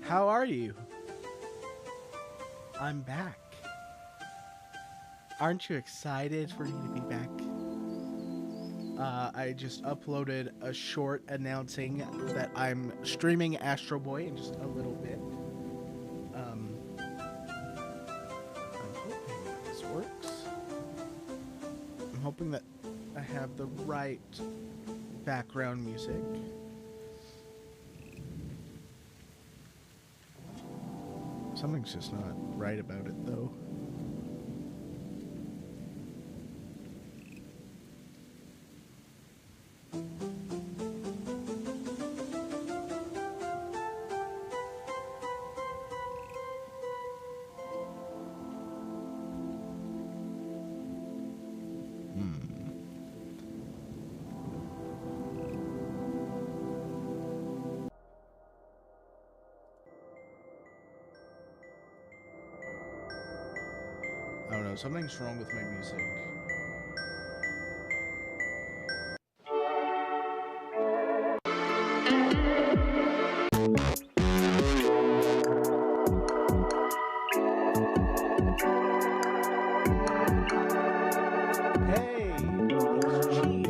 How are you? I'm back. Aren't you excited for me to be back? I just uploaded a short announcing that I'm streaming Astro Boy in just a little bit. I'm hoping this works. I'm hoping that I have the right background music. Something's just not right about it, though. I don't know, something's wrong with my music. Hey, it's Chief.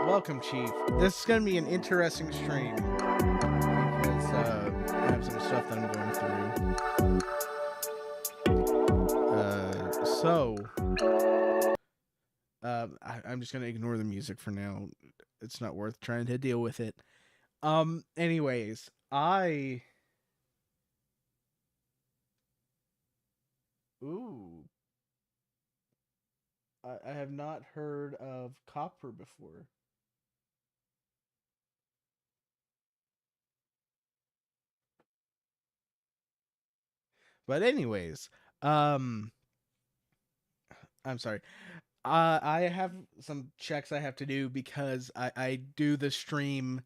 Welcome, Chief. This is gonna be an interesting stream because I have some stuff that I'm going through. I'm just gonna ignore the music for now. It's not worth trying to deal with it. Anyways, ooh, I have not heard of copper before. But anyways, um, I'm sorry. I have some checks I have to do because I do the stream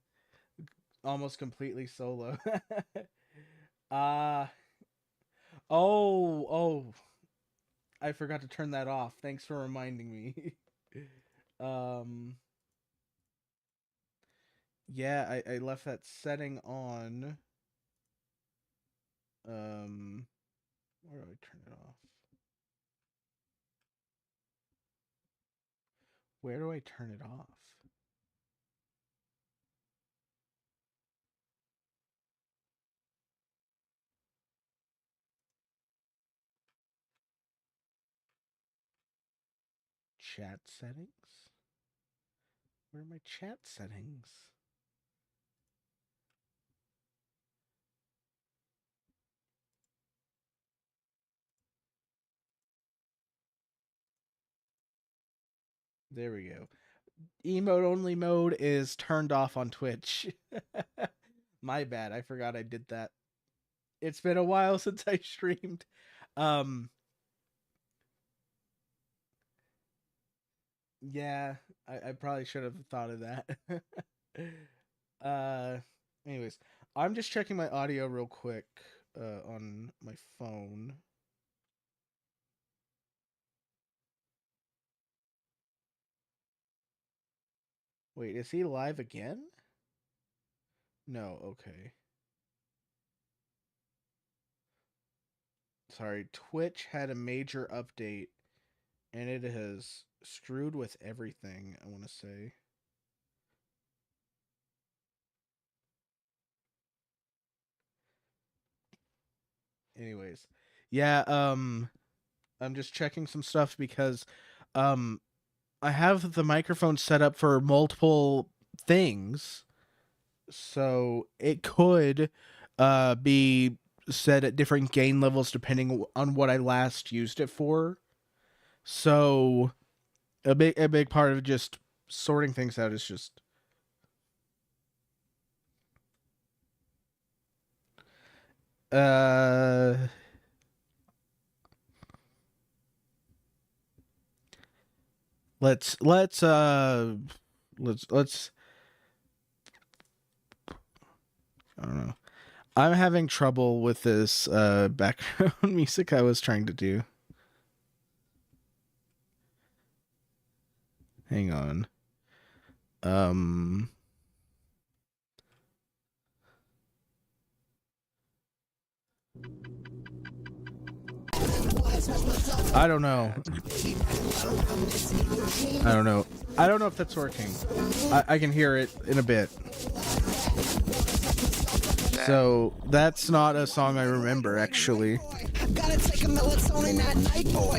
almost completely solo. uh oh, I forgot to turn that off. Thanks for reminding me. um yeah, I left that setting on. Where do I turn it off? Where do I turn it off? Chat settings? Where are my chat settings? There we go. Emote only mode is turned off on Twitch. My bad. I forgot I did that. It's been a while since I streamed. Um yeah, I probably should have thought of that. uh anyways, I'm just checking my audio real quick on my phone. Wait, is he live again? No, okay. Sorry, Twitch had a major update and it has screwed with everything, I want to say. Anyways, yeah, I'm just checking some stuff because um I have the microphone set up for multiple things. So it could be set at different gain levels depending on what I last used it for. So a big part of just sorting things out is just uh let's let's uh let's I don't know. I'm having trouble with this background music I was trying to do. Hang on. Um I don't know. I don't know. I don't know if that's working. I can hear it in a bit. So that's not a song I remember, actually.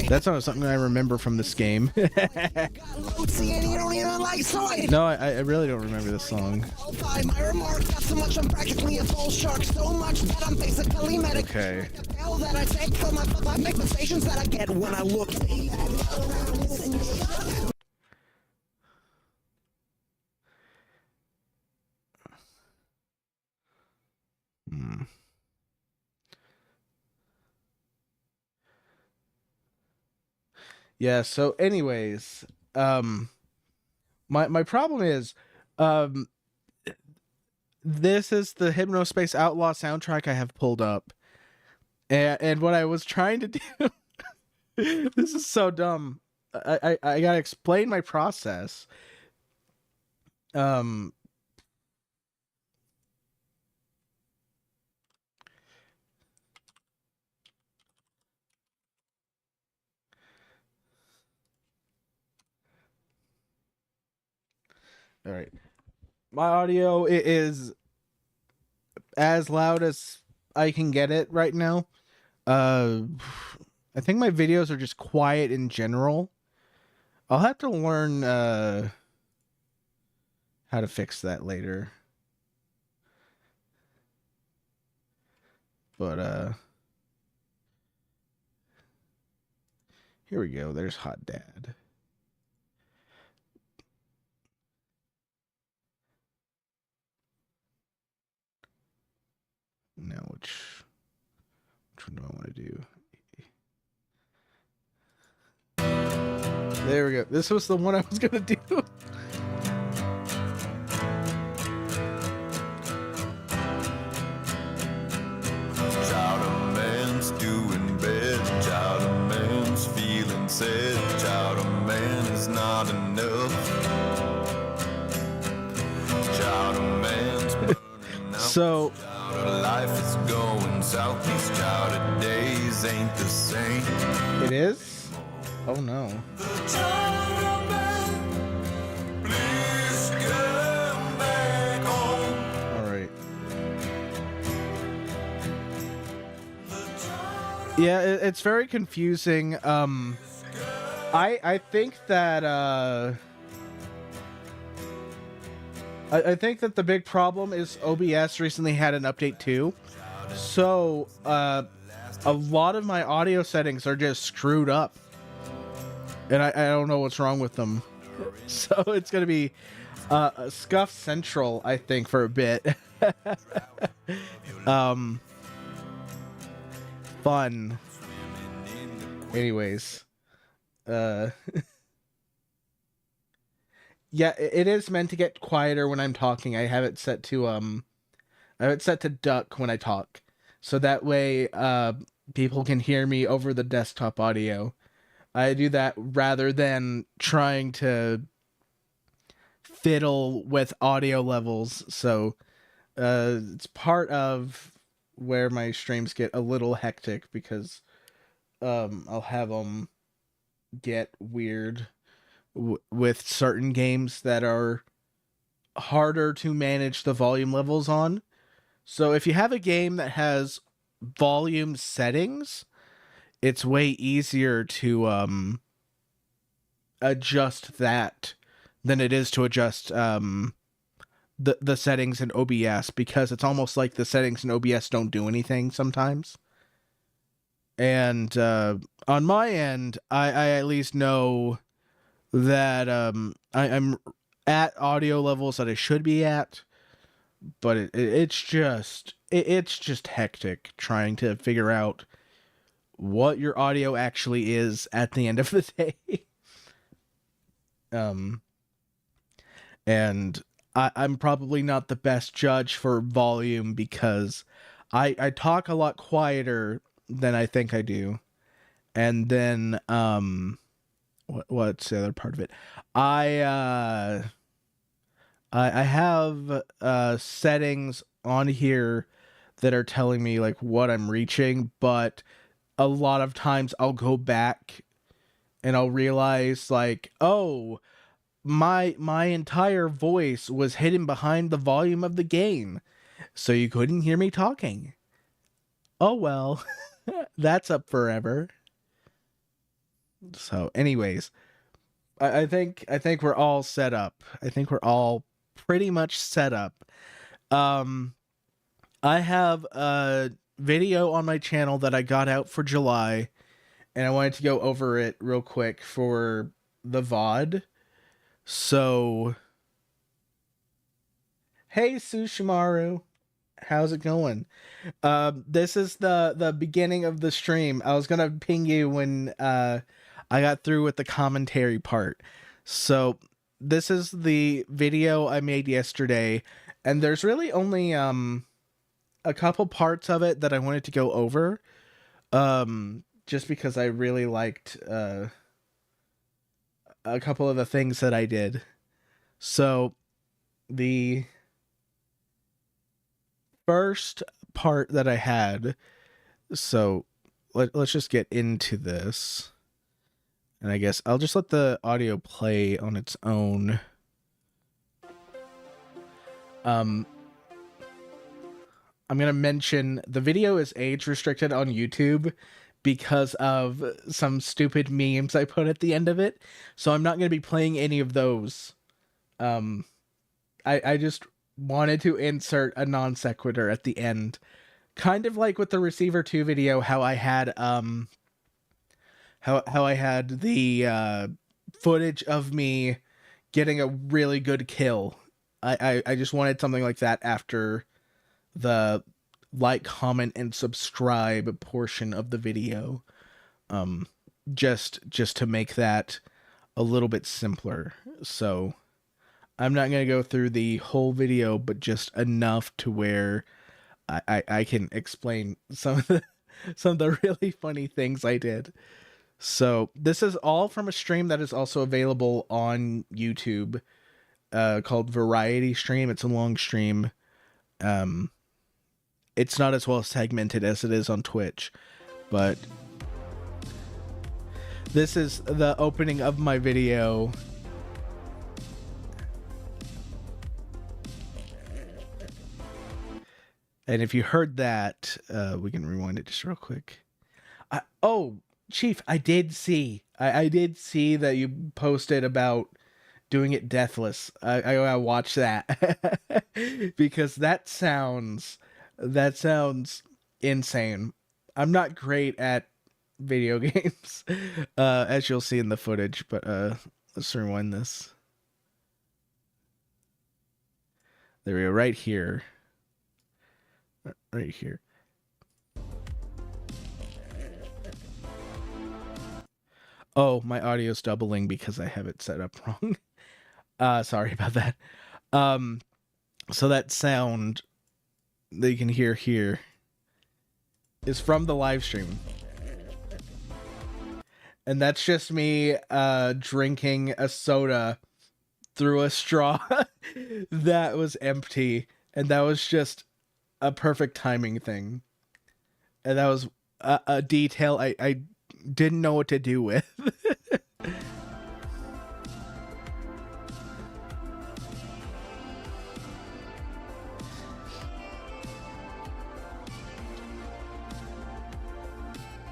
That's not something I remember from this game. No, I really don't remember this song. Okay. Yeah, so anyways, my problem is this is the Hypnospace Outlaw soundtrack I have pulled up. And what I was trying to do this is so dumb. I gotta explain my process. All right. My audio is as loud as I can get it right now. I think my videos are just quiet in general. I'll have to learn how to fix that later. But here we go. There's Hot Dad. Now which one do I want to do? There we go. This was the one I was gonna do. Child of man's doing bad. Child of man's feeling sad. Child of man is not enough. Child of man's burning out. So Child of life is going south. These child of days ain't the same. it is? Oh no. Child of man, please come back home. All right. Yeah, it's very confusing. I think that I think that the big problem is OBS recently had an update too. So a lot of my audio settings are just screwed up. And I don't know what's wrong with them. So it's going to be Scuff Central, I think, for a bit. Fun. Anyways. Yeah, it is meant to get quieter when I'm talking. I have it set to duck when I talk. So that way people can hear me over the desktop audio. I do that rather than trying to fiddle with audio levels. So it's part of where my streams get a little hectic because I'll have them get weird with certain games that are harder to manage the volume levels on. So if you have a game that has volume settings, it's way easier to adjust that than it is to adjust the settings in OBS, because it's almost like the settings in OBS don't do anything sometimes. And on my end, I at least know that I'm at audio levels that I should be at, but it's just hectic trying to figure out what your audio actually is at the end of the day. And I'm probably not the best judge for volume because I talk a lot quieter than I think I do. And then what's the other part of it? I have settings on here that are telling me like what I'm reaching, but a lot of times I'll go back and I'll realize like, oh, my entire voice was hidden behind the volume of the game, so you couldn't hear me talking. Oh well, that's up forever. So, anyways, I think we're all set up. I think we're all pretty much set up. Um, I have a video on my channel that I got out for July, and I wanted to go over it real quick for the VOD. So, hey Sushimaru, how's it going? This is the beginning of the stream. I was gonna ping you when I got through with the commentary part. So this is the video I made yesterday, and there's really only a couple parts of it that I wanted to go over. Just because I really liked a couple of the things that I did. So the first part that I had, so let's just get into this. And I guess I'll just let the audio play on its own. I'm going to mention the video is age restricted on YouTube because of some stupid memes I put at the end of it. So I'm not going to be playing any of those. I just wanted to insert a non sequitur at the end. Kind of like with the Receiver 2 video, how I had how I had the footage of me getting a really good kill. I just wanted something like that after the like, comment, and subscribe portion of the video. Just to make that a little bit simpler. So I'm not going to go through the whole video, but just enough to where I can explain some of the really funny things I did. So this is all from a stream that is also available on YouTube, called Variety Stream. It's a long stream. It's not as well segmented as it is on Twitch, but this is the opening of my video. And if you heard that, we can rewind it just real quick. Oh, Chief, I did see that you posted about doing it deathless. I gotta watch that because that sounds insane. I'm not great at video games, as you'll see in the footage, but let's rewind this. There we go, right here. Right here. Oh, my audio's doubling because I have it set up wrong. Sorry about that. So that sound that you can hear here is from the live stream. And that's just me drinking a soda through a straw that was empty. And that was just a perfect timing thing. And that was a detail I didn't know what to do with.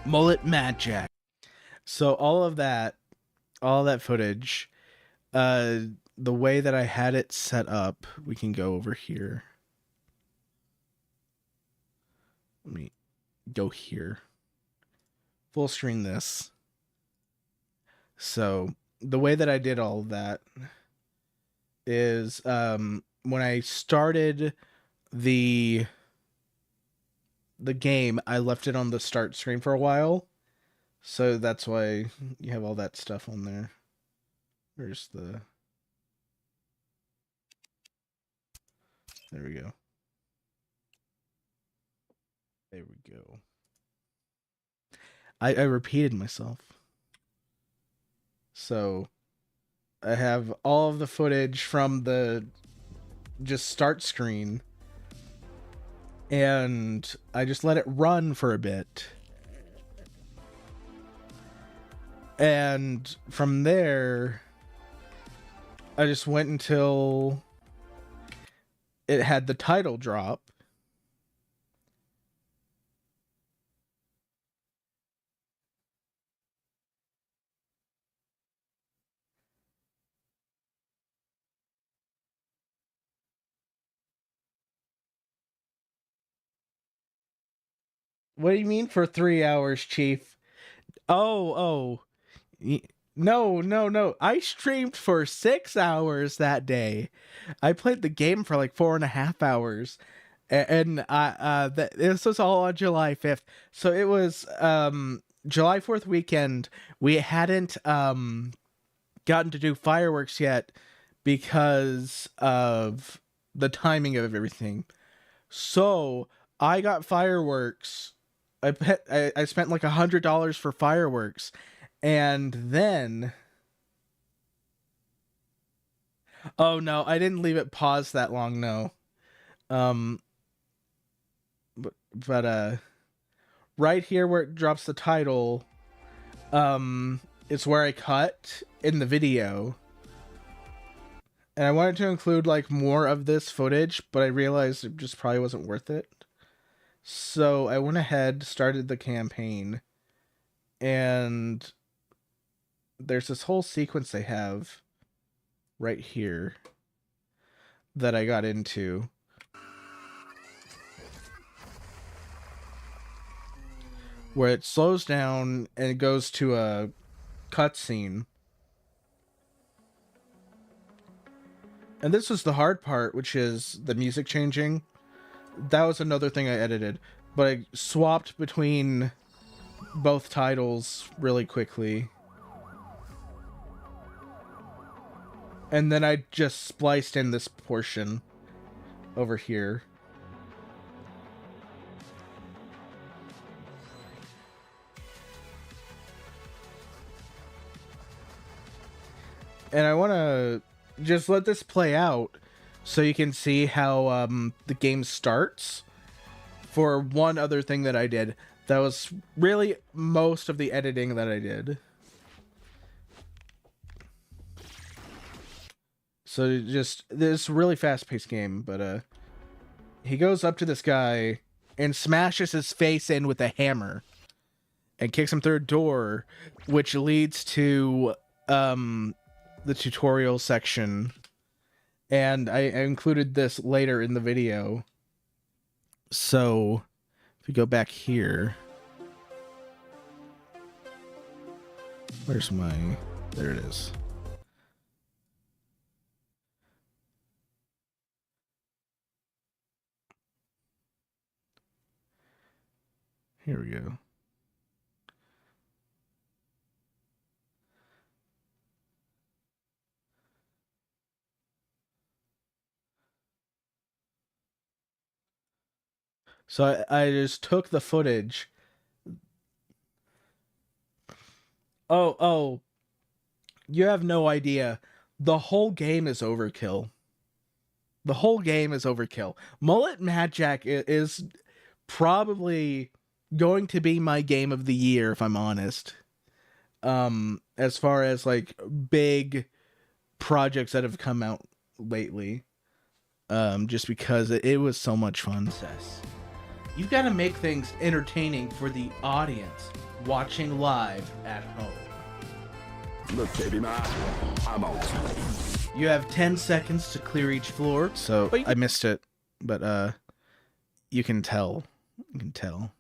Mullet magic. So all that footage, the way that I had it set up, we can go over here. Let me go here. Full screen this. So the way that I did all of that is when I started the game, I left it on the start screen for a while. So that's why you have all that stuff on there. There's the... There we go. There we go. I repeated myself. So I have all of the footage from the just start screen, and I just let it run for a bit. And from there, I just went until it had the title drop. What do you mean for 3 hours, Chief? Oh. No. I streamed for 6 hours that day. I played the game for like 4.5 hours. And this was all on July 5th. So it was July 4th weekend. We hadn't gotten to do fireworks yet because of the timing of everything. So I got fireworks. I spent like $100 for fireworks, and then oh no, I didn't leave it paused that long. No, um, but right here where it drops the title, it's where I cut in the video. And I wanted to include like more of this footage, but I realized it just probably wasn't worth it. So I went ahead, started the campaign, and there's this whole sequence they have right here that I got into. Where it slows down and it goes to a cutscene. And this was the hard part, which is the music changing. That was another thing I edited. But I swapped between both titles really quickly. And then I just spliced in this portion over here. And I want to just let this play out so you can see how the game starts. For one other thing that I did, that was really most of the editing that I did. So just this really fast-paced game, but he goes up to this guy and smashes his face in with a hammer and kicks him through a door, which leads to the tutorial section. And I included this later in the video. So if we go back here, where's my, there it is. Here we go. So I just took the footage. Oh, you have no idea. The whole game is overkill. The whole game is overkill. Mullet Mad Jack is probably going to be my game of the year, if I'm honest. As far as like big projects that have come out lately. Just because it was so much fun. You've got to make things entertaining for the audience watching live at home. Look, baby, man, I'm out. You have 10 seconds to clear each floor. So I missed it, but you can tell. You can tell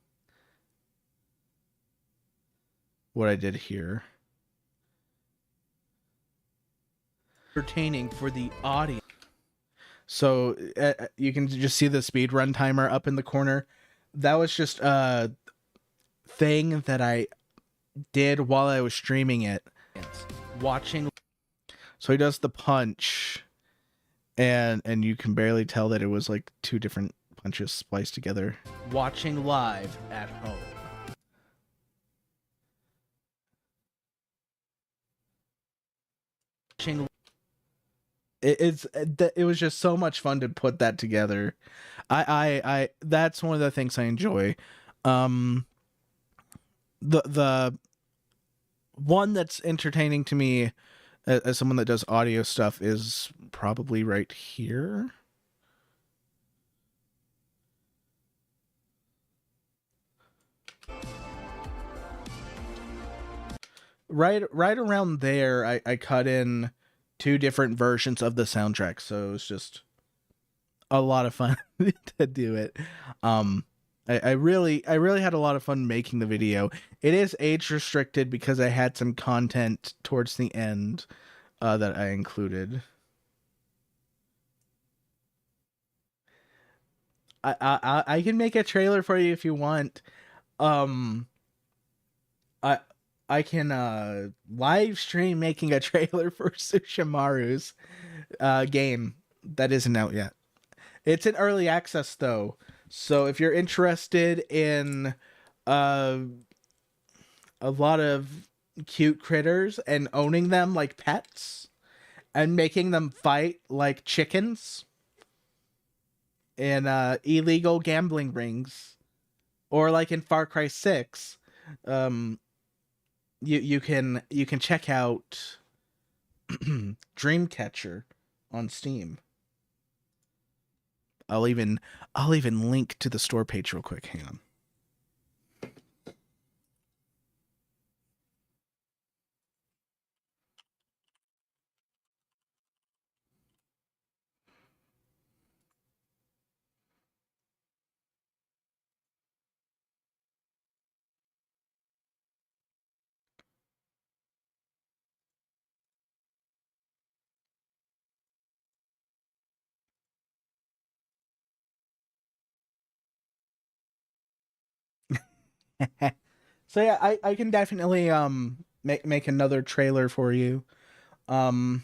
what I did here. Entertaining for the audience. So you can just see the speed run timer up in the corner. That was just a thing that I did while I was streaming it. Watching. So he does the punch, and you can barely tell that it was like two different punches spliced together. Watching live at home. It was just so much fun to put that together. I that's one of the things I enjoy. The one that's entertaining to me as someone that does audio stuff is probably right here. Right around there, I cut in 2 different versions of the soundtrack, so it was just a lot of fun to do it. I really had a lot of fun making the video. It is age restricted because I had some content towards the end that I included. I can make a trailer for you if you want. Um, I I can live stream making a trailer for Sushimaru's game that isn't out yet. It's in early access though, so if you're interested in uh, a lot of cute critters and owning them like pets and making them fight like chickens in illegal gambling rings, or like in Far Cry 6, um, you can check out Dreamcatcher on Steam. I'll even link to the store page real quick. Hang on. So yeah, I can definitely make another trailer for you. Um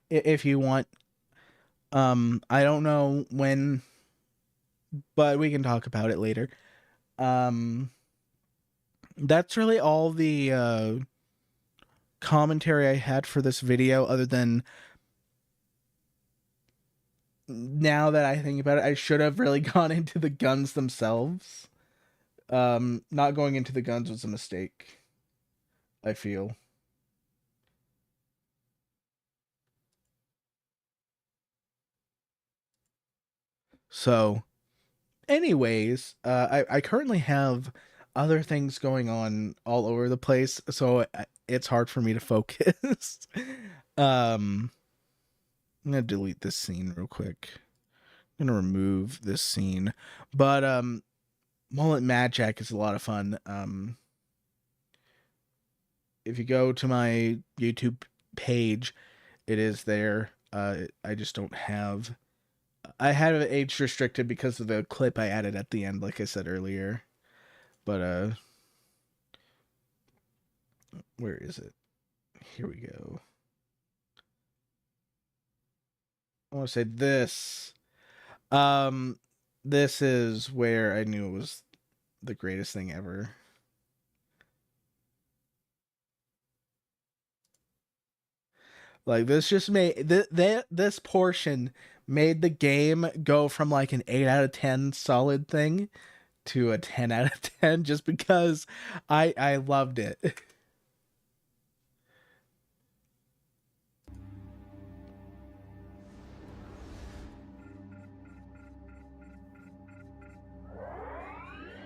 if you want. I don't know when, but we can talk about it later. Um that's really all the commentary I had for this video, other than now that I think about it, I should have really gone into the guns themselves. Not going into the guns was a mistake, I feel. So, anyways, I currently have other things going on all over the place, so it's hard for me to focus. I'm gonna delete this scene real quick. I'm gonna remove this scene, but Mullet Mad Jack is a lot of fun. If you go to my YouTube page, it is there. I just don't have. I had it age restricted because of the clip I added at the end, like I said earlier. But where is it? Here we go. I want to say this. This is where I knew it was the greatest thing ever. Like, this just made this portion made the game go from like an 8 out of 10 solid thing to a 10 out of 10, just because I loved it.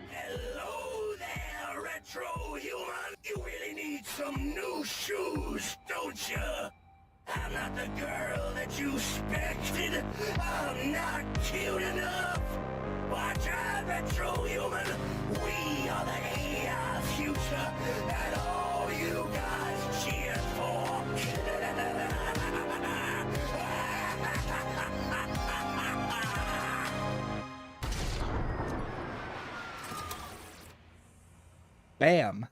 Hello there, retro human. You really need some new shoes, don't you? I'm not the girl that you expected. I'm not cute enough. Watch out, retro human. We are the AI future, and all you guys cheer for. Bam.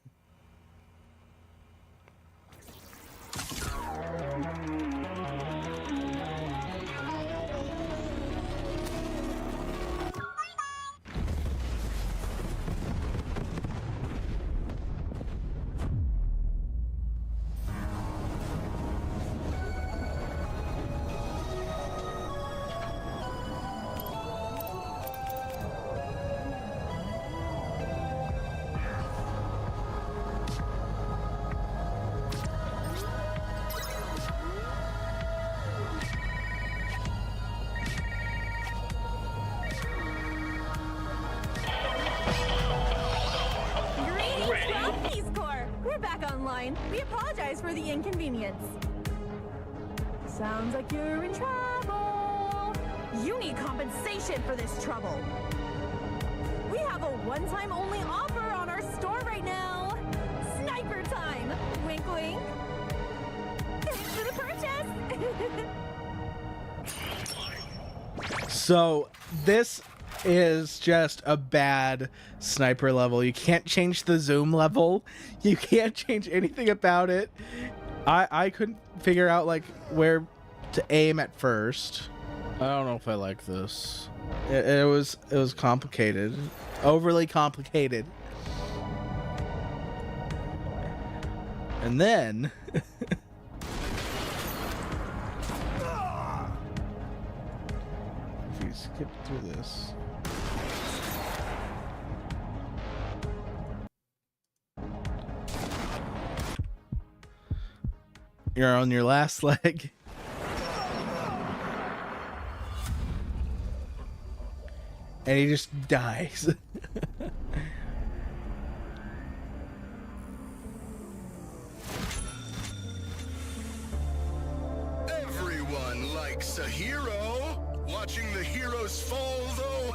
fine. We apologize for the inconvenience. Sounds like you're in trouble. You need compensation for this trouble. We have a one-time only offer on our store right now. Sniper time. Wink, wink. Thanks for the purchase. So this is just a bad sniper level. You can't change the zoom level. You can't change anything about it. I couldn't figure out like where to aim at first. I don't know if I like this. It was complicated, overly complicated. And then if you skip through this. You're on your last leg. And he just dies. Everyone likes a hero. Watching the heroes fall, though?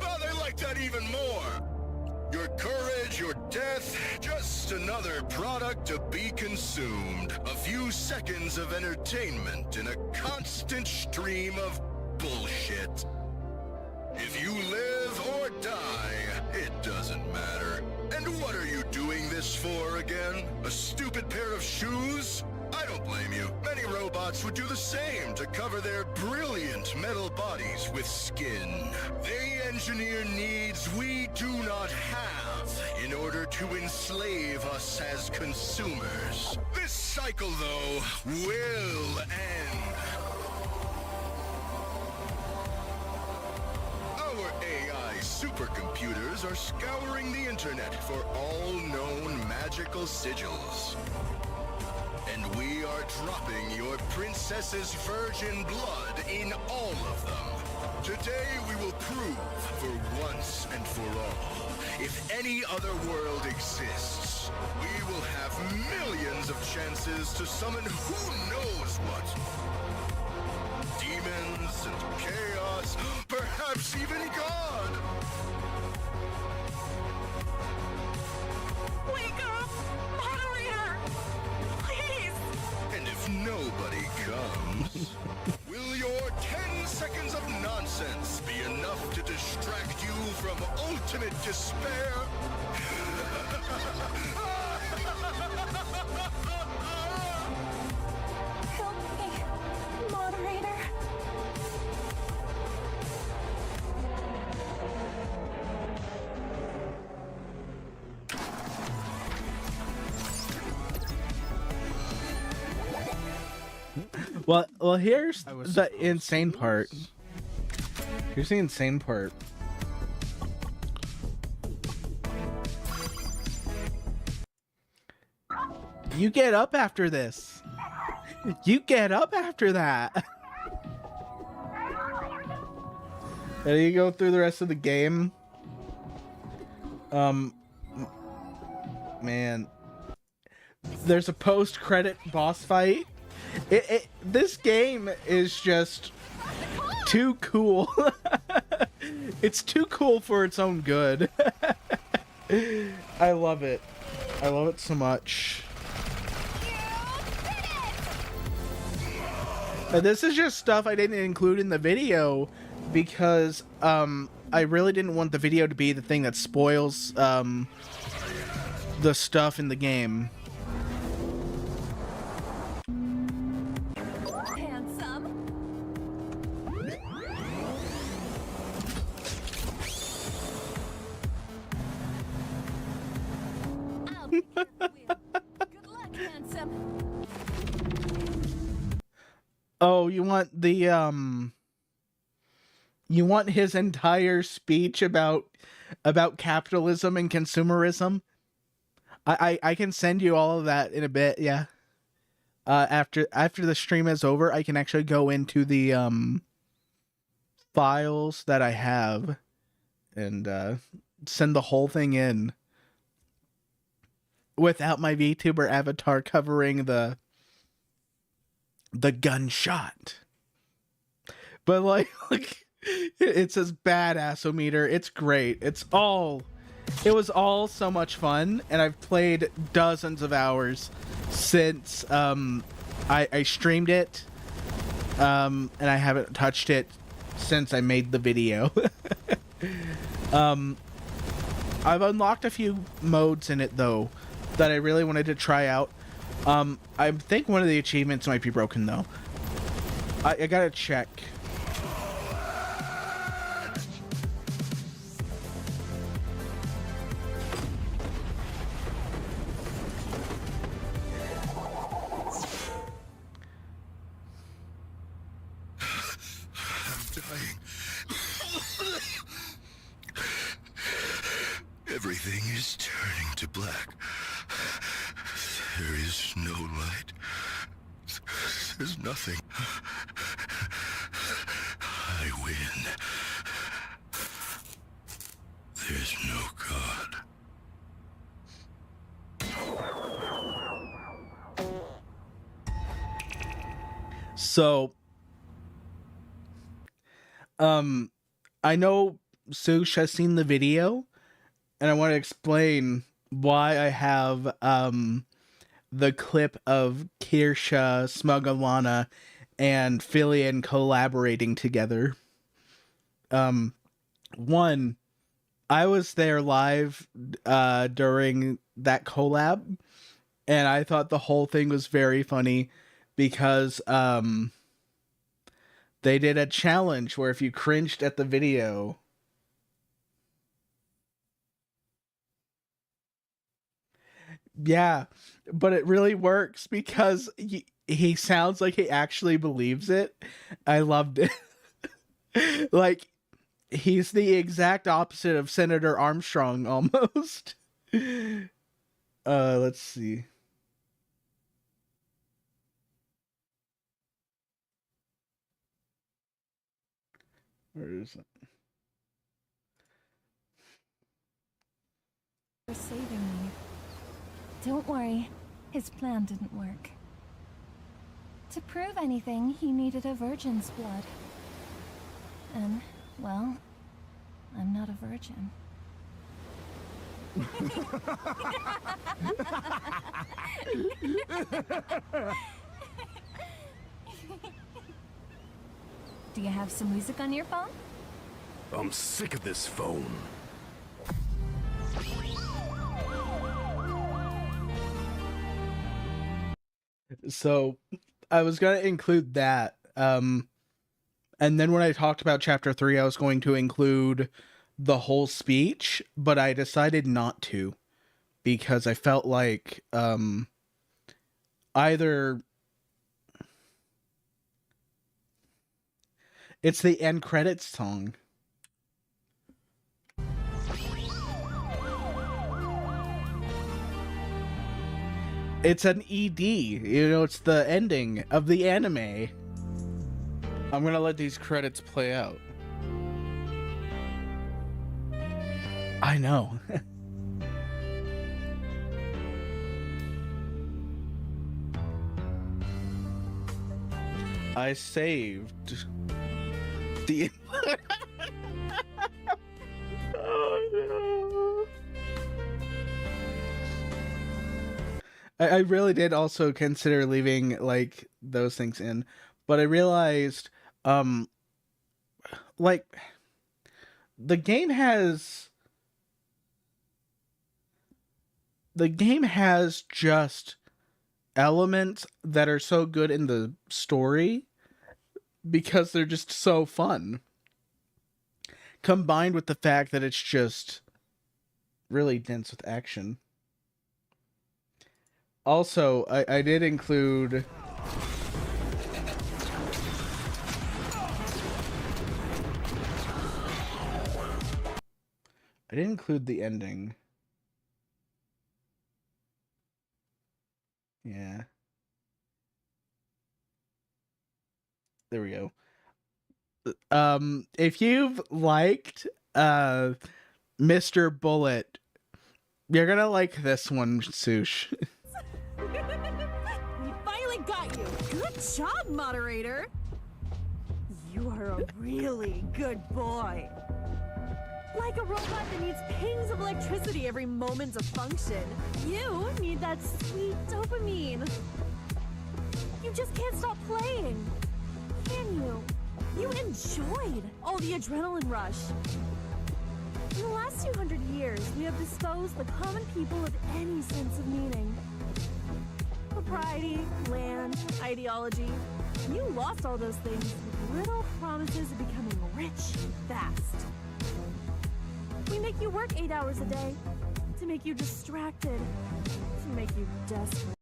Oh, they like that even more. Your courage, your death, just another product to be consumed. A few seconds of entertainment in a constant stream of bullshit. If you live or die, it doesn't matter. And what are you doing this for again? A stupid pair of shoes? I don't blame you. Many robots would do the same to cover their brilliant metal bodies with skin. They engineer needs we do not have in order to enslave us as consumers. This cycle, though, will end. Our AI supercomputers are scouring the internet for all known magical sigils. And we are dropping your princess's virgin blood in all of them. Today we will prove for once and for all, if any other world exists, we will have millions of chances to summon who knows what. Demons and chaos, perhaps even God. Wake up! Moderator! Please! And if nobody comes, will your 10 seconds of nonsense be enough to distract you from ultimate despair? Help me, moderator. Well, here's the insane part. Here's the insane part. You get up after this. You get up after that. And you go through the rest of the game. Man, there's a post-credit boss fight. This game is just too cool. It's too cool for its own good. I love it. I love it so much. This is just stuff I didn't include in the video because I really didn't want the video to be the thing that spoils the stuff in the game. Handsome. I'll be here for you. Good luck, handsome. Oh, you want the you want his entire speech about capitalism and consumerism? I can send you all of that in a bit, yeah. After the stream is over, I can actually go into the files that I have and send the whole thing in. without my VTuber avatar covering the gunshot. But like it says badass-o-meter. It's great. It was all so much fun, and I've played dozens of hours since I streamed it. And I haven't touched it since I made the video. I've unlocked a few modes in it though that I really wanted to try out. I think one of the achievements might be broken though. I gotta check. Dying. Everything is turning to black. There is no light. There's nothing. I win. There's no God. So I know Sush has seen the video, and I want to explain why I have the clip of Kirsha, Smugalana, and Filian collaborating together. One, I was there live during that collab, and I thought the whole thing was very funny because they did a challenge where if you cringed at the video, yeah, but it really works because he sounds like he actually believes it. I loved it. Like, he's the exact opposite of Senator Armstrong almost. Let's see. Where is it? For saving me. Don't worry, his plan didn't work. To prove anything, he needed a virgin's blood. And, well, I'm not a virgin. Do you have some music on your phone? I'm sick of this phone. So I was gonna include that. And then when I talked about chapter 3, I was going to include the whole speech, but I decided not to because I felt like either it's the end credits song. It's an ED, it's the ending of the anime. I'm gonna let these credits play out. I know. I saved the... Oh, no. I really did also consider leaving, like, those things in, but I realized, like, the game has just elements that are so good in the story because they're just so fun, combined with the fact that it's just really dense with action. Also, I did include... I didn't include the ending. Yeah. There we go. If you've liked Mr. Bullet, You're gonna like this one, Sush. We finally got you. Good job, moderator. You are a really good boy. Like a robot that needs pings of electricity every moment to function, you need that sweet dopamine. You just can't stop playing, can you? You enjoyed all the adrenaline rush. In the last 200 years, we have disposed the common people of any sense of meaning. Propriety, land, ideology. You lost all those things with little promises of becoming rich fast. We make you work 8 hours a day to make you distracted, to make you desperate.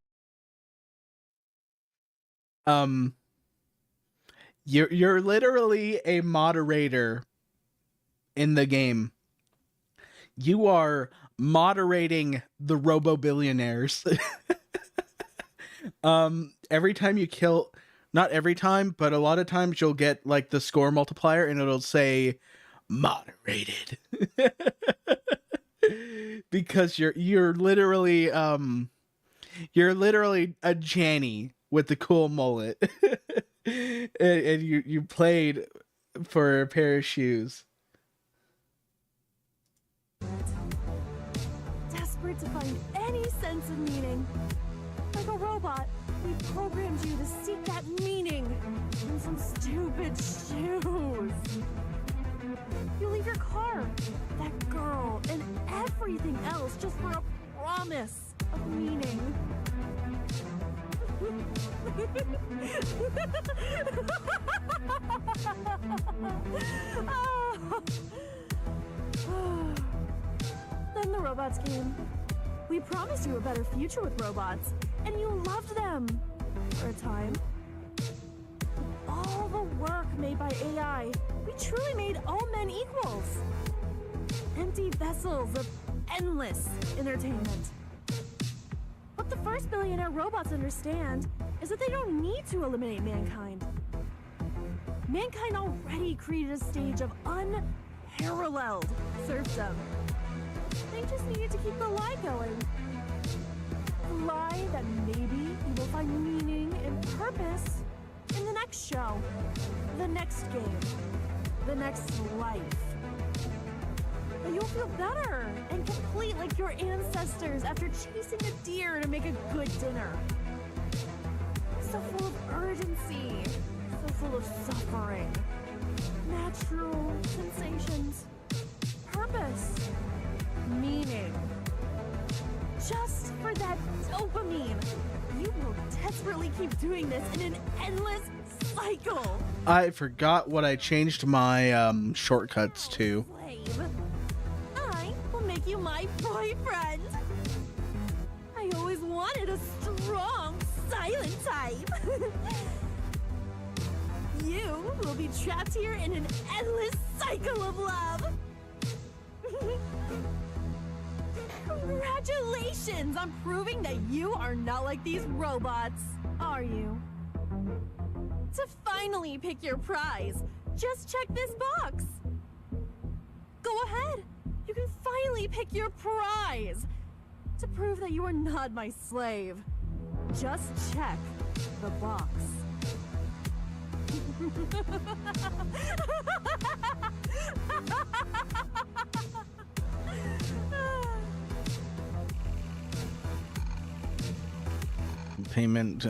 You're literally a moderator in the game. You are moderating the robo-billionaires. Every time you kill, not every time, but a lot of times you'll get like the score multiplier and it'll say moderated. Because you're literally a Janny with the cool mullet. and you played for a pair of shoes. Desperate to find any sense of meaning. Like a robot, we programmed you to seek that meaning in some stupid shoes. You leave your car, that girl, and everything else just for a promise of meaning. Then the robots came. We promised you a better future with robots, and you loved them for a time. All the work made by AI, we truly made all men equals. Empty vessels of endless entertainment. What the first billionaire robots understand is that they don't need to eliminate mankind. Mankind already created a stage of unparalleled serfdom. They just needed to keep the lie going. The lie that maybe you will find meaning and purpose in the next show, the next game, the next life. But you'll feel better and complete like your ancestors after chasing a deer to make a good dinner. So full of urgency, so full of suffering, natural sensations, purpose, meaning. Just for that dopamine, you will desperately keep doing this in an endless cycle. I forgot what I changed my shortcuts to. Slave. I will make you my boyfriend. I always wanted a strong, silent type. You will be trapped here in an endless cycle of love. Congratulations on proving that you are not like these robots, are you? To finally pick your prize, just check this box. Go ahead. You can finally pick your prize. To prove that you are not my slave, just check the box. Payment.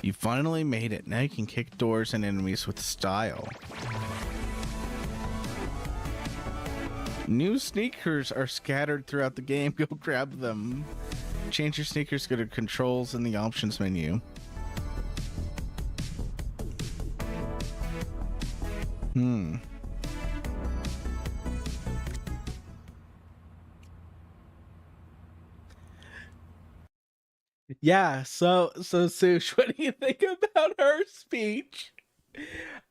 You finally made it. Now you can kick doors and enemies with style. New sneakers are scattered throughout the game. Go grab them. Change your sneakers, go to controls in the options menu. Yeah, so Sush, what do you think about her speech?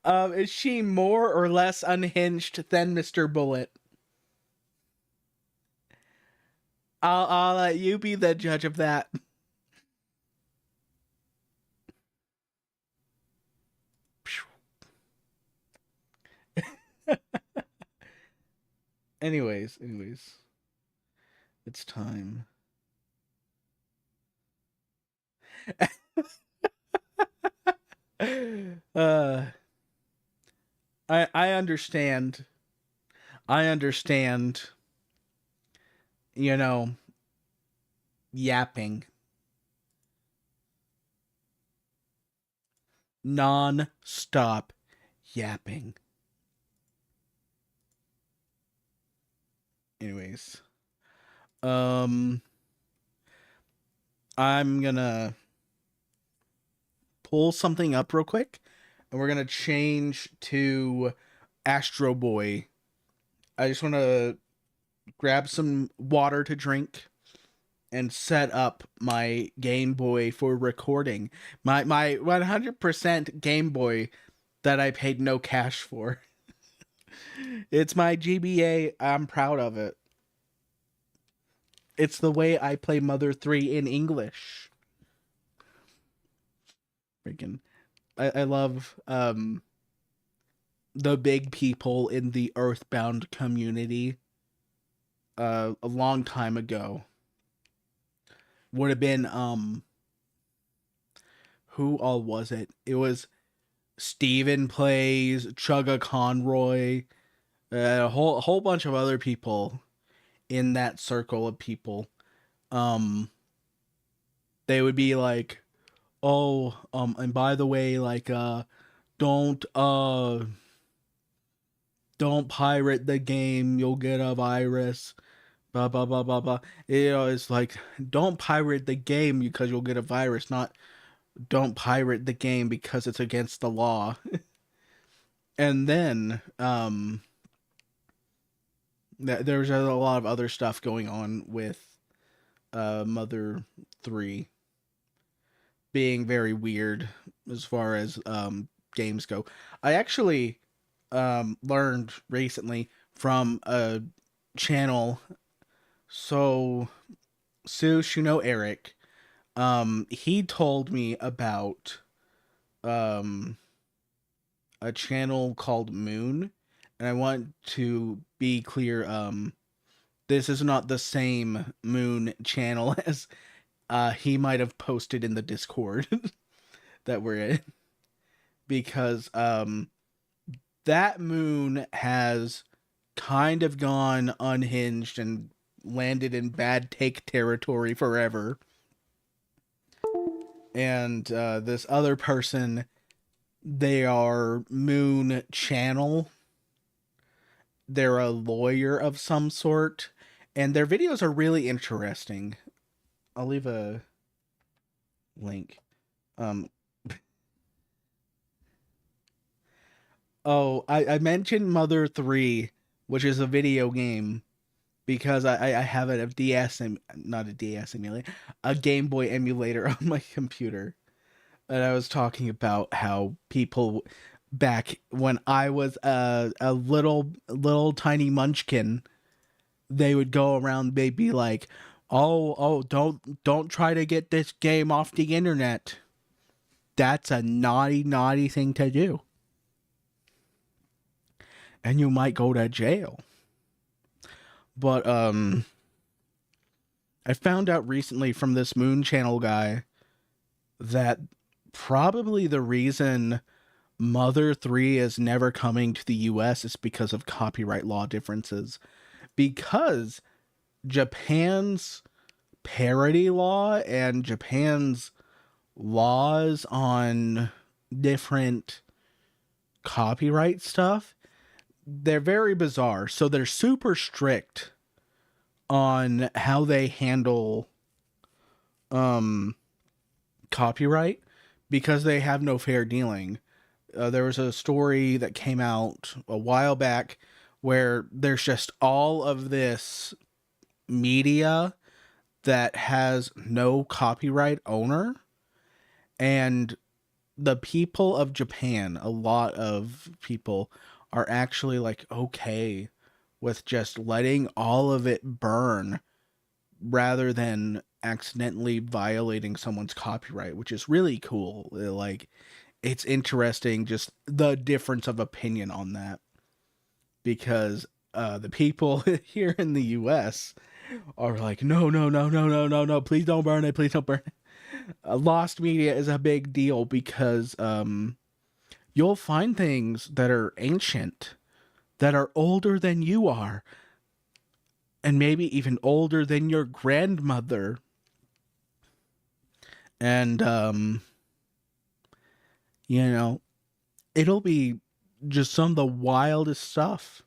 Is she more or less unhinged than Mr. Bullet? I'll let you be the judge of that. Anyways, it's time. uh, I understand. I understand. You know, yapping, non-stop yapping. Anyways, um, I'm gonna pull something up real quick, and we're gonna change to Astro Boy. I just want to grab some water to drink and set up my Game Boy for recording. My 100% Game Boy that I paid no cash for. It's my GBA. I'm proud of it. It's the way I play Mother 3 in English. Freaking I love the big people in the Earthbound community. A long time ago would have been who all was it? It was Steven Plays, Chugga Conroy, a whole bunch of other people in that circle of people. They would be like, oh, and by the way, like, don't pirate the game, you'll get a virus. Blah blah blah blah blah. It's like, don't pirate the game because you'll get a virus, not don't pirate the game because it's against the law. And then there's a lot of other stuff going on with Mother 3 being very weird as far as games go. I actually learned recently from a channel. So, Seuss, you know Eric. He told me about a channel called Moon, and I want to be clear, this is not the same Moon channel as he might have posted in the Discord that we're in, because that Moon has kind of gone unhinged and landed in bad take territory forever. And this other person, they are Moon Channel. They're a lawyer of some sort, and their videos are really interesting. I'll leave a link. Oh, I mentioned Mother 3, which is a video game, because I have a DS, not a DS emulator, a Game Boy emulator on my computer. And I was talking about how people back when I was a little tiny munchkin, they would go around, they'd be like, oh, don't try to get this game off the internet. That's a naughty thing to do. And you might go to jail. But I found out recently from this Moon Channel guy that probably the reason Mother 3 is never coming to the US is because of copyright law differences. Because Japan's parody law and Japan's laws on different copyright stuff, they're very bizarre. So they're super strict on how they handle copyright, because they have no fair dealing. There was a story that came out a while back where there's just all of this media that has no copyright owner, and the people of Japan, a lot of people, are actually like okay with just letting all of it burn rather than accidentally violating someone's copyright, which is really cool. Like, it's interesting just the difference of opinion on that, because the people here in the US are like, no, no, no, no, no, no, no, please don't burn it, please don't burn it. Lost media is a big deal because you'll find things that are ancient, that are older than you are, and maybe even older than your grandmother. And you know, it'll be just some of the wildest stuff.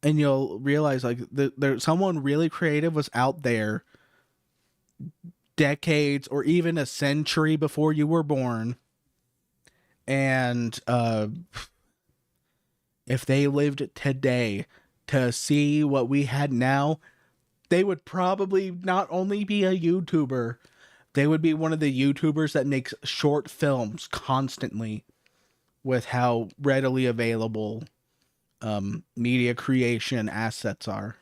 And you'll realize like there someone really creative was out there decades or even a century before you were born. And if they lived today to see what we had now, they would probably not only be a YouTuber, they would be one of the YouTubers that makes short films constantly with how readily available media creation assets are.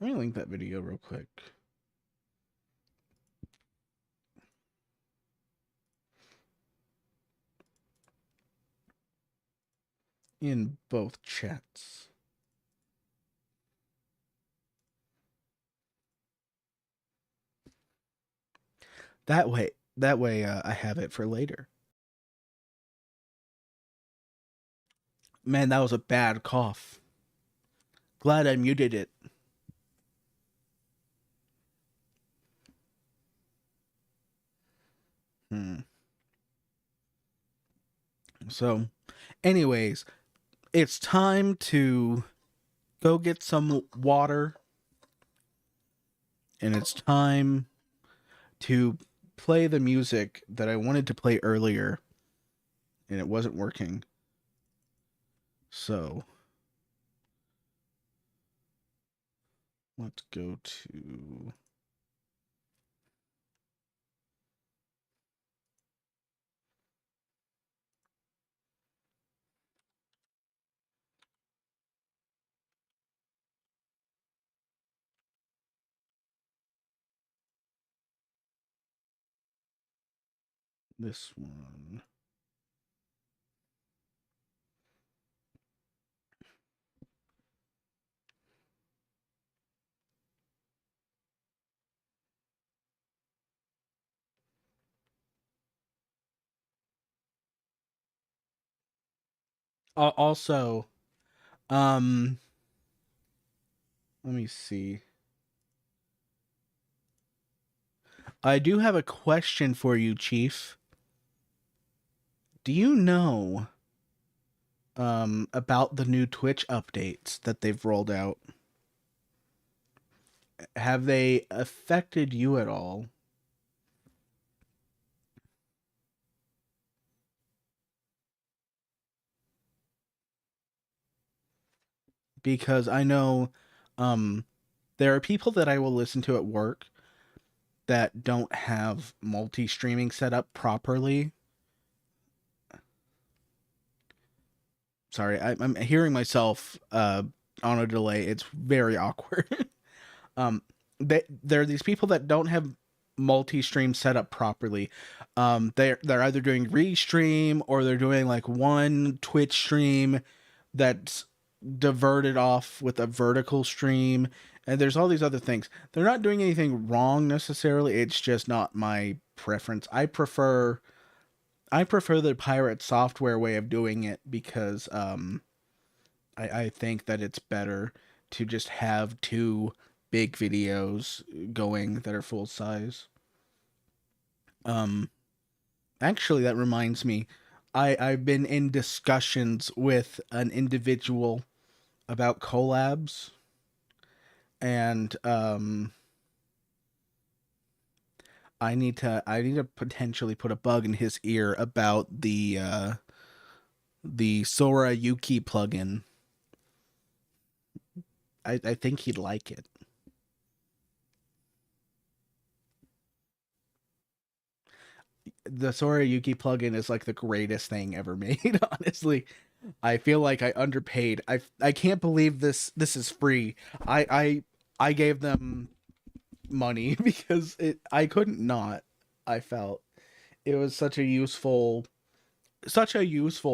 Let me link that video real quick. In both chats. That way, I have it for later. Man, that was a bad cough. Glad I muted it. So, anyways, it's time to go get some water. And it's time to play the music that I wanted to play earlier. And it wasn't working. So, let's go to... this one. Also, let me see. I do have a question for you, Chief. Do you know about the new Twitch updates that they've rolled out? Have they affected you at all? Because I know there are people that I will listen to at work that don't have multi-streaming set up properly. Sorry, I'm hearing myself on a delay. It's very awkward. There are these people that don't have multi-stream set up properly. They're either doing restream or they're doing like one Twitch stream that's diverted off with a vertical stream, and there's all these other things. They're not doing anything wrong necessarily. It's just not my preference. I prefer the pirate software way of doing it because I think that it's better to just have two big videos going that are full size. Actually, that reminds me, I've been in discussions with an individual about collabs, and I need to potentially put a bug in his ear about the Sora Yuki plugin. I think he'd like it. The Sora Yuki plugin is like the greatest thing ever made, honestly. I feel like I underpaid. I can't believe this is free. I gave them money because I couldn't not. I felt it was such a useful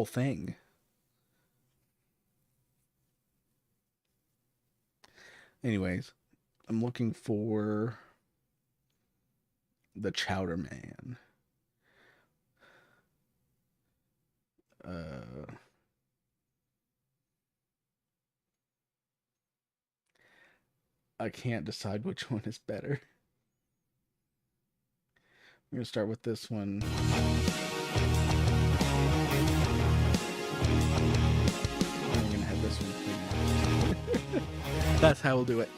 thing. Anyways, I'm looking for the Chowder Man. I can't decide which one is better. I'm gonna start with this one. I'm gonna have this one clean. That's how we'll do it.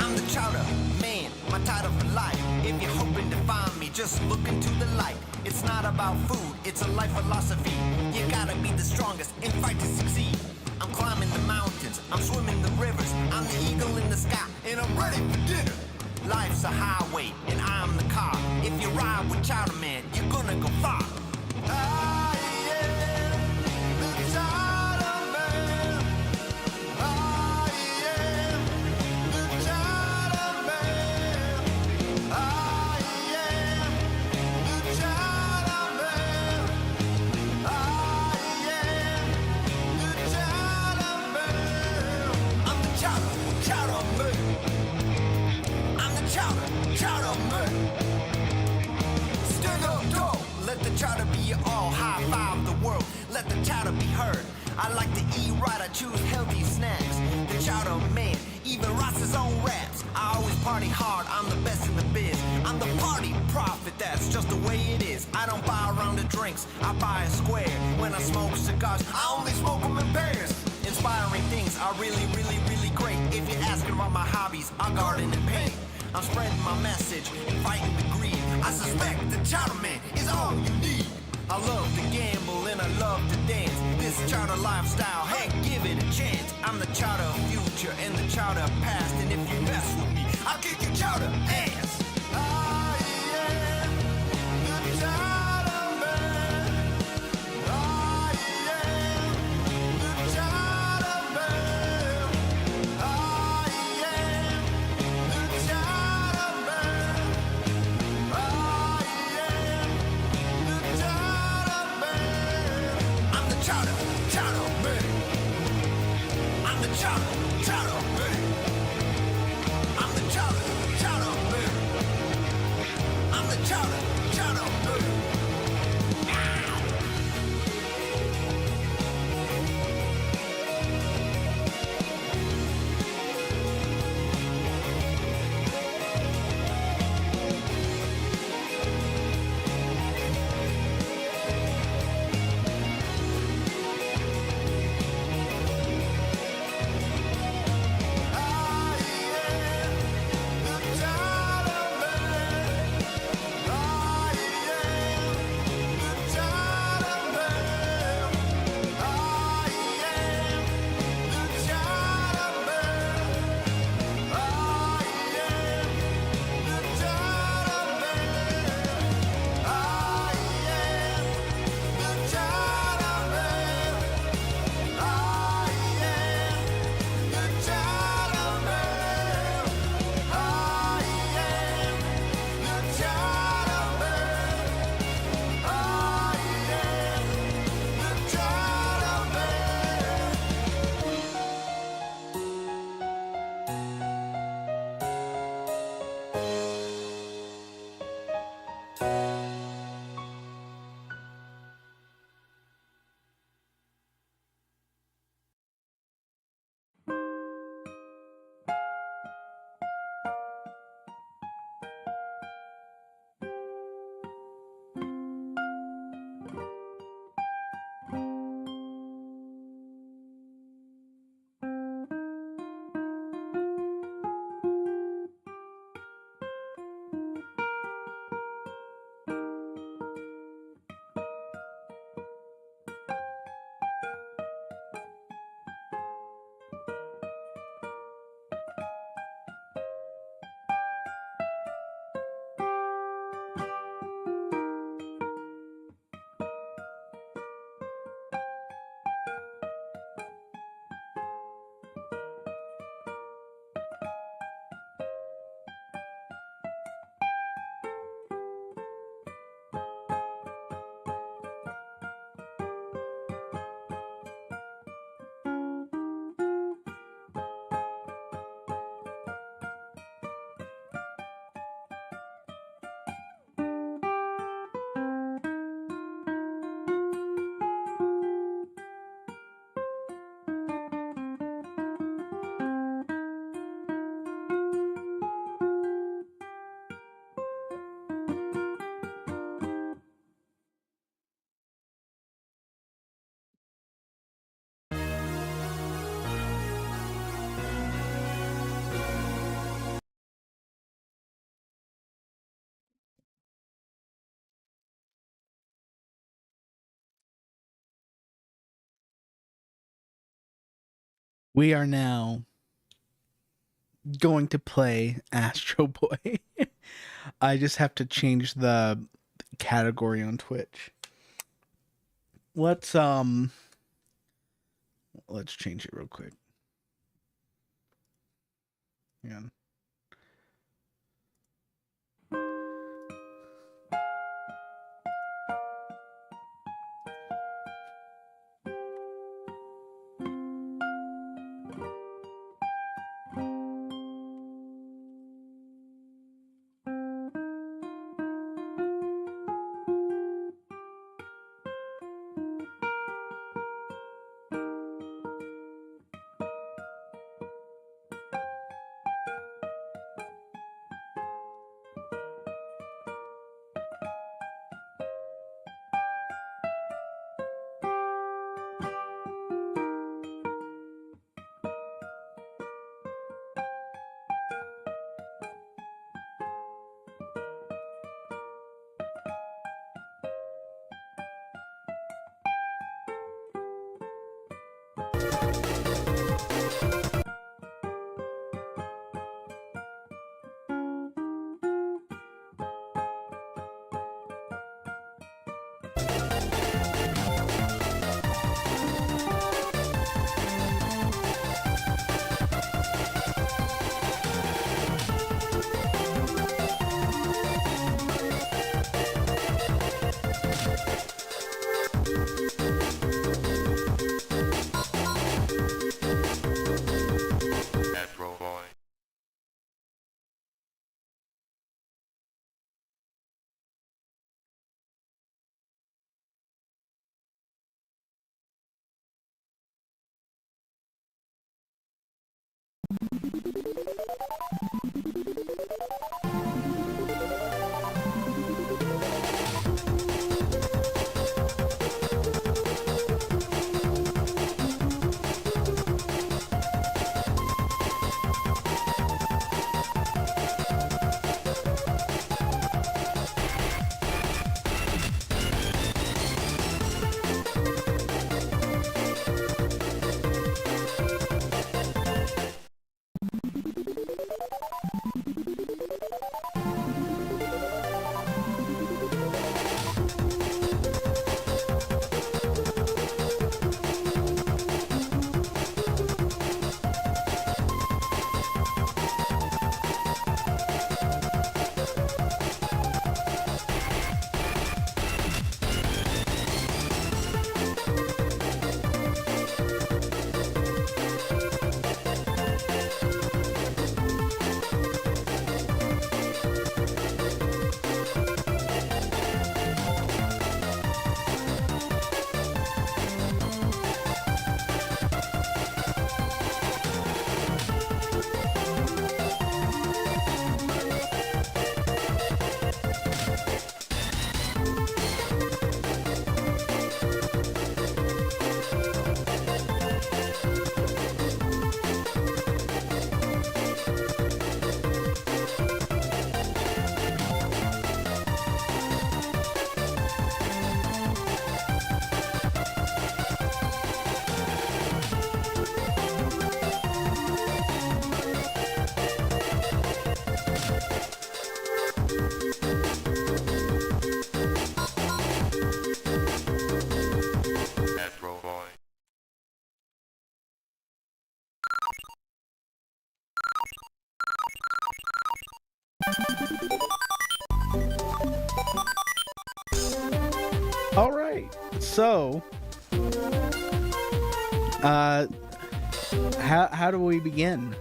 I'm the Chowder Man, my title for life. If you're hoping to find me, just look into the light. It's not about food, it's a life philosophy. You gotta be the strongest and fight to succeed. I'm climbing the mountains, I'm swimming the rivers. I'm the eagle in the sky, and I'm ready for dinner. Life's a highway, and I'm the car. If you ride with Chowder Man, you're gonna go far. I am the Chowder Man. I am the Chowder Man. I am the Chowder Man. I am the Chowder Man. I'm the Chowder Man. I'm the Chowder Man. Stand up tall, let the Chowder be your all. High five the world, let the Chowder be heard. I like to eat right, I choose healthy snacks. The Chowder Man even writes his own raps. I always party hard, I'm the best in the biz. I'm the party prophet, that's just the way it is. I don't buy a round of drinks, I buy a square. When I smoke cigars, I only smoke them in pairs. Inspiring things are really, really, really great. If you're asking about my hobbies, I garden and paint. I'm spreading my message and fighting the greed. I suspect the Chowder Man is all you need. I love to gamble and I love to dance. This Chowder lifestyle, hey, give it a chance. I'm the Chowder future and the Chowder past. And if you mess with me, I'll kick your Chowder ass. I am the Chowder Man. I am the Chowder Man. I am the Chowder Man. I am the Chowder Man. I'm the Chowder Man. I'm the Chowder Man. I'm the Chowder Man. I'm the Chowder Man. I We are now going to play Astro Boy. I just have to change the category on Twitch. Let's change it real quick. Hang on. Astro Boy. Astro Boy. All right. So, how do we begin?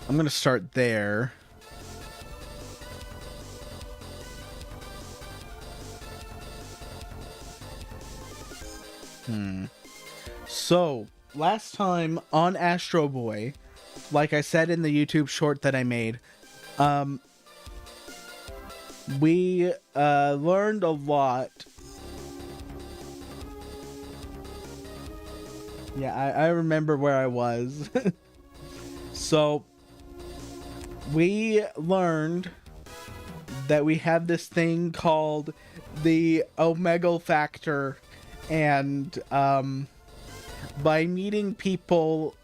I'm gonna start there. So, last time on Astro Boy, like I said in the YouTube short that I made, we learned a lot. Yeah, I remember where I was. So, we learned that we had this thing called the Omega Factor, and by meeting people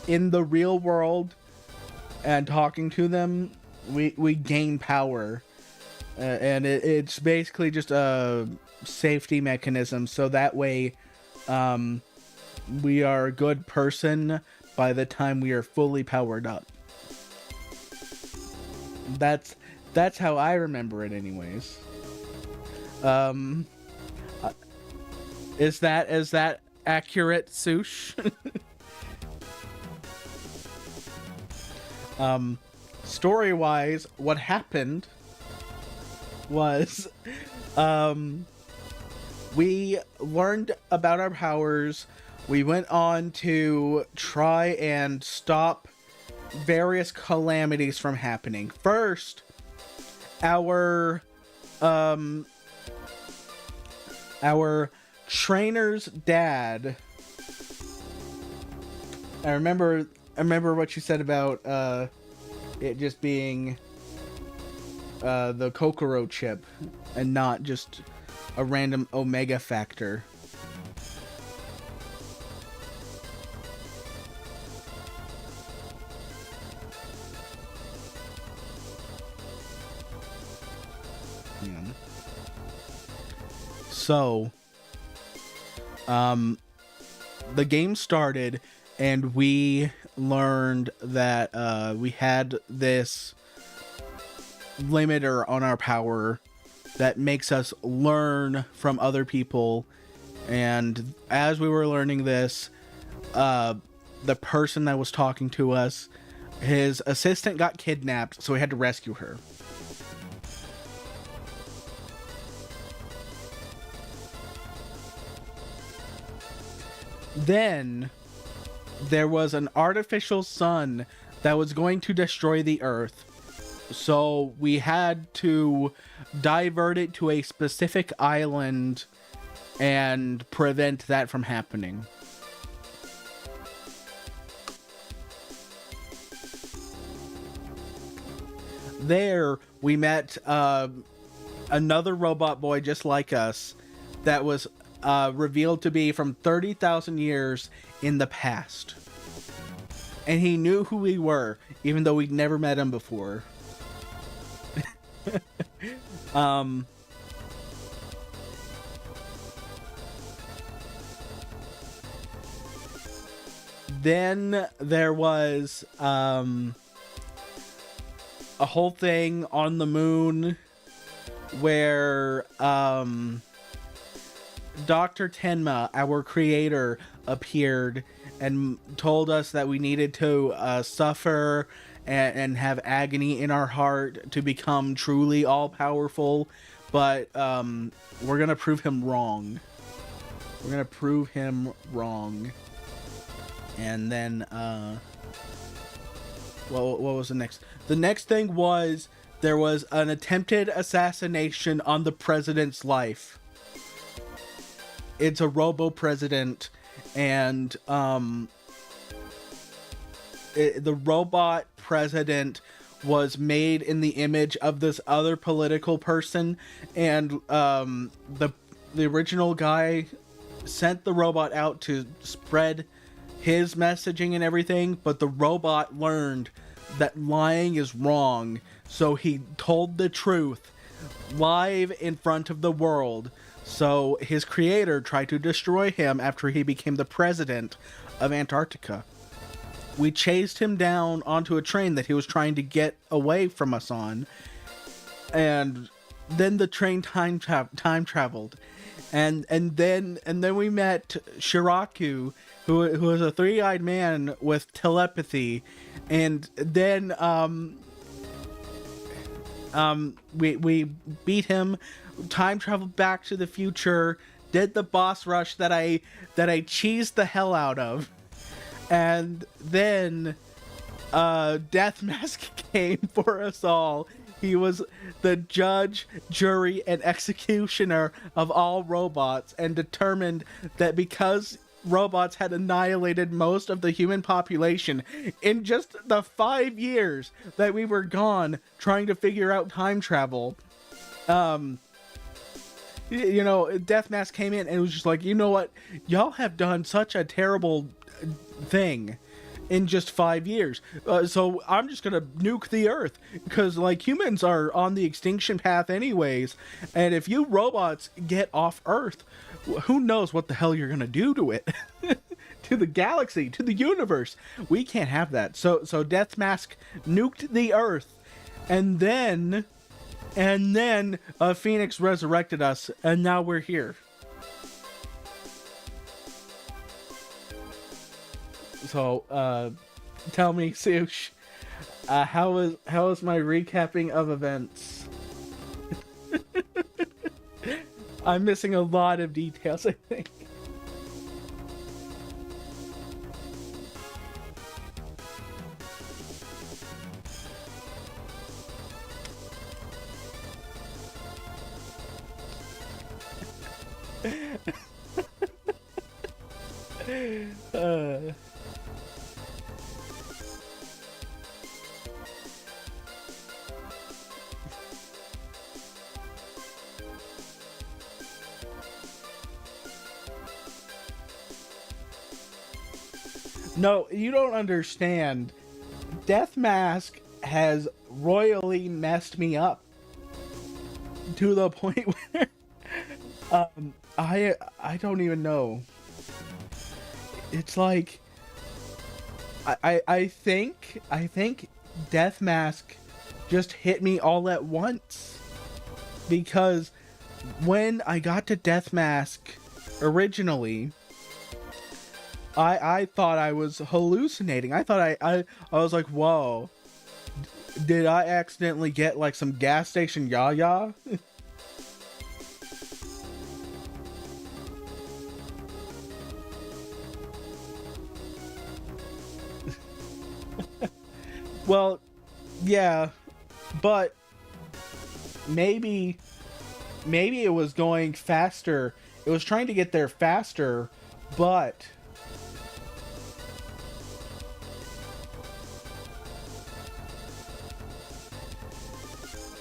in the real world and talking to them, we gain power, and it's basically just a safety mechanism, so that way we are a good person by the time we are fully powered up. That's how I remember it anyways. Is that accurate, Sush? Story-wise, what happened was we learned about our powers. We went on to try and stop various calamities from happening. First, our trainer's dad. I remember what you said about it just being the Kokoro chip and not just a random Omega Factor. Yeah. So, the game started, and we learned that we had this limiter on our power that makes us learn from other people. And as we were learning this, the person that was talking to us, his assistant got kidnapped, so we had to rescue her. Then there was an artificial sun that was going to destroy the Earth. So we had to divert it to a specific island and prevent that from happening. There we met another robot boy just like us that was revealed to be from 30,000 years in the past. And he knew who we were, even though we'd never met him before. Then there was a whole thing on the moon where Dr. Tenma, our creator, appeared and told us that we needed to suffer and have agony in our heart to become truly all-powerful, but we're gonna prove him wrong. We're gonna prove him wrong. And then, what was the next? The next thing was there was an attempted assassination on the president's life. It's a robo-president, and the robot president was made in the image of this other political person, and the original guy sent the robot out to spread his messaging and everything, but the robot learned that lying is wrong, so he told the truth live in front of the world. So his creator tried to destroy him after he became the president of Antarctica. We chased him down onto a train that he was trying to get away from us on, and then the train time traveled, and then we met Shiraku, who was a three-eyed man with telepathy, and then we beat him, time traveled back to the future, did the boss rush that I cheesed the hell out of, and then Death Mask came for us all. He was the judge, jury, and executioner of all robots, and determined that because robots had annihilated most of the human population in just the 5 years that we were gone trying to figure out time travel. You know, Death Mask came in and was just like, you know what? Y'all have done such a terrible thing in just 5 years. So I'm just gonna nuke the Earth because, like, humans are on the extinction path anyways. And if you robots get off Earth, who knows what the hell you're gonna do to it, to the galaxy, to the universe. We can't have that. So Death Mask nuked the Earth, and then Phoenix resurrected us, and now we're here. So, tell me, Sush, how is my recapping of events? I'm missing a lot of details, I think. No, you don't understand. Death Mask has royally messed me up to the point where I don't even know. It's like I think Death Mask just hit me all at once, because when I got to Death Mask originally, I thought I was hallucinating. I thought I was like, whoa, did I accidentally get like some gas station yah-yah? Well, yeah, but maybe it was going faster. It was trying to get there faster, but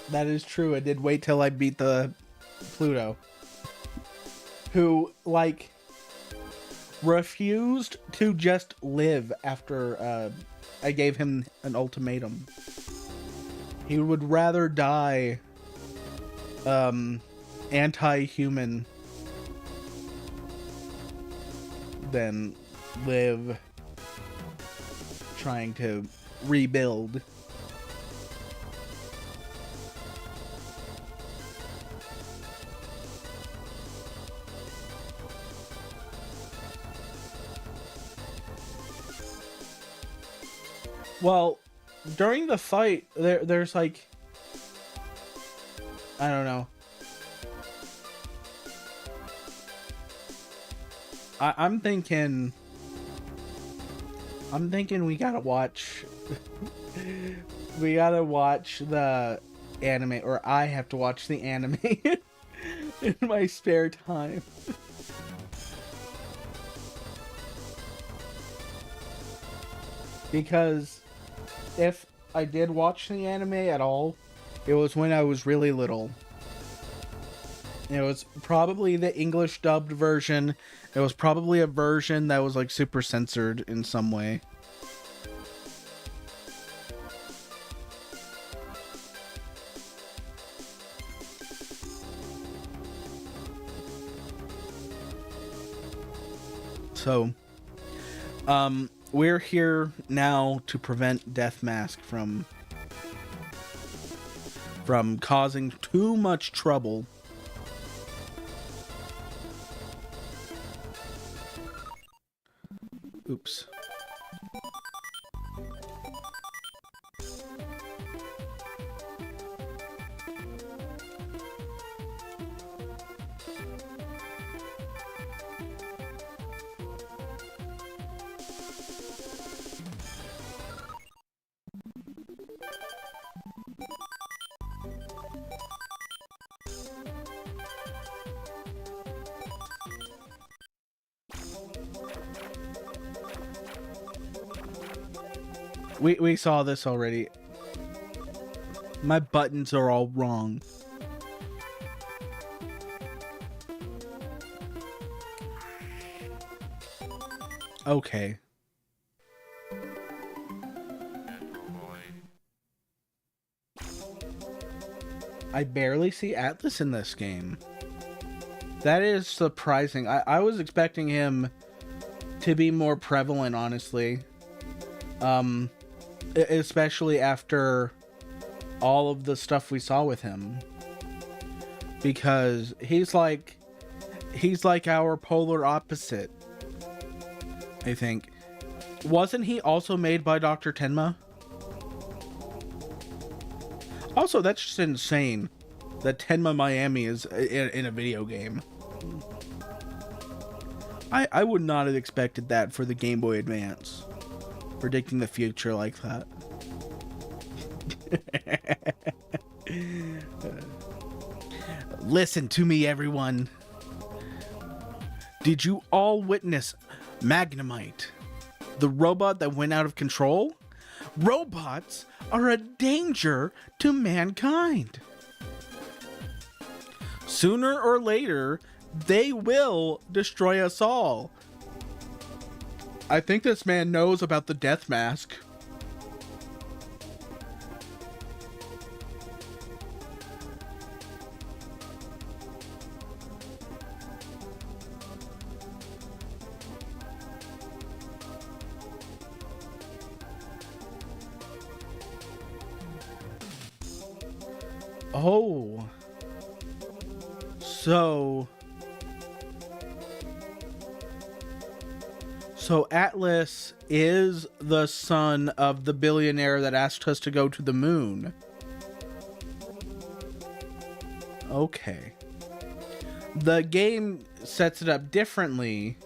that is true. I did wait till I beat the Pluto, who, like, refused to just live after I gave him an ultimatum. He would rather die anti-human than live trying to rebuild. Well, during the fight, there's like, I don't know. I'm thinking we gotta watch. We gotta watch the anime, or I have to watch the anime in my spare time. Because if I did watch the anime at all, it was when I was really little. It was probably the English dubbed version. It was probably a version that was like super censored in some way. So, we're here now to prevent Death Mask from causing too much trouble. Oops. We saw this already. My buttons are all wrong. Okay. I barely see Atlas in this game. That is surprising. I was expecting him to be more prevalent, honestly. Especially after all of the stuff we saw with him. Because he's like our polar opposite, I think. Wasn't he also made by Dr. Tenma? Also, that's just insane that Tenma Miami is in a video game. I would not have expected that for the Game Boy Advance. Predicting the future like that. Listen to me, everyone. Did you all witness Magnemite, the robot that went out of control? Robots are a danger to mankind. Sooner or later, they will destroy us all. I think this man knows about the death mask. Oh. So Atlas is the son of the billionaire that asked us to go to the moon. Okay. The game sets it up differently.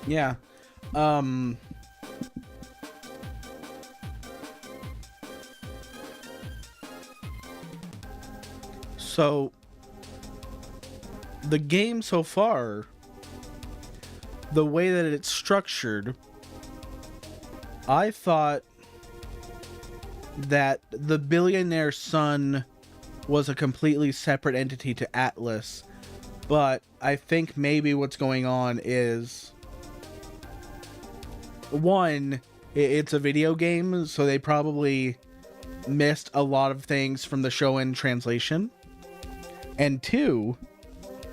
Yeah. So the game so far, the way that it's structured, I thought that the billionaire's son was a completely separate entity to Atlas, but I think maybe what's going on is, one, it's a video game, so they probably missed a lot of things from the show in translation. And two,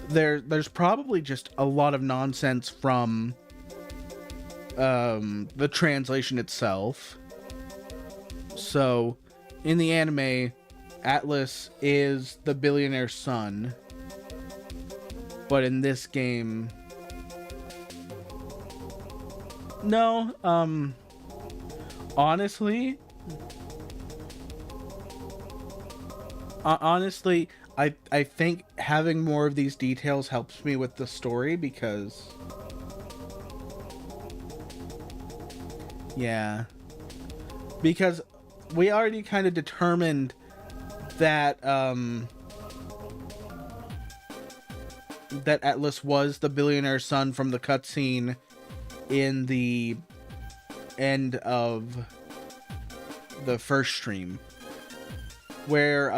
there's probably just a lot of nonsense from the translation itself. So, in the anime, Atlas is the billionaire's son. But in this game, no, honestly, I think having more of these details helps me with the story because, yeah, because we already kind of determined that, that Atlas was the billionaire's son from the cutscene in the end of the first stream, where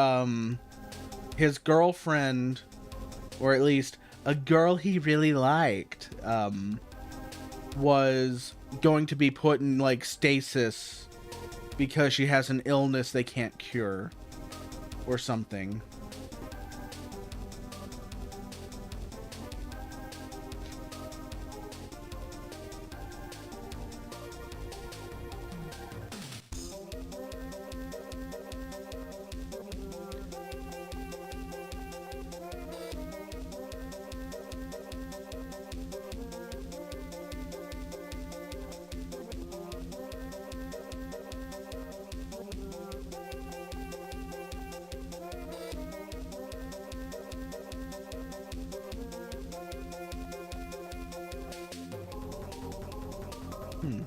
his girlfriend, or at least a girl he really liked, was going to be put in like stasis because she has an illness they can't cure or something. Hmm.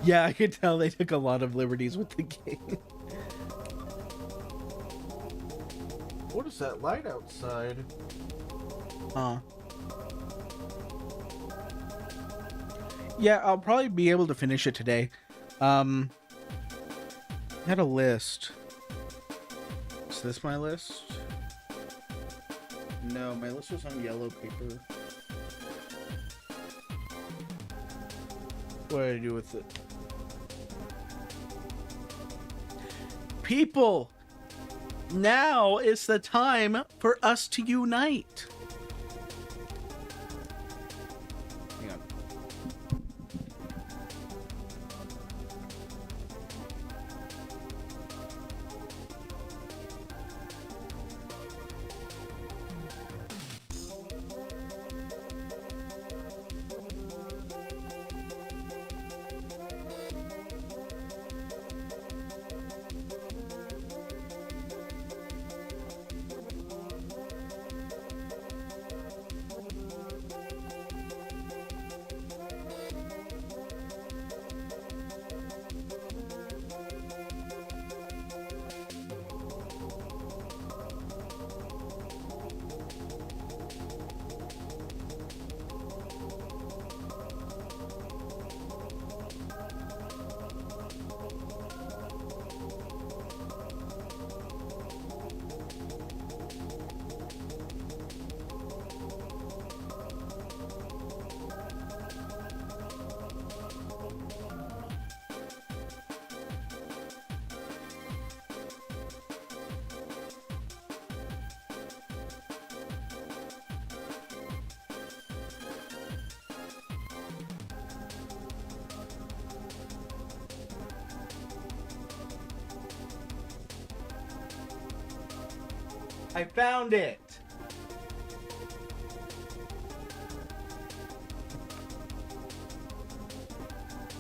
Yeah, I could tell they took a lot of liberties with the game. What is that light outside? Yeah, I'll probably be able to finish it today. I had a list. Is this my list? No, my list was on yellow paper. What did I do with it? People! Now is the time for us to unite. Hang on. I found it.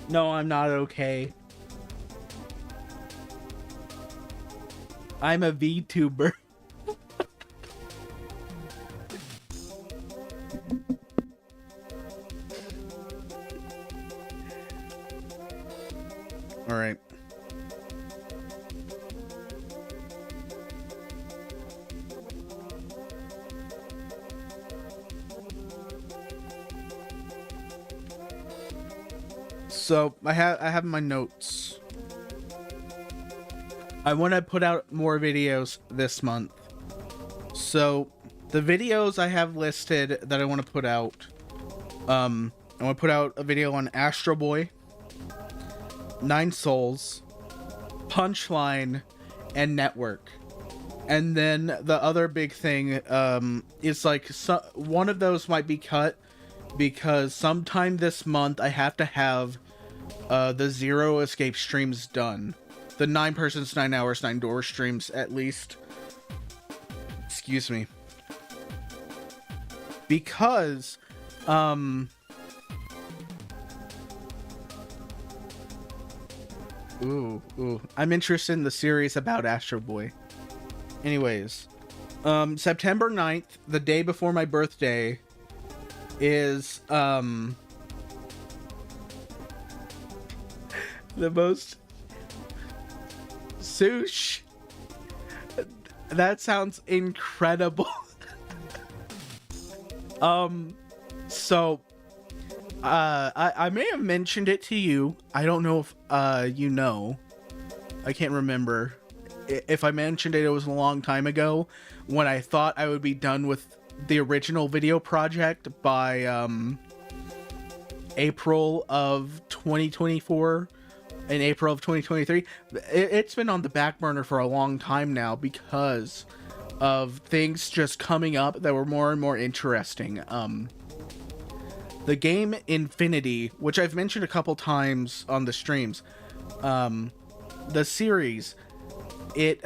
No, I'm not okay. I'm a VTuber. All right. So I have my notes. I want to put out more videos this month. So the videos I have listed that I want to put out, I want to put out a video on Astro Boy, 9 Souls, Punchline, and Network. And then the other big thing is like one of those might be cut because sometime this month I have to have the Zero Escape streams done. The 9 persons, 9 hours, 9 door streams at least. Excuse me. Because, ooh, I'm interested in the series about Astro Boy. Anyways, September 9th, the day before my birthday, is, the most sush. That sounds incredible. So I may have mentioned it to you. I don't know if you know. I can't remember. If I mentioned it, it was a long time ago when I thought I would be done with the original video project by April of 2024. In April of 2023. It's been on the back burner for a long time now because of things just coming up that were more and more interesting. The game Infinity, which I've mentioned a couple times on the streams, the series, it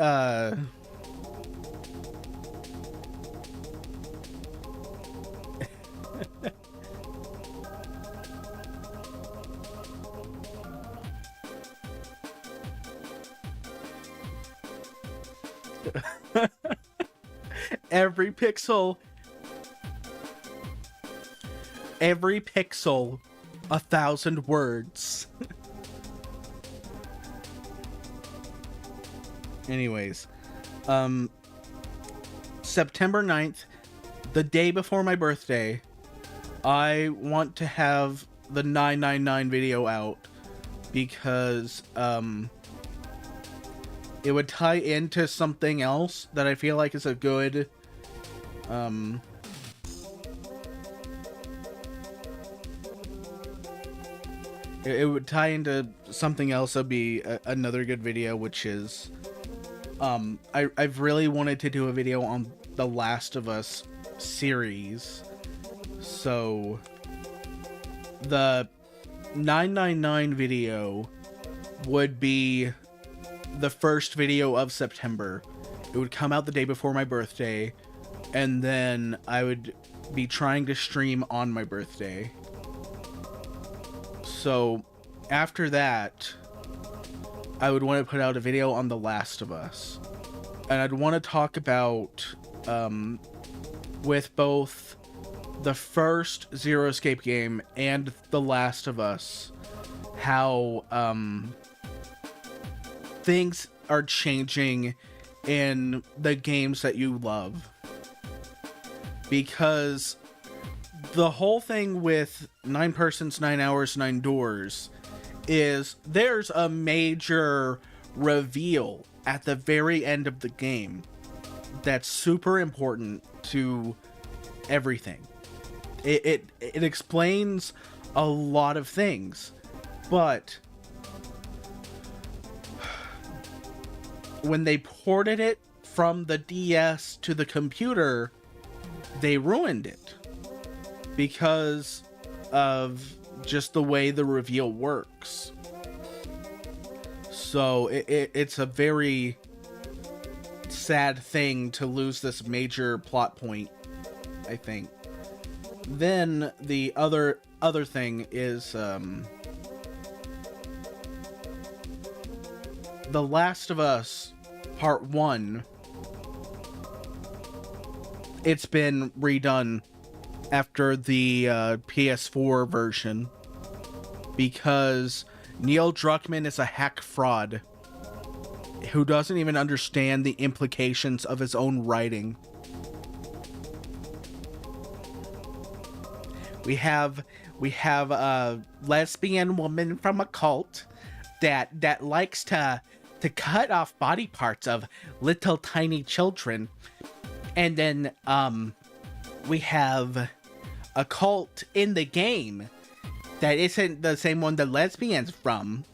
every pixel, 1,000 words. Anyways, September 9th, the day before my birthday, I want to have the 999 video out because it would tie into something else that I feel like is a good it would tie into something else that'd be another good video, which is I've really wanted to do a video on the Last of Us series. So the 999 video would be the first video of September. It would come out the day before my birthday, and then I would be trying to stream on my birthday. So after that, I would want to put out a video on The Last of Us. And I'd want to talk about, with both the first Zero Escape game and The Last of Us, how things are changing in the games that you love. Because the whole thing with 9 persons, 9 hours, 9 doors is there's a major reveal at the very end of the game that's super important to everything. It explains a lot of things, but when they ported it from the DS to the computer, they ruined it because of just the way the reveal works. So it's a very sad thing to lose this major plot point, I think. Then the other thing is The Last of Us Part 1. It's been redone after the PS4 version because Neil Druckmann is a hack fraud who doesn't even understand the implications of his own writing. We have a lesbian woman from a cult that likes to cut off body parts of little tiny children. And then we have a cult in the game that isn't the same one the lesbian's from,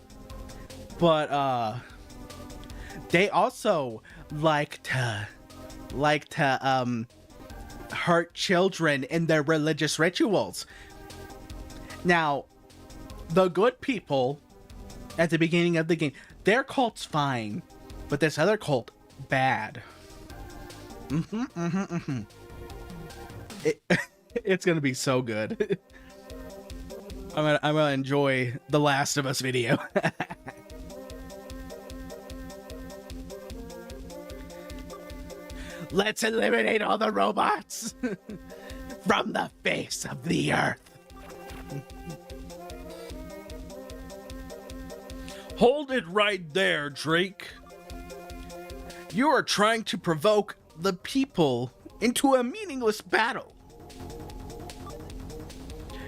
but they also like to hurt children in their religious rituals. Now, the good people at the beginning of the game, their cult's fine, but this other cult, bad. It's gonna be so good. I'm gonna enjoy the Last of Us video. Let's eliminate all the robots from the face of the earth. Hold it right there, Drake. You are trying to provoke the people into a meaningless battle.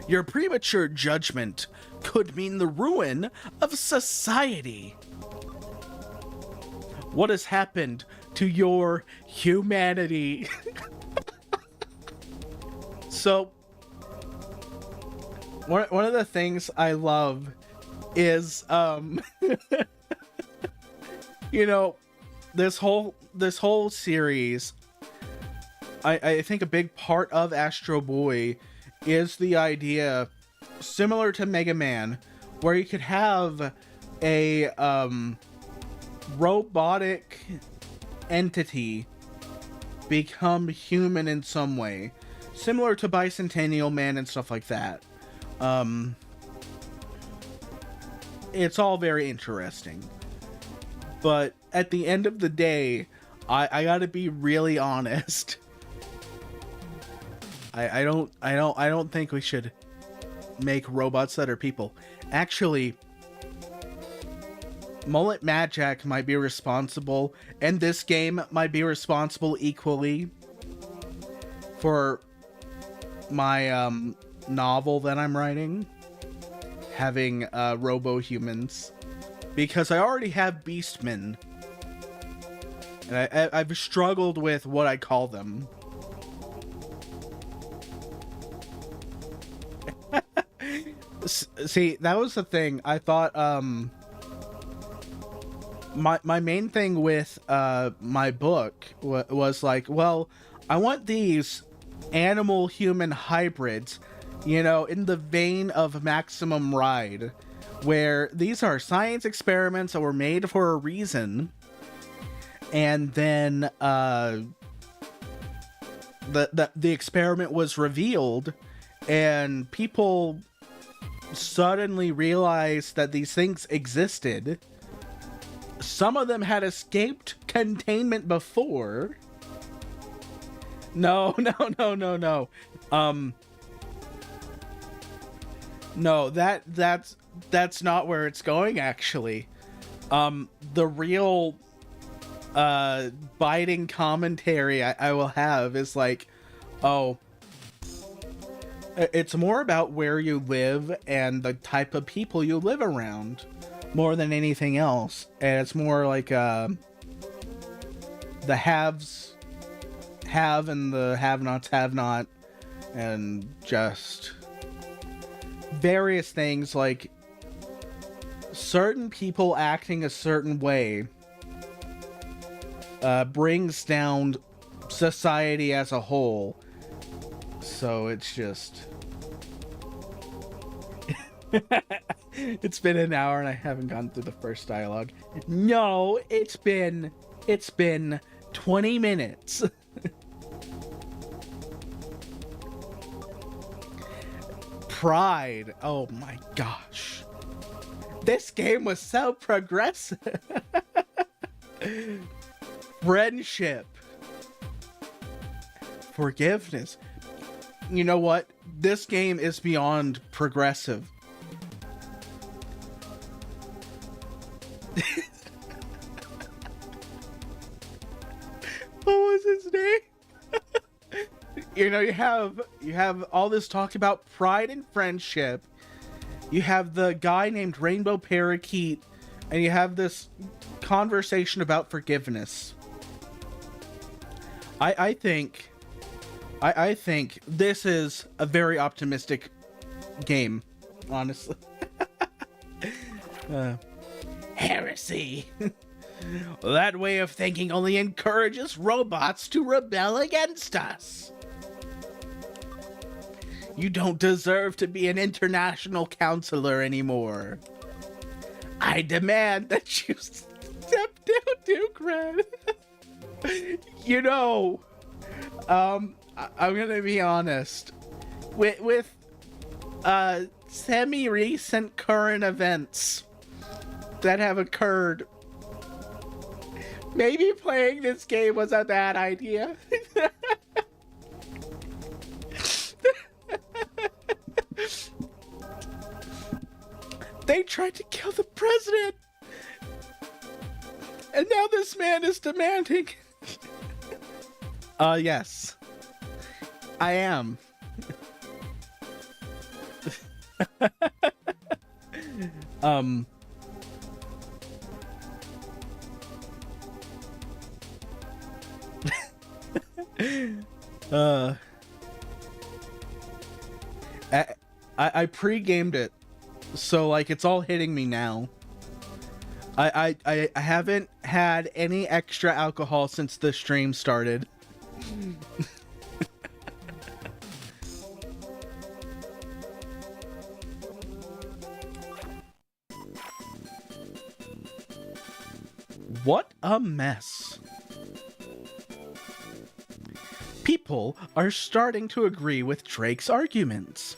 Your premature judgment could mean the ruin of society. What has happened to your humanity? So, one of the things I love is, you know, this whole series, I think a big part of Astro Boy is the idea, similar to Mega Man, where you could have a robotic entity become human in some way, similar to Bicentennial Man and stuff like that. It's all very interesting, but at the end of the day, I gotta be really honest. I don't think we should make robots that are people. Actually, Mullet Mad Jack might be responsible, and this game might be responsible equally for my novel that I'm writing, having robo-humans, because I already have beastmen, and I've struggled with what I call them. See, that was the thing. I thought my main thing with my book was like, well, I want these animal human hybrids, you know, in the vein of Maximum Ride, where these are science experiments that were made for a reason, and then the experiment was revealed, and people suddenly realized that these things existed. Some of them had escaped containment before. No. No, that's not where it's going, actually. The real biting commentary I will have is like, oh, it's more about where you live and the type of people you live around more than anything else. And it's more like the haves have and the have-nots have not, and just various things like certain people acting a certain way brings down society as a whole. So it's just it's been an hour and I haven't gone through the first dialogue. No, it's been 20 minutes. Pride. Oh my gosh. This game was so progressive. Friendship. Forgiveness. You know what? This game is beyond progressive. What was his name? You know, you have all this talk about pride and friendship. You have the guy named Rainbow Parakeet, and you have this conversation about forgiveness. I think this is a very optimistic game, honestly. Heresy. That way of thinking only encourages robots to rebel against us. You don't deserve to be an international counselor anymore. I demand that you step down, Duke Red. You know, I'm gonna be honest. With semi-recent current events that have occurred, maybe playing this game was a bad idea. They tried to kill the president, and now this man is demanding. Yes, I am. I pre-gamed it, so like it's all hitting me now. I haven't had any extra alcohol since the stream started. What a mess. People are starting to agree with Drake's arguments.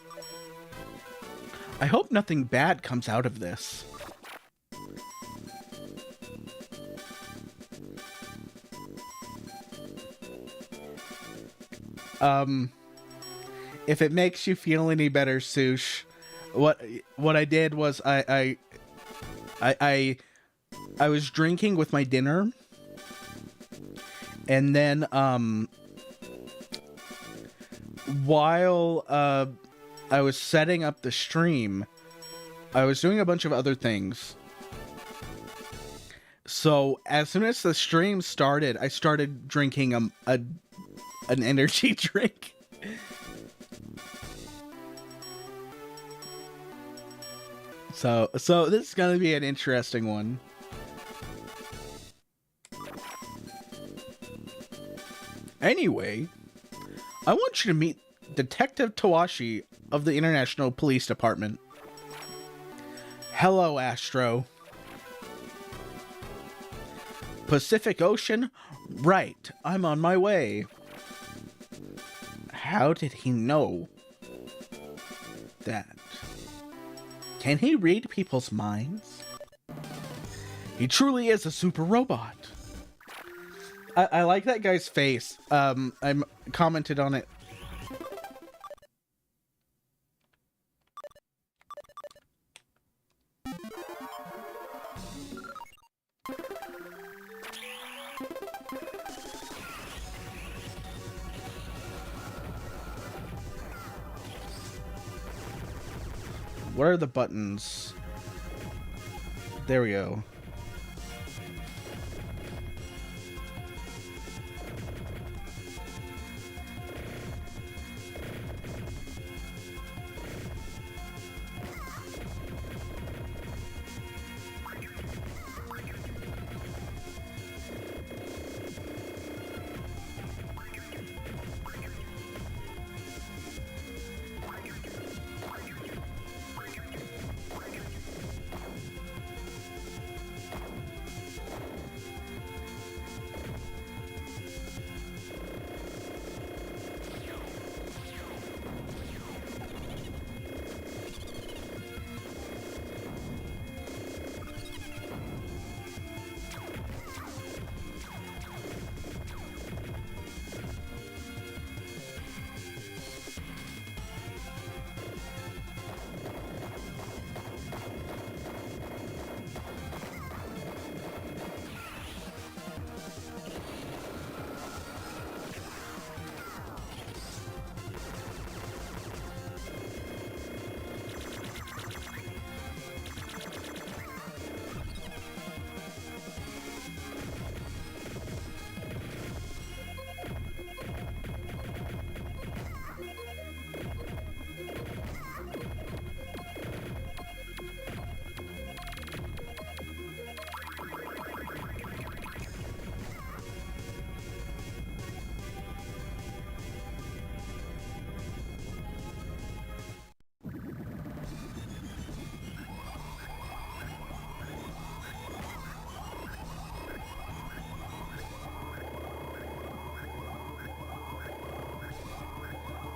I hope nothing bad comes out of this. if it makes you feel any better, Sush, what I did was I was drinking with my dinner, and then while I was setting up the stream, I was doing a bunch of other things. So as soon as the stream started, I started drinking an energy drink. So this is gonna be an interesting one. Anyway, I want you to meet Detective Tawashi of the International Police Department. Hello, Astro. Pacific Ocean? Right, I'm on my way. How did he know that? Can he read people's minds? He truly is a super robot. I like that guy's face. I commented on it. What are the buttons? There we go.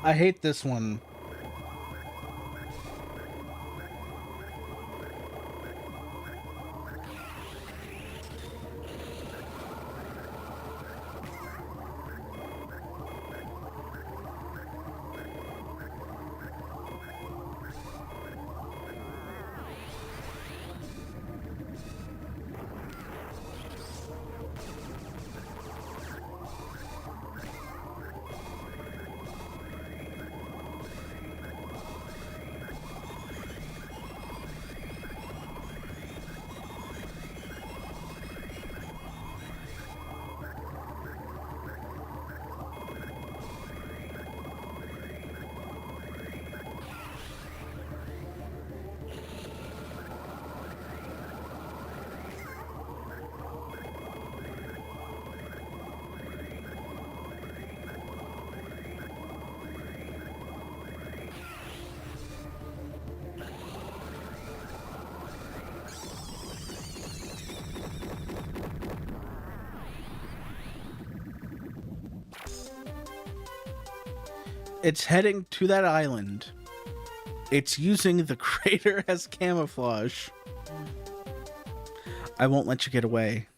I hate this one. It's heading to that island. It's using the crater as camouflage. I won't let you get away.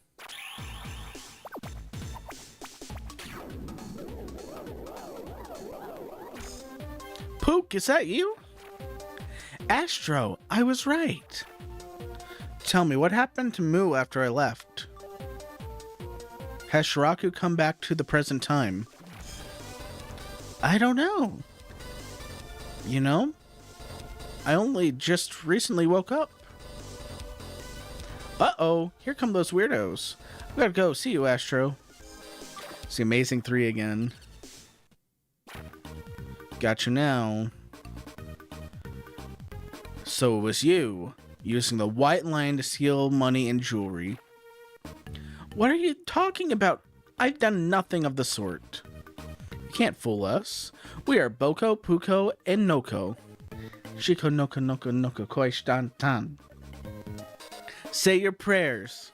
Look, is that you? Astro, I was right. Tell me, what happened to Mu after I left? Has Shiraku come back to the present time? I don't know. You know? I only just recently woke up. Uh-oh, here come those weirdos. We gotta go. See you, Astro. It's the Amazing 3 again. Got you now. So it was you, using the white line to steal money and jewelry. What are you talking about? I've done nothing of the sort. You can't fool us. We are Boko, Puko, and Noko. Shiko noko noko noko koi shtan tan. Say your prayers.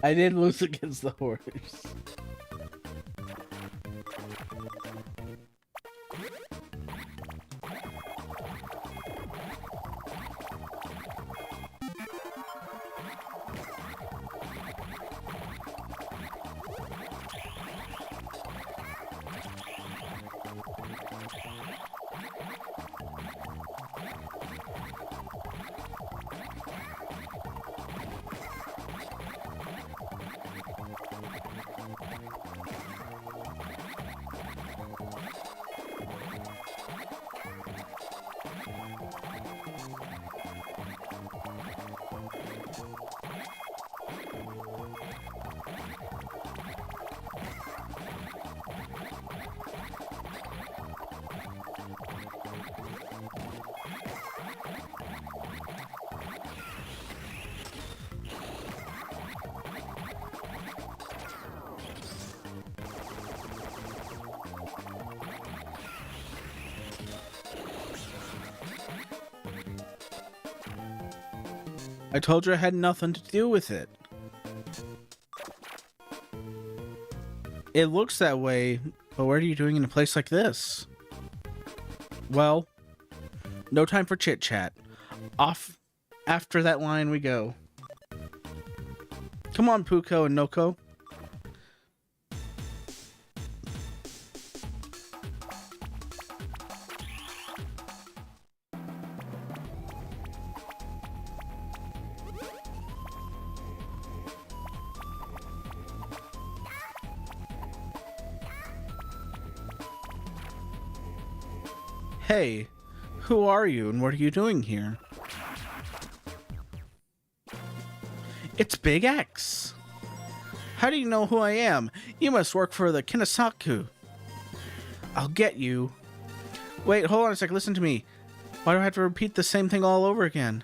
I did lose against the horse. I told you I had nothing to do with it. It looks that way, but what are you doing in a place like this? Well, no time for chit-chat. Off after that line we go. Come on, Puko and Noko. Hey, who are you and what are you doing here? It's Big X. How do you know who I am? You must work for the Kinasaku. I'll get you. Wait, hold on a sec, listen to me. Why do I have to repeat the same thing all over again?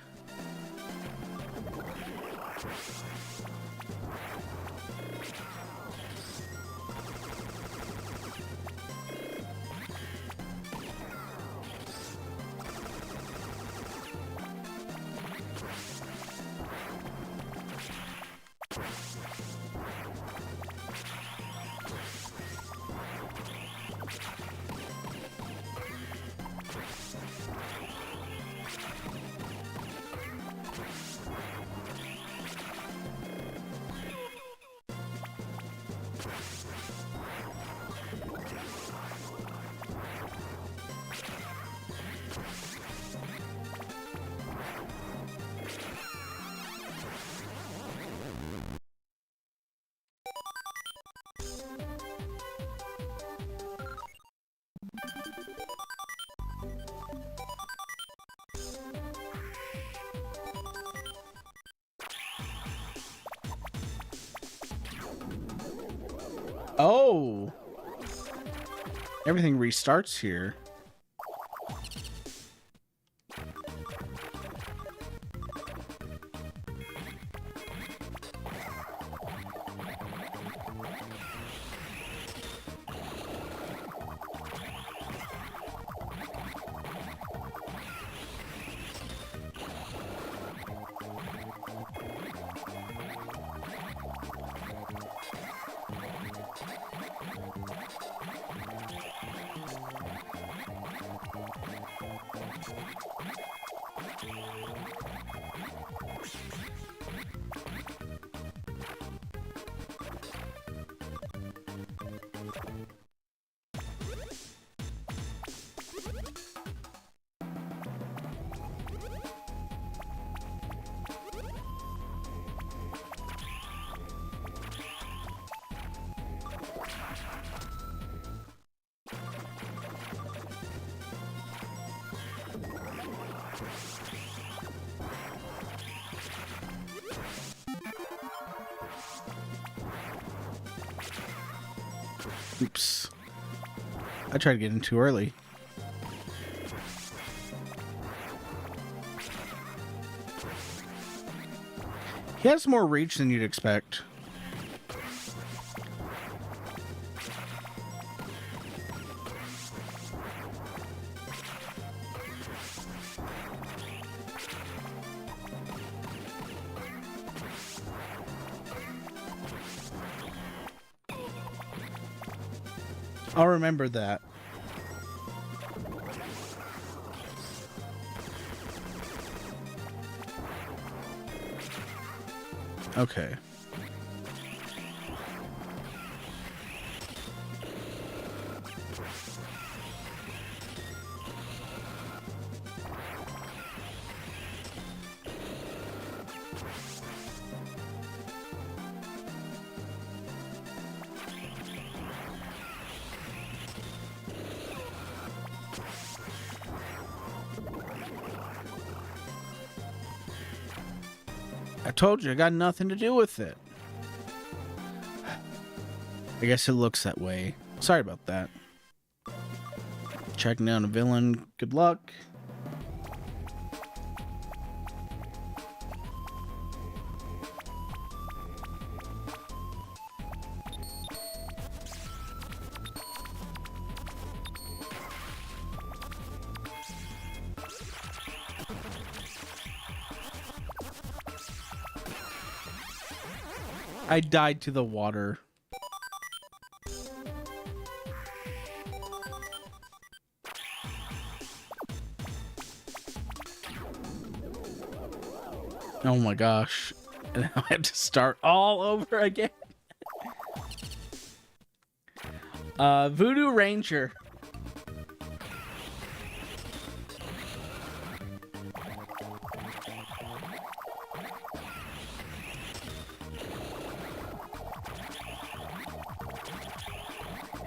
Oh! Everything restarts here. Oops. I tried to get in too early. He has more reach than you'd expect. I'll remember that. Okay. I told you, I got nothing to do with it. I guess it looks that way. Sorry about that. Tracking down a villain. Good luck. I died to the water. Oh my gosh. And now I have to start all over again. Voodoo Ranger.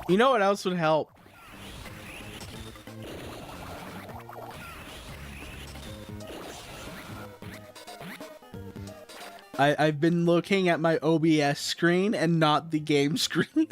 You know what else would help? I've been looking at my OBS screen and not the game screen.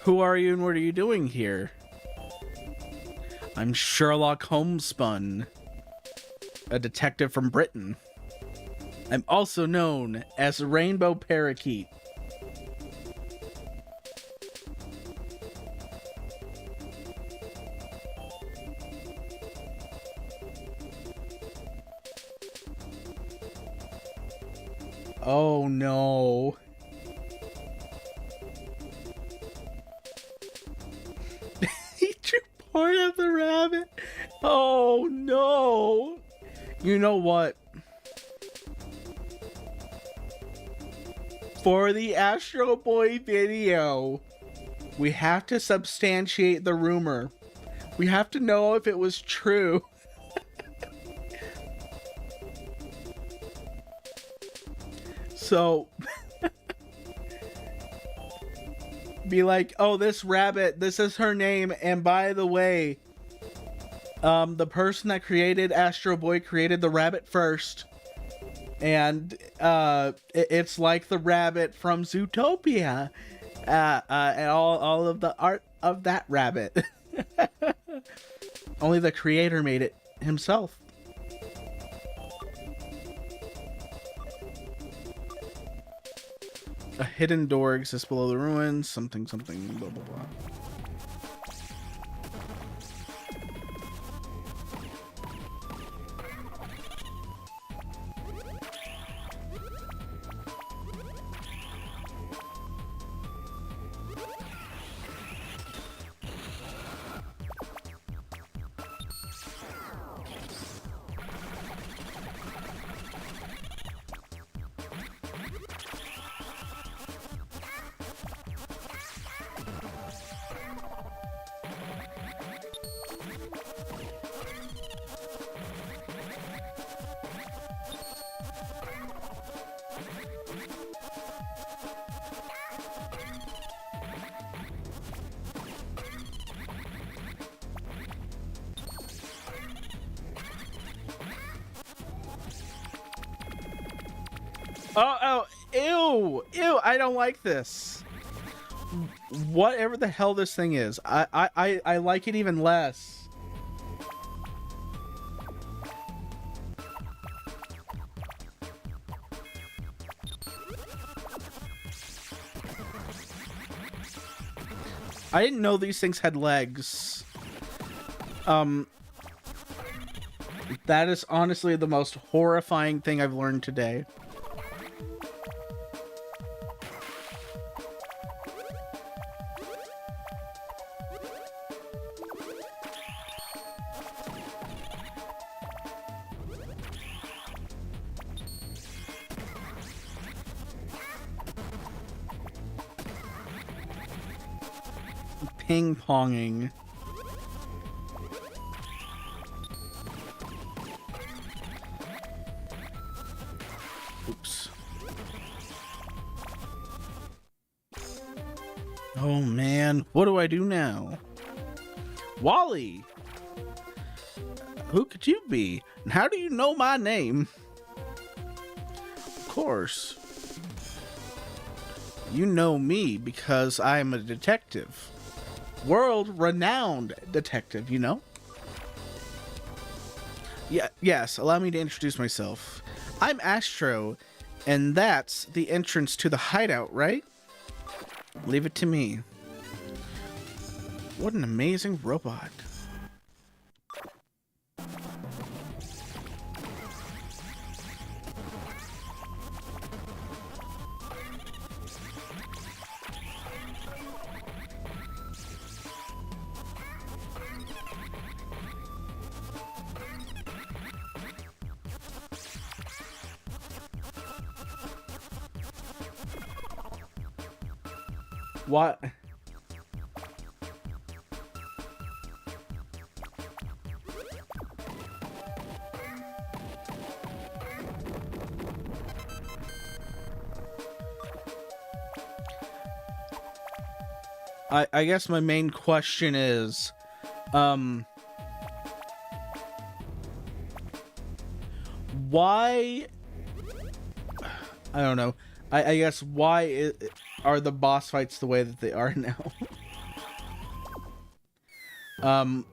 Who are you and what are you doing here? I'm Sherlock Homespun, a detective from Britain. I'm also known as Rainbow Parakeet. Oh no. Part of the rabbit. Oh no. You know what? For the Astro Boy video, we have to substantiate the rumor. We have to know if it was true. So be like, oh, this rabbit, this is her name, and by the way, the person that created Astro Boy created the rabbit first, and it's like the rabbit from Zootopia, and all of the art of that rabbit. Only the creator made it himself. A hidden door exists below the ruins. Something, something, blah, blah, blah. Oh, ew, I don't like this. Whatever the hell this thing is, I like it even less. I didn't know these things had legs. That is honestly the most horrifying thing I've learned today. Ping-ponging. Oops. Oh man, what do I do now? Wally! Who could you be? And how do you know my name? Of course. You know me because I am a detective. World-renowned detective, you know? Yeah, yes, allow me to introduce myself. I'm Astro, and that's the entrance to the hideout, right? Leave it to me. What an amazing robot. What? I guess my main question is, why? I don't know. I guess why are the boss fights the way that they are now?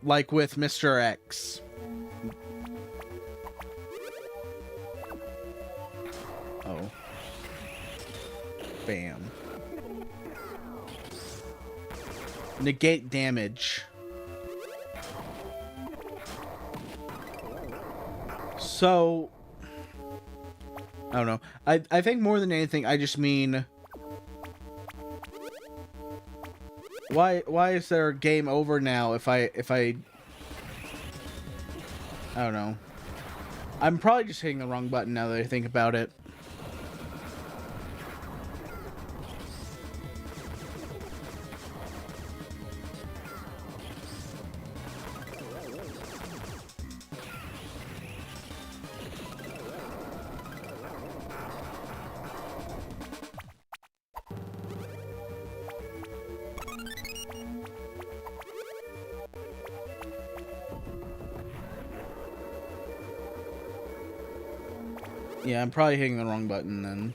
Like with Mr. X. Oh. Bam. Negate damage. So, I don't know. I think more than anything, I just mean, why is there game over now if I don't know. I'm probably just hitting the wrong button now that I think about it. Yeah, I'm probably hitting the wrong button then.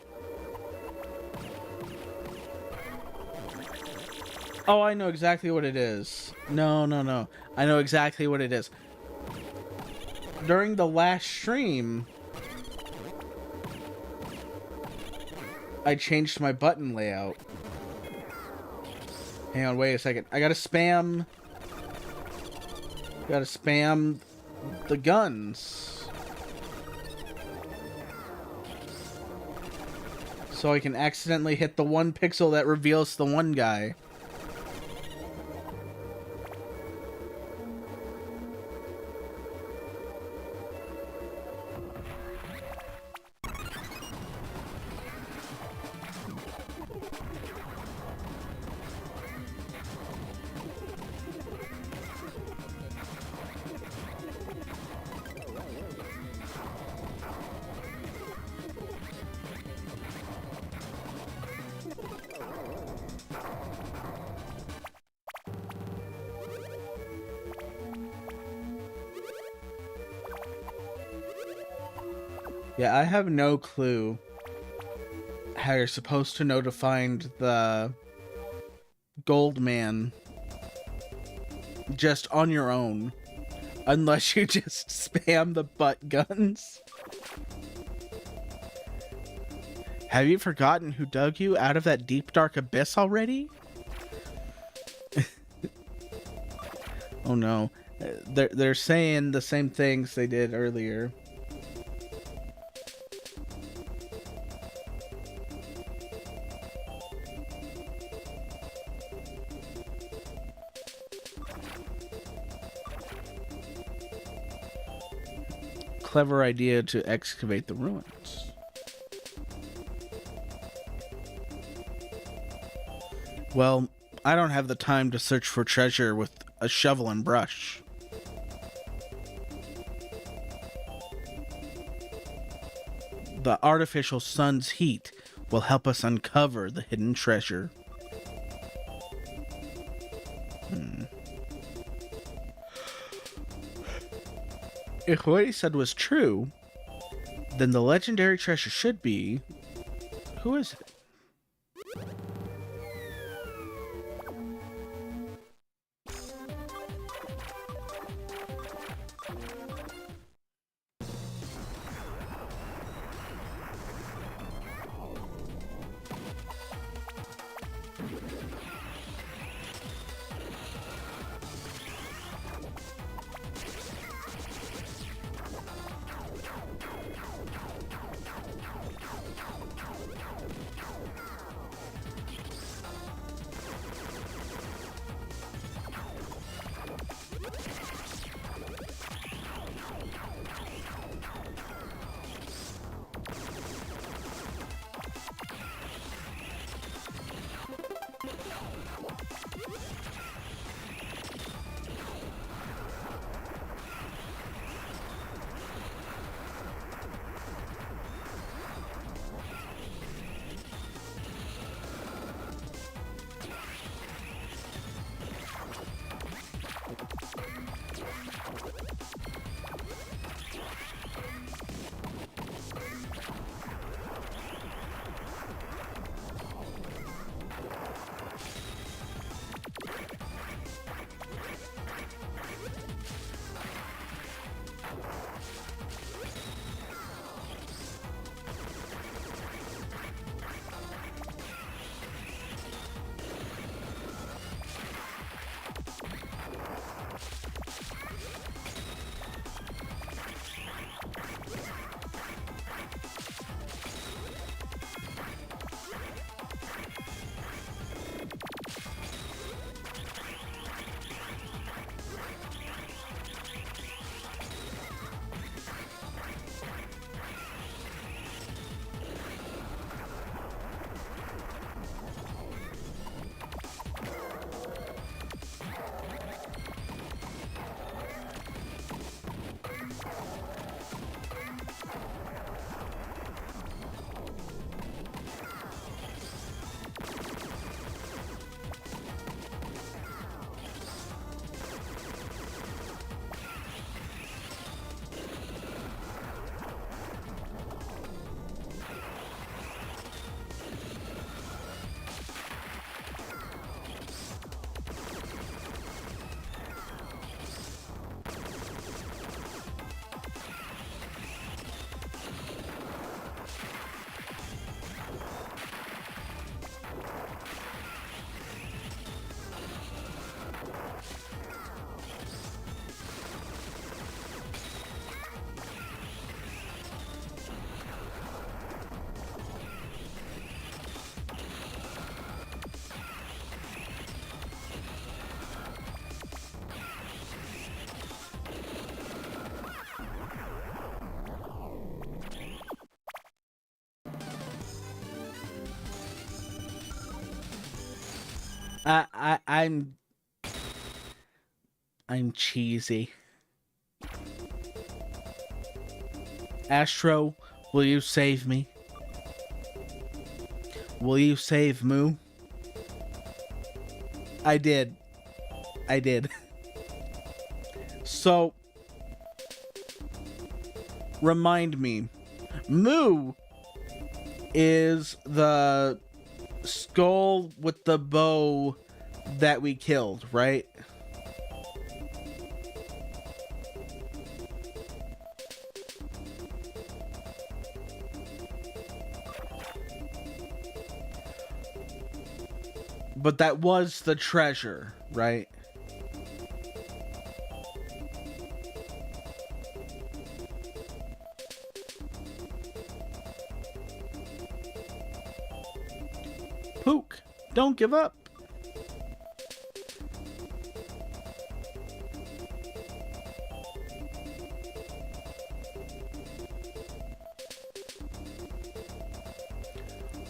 Oh, I know exactly what it is. No. I know exactly what it is. During the last stream, I changed my button layout. Hang on, wait a second. I gotta spam the guns, so I can accidentally hit the one pixel that reveals the one guy. Yeah, I have no clue how you're supposed to know to find the gold man just on your own, unless you just spam the butt guns. Have you forgotten who dug you out of that deep dark abyss already? Oh no. They're saying the same things they did earlier. Clever idea to excavate the ruins. Well, I don't have the time to search for treasure with a shovel and brush. The artificial sun's heat will help us uncover the hidden treasure. If what he said was true, then the legendary treasure should be... Who is it? I'm cheesy. Astro, will you save me? Will you save Moo? I did. I did. So, remind me, Moo is the skull with the bow that we killed, right? But that was the treasure, right? Pook, don't give up.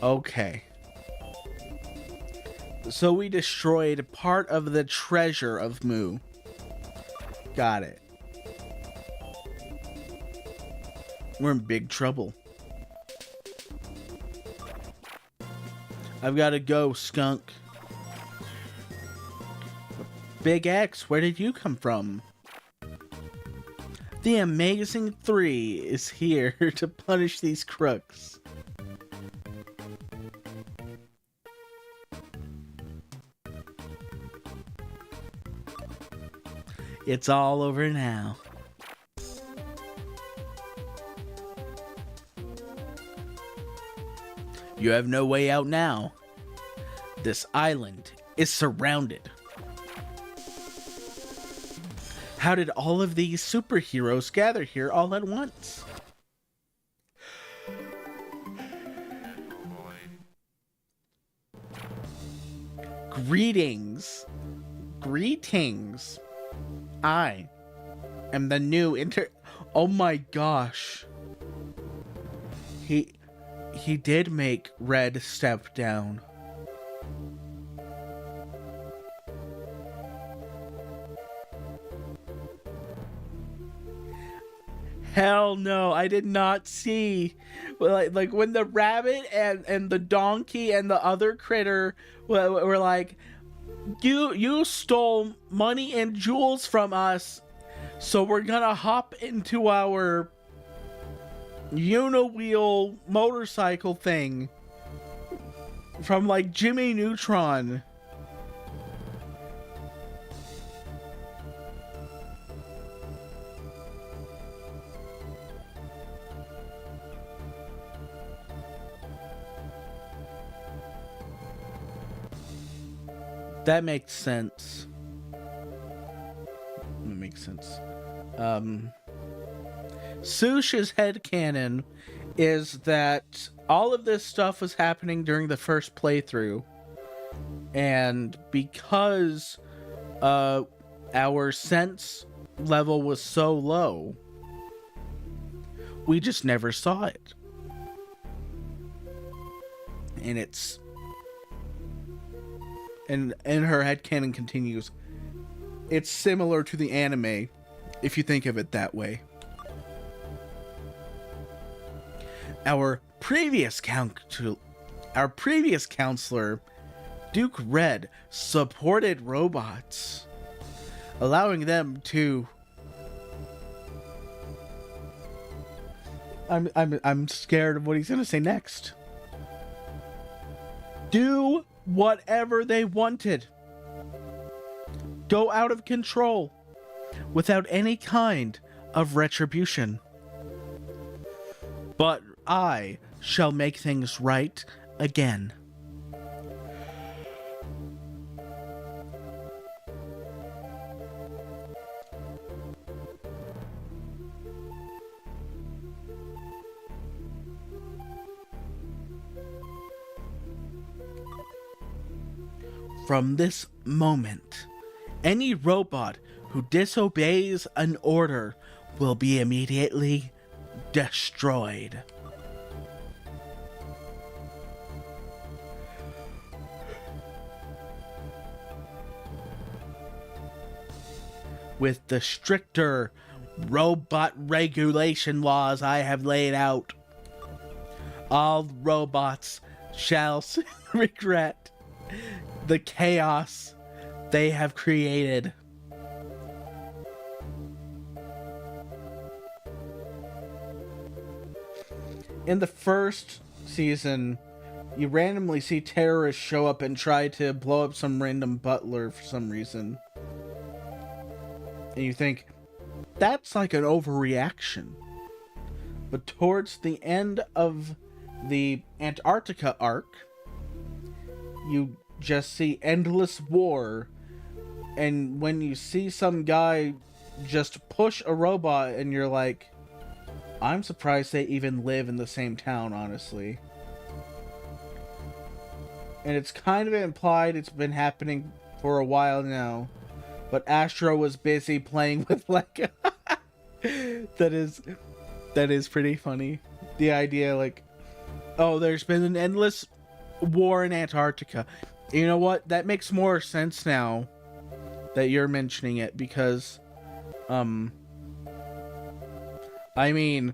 Okay. So we destroyed part of the treasure of Moo. Got it. We're in big trouble. I've got to go, skunk. Big X, where did you come from? The Amazing 3 is here to punish these crooks. It's all over now. You have no way out now. This island is surrounded. How did all of these superheroes gather here all at once? Greetings. Greetings. I am the new Oh my gosh. He did make Red step down. Hell no, I did not see. Like when the rabbit and the donkey and the other critter were like, you stole money and jewels from us, so we're gonna hop into our Uniwheel motorcycle thing from like Jimmy Neutron. That makes sense. That makes sense. Sush's headcanon is that all of this stuff was happening during the first playthrough, and because our sense level was so low, we just never saw it. And it's... And her headcanon continues, it's similar to the anime, if you think of it that way. Our previous counselor, Duke Red, supported robots, allowing them to... I'm scared of what he's gonna say next. Do whatever they wanted. Go out of control without any kind of retribution. But I shall make things right again. From this moment, any robot who disobeys an order will be immediately destroyed. with the stricter robot regulation laws I have laid out. All robots shall regret the chaos they have created. In the first season, you randomly see terrorists show up and try to blow up some random butler for some reason. And you think, that's like an overreaction. But towards the end of the Antarctica arc, you just see endless war. And when you see some guy just push a robot and you're like, I'm surprised they even live in the same town, honestly. And it's kind of implied it's been happening for a while now. But Astro was busy playing with like that is pretty funny. The idea like, oh, there's been an endless war in Antarctica. You know what? That makes more sense now that you're mentioning it, because I mean,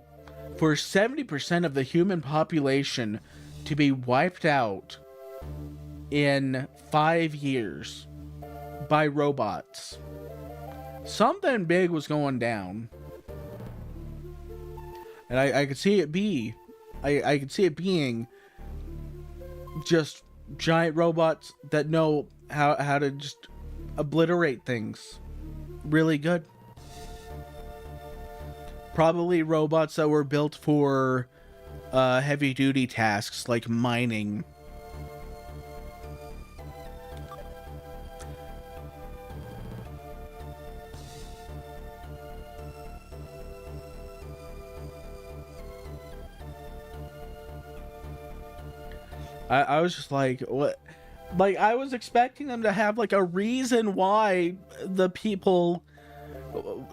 for 70% of the human population to be wiped out in 5 years by robots, something big was going down. And I could see it I could see it being just giant robots that know how to just obliterate things really good. Probably robots that were built for heavy duty tasks like mining. I was just like, what? Like, I was expecting them to have like a reason why the people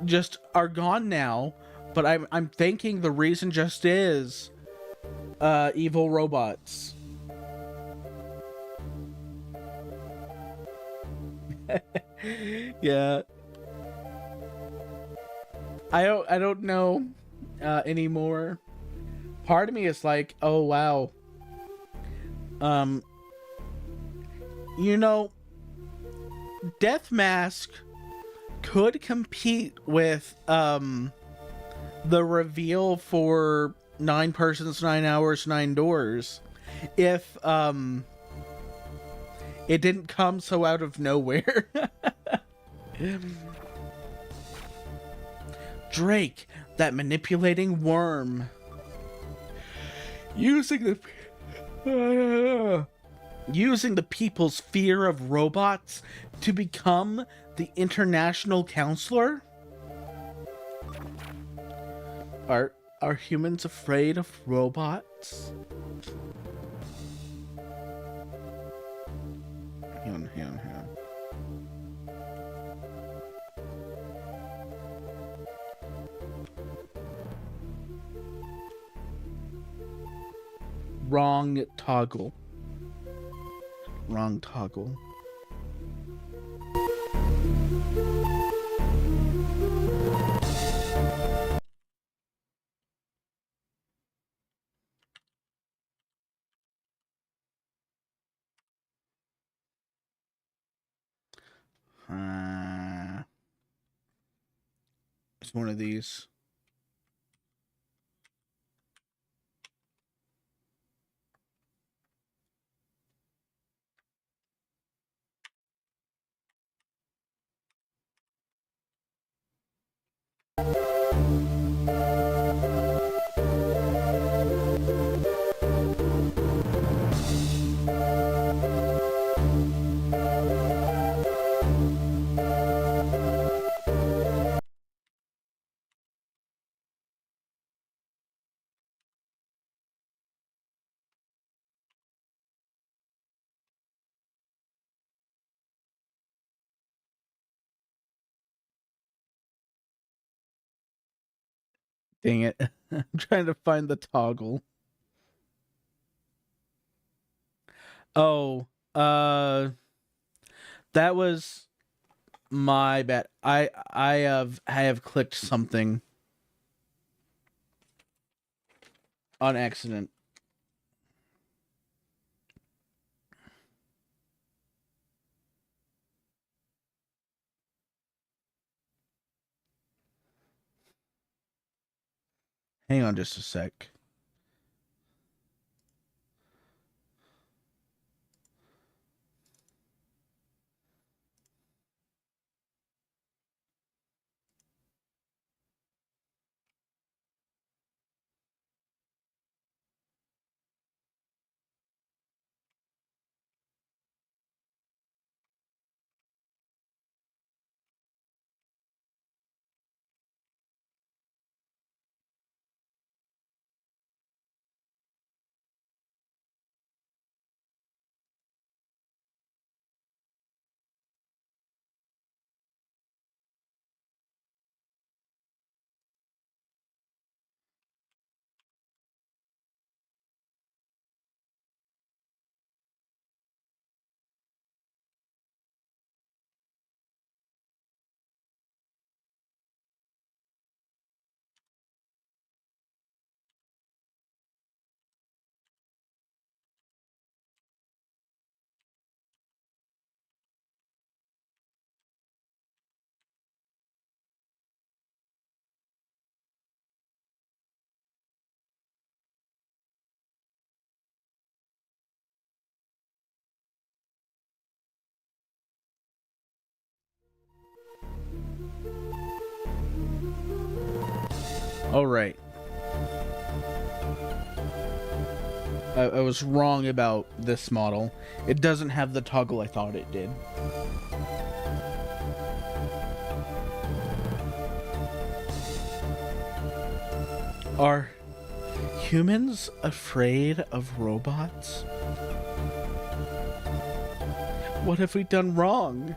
just are gone now. But I'm thinking the reason just is evil robots. Yeah. I don't know anymore. Part of me is like, oh wow. You know, Death Mask could compete with the reveal for 9 persons, 9 hours, 9 doors if it didn't come so out of nowhere. Drake, that manipulating worm, using the people's fear of robots to become the international counselor? Are humans afraid of robots? Hang on. Wrong toggle. It's one of these. Dang it. I'm trying to find the toggle. Oh, that was My bad. I have clicked something on accident. Hang on just a sec. All right. I was wrong about this model. It doesn't have the toggle I thought it did. Are humans afraid of robots? What have we done wrong?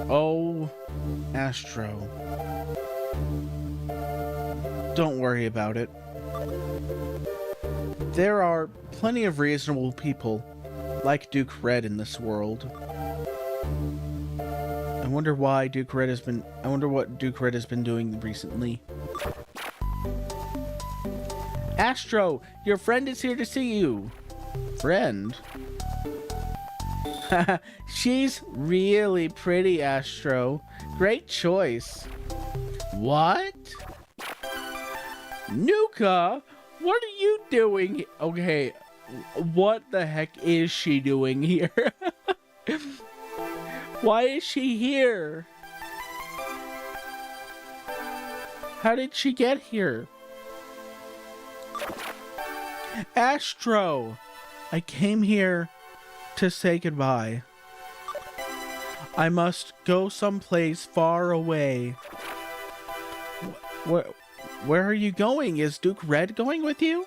Oh, Astro. Don't worry about it. There are plenty of reasonable people like Duke Red in this world. I wonder what Duke Red has been doing recently. Astro, your friend is here to see you. Friend? She's really pretty, Astro. Great choice. What? Nuka, what are you doing? Okay, what the heck is she doing here? Why is she here? How did she get here? Astro, I came here to say goodbye. I must go someplace far away. Where are you going? Is Duke Red going with you?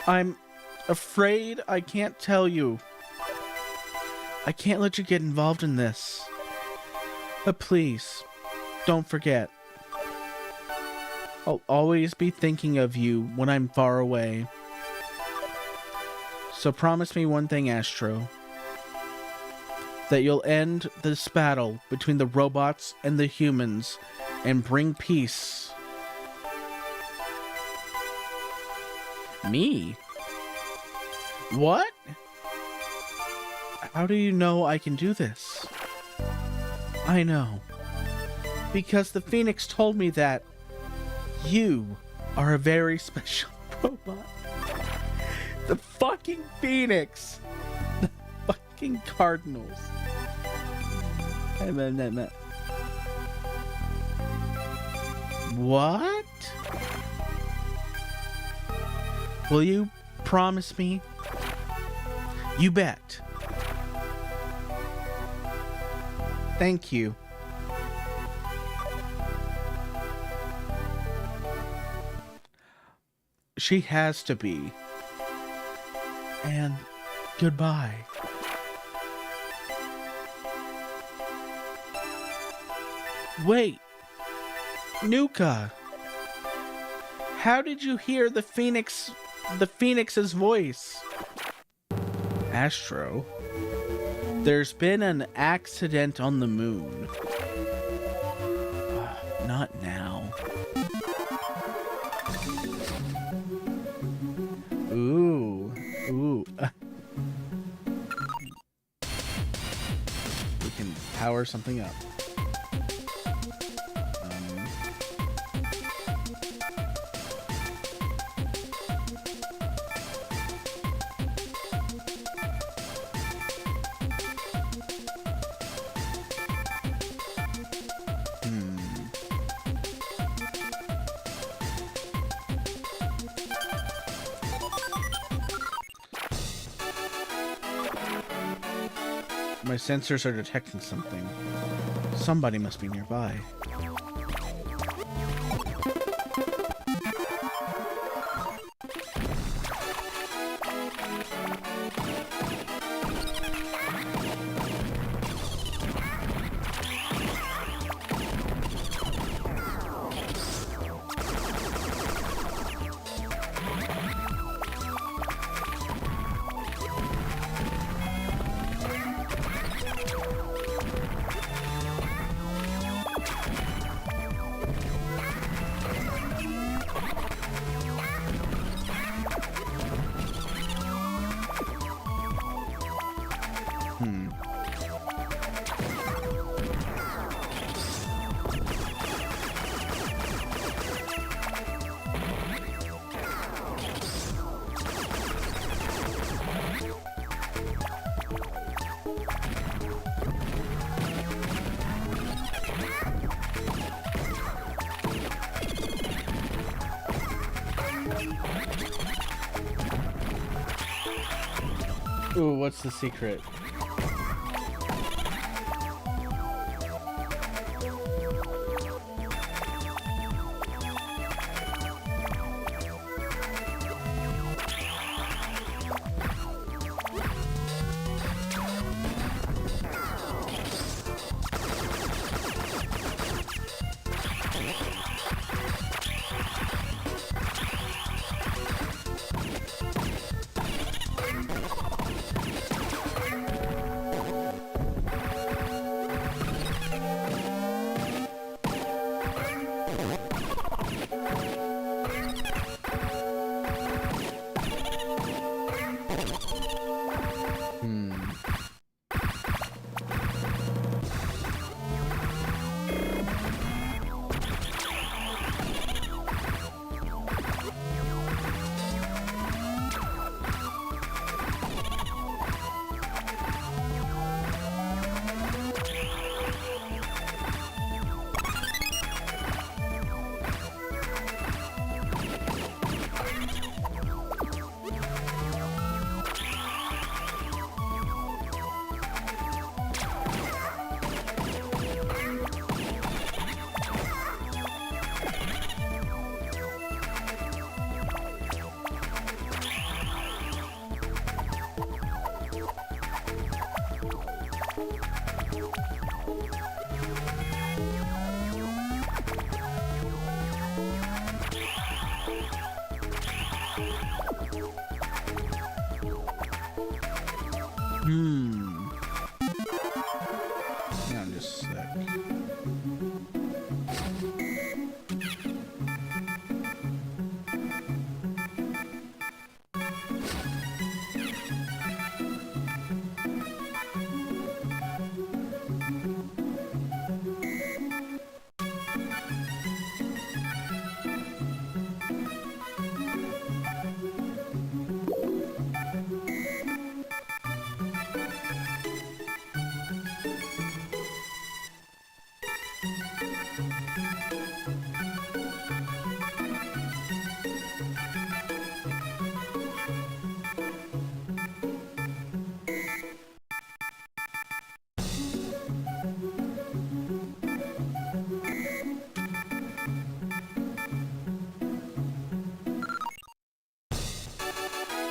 I'm afraid I can't tell you. I can't let you get involved in this. But please, don't forget. I'll always be thinking of you when I'm far away. So promise me one thing, Astro. That you'll end this battle between the robots and the humans and bring peace. Me? What? How do you know I can do this? I know. Because the Phoenix told me that you are a very special robot. The fucking Phoenix! The fucking Cardinals. What? Will you promise me? You bet. Thank you. She has to be. And goodbye. Wait. Nuka. How did you hear the Phoenix's voice? Astro. There's been an accident on the moon. Not now. Ooh. Ooh. We can power something up. My sensors are detecting something. Somebody must be nearby. Ooh, what's the secret? Hang on just a sec.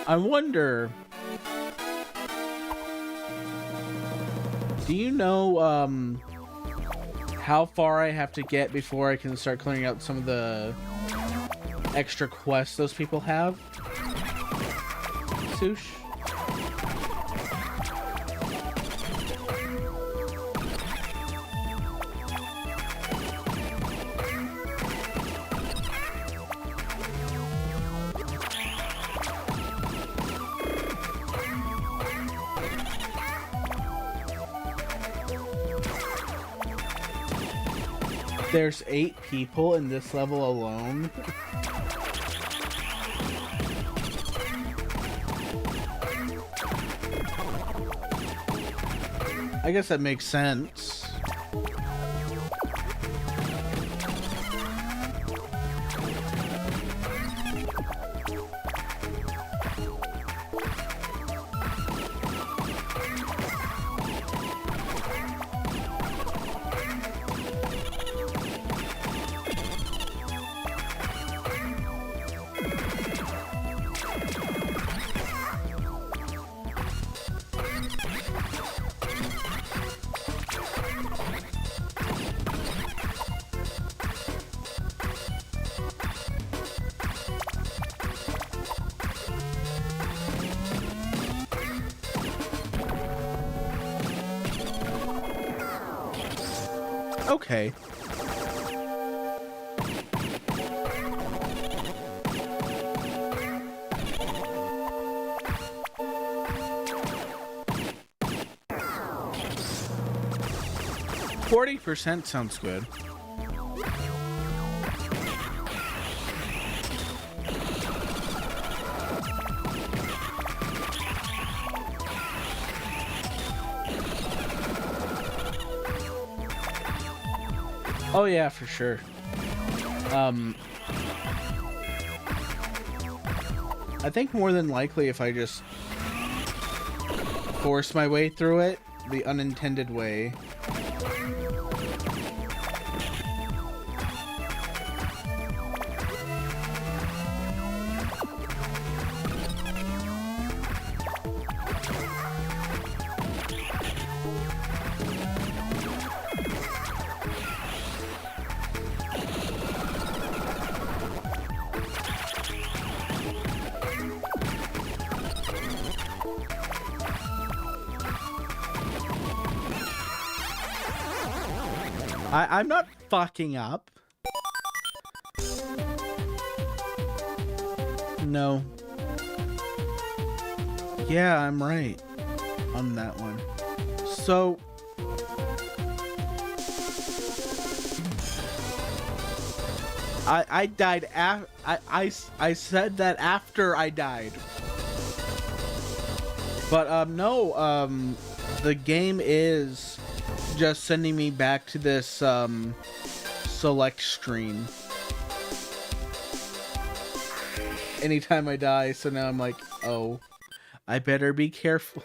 I wonder, do you know how far I have to get before I can start clearing out some of the extra quests those people have? Sush? There's 8 people in this level alone. I guess that makes sense. Okay. %40 sounds good. Oh yeah, for sure. I think more than likely if I just force my way through it, the unintended way. I'm not fucking up. No. Yeah, I'm right on that one. So I died I said that after I died. But no, the game is just sending me back to this select screen anytime I die, so now I'm like, oh, I better be careful.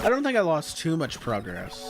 I don't think I lost too much progress.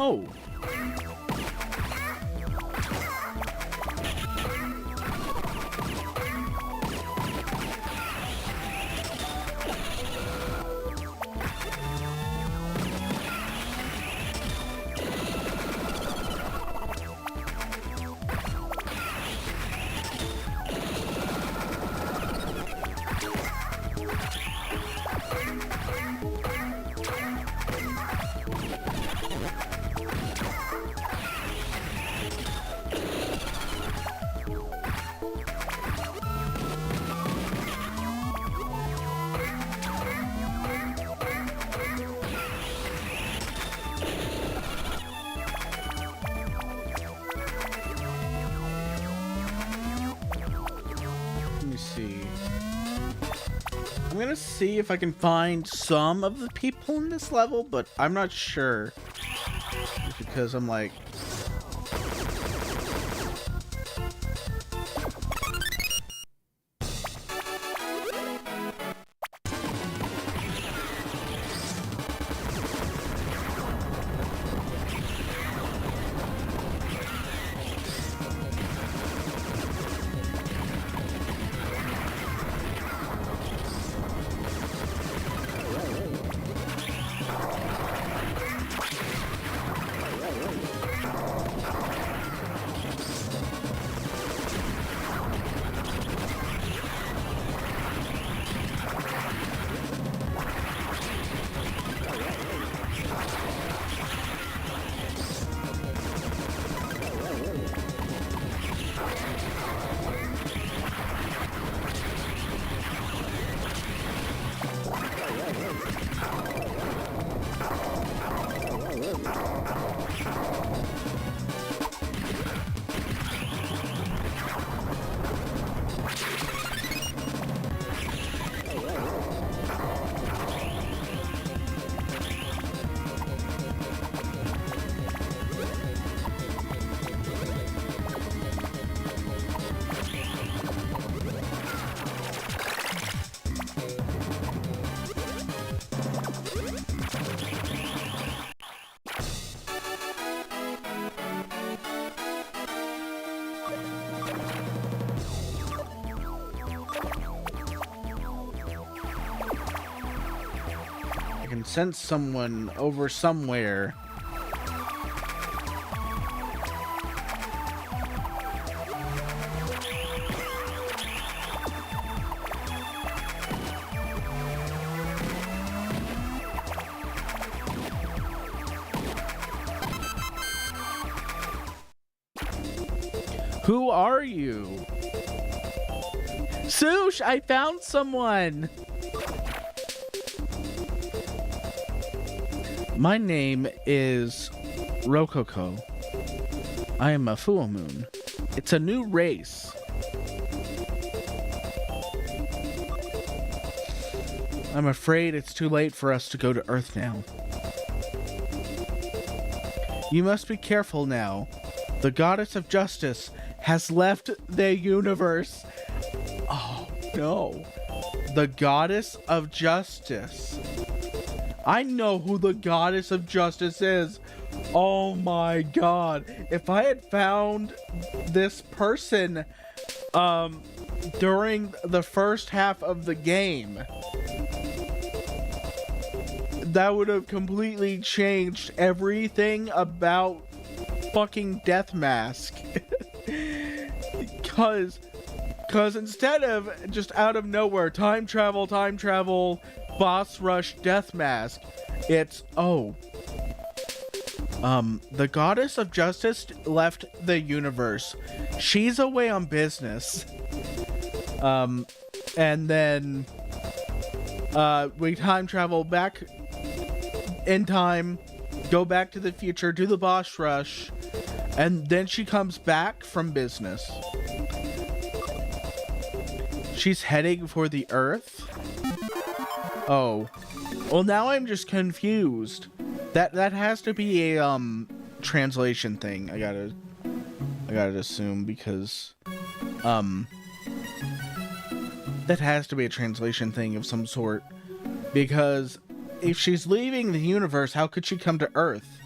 Oh. See. I'm gonna see if I can find some of the people in this level, but I'm not sure. Just because I'm like... I can sense someone over somewhere. Who are you? Sush, I found someone! My name is Rococo. I am a full moon. It's a new race. I'm afraid it's too late for us to go to Earth now. You must be careful now. The goddess of justice has left the universe. Oh, no. The goddess of justice. I know who the goddess of justice is. Oh my god. If I had found this person during the first half of the game, that would have completely changed everything about fucking Death Mask. Cause instead of just out of nowhere, time travel, boss rush, Death Mask, it's, oh, the goddess of justice left the universe. She's away on business. And then, we time travel back in time, go back to the future, do the boss rush, and then she comes back from business. She's heading for the Earth? Oh. Well, now I'm just confused. That has to be a translation thing. I gotta assume, because that has to be a translation thing of some sort, because if she's leaving the universe, how could she come to Earth?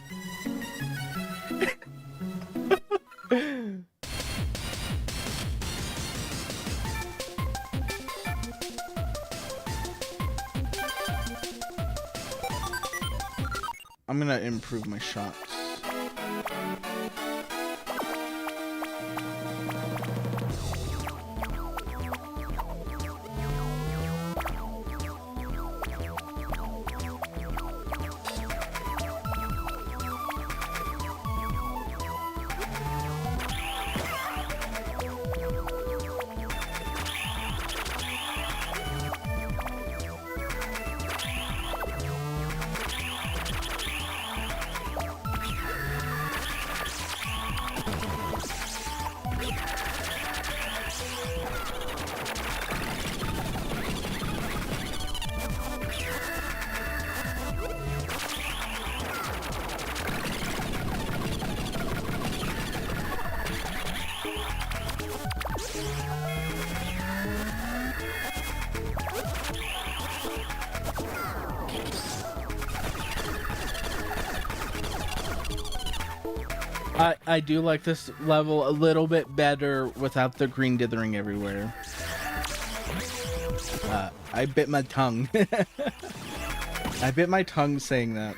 I'm gonna improve my shots. I do like this level a little bit better without the green dithering everywhere. I bit my tongue. I bit my tongue saying that.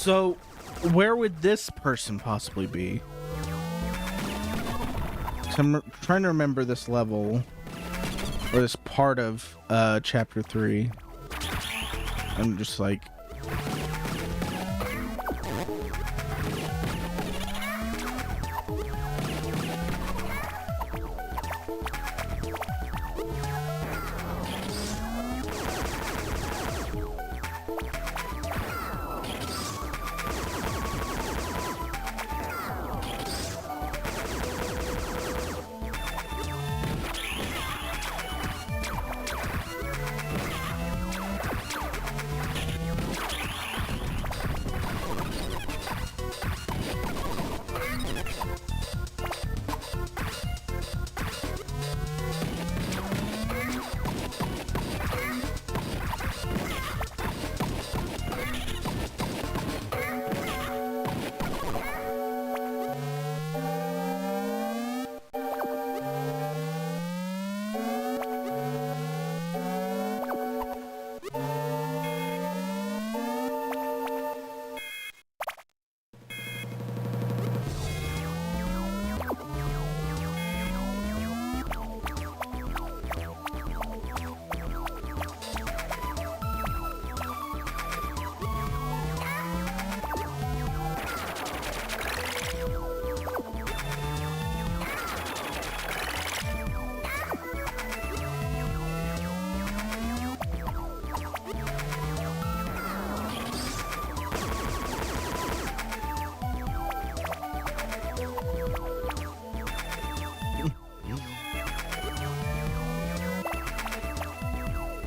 So, where would this person possibly be? 'Cause I'm trying to remember this level, or this part of chapter 3. I'm just like...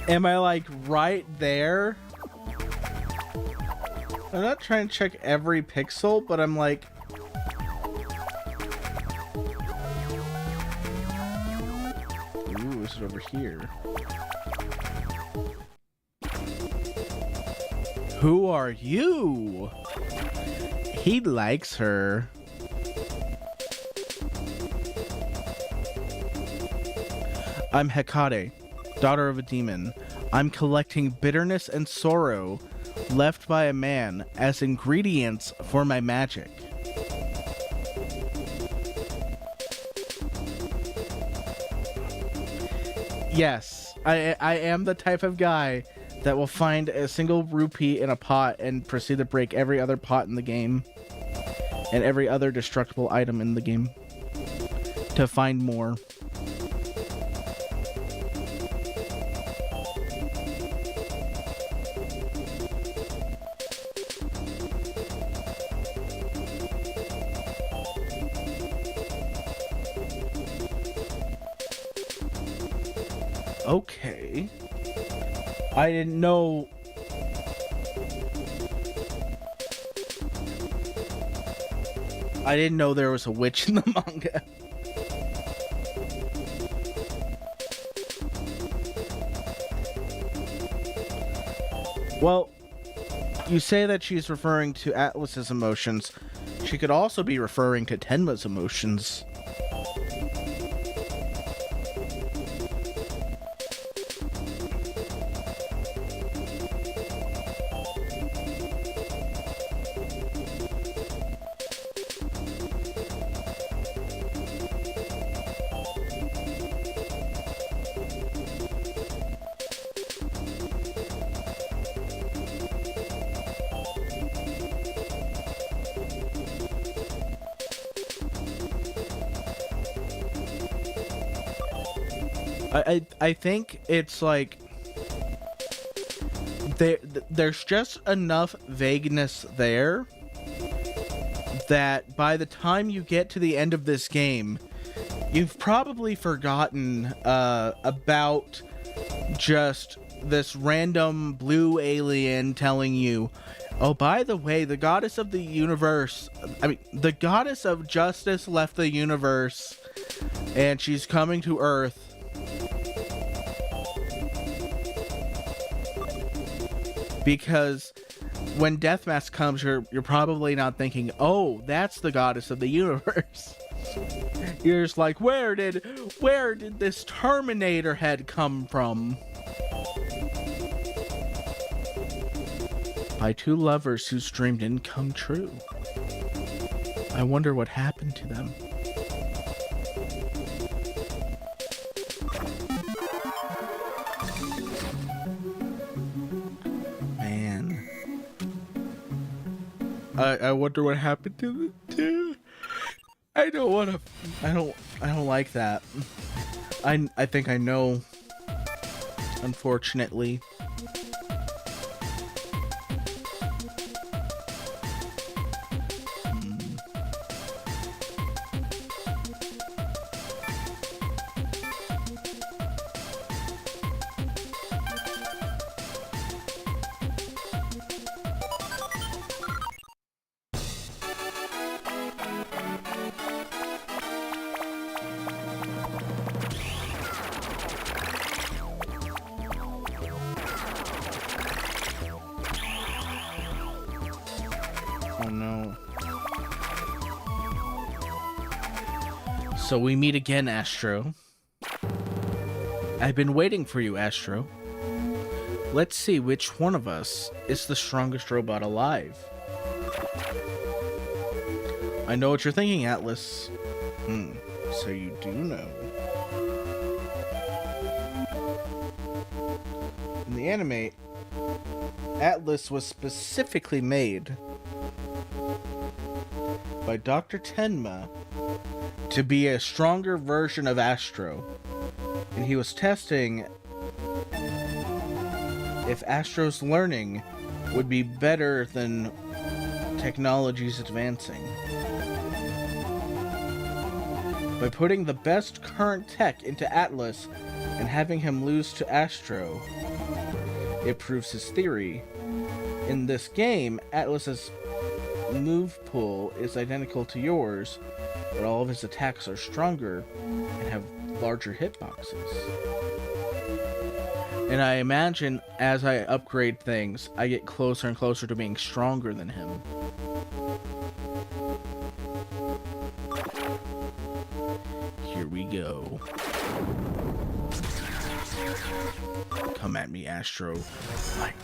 Am I like right there? I'm not trying to check every pixel, but I'm like... Ooh, is it over here? Who are you? He likes her. I'm Hecate, daughter of a demon. I'm collecting bitterness and sorrow left by a man as ingredients for my magic. Yes, I am the type of guy that will find a single rupee in a pot and proceed to break every other pot in the game and every other destructible item in the game to find more. Okay. I didn't know. I didn't know there was a witch in the manga. Well, you say that she's referring to Atlas's emotions. She could also be referring to Tenma's emotions. I think it's like there's just enough vagueness there that by the time you get to the end of this game, you've probably forgotten about just this random blue alien telling you, oh, by the way, the goddess of the universe, the goddess of justice left the universe and she's coming to Earth. Because when Deathmask comes, you're probably not thinking, oh, that's the goddess of the universe. You're just like, where did this Terminator head come from? By two lovers whose dream didn't come true. I wonder what happened to them. I wonder what happened to the two. I don't like that. I think I know. Unfortunately. Oh no. So we meet again, Astro. I've been waiting for you, Astro. Let's see which one of us is the strongest robot alive. I know what you're thinking, Atlas. So you do know. In the anime, Atlas was specifically made by Dr. Tenma to be a stronger version of Astro. And he was testing if Astro's learning would be better than technology's advancing. By putting the best current tech into Atlas, and having him lose to Astro. It proves his theory. In this game, Atlas's move pool is identical to yours, but all of his attacks are stronger and have larger hitboxes. And I imagine as I upgrade things, I get closer and closer to being stronger than him. Here we go. Come at me, Astro. Light.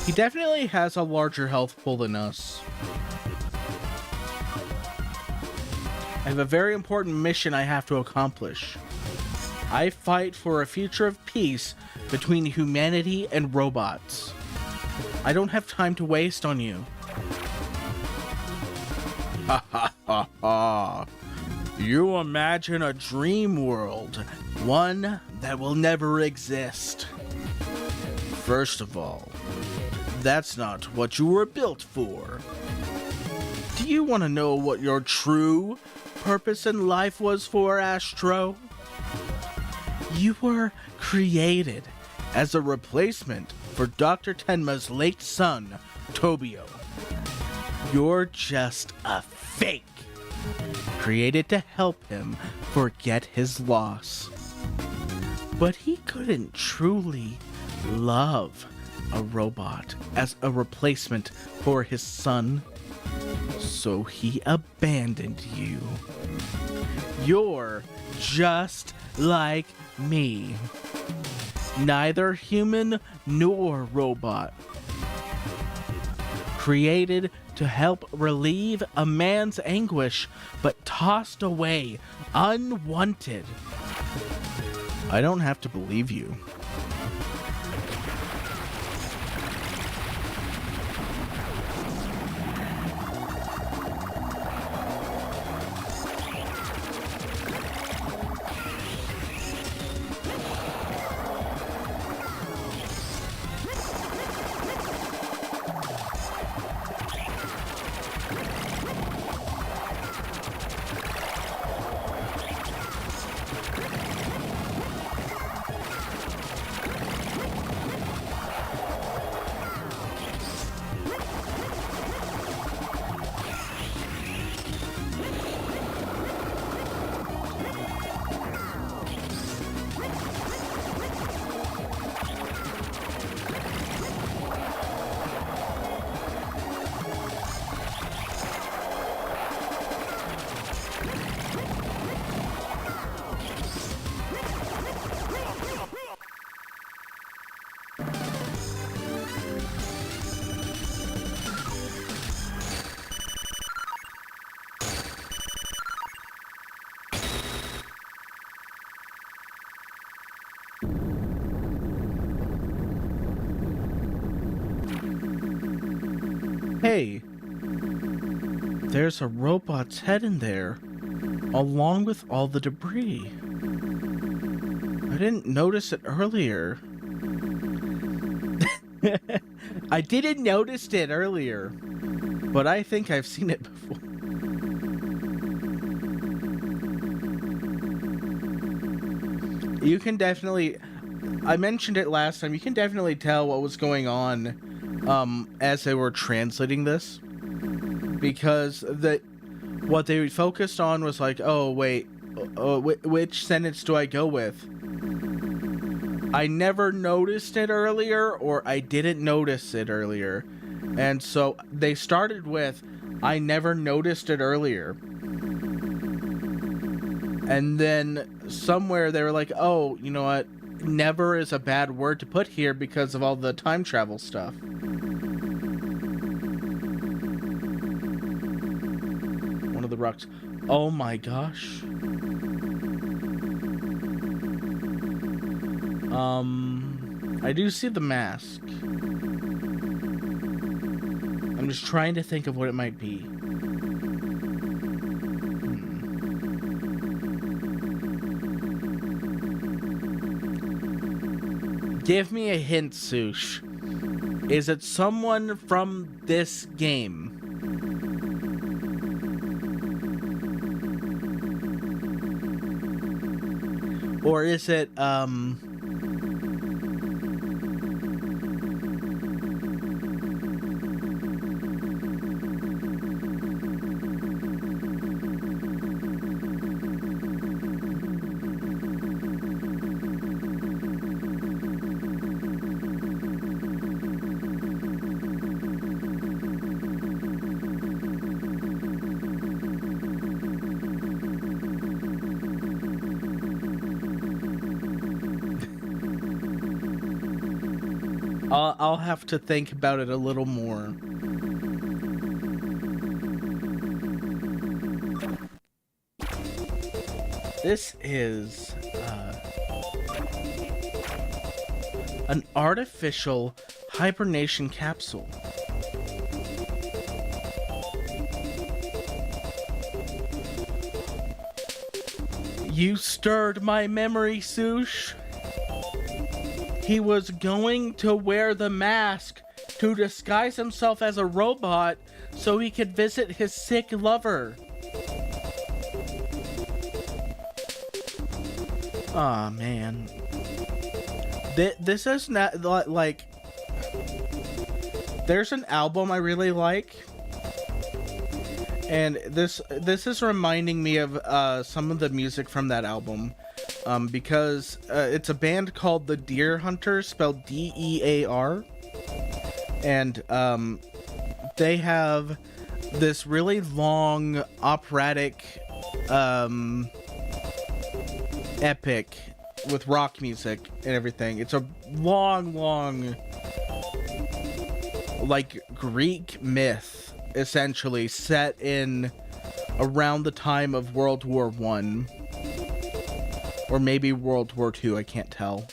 He definitely has a larger health pool than us. I have a very important mission I have to accomplish. I fight for a future of peace between humanity and robots. I don't have time to waste on you. Ha ha ha ha. You imagine a dream world, one that will never exist. First of all, that's not what you were built for. Do you want to know what your true purpose in life was for, Astro? You were created as a replacement for Dr. Tenma's late son, Tobio. You're just a fake, created to help him forget his loss. But he couldn't truly love a robot as a replacement for his son, so he abandoned you. You're just like me, neither human nor robot, created to help relieve a man's anguish, but tossed away unwanted. I don't have to believe you. Hey, there's a robot's head in there, along with all the debris. I didn't notice it earlier. I didn't notice it earlier, but I think I've seen it before. You can definitely, I mentioned it last time, you can definitely tell what was going on as they were translating this, because what they focused on was like, oh wait, which sentence do I go with? I never noticed it earlier, or I didn't notice it earlier, and so they started with, I never noticed it earlier, and then somewhere they were like, oh, you know what, never is a bad word to put here because of all the time travel stuff. One of the rocks. Oh my gosh. I do see the mask. I'm just trying to think of what it might be. Give me a hint, Sush. Is it someone from this game? Or is it, I'll have to think about it a little more. This is an artificial hibernation capsule. You stirred my memory, Sush. He was going to wear the mask to disguise himself as a robot so he could visit his sick lover. Aw, man. This is not, like... There's an album I really like. And this is reminding me of some of the music from that album. Because it's a band called the Deer Hunters, spelled D-E-A-R. And they have this really long operatic epic with rock music and everything. It's a long, like, Greek myth, essentially, set in around the time of World War I. Or maybe World War II, I can't tell.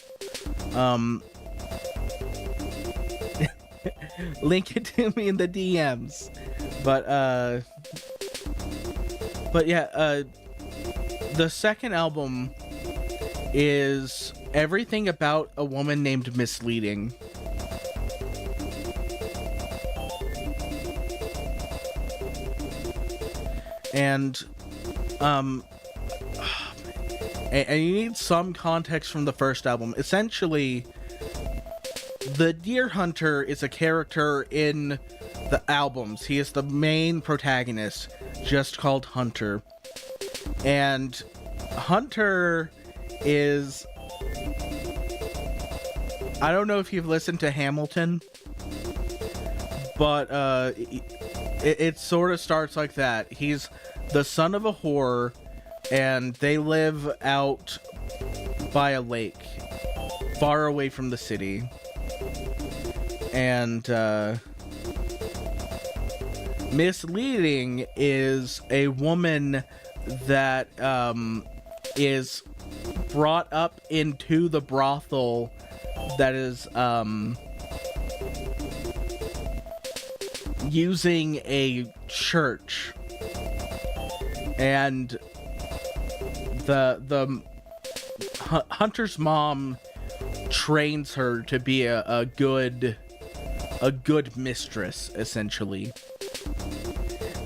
Link it to me in the DMs. But yeah, the second album is everything about a woman named Misleading. And you need some context from the first album. Essentially, the Deer Hunter is a character in the albums. He is the main protagonist, just called Hunter. And Hunter is... I don't know if you've listened to Hamilton, but it sort of starts like that. He's the son of a whore, and they live out by a lake, far away from the city. And Misleading is a woman that is brought up into the brothel that is using a church. And the Hunter's mom trains her to be a good mistress, essentially.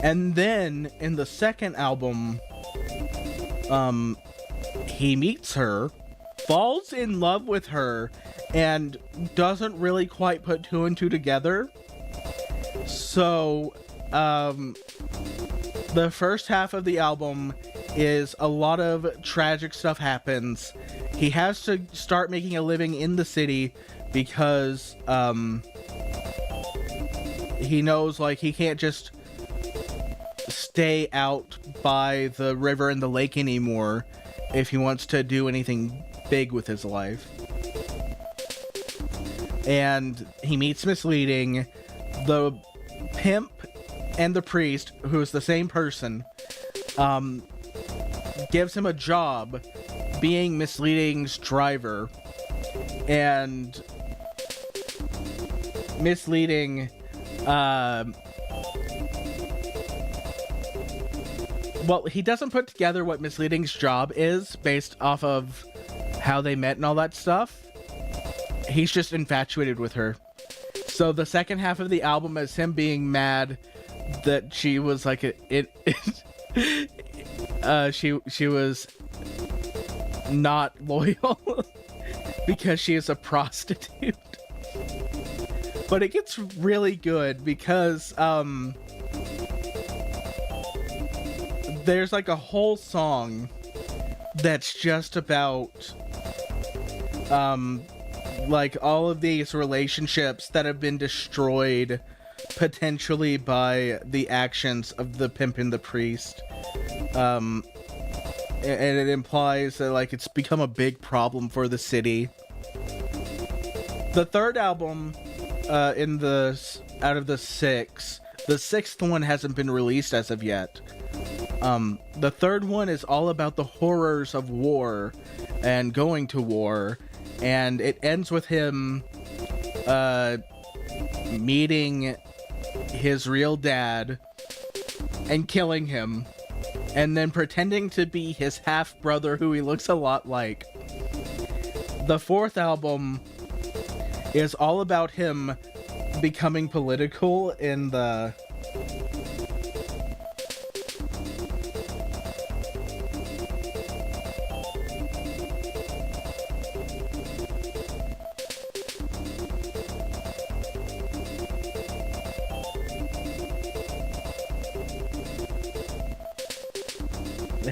And then in the second album, he meets her, falls in love with her, and doesn't really quite put two and two together. So the first half of the album is a lot of tragic stuff happens. He has to start making a living in the city because he knows, like, he can't just stay out by the river and the lake anymore if he wants to do anything big with his life. and he meets Misleading. The pimp and the priest, who is the same person, gives him a job being Misleading's driver, and Misleading, well, he doesn't put together what Misleading's job is based off of how they met and all that stuff. He's just infatuated with her. So the second half of the album is him being mad that she was like she was not loyal because she is a prostitute. But it gets really good because there's like a whole song that's just about like all of these relationships that have been destroyed potentially by the actions of the pimp and the priest. And it implies that like it's become a big problem for the city. The third album out of the six, the sixth one hasn't been released as of yet. The third one is all about the horrors of war and going to war, and it ends with him meeting his real dad and killing him, and then pretending to be his half-brother who he looks a lot like. The fourth album is all about him becoming political in the...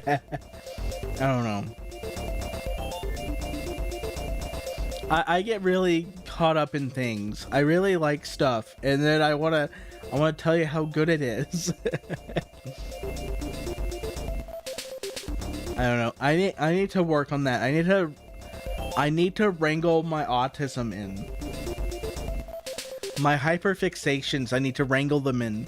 I don't know. I get really caught up in things. I really like stuff, and then I wanna tell you how good it is. I don't know. I need to work on that. I need to wrangle my autism in. My hyperfixations, I need to wrangle them in.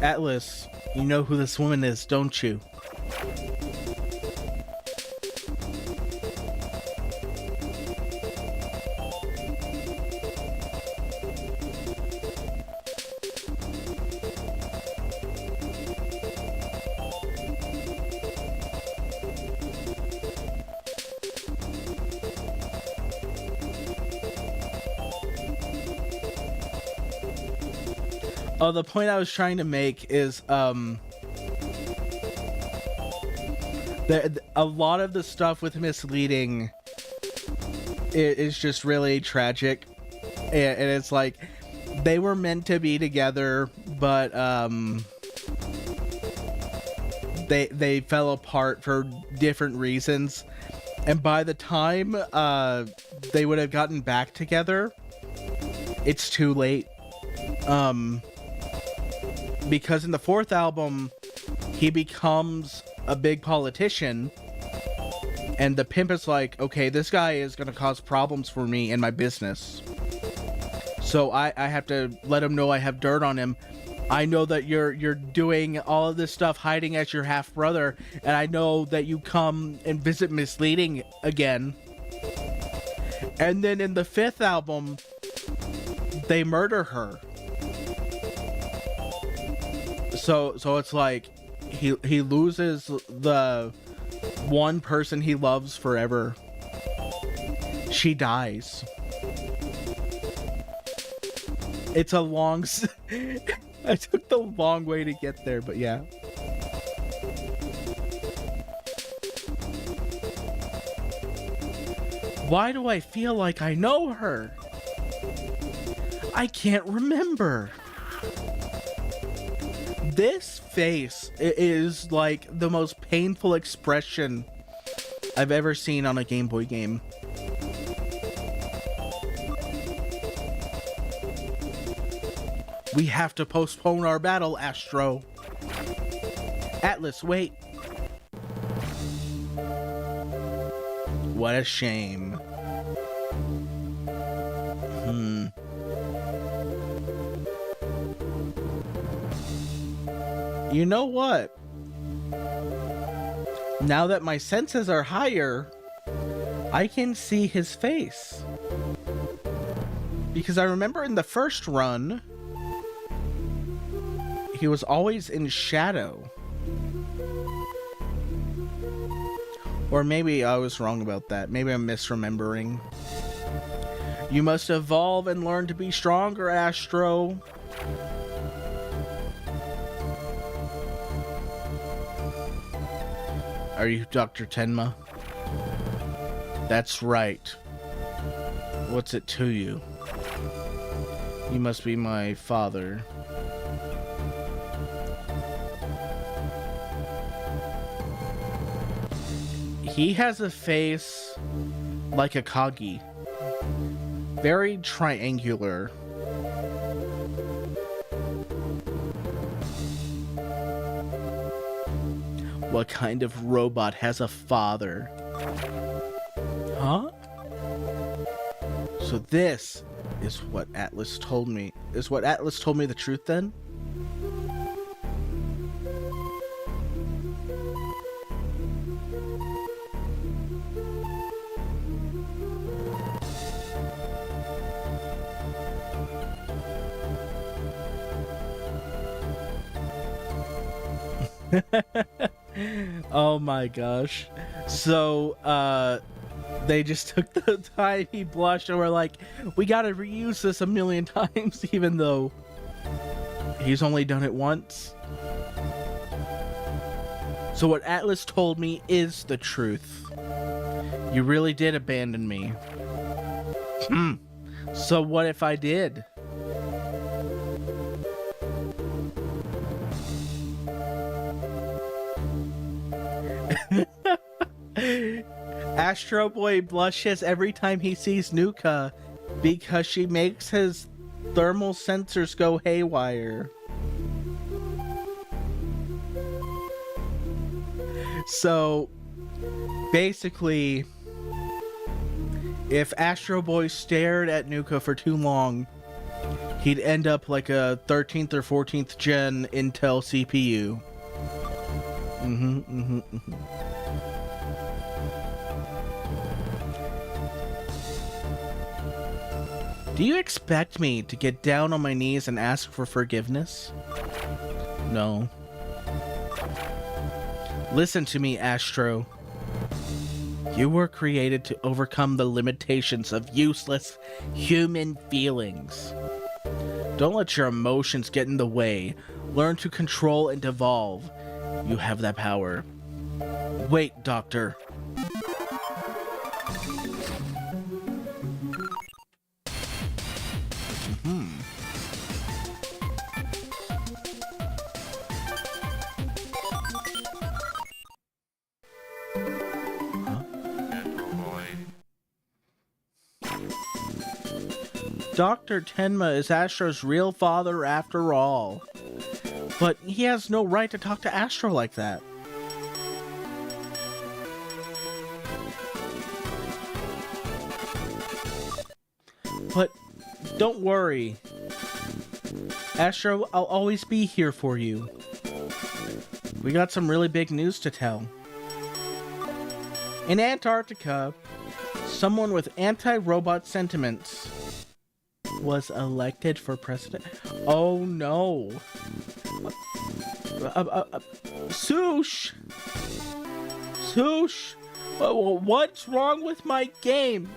Atlas, you know who this woman is, don't you? Oh, the point I was trying to make is, a lot of the stuff with Misleading is just really tragic, and it's like, they were meant to be together, but, they fell apart for different reasons, and by the time, they would have gotten back together, it's too late. Because in the fourth album, he becomes a big politician, and the pimp is like, okay, this guy is gonna cause problems for me in my business, so I have to let him know I have dirt on him. I know that you're doing all of this stuff hiding as your half-brother, and I know that you come and visit Misleading again. And then in the fifth album, they murder her. So it's like he loses the one person he loves forever. She dies. It's a long... I took the long way to get there, but yeah. Why do I feel like I know her? I can't remember. This face is like the most painful expression I've ever seen on a Game Boy game. We have to postpone our battle, Astro. Atlas, wait. What a shame. You know what? Now that my senses are higher, I can see his face. Because I remember in the first run, he was always in shadow. Or maybe I was wrong about that. Maybe I'm misremembering. You must evolve and learn to be stronger, Astro. Are you Dr. Tenma? That's right. What's it to you? You must be my father. He has a face like a Kagi. Very triangular. What kind of robot has a father? Huh? So this is what Atlas told me. Is what Atlas told me the truth then? Oh my gosh. So, they just took the tiny blush and were like, we gotta reuse this a million times, even though he's only done it once. So what Atlas told me is the truth. You really did abandon me. So what if I did? Astro Boy blushes every time he sees Nuka because she makes his thermal sensors go haywire. So basically, if Astro Boy stared at Nuka for too long, he'd end up like a 13th or 14th gen Intel CPU. Do you expect me to get down on my knees and ask for forgiveness? No. Listen to me, Astro. You were created to overcome the limitations of useless human feelings. Don't let your emotions get in the way. Learn to control and evolve. You have that power. Wait, Doctor. Dr. Tenma is Astro's real father after all. But he has no right to talk to Astro like that. But don't worry. Astro, I'll always be here for you. We got some really big news to tell. In Antarctica, someone with anti-robot sentiments was elected for president. Oh no. Sush! Sush! What's wrong with my game?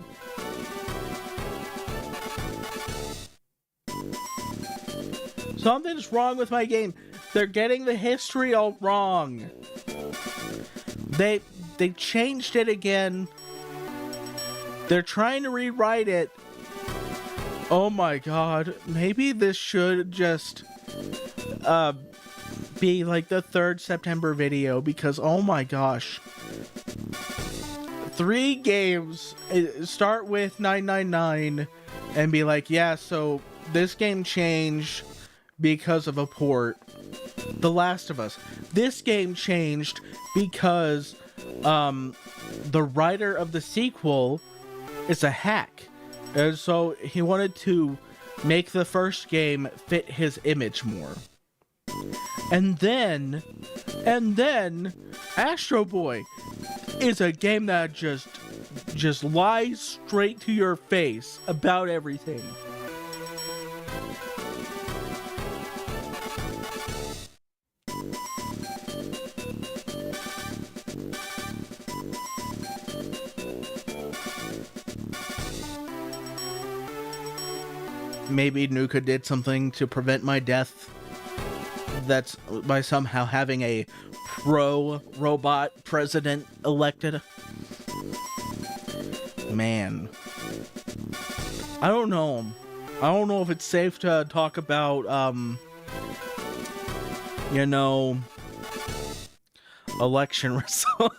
Something's wrong with my game. They're getting the history all wrong. They changed it again. They're trying to rewrite it. Oh my god. Maybe this should just be like the 3rd September video, because oh my gosh. 3 games start with 999 and be like, yeah, so this game changed because of a port. The Last of Us. This game changed because the writer of the sequel is a hack. And so he wanted to make the first game fit his image more. And then Astro Boy is a game that just lies straight to your face about everything. Maybe Nuka did something to prevent my death. That's by somehow having a pro-robot president elected. Man. I don't know. I don't know if it's safe to talk about, you know, election results.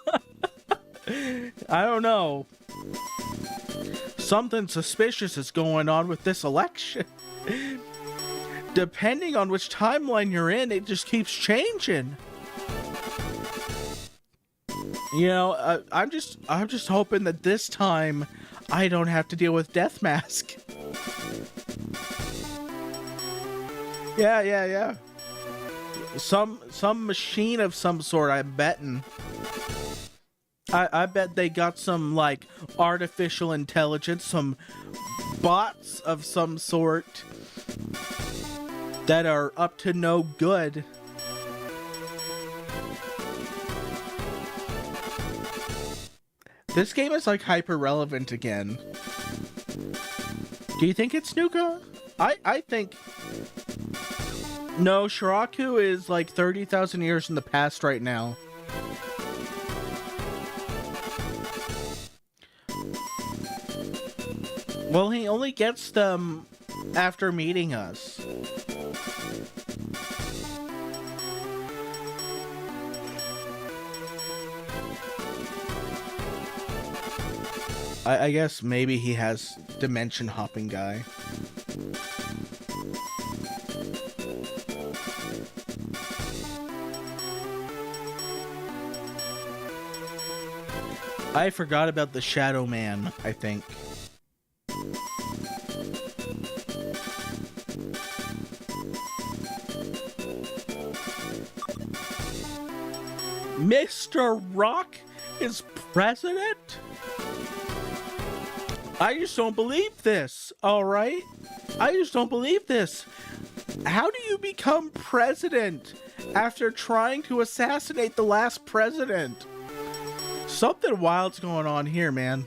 I don't know. Something suspicious is going on with this election. Depending on which timeline you're in, it just keeps changing. You know, I'm just hoping that this time I don't have to deal with Death Mask. Yeah. Some machine of some sort, I'm betting. I bet they got some, like, artificial intelligence, some bots of some sort that are up to no good. This game is, like, hyper relevant again. Do you think it's Nuka? I think... No, Shiraku is, like, 30,000 years in the past right now. Well, he only gets them after meeting us. I guess maybe he has dimension hopping guy. I forgot about the Shadow Man, I think. Mr. Rock is president? I just don't believe this, alright? I just don't believe this. How do you become president after trying to assassinate the last president? Something wild's going on here, man.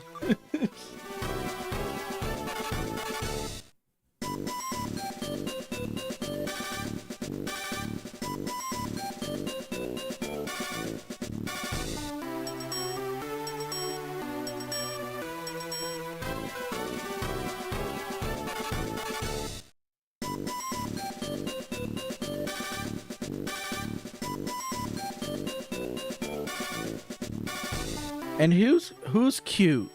And who's cute?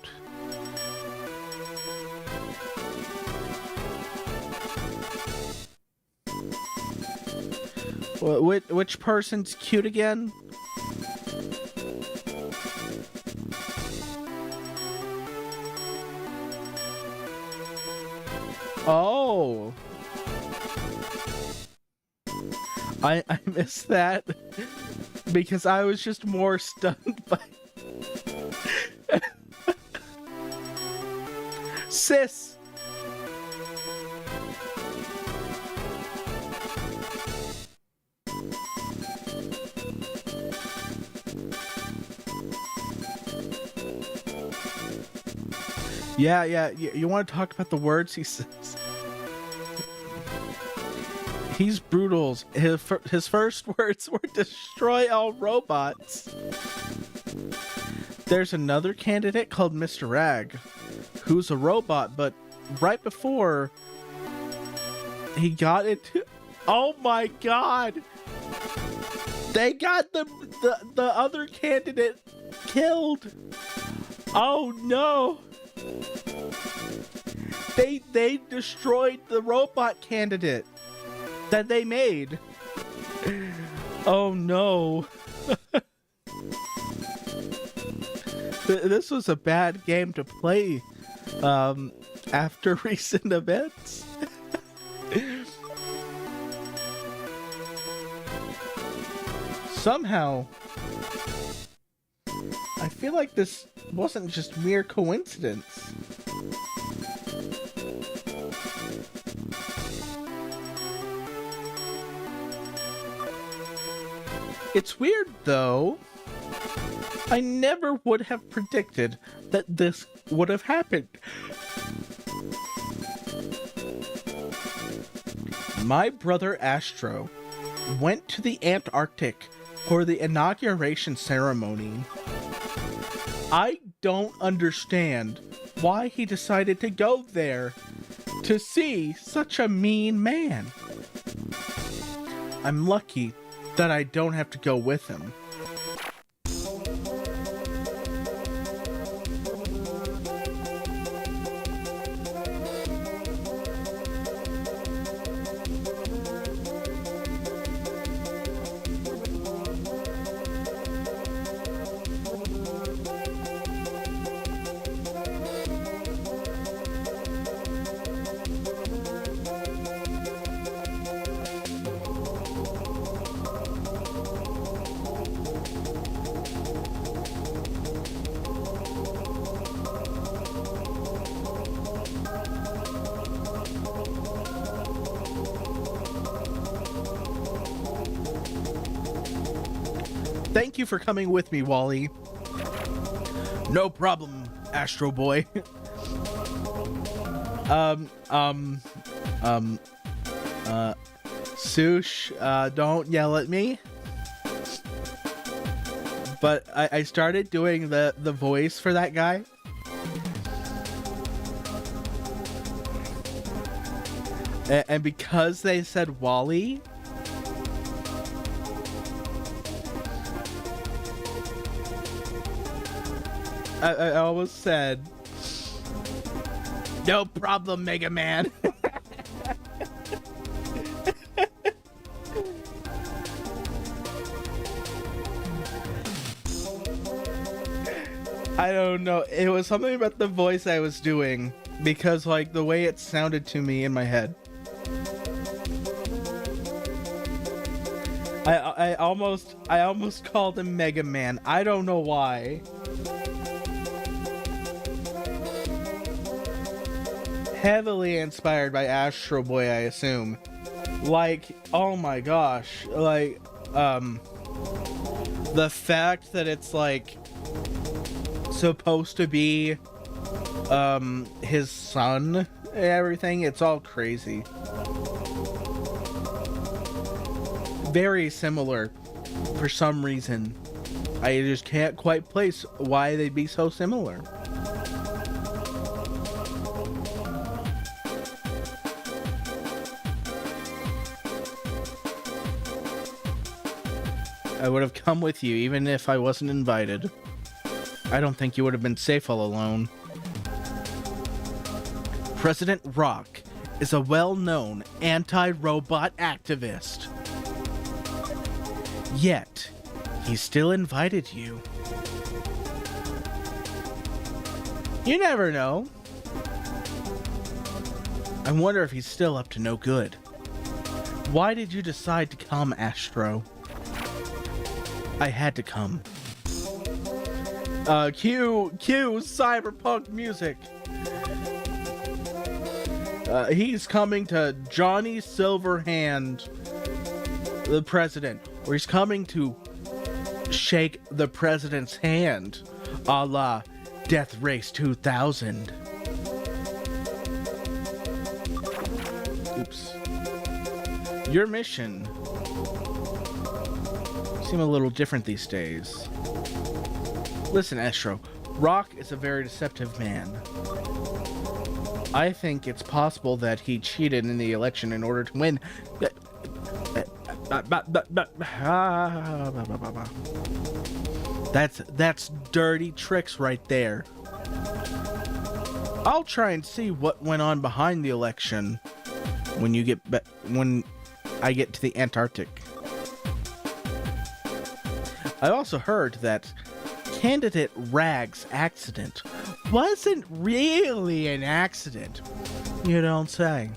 Which person's cute again? Oh. I missed that because I was just more stunned by Sis. Yeah, you want to talk about the words he says? He's brutal. His first words were destroy all robots. There's another candidate called Mr. Rag, who's a robot, but right before he got into... Oh my god! They got the other candidate killed! Oh no! They destroyed the robot candidate. that they made. Oh no. This was a bad game to play after recent events. Somehow, I feel like this wasn't just mere coincidence. It's weird, though. I never would have predicted that this would have happened. My brother Astro went to the Antarctic for the inauguration ceremony. I don't understand why he decided to go there to see such a mean man. I'm lucky that I don't have to go with him. Thank you for coming with me, Wally. No problem, Astro Boy. Sush, don't yell at me. But I started doing the voice for that guy. And because they said Wally, I almost said, no problem, Mega Man. I don't know. It was something about the voice I was doing because, like, the way it sounded to me in my head. I almost called him Mega Man. I don't know why. Heavily inspired by Astro Boy, I assume. Like, oh my gosh. Like, the fact that it's, like, supposed to be, his son and everything, it's all crazy. Very similar for some reason. I just can't quite place why they'd be so similar. I would have come with you even if I wasn't invited. I don't think you would have been safe all alone. President Rock is a well-known anti-robot activist. Yet, he still invited you. You never know. I wonder if he's still up to no good. Why did you decide to come, Astro? I had to come. Cue cyberpunk music. He's coming to Johnny Silverhand, the president, or he's coming to shake the president's hand, a la Death Race 2000. Oops. Your mission seem a little different these days. Listen, Astro, Rock is a very deceptive man. I think it's possible that he cheated in the election in order to win. That's dirty tricks right there. I'll try and see what went on behind the election when you get I get to the Antarctic. I also heard that Candidate Rag's accident wasn't really an accident. You don't say.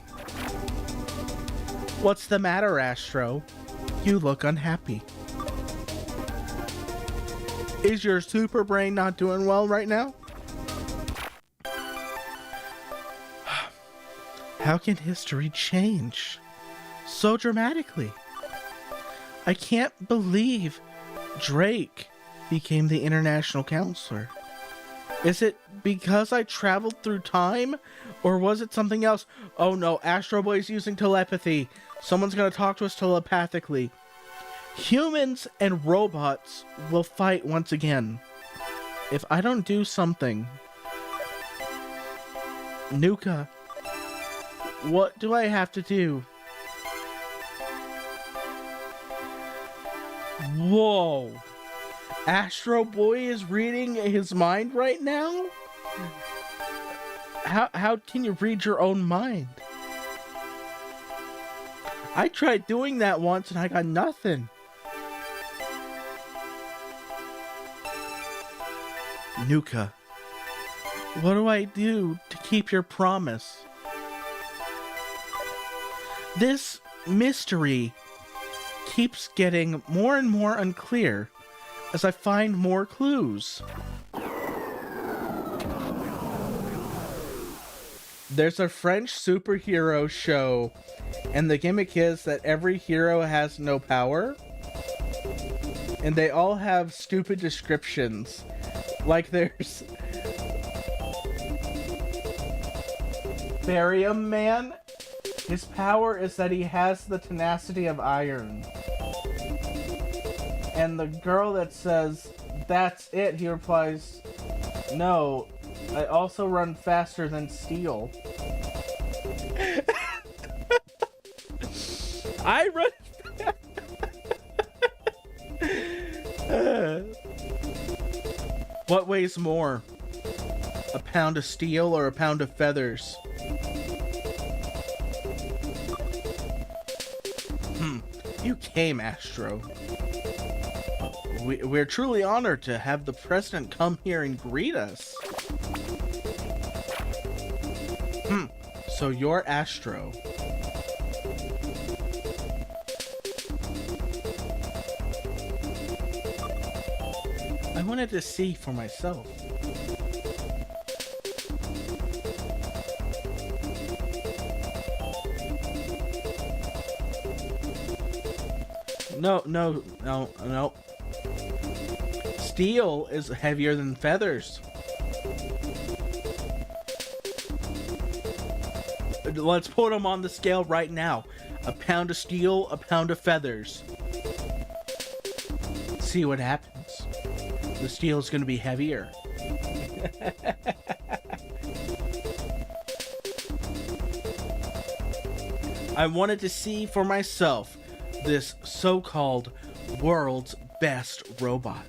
What's the matter, Astro? You look unhappy. Is your super brain not doing well right now? How can history change so dramatically? I can't believe Drake became the international counselor. Is it because I traveled through time? Or was it something else? Oh no, Astro Boy's using telepathy. Someone's gonna talk to us telepathically. Humans and robots will fight once again. If I don't do something... Nuka, what do I have to do? Whoa! Astro Boy is reading his mind right now? How can you read your own mind? I tried doing that once and I got nothing. Nuka, what do I do to keep your promise? This mystery keeps getting more and more unclear as I find more clues. There's a French superhero show, and the gimmick is that every hero has no power, and they all have stupid descriptions. Like there's Barium Man. His power is that he has the tenacity of iron. And the girl that says, "That's it," he replies, "No, I also run faster than steel." I run. What weighs more? A pound of steel or a pound of feathers? You came, Astro. We're truly honored to have the president come here and greet us. So you're Astro. I wanted to see for myself. No. Steel is heavier than feathers. Let's put them on the scale right now. A pound of steel, a pound of feathers. See what happens. The steel is going to be heavier. I wanted to see for myself this so-called world's best robot.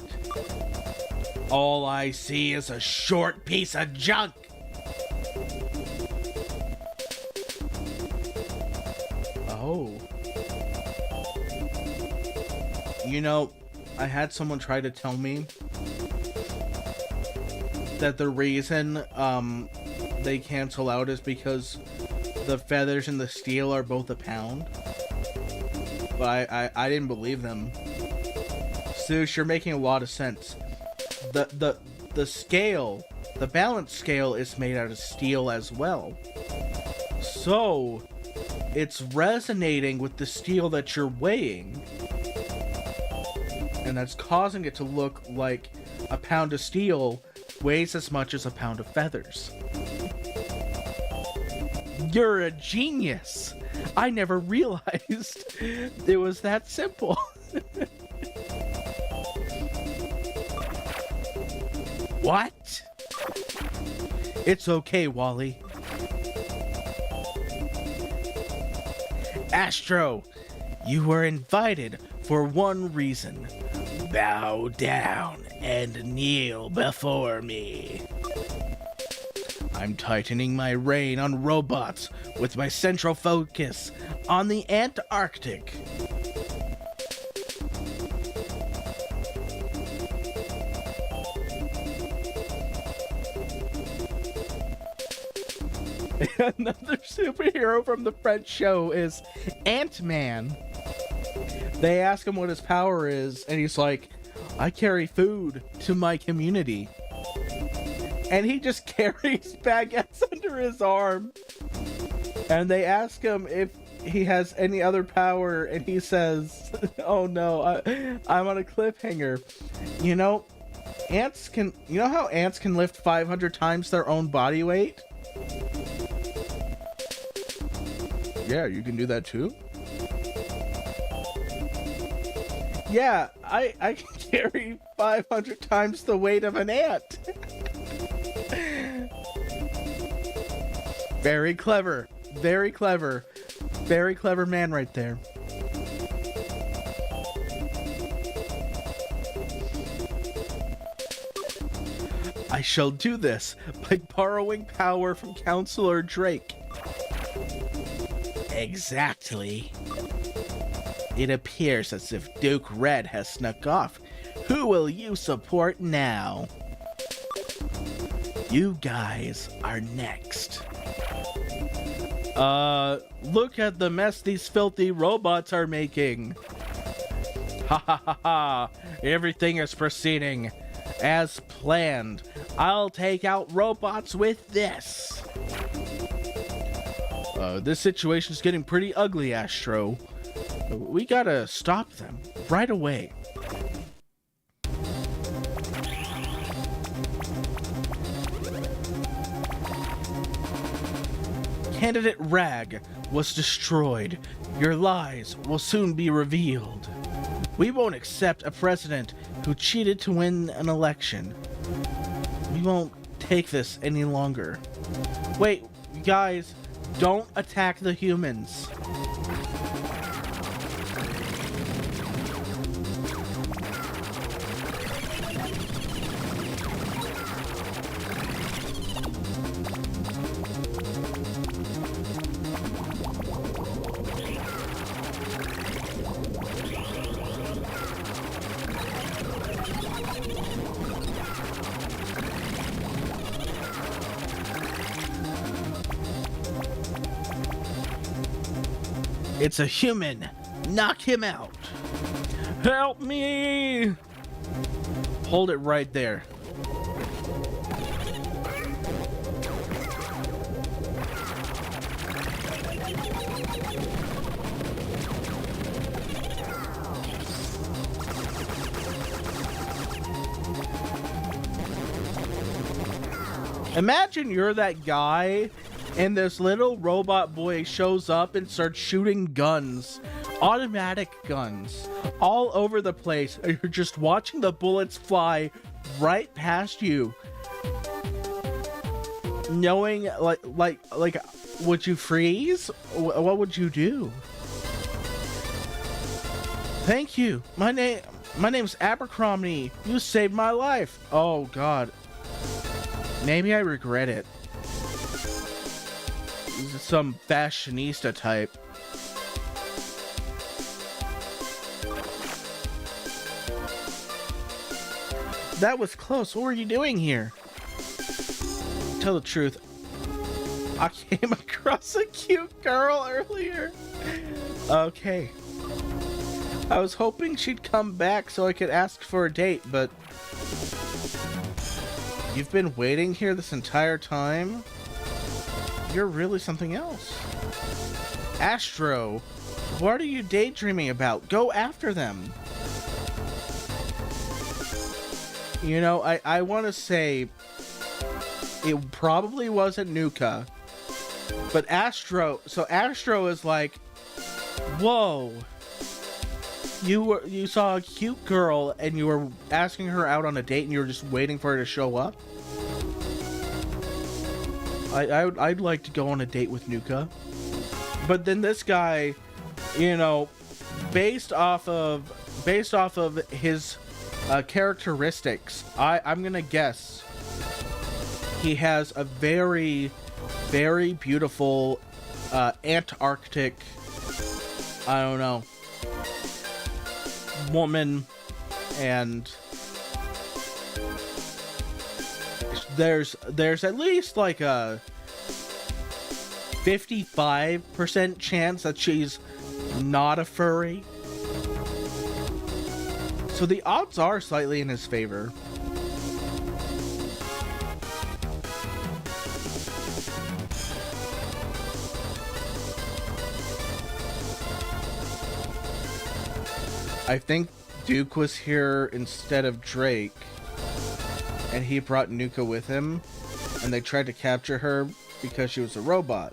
All I see is a short piece of junk. Oh. You know, I had someone try to tell me that the reason they cancel out is because the feathers and the steel are both a pound. But I didn't believe them. Sush, you're making a lot of sense. The scale, the balance scale is made out of steel as well. So, it's resonating with the steel that you're weighing. And that's causing it to look like a pound of steel weighs as much as a pound of feathers. You're a genius! I never realized it was that simple. What? It's okay, Wally. Astro, you were invited for one reason. Bow down and kneel before me. I'm tightening my rein on robots with my central focus on the Antarctic. Another superhero from the French show is Ant-Man. They ask him what his power is, and he's like, I carry food to my community. And he just carries baguettes under his arm. And they ask him if he has any other power, and he says, oh no, I'm on a cliffhanger. You know how ants can lift 500 times their own body weight? Yeah, you can do that too? Yeah, I can carry 500 times the weight of an ant. Very clever. Very clever. Very clever man right there. I shall do this by borrowing power from Counselor Drake. Exactly. It appears as if Duke Red has snuck off. Who will you support now? You guys are next. Look at the mess these filthy robots are making. Ha ha ha ha. Everything is proceeding as planned. I'll take out robots with this. This situation's getting pretty ugly, Astro. We gotta stop them right away. Candidate Rag was destroyed. Your lies will soon be revealed. We won't accept a president who cheated to win an election. We won't take this any longer. Wait, guys, don't attack the humans. It's a human. Knock him out. Help me! Hold it right there. Imagine you're that guy and this little robot boy shows up and starts shooting guns, automatic guns, all over the place. And you're just watching the bullets fly right past you. Knowing, like, would you freeze? What would you do? Thank you. My name's Abercrombie. You saved my life. Oh God. Maybe I regret it. Some fashionista type. That was close. What were you doing here? Tell the truth. I came across a cute girl earlier. Okay. I was hoping she'd come back so I could ask for a date, but you've been waiting here this entire time? You're really something else. Astro, what are you daydreaming about? Go after them. You know, I want to say it probably wasn't Nuka, but Astro is like, whoa, you saw a cute girl and you were asking her out on a date and you were just waiting for her to show up? I'd like to go on a date with Nuka. But then this guy, you know, based off of his characteristics, I'm gonna guess he has a very, very beautiful Antarctic, I don't know, woman, and there's at least like a 55% chance that she's not a furry. So the odds are slightly in his favor. I think Duke was here instead of Drake, and he brought Nuka with him, and they tried to capture her because she was a robot.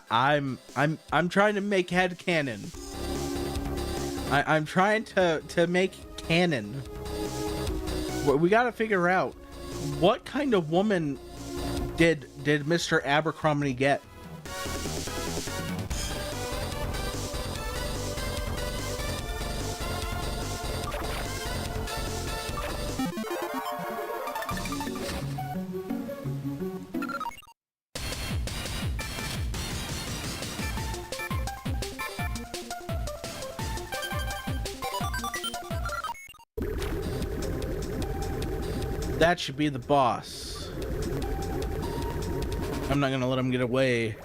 I'm trying to make headcanon. I'm trying to make canon. We gotta figure out what kind of woman did Mr. Abercrombie get? That should be the boss. I'm not gonna let him get away.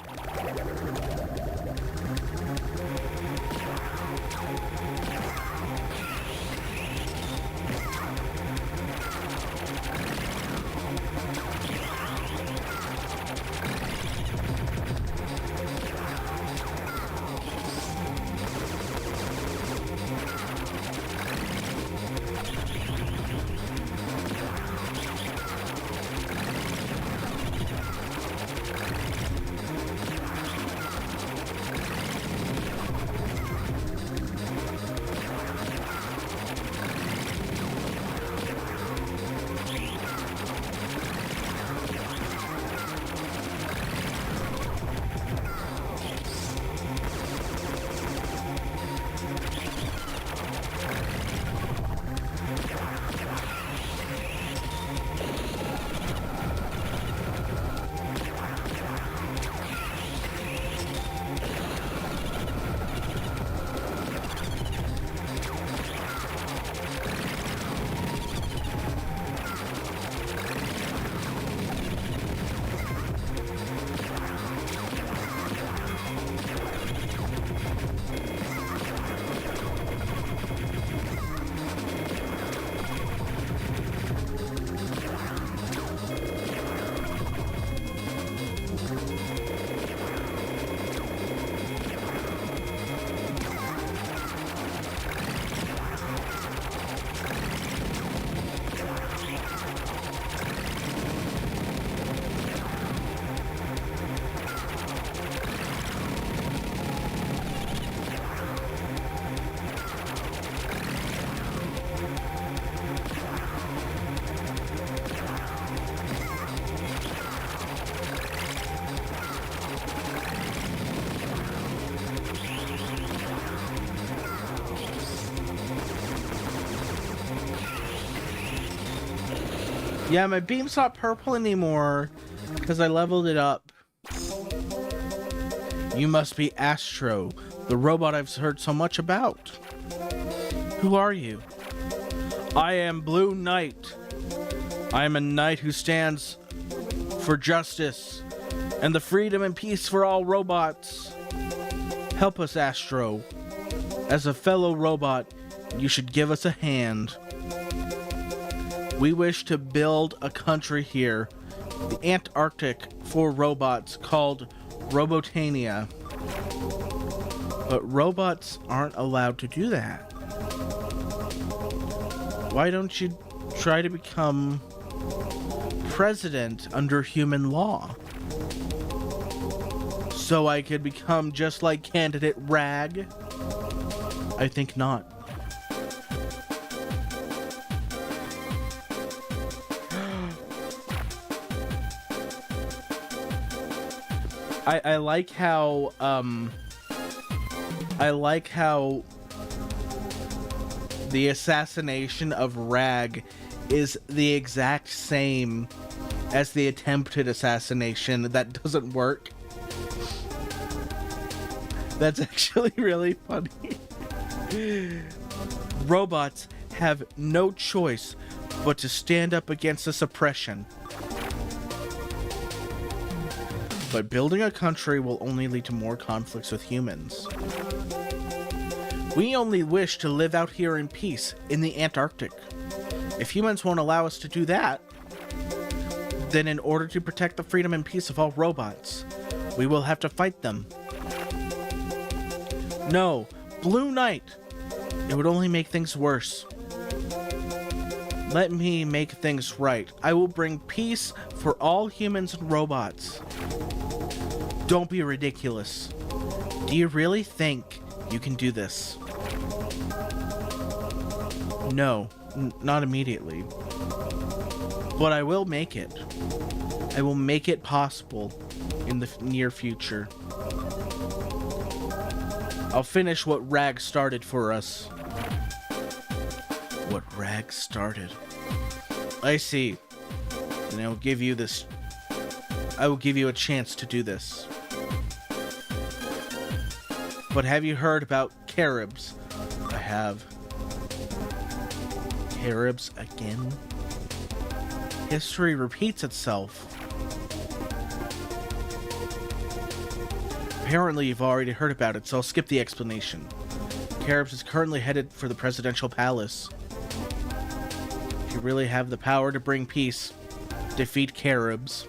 Yeah, my beam's not purple anymore because I leveled it up. You must be Astro, the robot I've heard so much about. Who are you? I am Blue Knight. I am a knight who stands for justice and the freedom and peace for all robots. Help us, Astro. As a fellow robot, you should give us a hand. We wish to build a country here, the Antarctic, for robots called Robotania. But robots aren't allowed to do that. Why don't you try to become president under human law? So I could become just like candidate Rag? I think not. I like how The assassination of Rag is the exact same as the attempted assassination that doesn't work. That's actually really funny. Robots have no choice but to stand up against this oppression. But building a country will only lead to more conflicts with humans. We only wish to live out here in peace in the Antarctic. If humans won't allow us to do that, then in order to protect the freedom and peace of all robots, we will have to fight them. No, Blue Knight. It would only make things worse. Let me make things right. I will bring peace for all humans and robots. Don't be ridiculous. Do you really think you can do this? No, not immediately. But I will make it. I will make it possible in the near future. I'll finish what Rag started for us. What Rag started. I see. And I will give you this. I will give you a chance to do this. But have you heard about Caribs? I have. Caribs again? History repeats itself. Apparently you've already heard about it, so I'll skip the explanation. Caribs is currently headed for the presidential palace. If you really have the power to bring peace, defeat Caribs.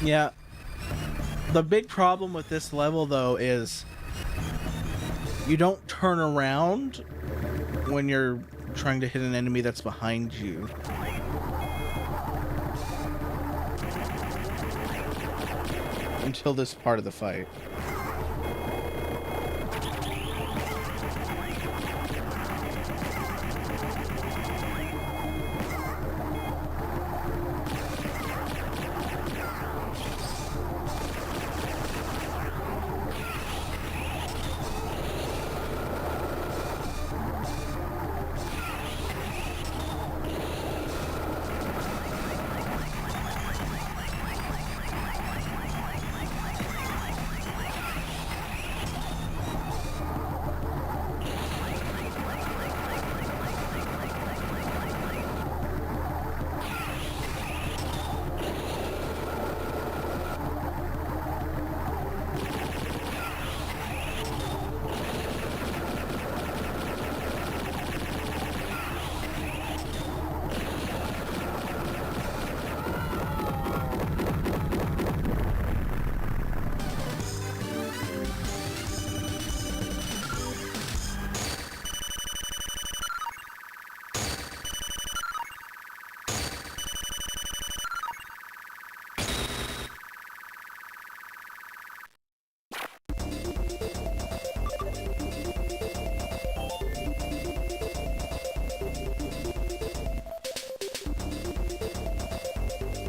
Yeah. The big problem with this level, though, is you don't turn around when you're trying to hit an enemy that's behind you. Until this part of the fight.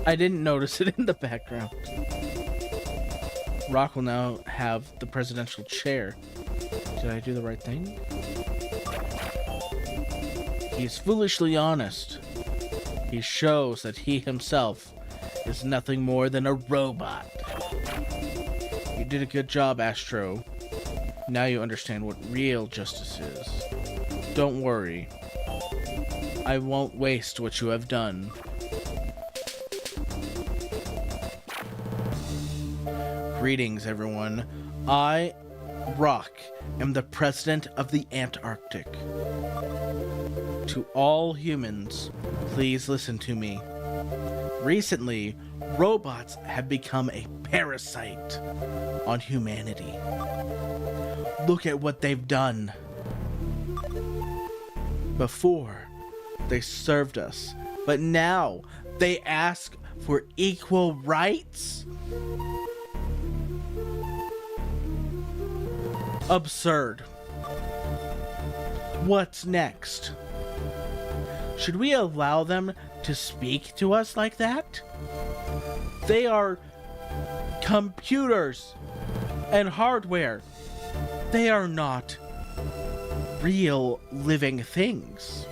I didn't notice it in the background. Rock will now have the presidential chair. Did I do the right thing? He's foolishly honest. He shows that he himself is nothing more than a robot. You did a good job, Astro. Now you understand what real justice is. Don't worry. I won't waste what you have done. Greetings, everyone. I, Rock, am the president of the Antarctic. To all humans, please listen to me. Recently, robots have become a parasite on humanity. Look at what they've done. Before, they served us, but now they ask for equal rights? Absurd. What's next? Should we allow them to speak to us like that? They are computers and hardware. They are not real living things.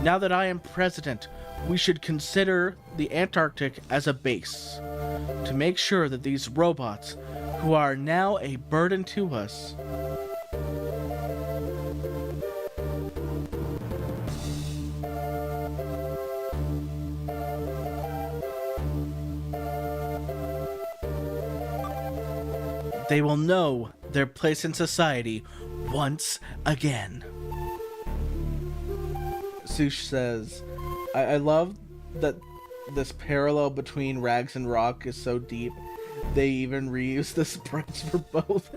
Now that I am president, we should consider the Antarctic as a base to make sure that these robots, who are now a burden to us, they will know their place in society once again. Sush says, I love that this parallel between Rags and Rock is so deep. They even reuse the sprites for both.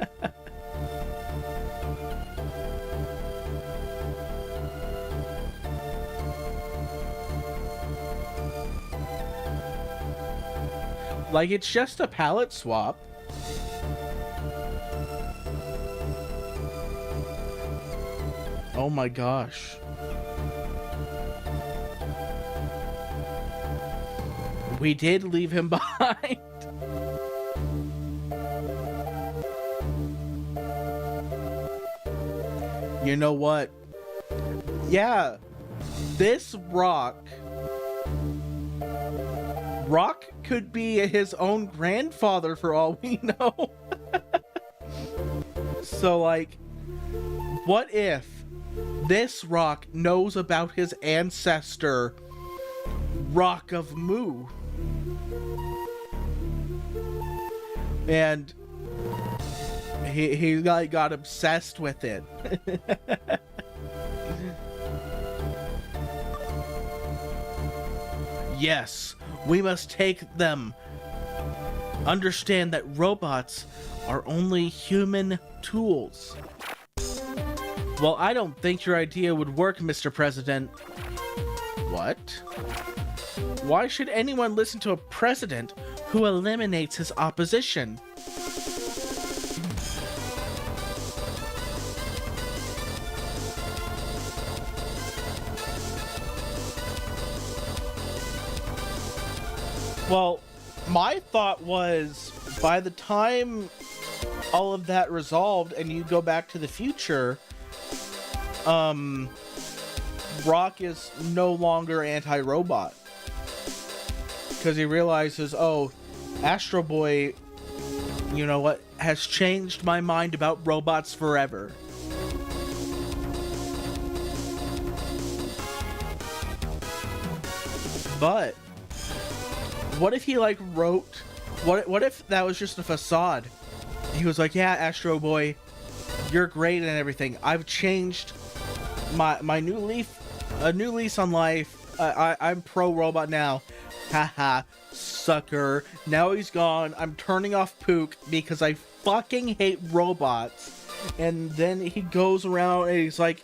Like, it's just a palette swap. Oh my gosh. We did leave him behind. You know what? Yeah, this Rock could be his own grandfather for all we know. So, like, what if this Rock knows about his ancestor, Rock of Mu? And he got obsessed with it. Yes, we must take them. Understand that robots are only human tools. Well, I don't think your idea would work, Mr. President. What? Why should anyone listen to a president who eliminates his opposition? Well, my thought was, by the time all of that resolved and you go back to the future, Rock is no longer anti-robot. Because he realizes, oh, Astro Boy, you know what, has changed my mind about robots forever. But what if he, like, wrote... What if that was just a facade? He was like, yeah, Astro Boy, you're great and everything. I've changed my new leaf... A new lease on life. I'm pro-robot now. Haha, sucker. Now he's gone. I'm turning off Pook because I fucking hate robots. And then he goes around and he's, like,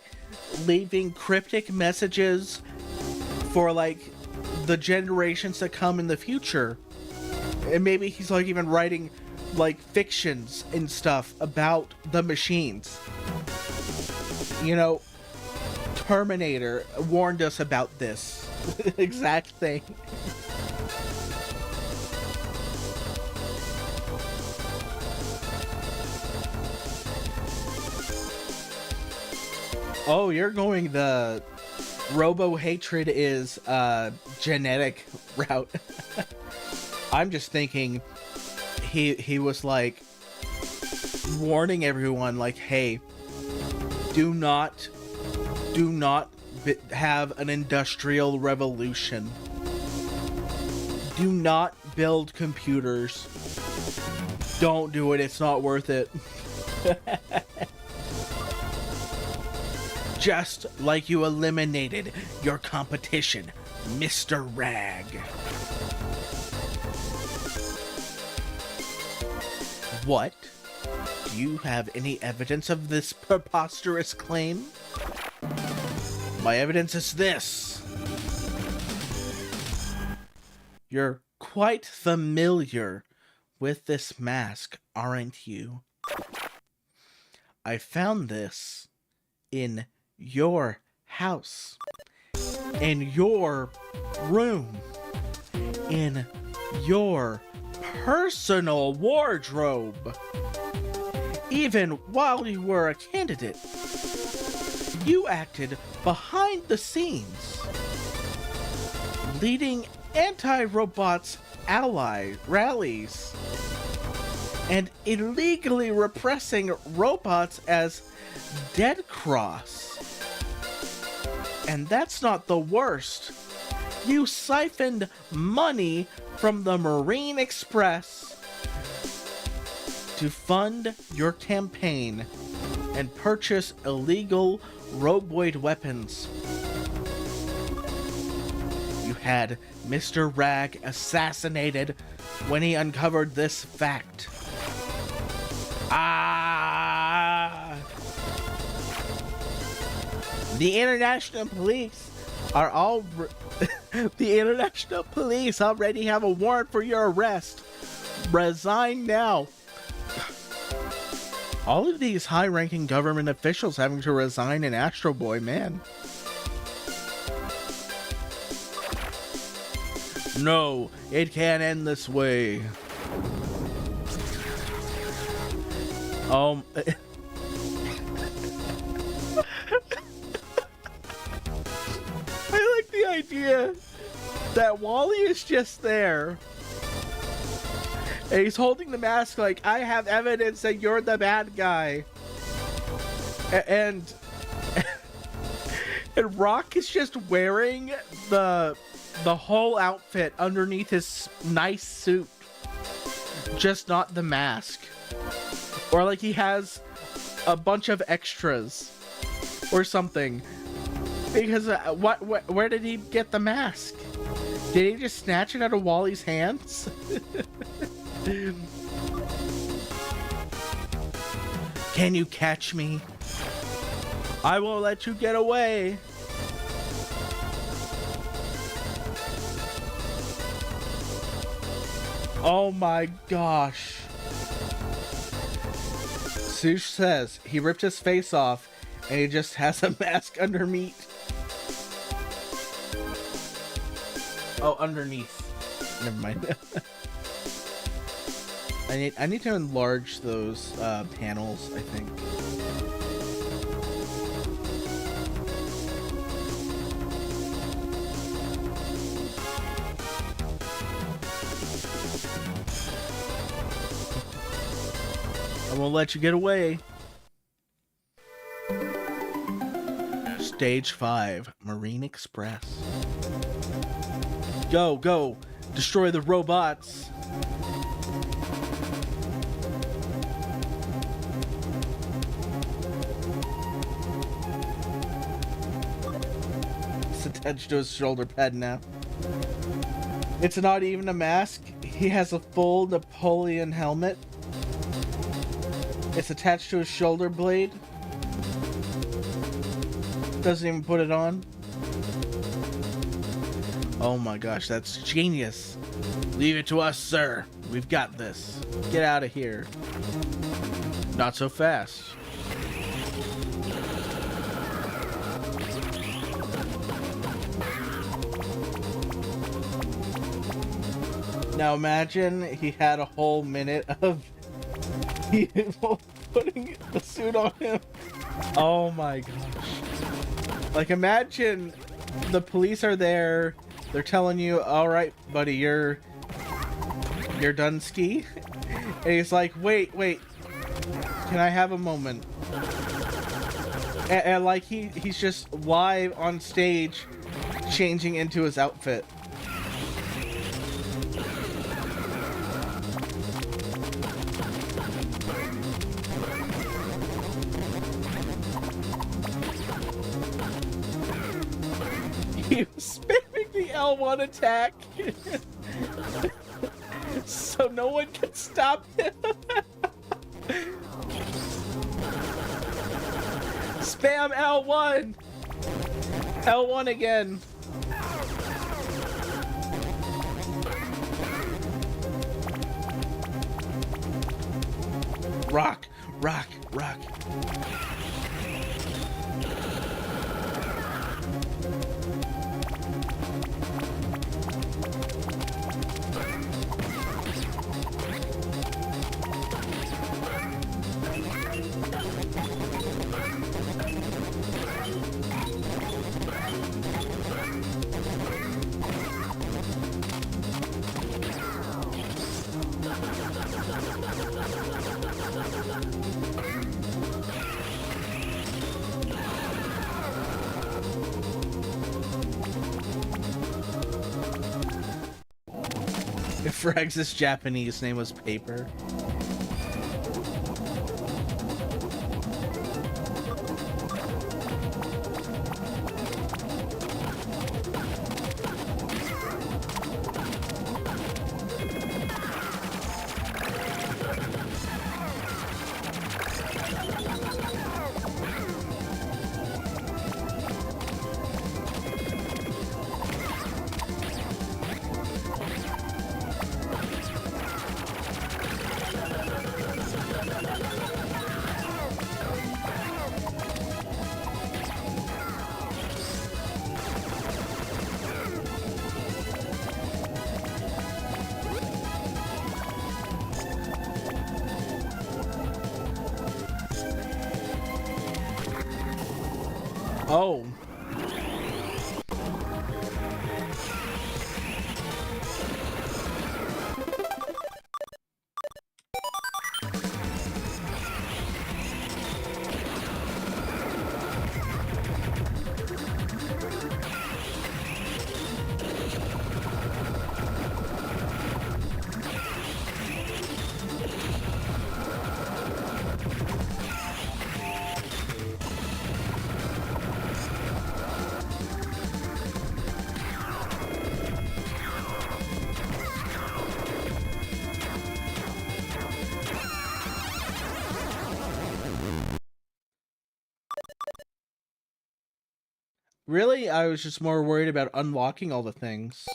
leaving cryptic messages for, like, the generations that come in the future. And maybe he's, like, even writing, like, fictions and stuff about the machines. You know, Terminator warned us about this. exact thing. Oh, you're going the robo hatred is genetic route. I'm just thinking he was like warning everyone like, hey, do not have an industrial revolution. Do not build computers. Don't do it. It's not worth it. Just like you eliminated your competition, Mr. Rag. What? Do you have any evidence of this preposterous claim? My evidence is this. You're quite familiar with this mask, aren't you? I found this in your house, in your room, in your personal wardrobe. Even while you were a candidate, you acted behind the scenes, leading anti-robots rallies and illegally repressing robots as Dead Cross. And that's not the worst. You siphoned money from the Marine Express to fund your campaign and purchase illegal roboid weapons. You had Mr. Rag assassinated when he uncovered this fact. The international police are all the international police already have a warrant for your arrest. Resign now. All of these high-ranking government officials having to resign in Astro Boy, man. No, it can't end this way. I like the idea that Wally is just there. And he's holding the mask like, I have evidence that you're the bad guy. And Rock is just wearing the whole outfit underneath his nice suit. Just not the mask. Or like he has a bunch of extras or something. Because where did he get the mask? Did he just snatch it out of Wally's hands? Can you catch me? I won't let you get away. Oh my gosh. Sush says he ripped his face off and he just has a mask underneath. Oh, underneath. Never mind. I need to enlarge those panels, I think. I won't let you get away. Stage 5, Marine Express. Go, go, destroy the robots. It's attached to his shoulder pad now. It's not even a mask. He has a full Napoleon helmet. It's attached to his shoulder blade. Doesn't even put it on. Oh my gosh, that's genius. Leave it to us, sir. We've got this. Get out of here. Not so fast. Now imagine he had a whole minute of people putting the suit on him. Oh my gosh. Like, imagine the police are there, they're telling you, alright, buddy, you're done ski? And he's like, wait, can I have a moment? And like, he's just live on stage changing into his outfit. He was spamming the L1 attack so no one can stop him. Spam L1! L1 again. Rock, rock, rock. If Frags' Japanese name was Paper. Oh. Really? I was just more worried about unlocking all the things.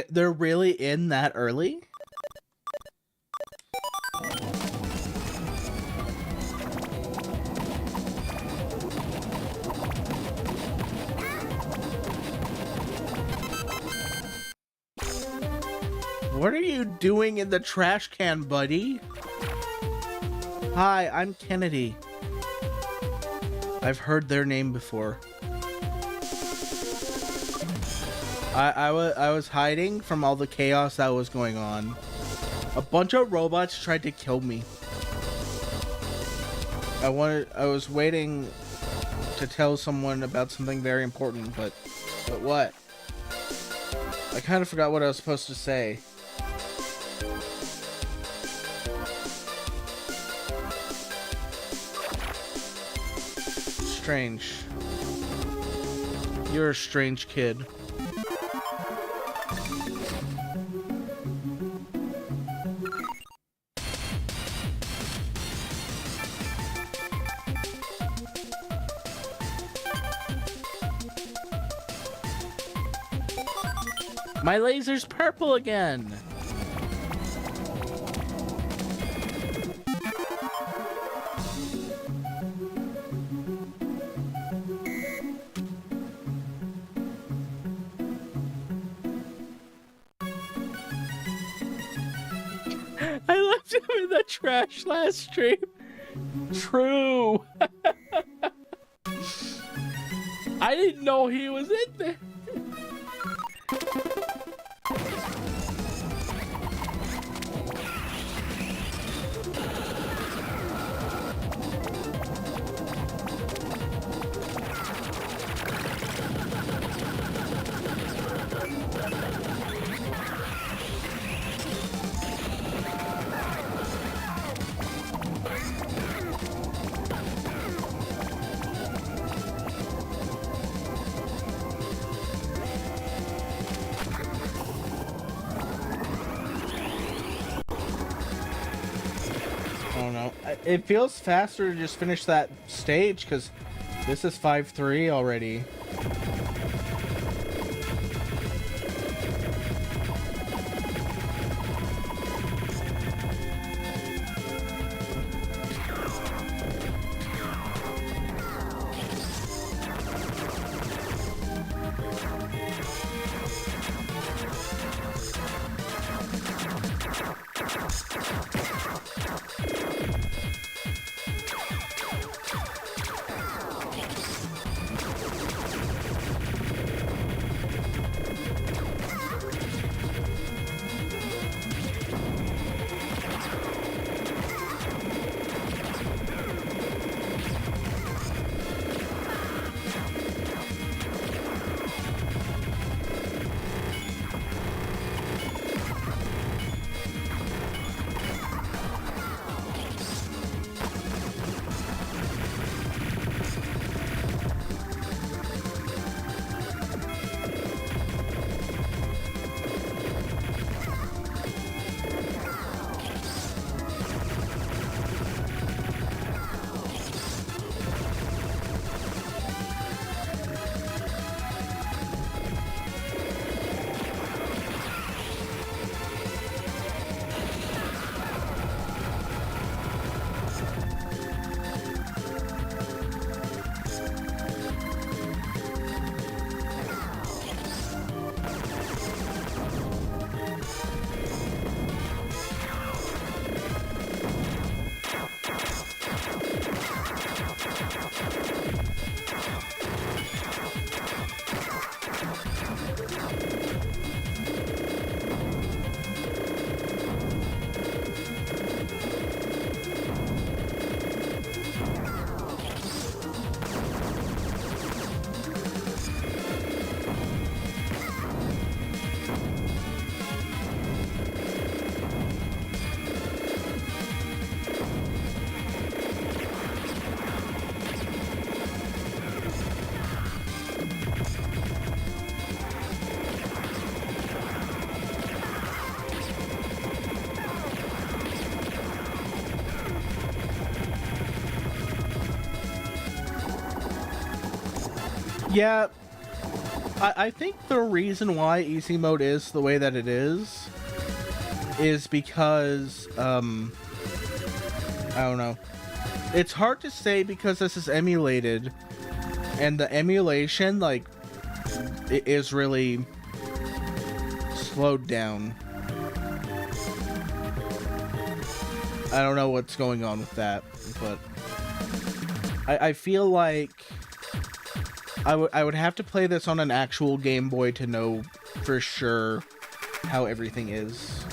They're really in that early? What are you doing in the trash can, buddy? Hi, I'm Kennedy. I've heard their name before. I was hiding from all the chaos that was going on. A bunch of robots tried to kill me. I was waiting to tell someone about something very important, but what? I kind of forgot what I was supposed to say. Strange. You're a strange kid. My laser's purple again. I left him in the trash last stream. True. I didn't know he was in there. It feels faster to just finish that stage because this is 5-3 already. Yeah, I think the reason why easy mode is the way that it is because, I don't know. It's hard to say because this is emulated, and the emulation, like, it is really slowed down. I don't know what's going on with that, but I feel like I would have to play this on an actual Game Boy to know for sure how everything is.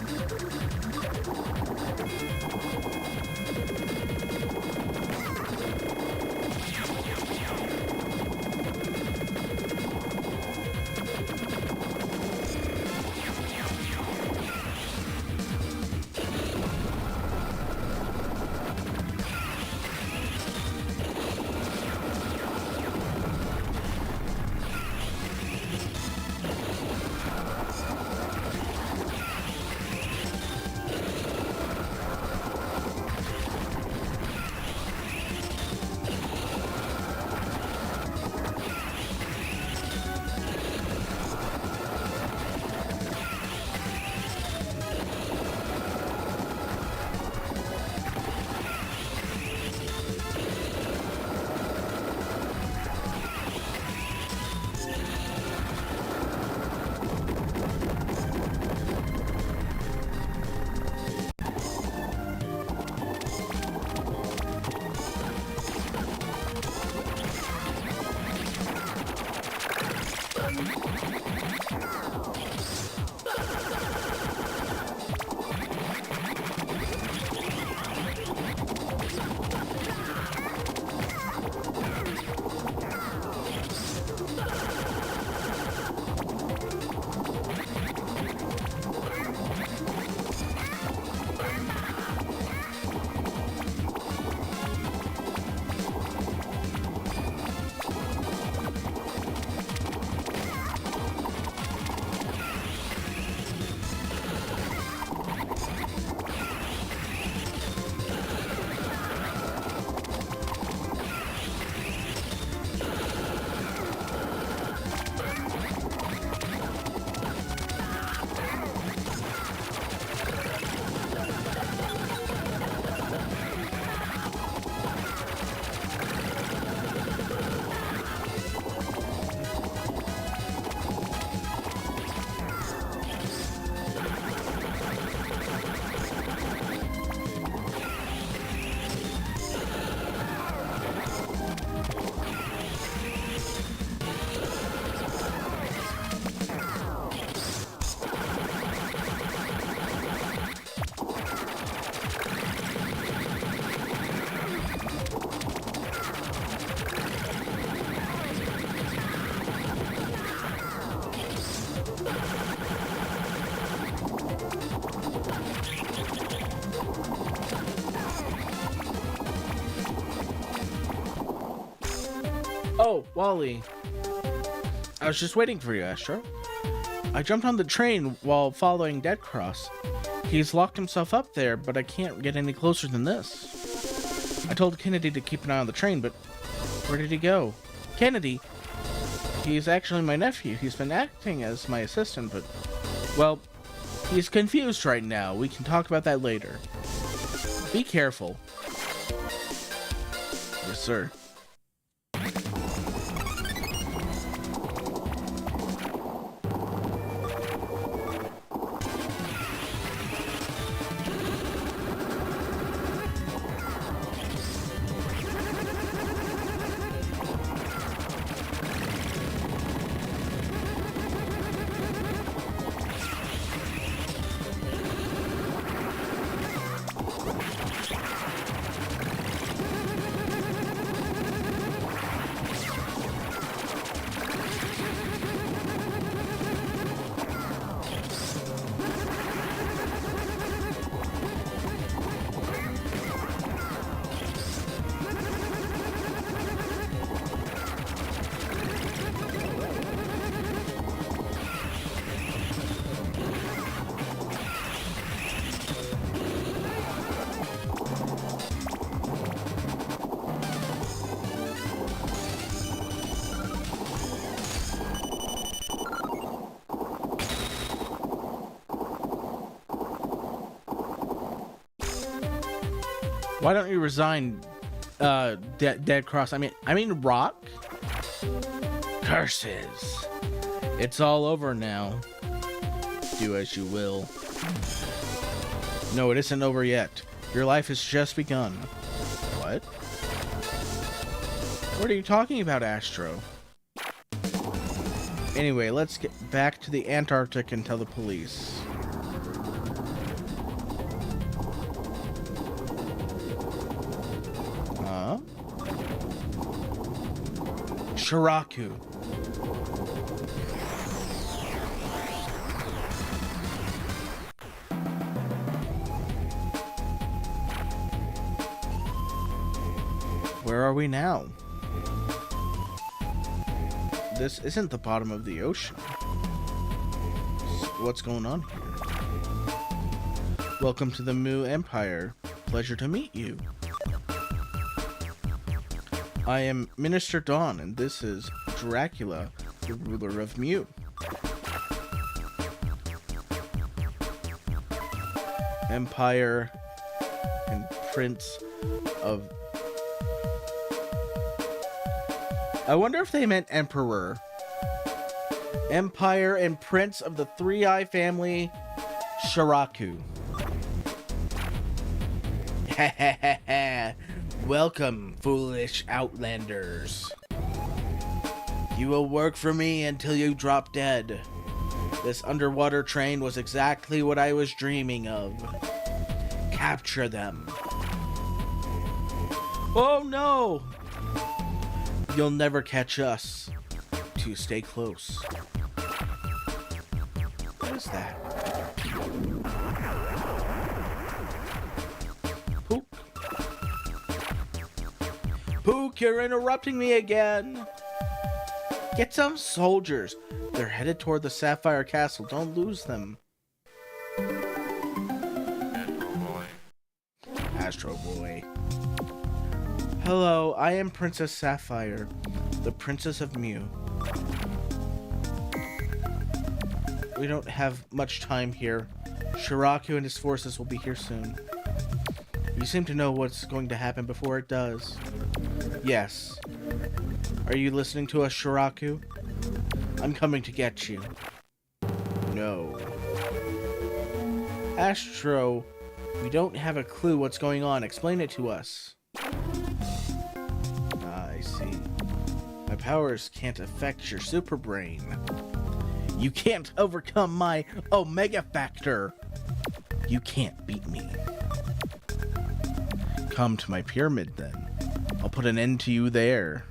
Oh, Wally. I was just waiting for you, Astro. I jumped on the train while following Dead Cross. He's locked himself up there, but I can't get any closer than this. I told Kennedy to keep an eye on the train, but where did he go? Kennedy? He's actually my nephew. He's been acting as my assistant, but... well, he's confused right now. We can talk about that later. Be careful. Yes, sir. Why don't you resign, Dead Cross? I mean, Rock? Curses. It's all over now. Do as you will. No, it isn't over yet. Your life has just begun. What? What are you talking about, Astro? Anyway, let's get back to the Antarctic and tell the police. Shiraku. Where are we now? This isn't the bottom of the ocean. What's going on here? Welcome to the Mu Empire. Pleasure to meet you. I am Minister Dawn, and this is Dracula, the ruler of Mu. Empire and Prince of... I wonder if they meant Emperor. Empire and Prince of the Three-Eye Family, Shiraku. Welcome, foolish outlanders. You will work for me until you drop dead. This underwater train was exactly what I was dreaming of. Capture them. Oh no! You'll never catch us. To stay close. What is that? Pook. Pook, you're interrupting me again. Get some soldiers. They're headed toward the Sapphire Castle. Don't lose them. Astro Boy. Hello, I am Princess Sapphire, the Princess of Mew. We don't have much time here. Shiraku and his forces will be here soon. You seem to know what's going to happen before it does. Yes. Are you listening to us, Shiraku? I'm coming to get you. No. Astro, we don't have a clue what's going on. Explain it to us. I see. My powers can't affect your super brain. You can't overcome my Omega Factor. You can't beat me. Come to my pyramid then. I'll put an end to you there.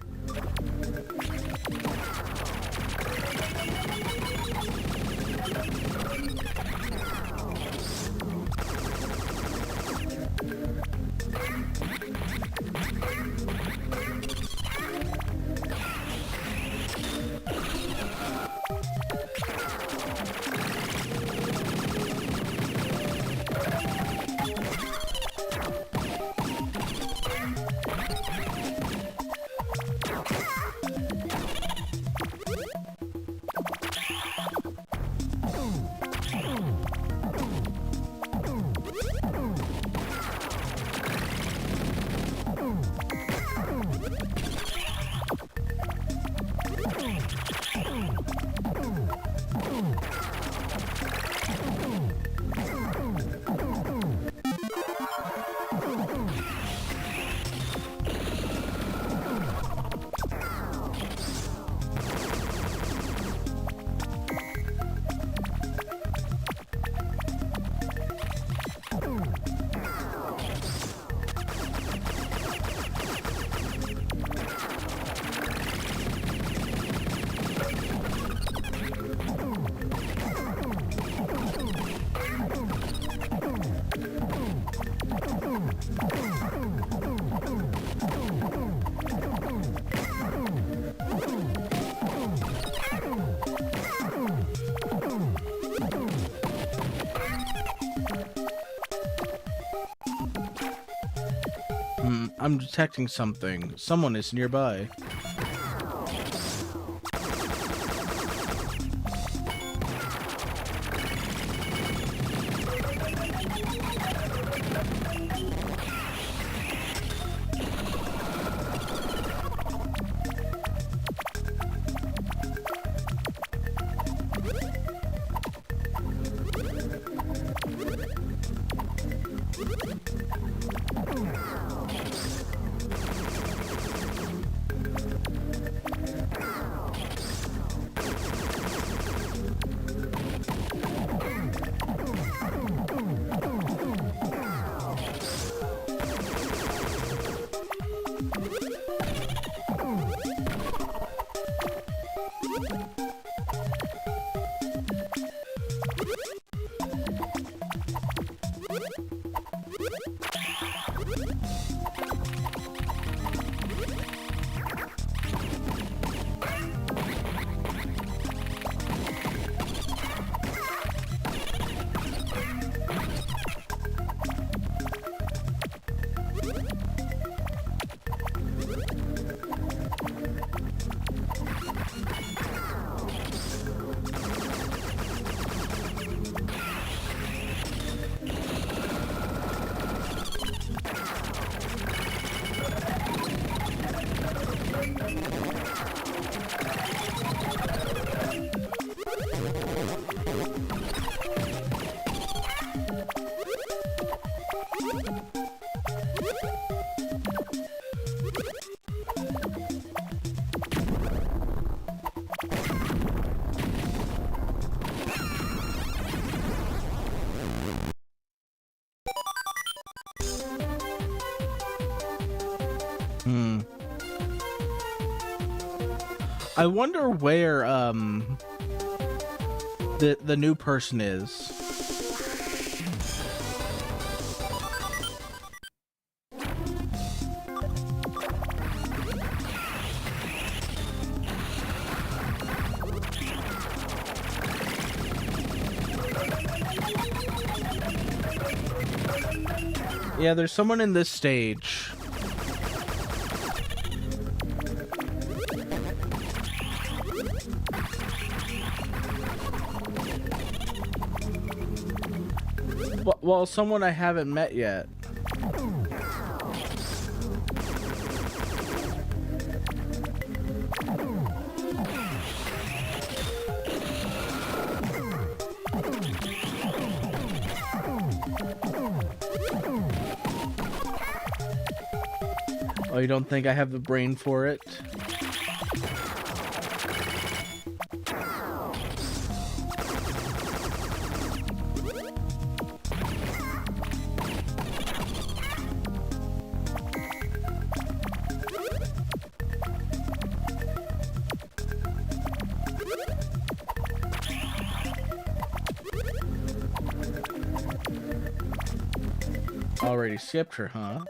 I'm detecting something. Someone is nearby. I wonder where the new person is. Yeah, there's someone in this stage. Well, someone I haven't met yet. Oh, you don't think I have the brain for it? Already skipped her, huh?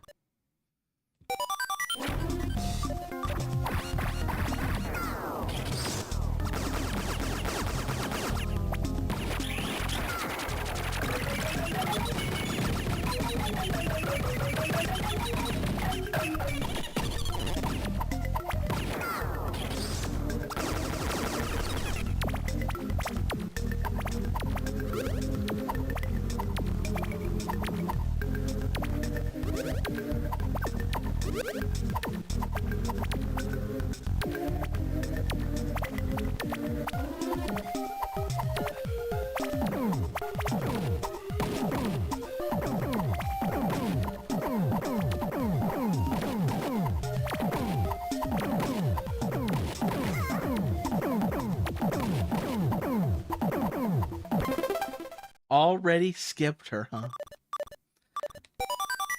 Already skipped her, huh?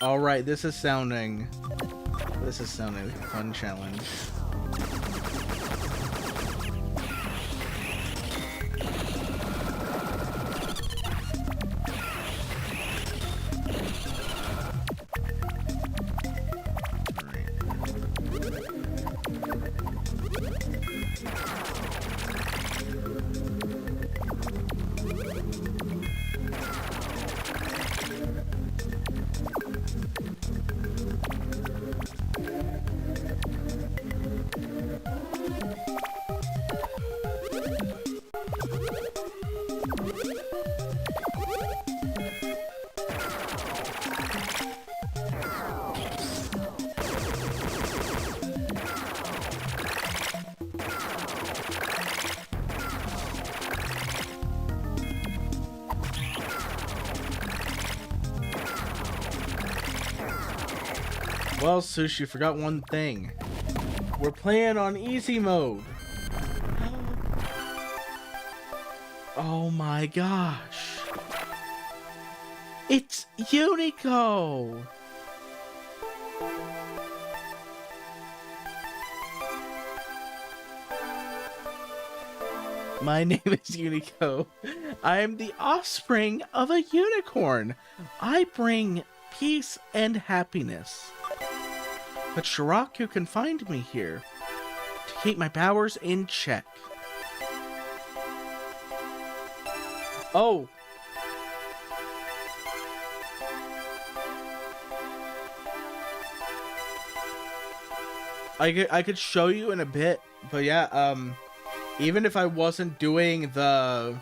Alright, this is sounding like a fun challenge. Well, Sushi, forgot one thing. We're playing on easy mode. Oh my gosh. It's Unico! My name is Unico. I am the offspring of a unicorn. I bring peace and happiness. But Shiraku can find me here to keep my powers in check. Oh. I could show you in a bit, but yeah, even if I wasn't doing the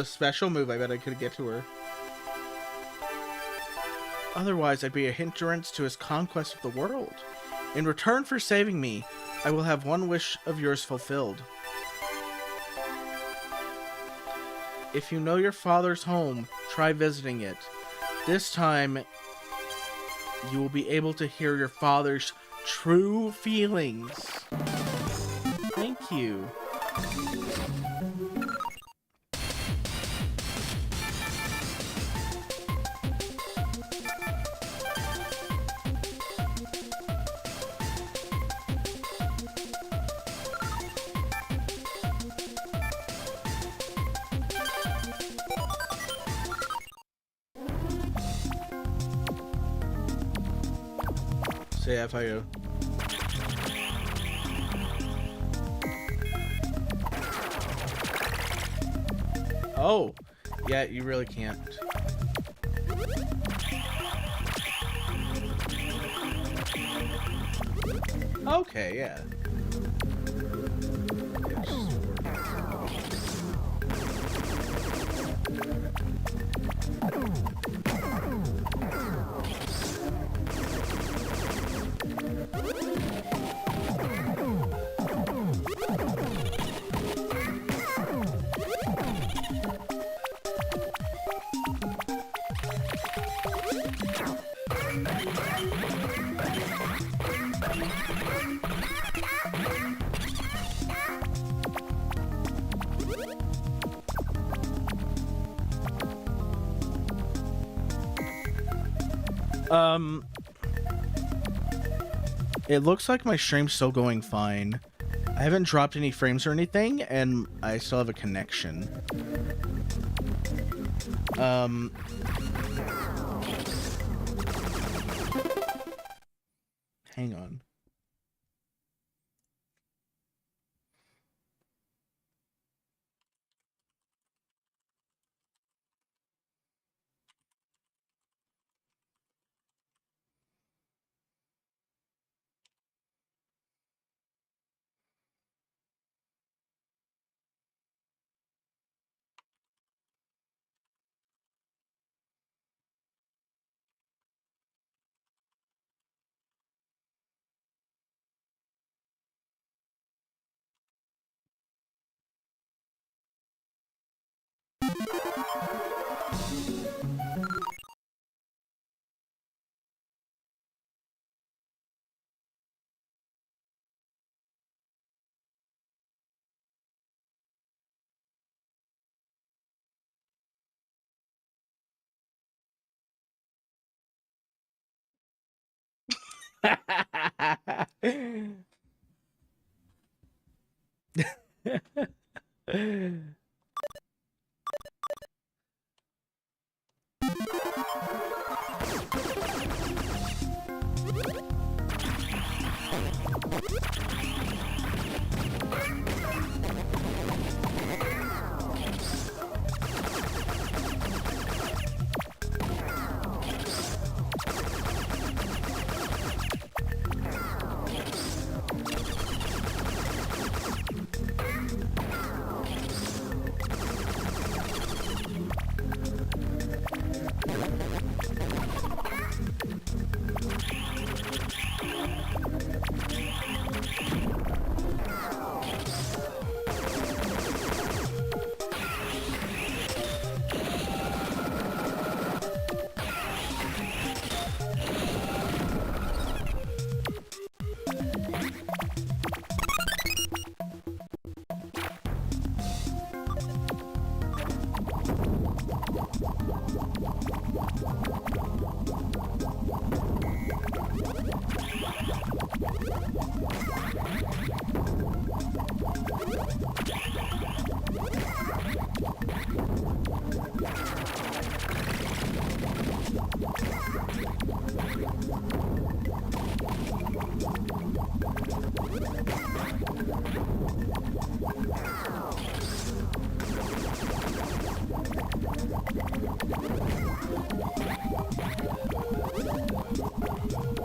special move, I bet I could get to her. Otherwise, I'd be a hindrance to his conquest of the world. In return for saving me, I will have one wish of yours fulfilled. If you know your father's home, try visiting it. This time, you will be able to hear your father's true feelings. Thank you. So yeah, if I go. Oh, yeah, you really can't. Okay, yeah. It looks like my stream's still going fine. I haven't dropped any frames or anything, and I still have a connection. Hang on.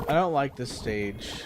I don't like this stage.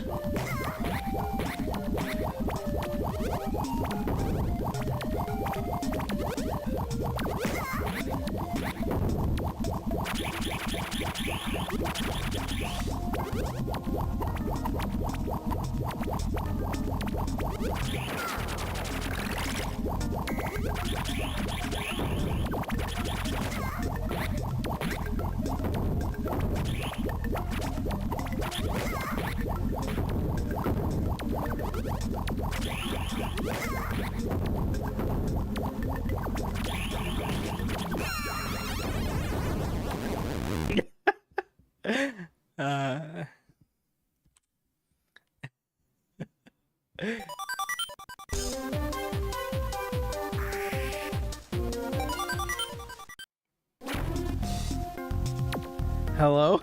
Hello?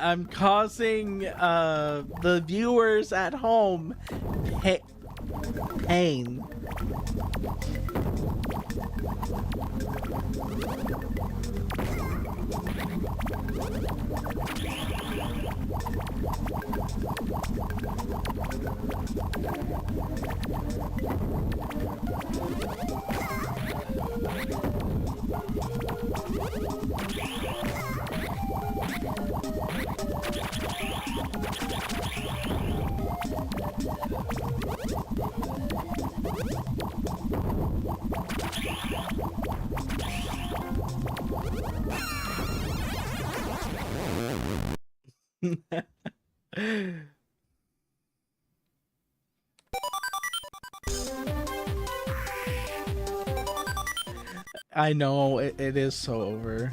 I'm causing the viewers at home pain. I know, it is so over.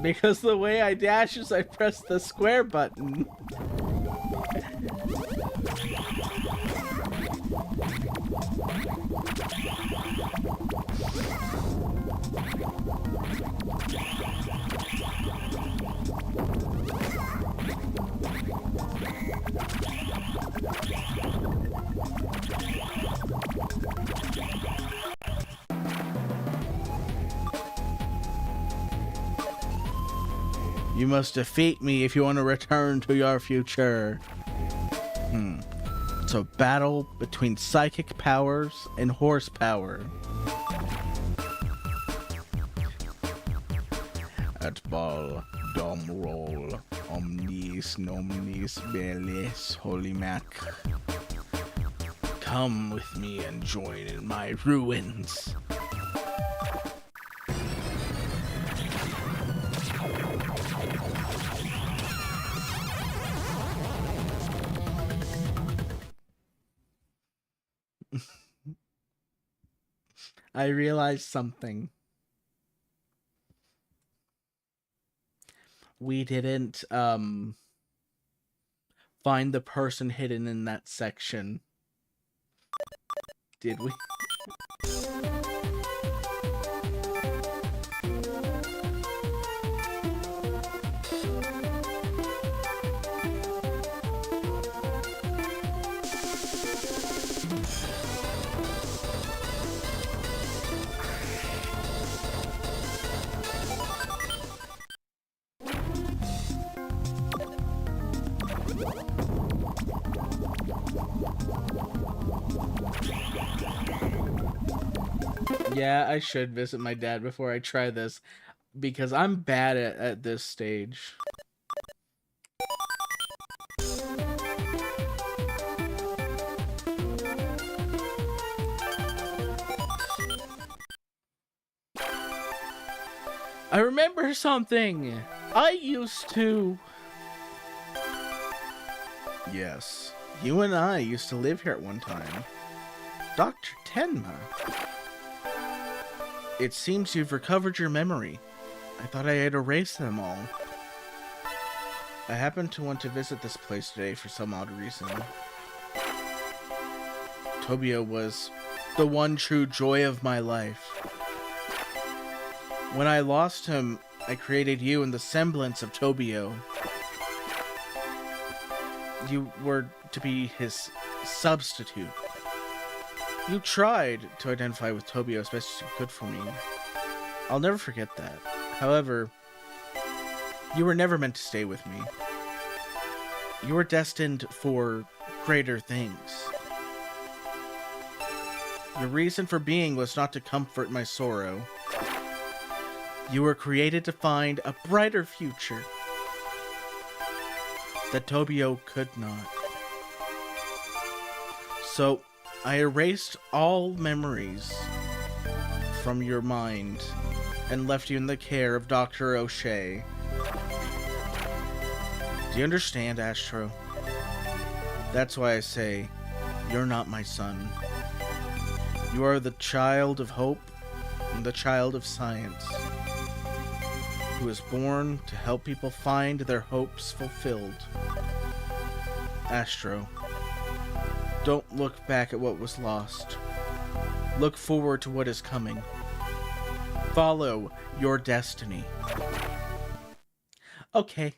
Because the way I dash is I press the square button. You must defeat me if you want to return to your future. It's a battle between psychic powers and horsepower. At ball, dom roll, omnis nomnis belis holy mac. Come with me and join in my ruins. I realized something. We didn't find the person hidden in that section. Did we? Yeah, I should visit my dad before I try this, because I'm bad at this stage. I remember something! I used to... Yes, you and I used to live here at one time. Dr. Tenma. It seems you've recovered your memory. I thought I had erased them all. I happened to want to visit this place today for some odd reason. Tobia was the one true joy of my life. When I lost him, I created you in the semblance of Tobio. You were to be his substitute. You tried to identify with Tobio as best as you could for me. I'll never forget that. However, you were never meant to stay with me. You were destined for greater things. Your reason for being was not to comfort my sorrow. You were created to find a brighter future that Tobio could not. So, I erased all memories from your mind and left you in the care of Dr. O'Shea. Do you understand, Astro? That's why I say, you're not my son. You are the child of hope and the child of science, who was born to help people find their hopes fulfilled. Astro, don't look back at what was lost. Look forward to what is coming. Follow your destiny. Okay.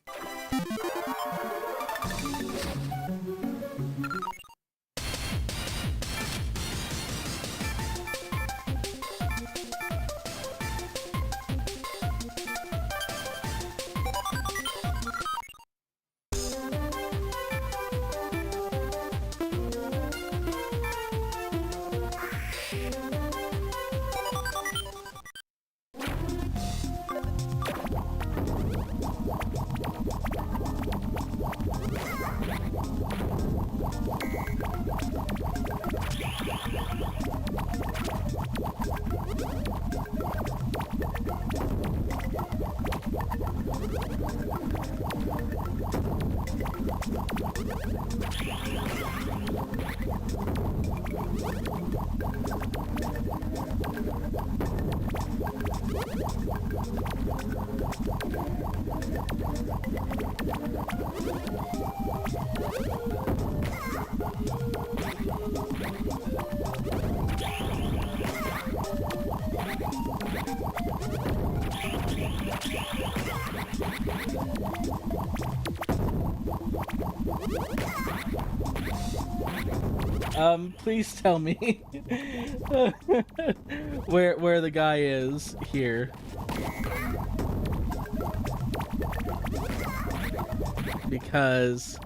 Please tell me where the guy is here. Because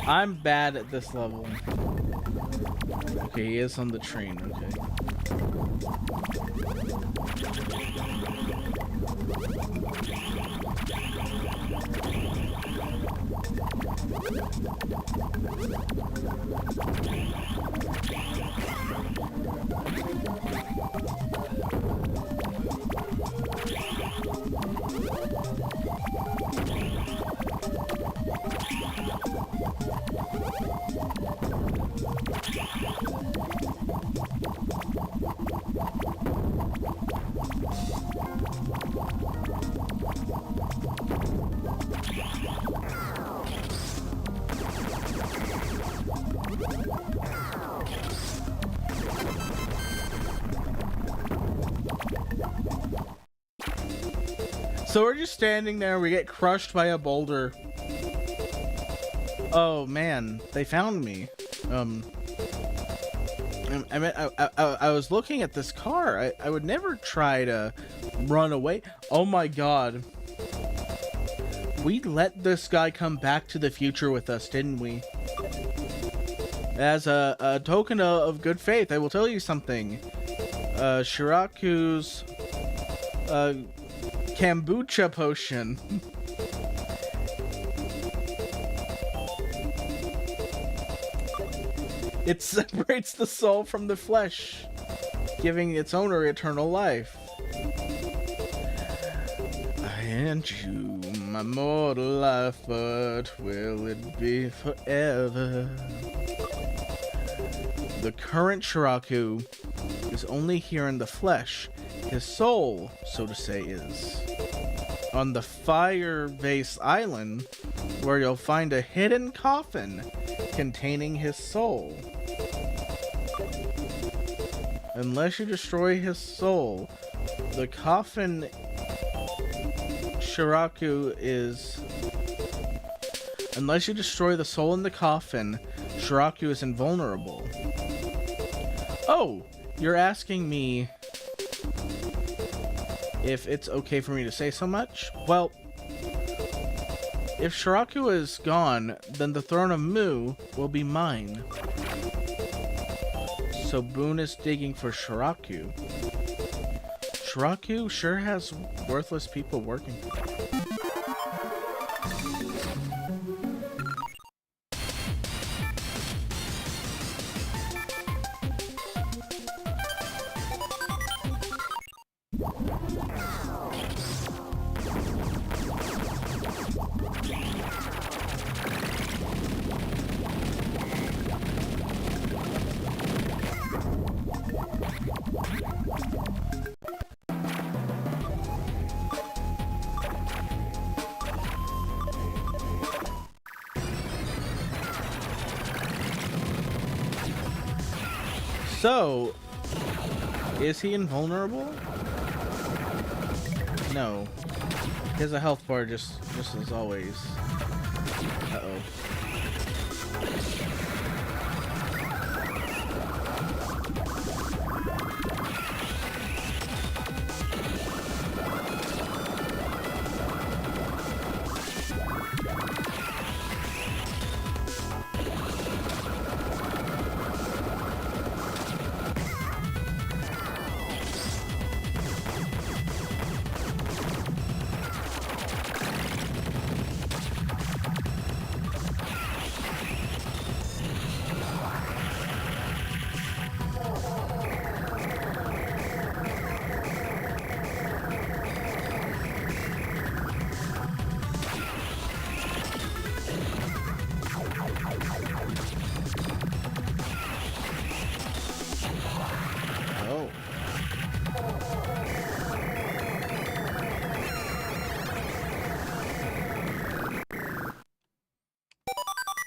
I'm bad at this level. Okay, he is on the train, okay. So we're just standing there, we get crushed by a boulder. Oh man, they found me. I was looking at this car. I would never try to run away. Oh my god. We let this guy come back to the future with us, didn't we? As a token of good faith, I will tell you something. Shiraku's kombucha potion. It separates the soul from the flesh, giving its owner eternal life. I and you, my mortal life, but will it be forever? The current Shiraku is only here in the flesh. His soul, so to say, is on the fire-based island, where you'll find a hidden coffin containing his soul. Unless you destroy his soul, the coffin Shiraku is... Unless you destroy the soul in the coffin, Shiraku is invulnerable. Oh, you're asking me if it's okay for me to say so much? Well, if Shiraku is gone, then the throne of Mu will be mine. So Boone is digging for Shiraku. Shiraku sure has worthless people working. So, is he invulnerable? No. He has a health bar just as always. Uh-oh.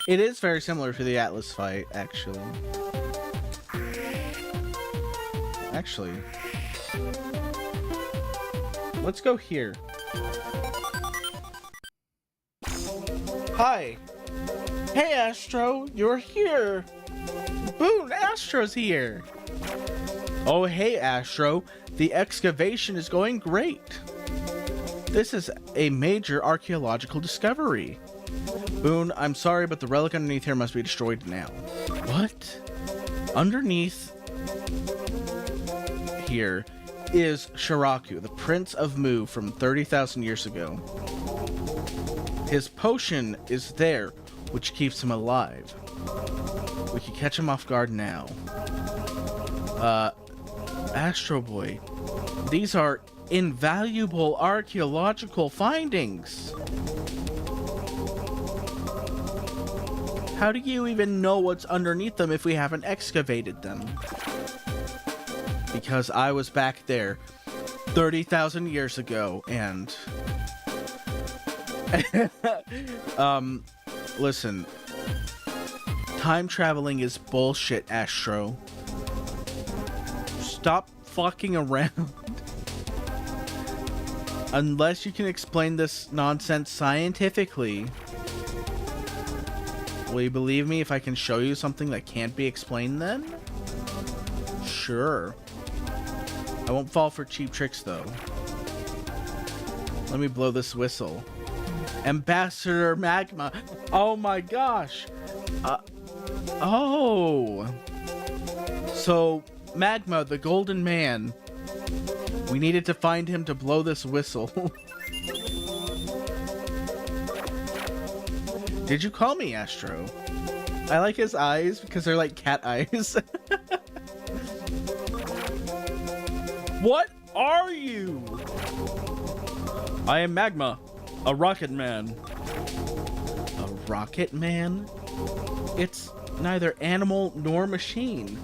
It is very similar to the Atlas fight, actually. Let's go here. Hi. Hey, Astro, you're here. Boone, Astro's here. Oh, hey, Astro. The excavation is going great. This is a major archaeological discovery. Boone, I'm sorry, but the relic underneath here must be destroyed now. What? Underneath here is Shiraku, the Prince of Mu from 30,000 years ago. His potion is there, which keeps him alive. We can catch him off guard now. Astro Boy, these are invaluable archaeological findings. How do you even know what's underneath them if we haven't excavated them? Because I was back there 30,000 years ago and... listen. Time traveling is bullshit, Astro. Stop fucking around. Unless you can explain this nonsense scientifically. Will you believe me if I can show you something that can't be explained then? Sure. I won't fall for cheap tricks though. Let me blow this whistle. Ambassador Magma. Oh my gosh. Oh. So, Magma, the golden man. We needed to find him to blow this whistle. Did you call me, Astro? I like his eyes because they're like cat eyes. What are you? I am Magma, a rocket man. A rocket man? It's neither animal nor machine.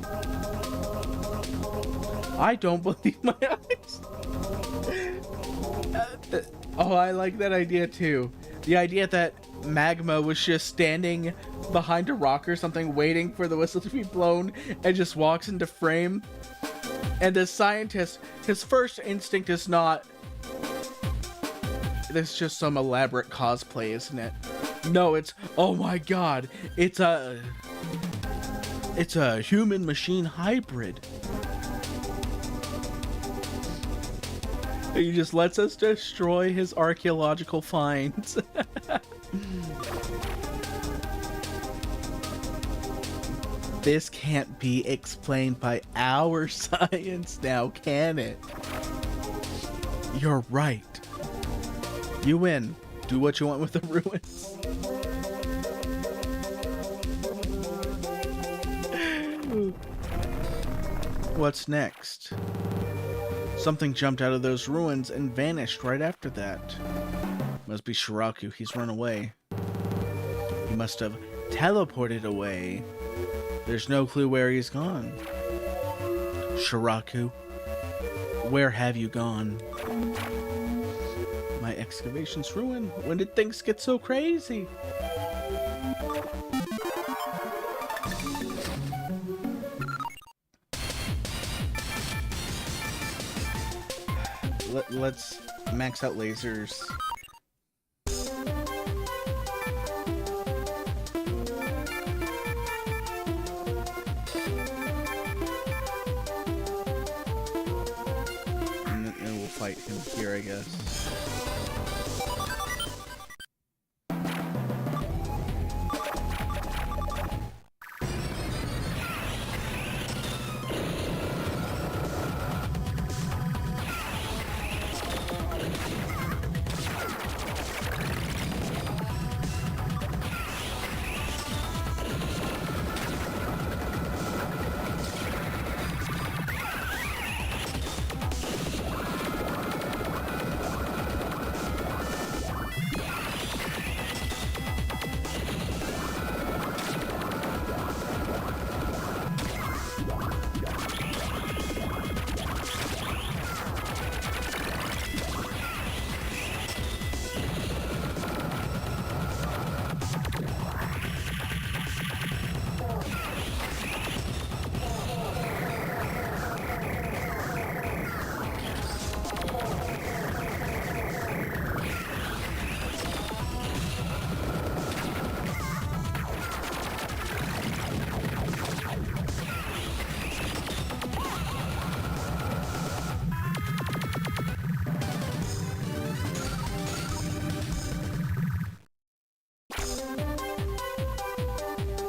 I don't believe my eyes. Oh, I like that idea too. The idea that Magma was just standing behind a rock or something waiting for the whistle to be blown and just walks into frame. And the scientist, his first instinct is not, this is just some elaborate cosplay, isn't it? No, it's, oh my god, it's a human machine hybrid. He just lets us destroy his archaeological finds. This can't be explained by our science now, can it? You're right. You win. Do what you want with the ruins. What's next? Something jumped out of those ruins and vanished right after that. Must be Shiraku. He's run away. He must have teleported away. There's no clue where he's gone. Shiraku, where have you gone? My excavation's ruined. When did things get so crazy? Let's max out lasers. And we'll fight him here, I guess.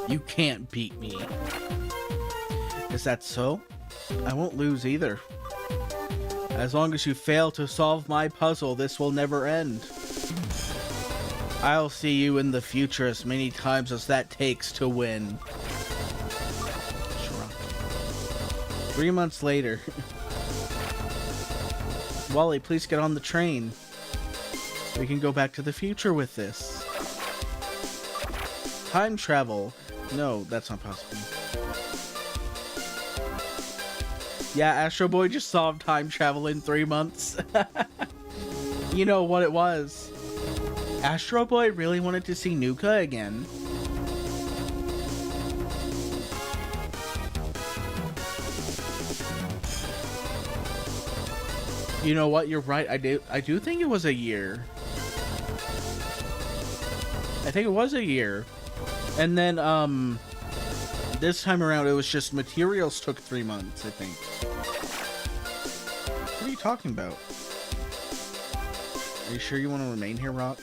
You can't beat me. Is that so? I won't lose either. As long as you fail to solve my puzzle, this will never end. I'll see you in the future as many times as that takes to win. Sure. 3 months later. Wally, please get on the train. We can go back to the future with this. Time travel. No, that's not possible. Yeah, Astro Boy just solved time travel in 3 months. You know what it was? Astro Boy really wanted to see Nuka again. You know what? You're right. I do think it was a year. I think it was a year. And then, this time around, it was just materials took 3 months, I think. What are you talking about? Are you sure you want to remain here, Rock?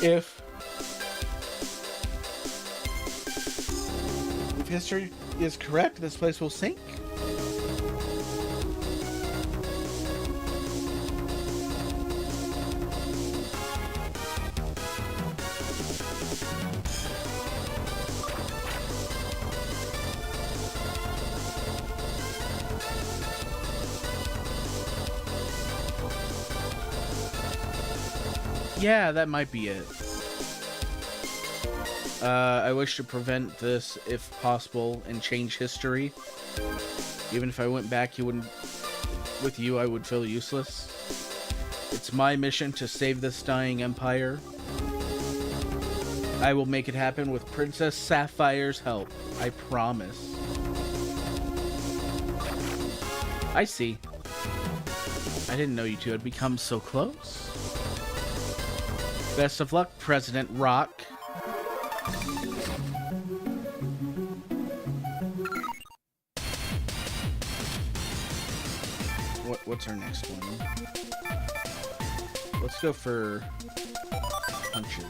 If history is correct, this place will sink. Yeah, that might be it. I wish to prevent this if possible and change history. Even if I went back, with you, I would feel useless. It's my mission to save this dying empire. I will make it happen with Princess Sapphire's help. I promise. I see. I didn't know you two had become so close. Best of luck, President Rock. What's our next one? Let's go for punches.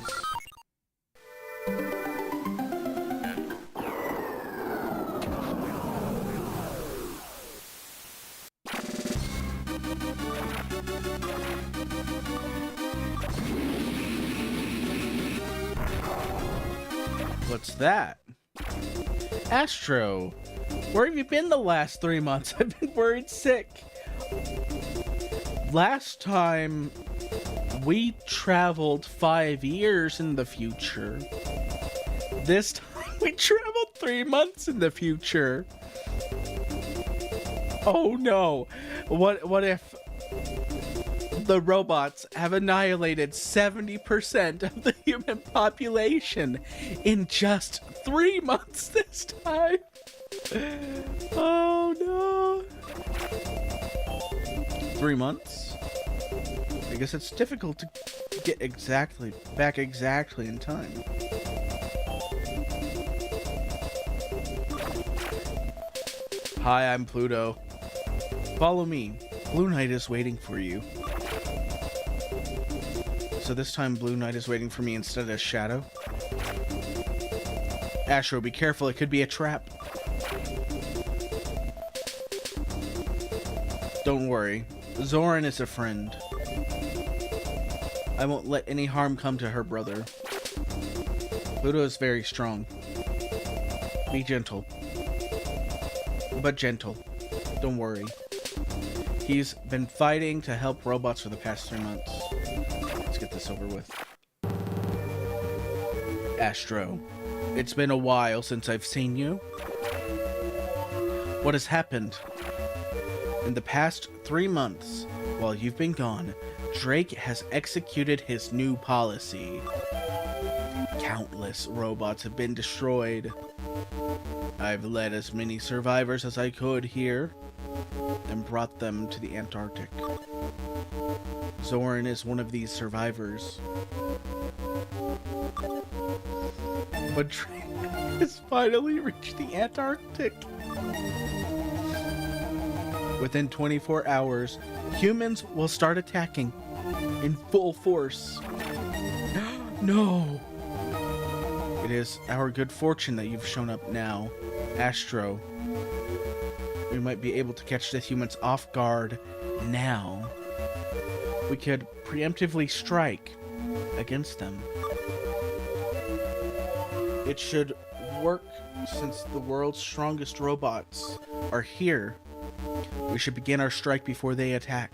What's that? Astro, where have you been the last 3 months? I've been worried sick. Last time, we traveled 5 years in the future. This time, we traveled 3 months in the future. Oh no. What if the robots have annihilated 70% of the human population in just 3 months this time? Oh no. 3 months? I guess it's difficult to get back exactly in time. Hi, I'm Pluto. Follow me. Blue Knight is waiting for you. So this time Blue Knight is waiting for me instead of Shadow. Astro, be careful, it could be a trap. Don't worry, Zoran is a friend. I won't let any harm come to her brother. Pluto is very strong. Be gentle. But gentle. Don't worry. He's been fighting to help robots for the past 3 months. Let's get this over with. Astro, it's been a while since I've seen you. What has happened? In the past 3 months, while you've been gone, Drake has executed his new policy. Countless robots have been destroyed. I've led as many survivors as I could here and brought them to the Antarctic. Zoran is one of these survivors. But Drake has finally reached the Antarctic. Within 24 hours, humans will start attacking in full force. No! It is our good fortune that you've shown up now, Astro. We might be able to catch the humans off guard now. We could preemptively strike against them. It should work since the world's strongest robots are here. We should begin our strike before they attack.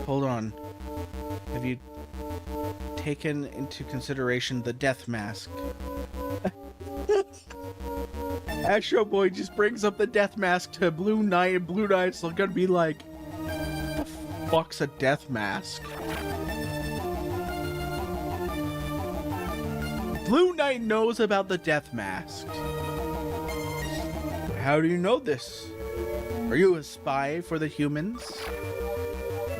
Hold on. Have you taken into consideration the death mask? Astro Boy just brings up the death mask to Blue Knight, and Blue Knight's gonna be like, what the fuck's a death mask? Blue Knight knows about the death mask. How do you know this? Are you a spy for the humans?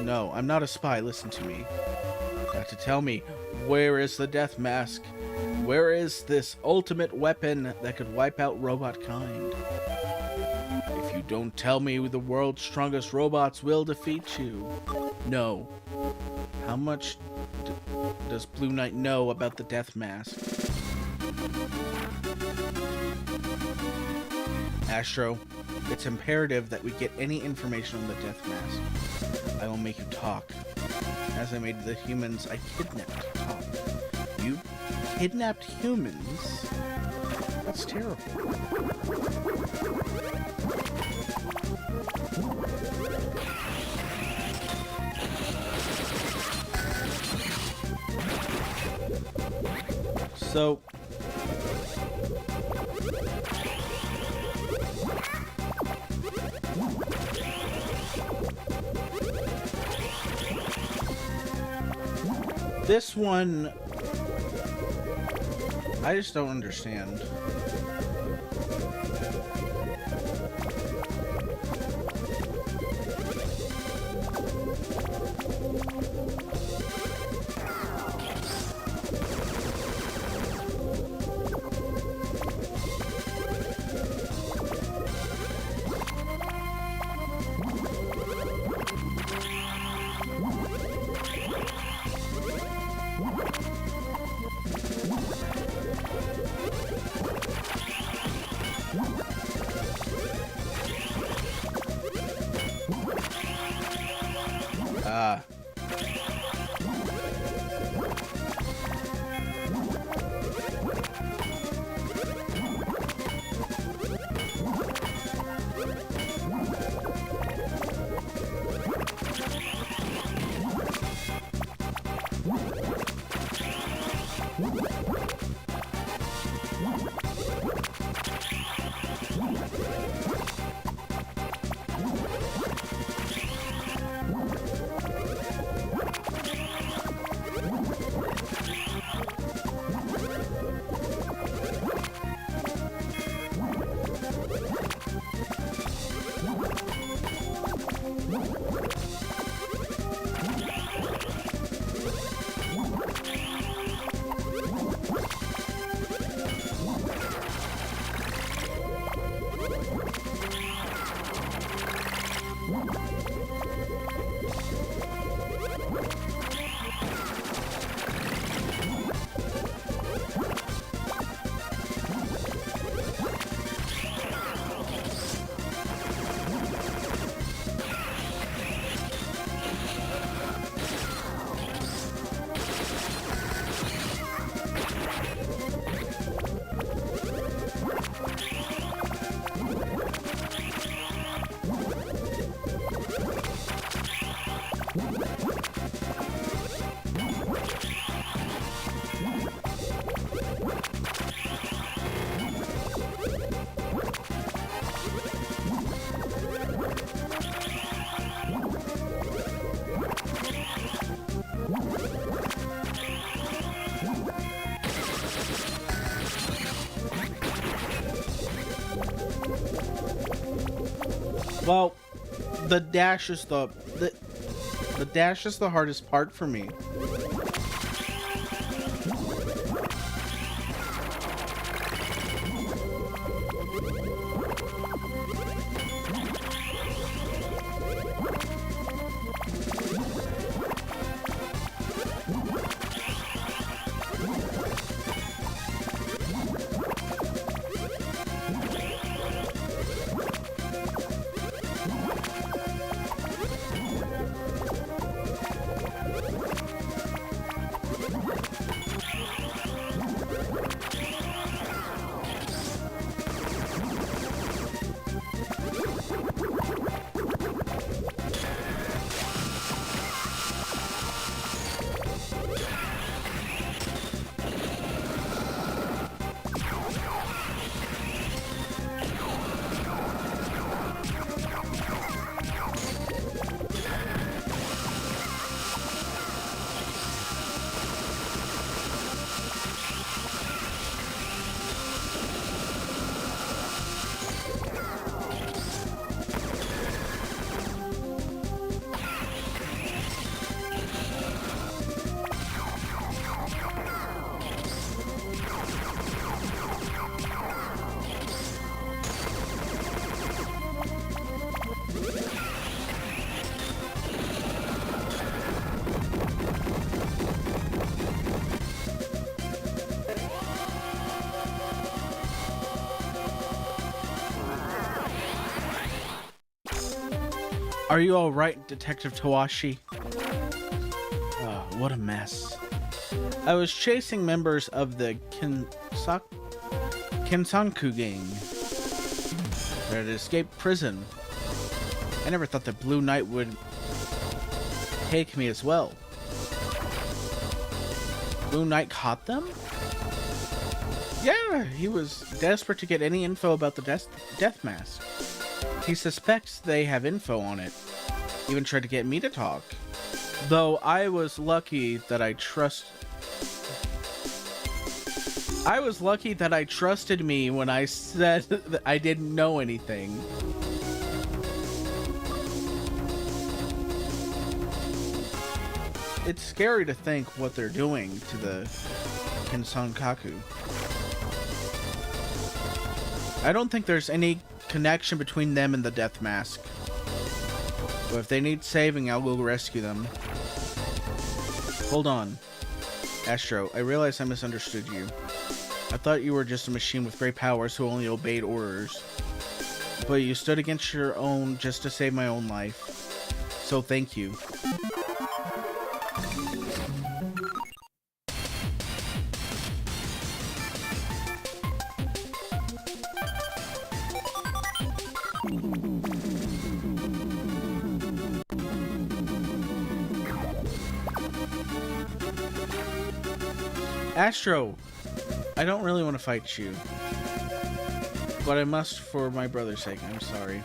No, I'm not a spy. Listen to me. You have to tell me, where is the death mask? Where is this ultimate weapon that could wipe out robot kind? If you don't tell me, the world's strongest robots will defeat you. No. How much does Blue Knight know about the death mask? Astro, it's imperative that we get any information on the death mask. I will make you talk. As I made the humans I kidnapped talk. You kidnapped humans? That's terrible. So this one, I just don't understand. Ah. Well, the dash is the dash is the hardest part for me. Are you all right, Detective Tawashi? Oh, what a mess. I was chasing members of the Kinsanku gang that had escaped prison. I never thought the Blue Knight would take me as well. Blue Knight caught them? Yeah, he was desperate to get any info about the death mask. He suspects they have info on it. Even tried to get me to talk. Though I was lucky that I trusted me when I said that I didn't know anything. It's scary to think what they're doing to the Kinsankaku. I don't think there's any connection between them and the death mask. But if they need saving, I'll go rescue them. Hold on. Astro, I realize I misunderstood you. I thought you were just a machine with great powers who only obeyed orders. But you stood against your own just to save my own life. So thank you. Astro, I don't really want to fight you, but I must for my brother's sake. I'm sorry.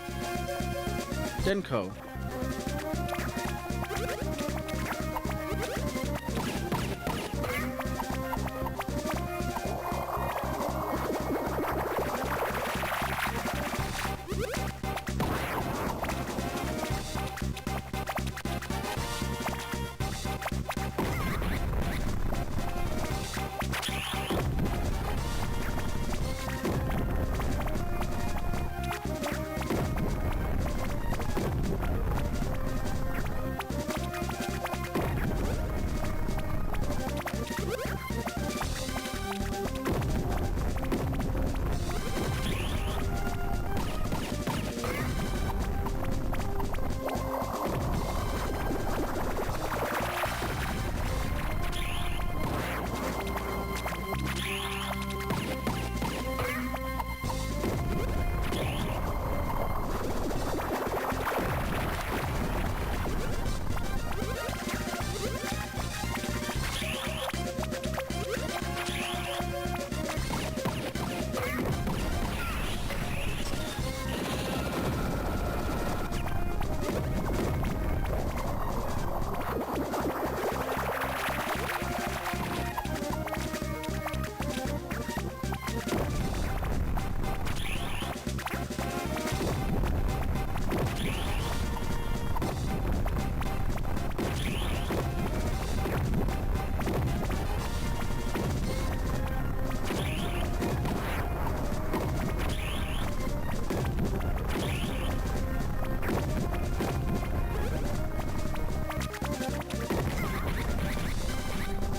Denko.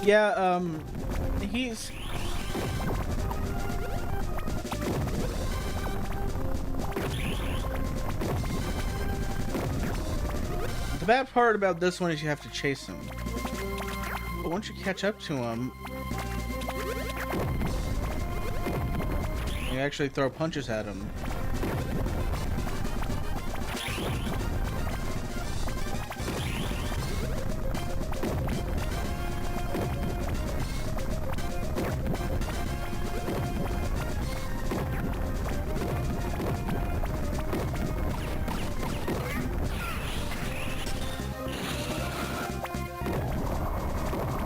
Yeah, he's... The bad part about this one is you have to chase him. But once you catch up to him, you actually throw punches at him.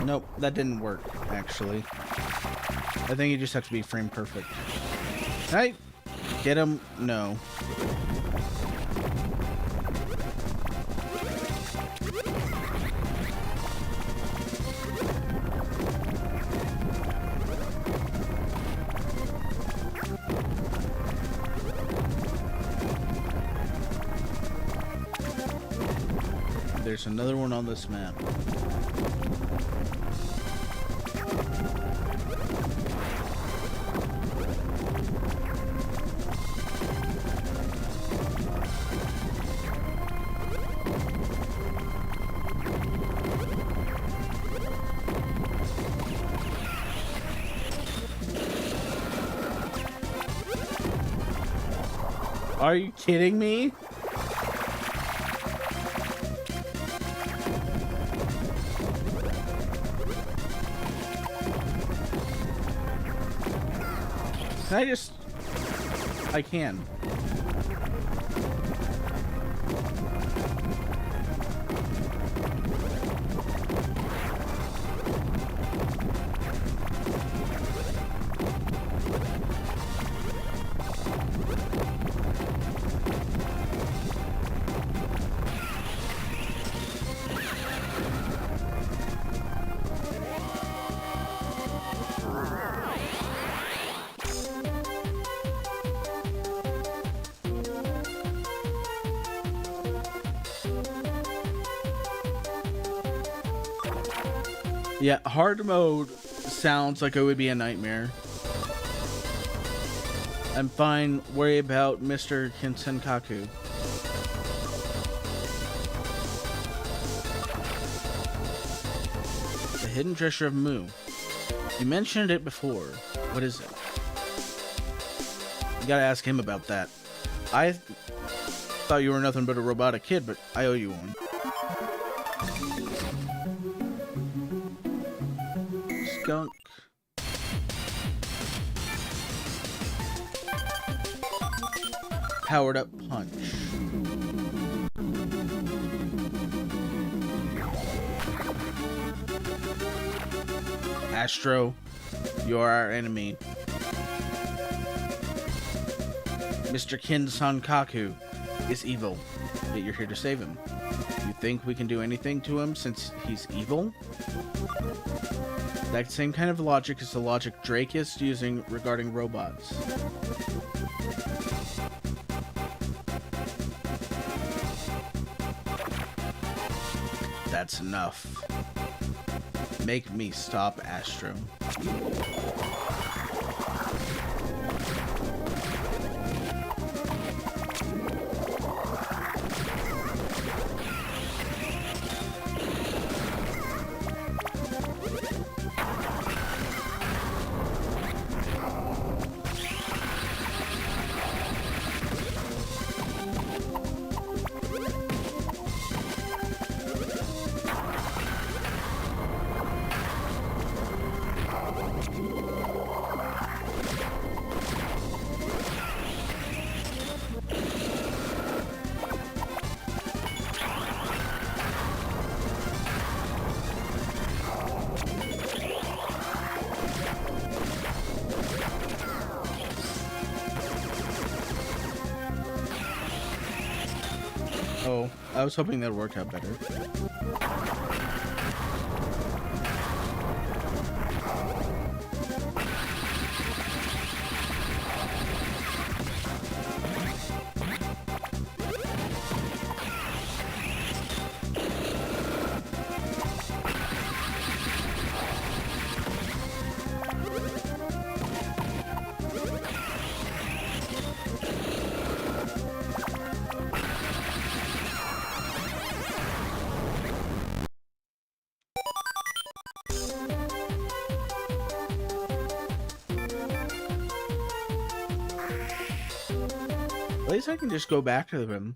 Nope, that didn't work, actually. I think you just have to be frame perfect. Can I get him? No. There's another one on this map. Are you kidding me? Can I just... I can. Yeah, hard mode sounds like it would be a nightmare. I'm fine. Worry about Mr. Kinsenkaku. The hidden treasure of Mu. You mentioned it before. What is it? You gotta ask him about that. I thought you were nothing but a robotic kid, but I owe you one. Skunk. Powered up punch. Astro, you're our enemy. Mr. Kin Sankaku is evil, yet you're here to save him. You think we can do anything to him since he's evil? That same kind of logic is the logic Drake is using regarding robots. That's enough. Make me stop, Astro. Oh, I was hoping that worked out better. At least I can just go back to him.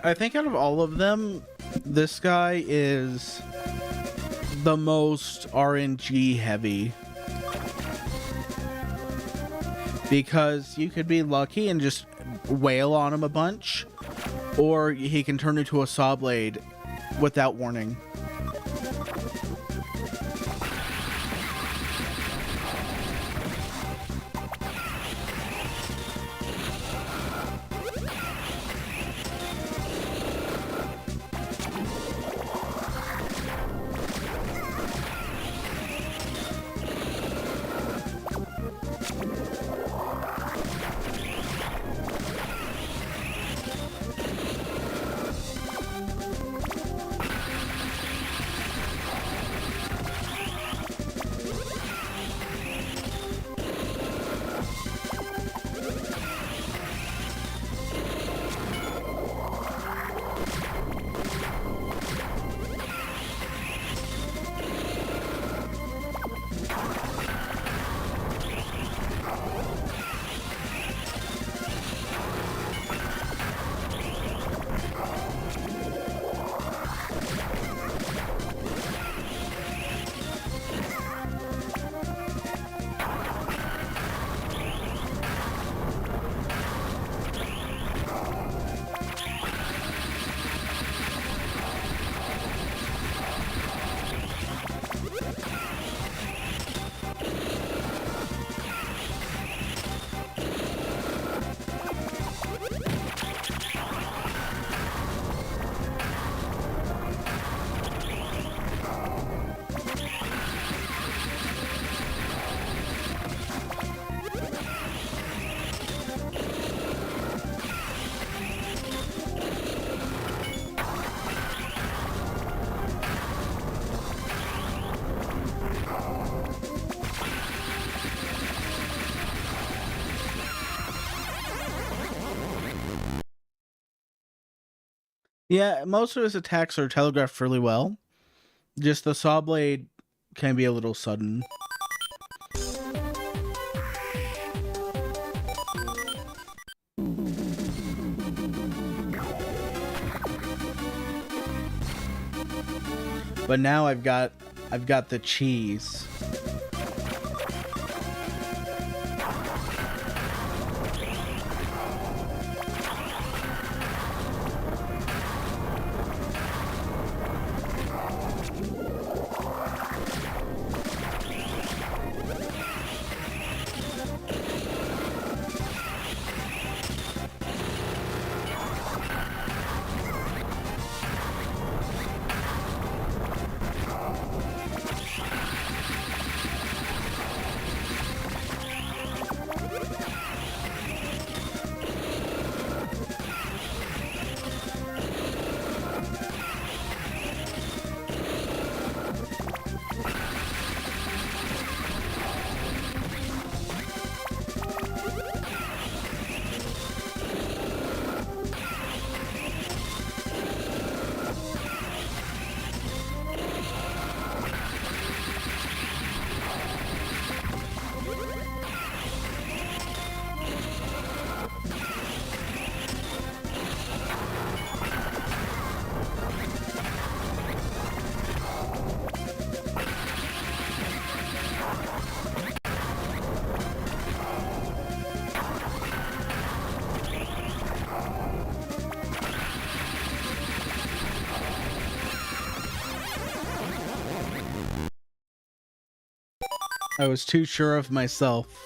I think out of all of them, this guy is the most RNG heavy. Because you could be lucky and just wail on him a bunch, or he can turn into a saw blade without warning. Yeah, most of his attacks are telegraphed really well. Just the saw blade can be a little sudden. But now I've got the cheese. I was too sure of myself.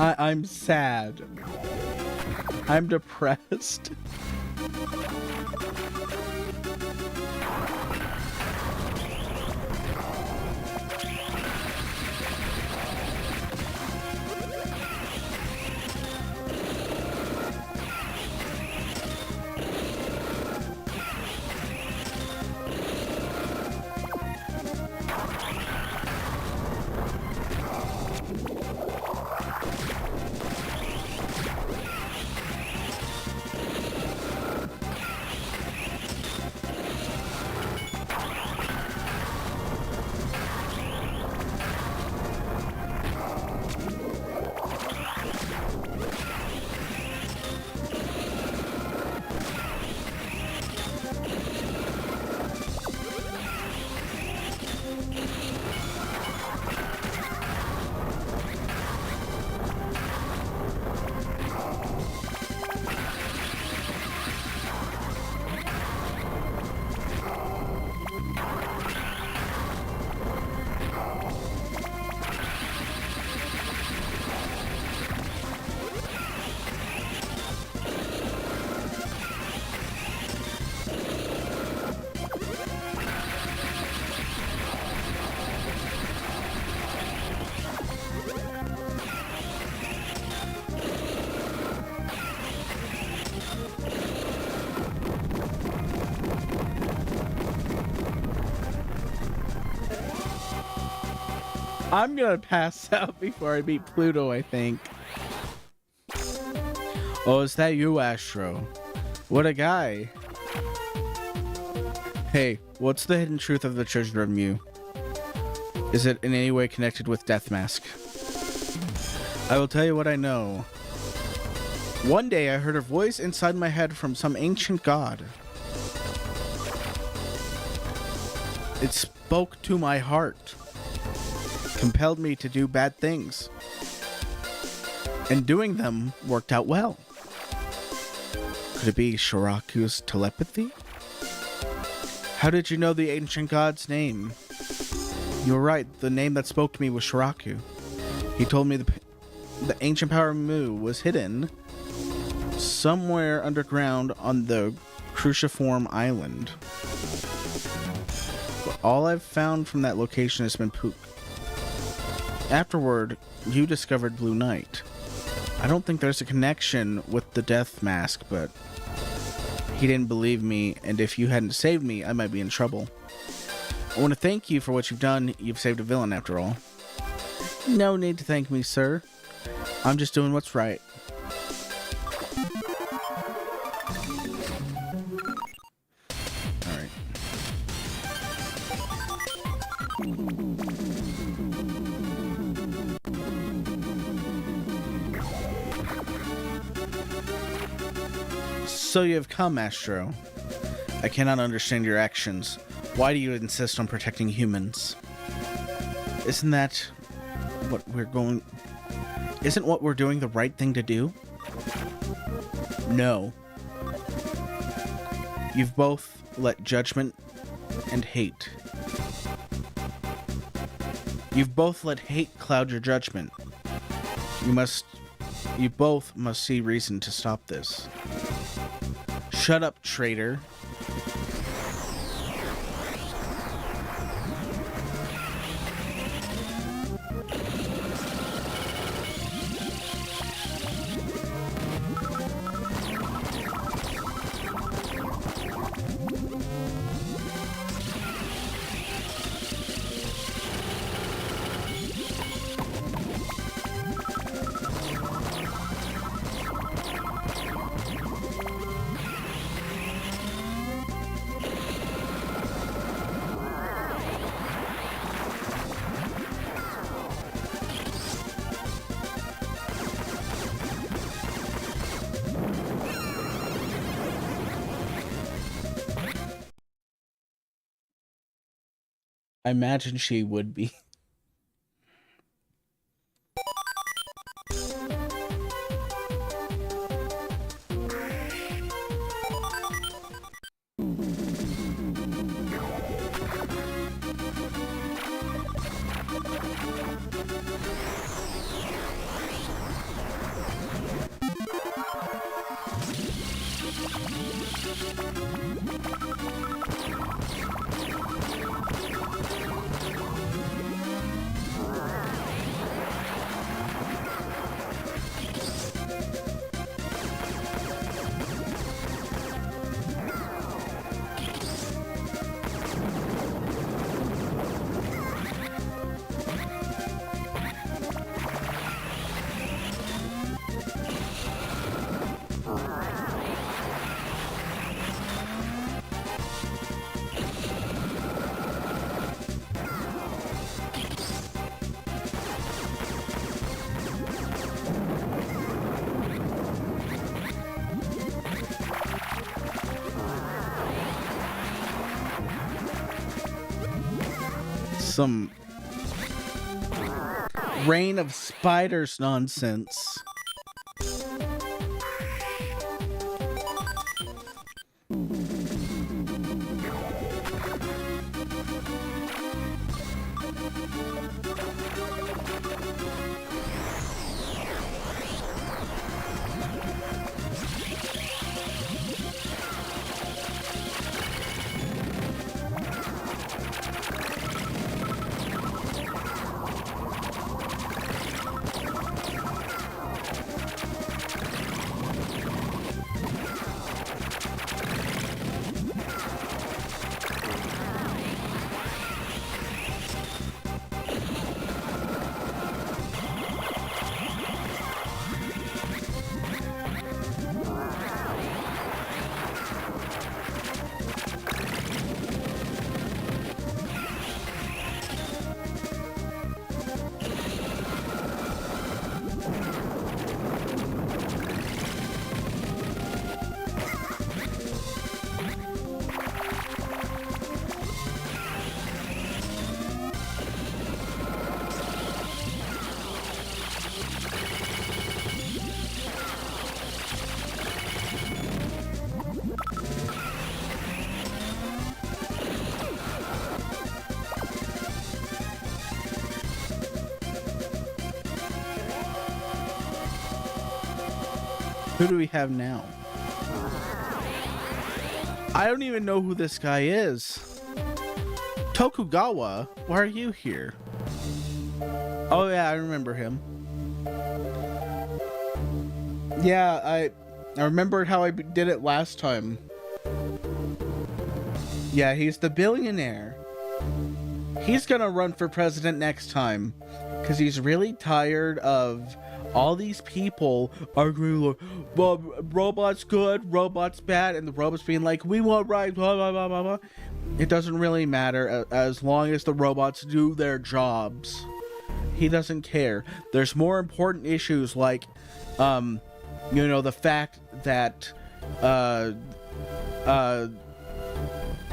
I'm sad. I'm depressed. I'm gonna pass out before I meet Pluto, I think. Oh, is that you, Astro? What a guy. Hey, what's the hidden truth of the treasure of Mew? Is it in any way connected with Death Mask? I will tell you what I know. One day I heard a voice inside my head from some ancient god. It spoke to my heart, compelled me to do bad things, and doing them worked out well. Could it be Shiraku's telepathy? How did you know the ancient god's name? You were right, the name that spoke to me was Shiraku. He told me the ancient power of Mu was hidden somewhere underground on the Cruciform Island. But all I've found from that location has been poop. Afterward, you discovered Blue Knight. I don't think there's a connection with the Death Mask, but he didn't believe me, and if you hadn't saved me, I might be in trouble. I want to thank you for what you've done. You've saved a villain, after all. No need to thank me, sir. I'm just doing what's right. Alright. So you have come, Astro. I cannot understand your actions. Why do you insist on protecting humans? Isn't what we're doing the right thing to do? No. You've both let judgment and hate. You've both let hate cloud your judgment. You both must see reason to stop this. Shut up, traitor. I imagine she would be. some Reign of Spiders nonsense. Who do we have now? I don't even know who this guy is. Tokugawa, why are you here? Oh yeah, I remember him. Yeah, I remembered how I did it last time. Yeah, he's the billionaire. He's gonna run for president next time because he's really tired of all these people arguing like, well, robots good, robots bad, and the robots being like, we want rights, blah, blah, blah, blah, blah. It doesn't really matter as long as the robots do their jobs. He doesn't care. There's more important issues like, you know, the fact that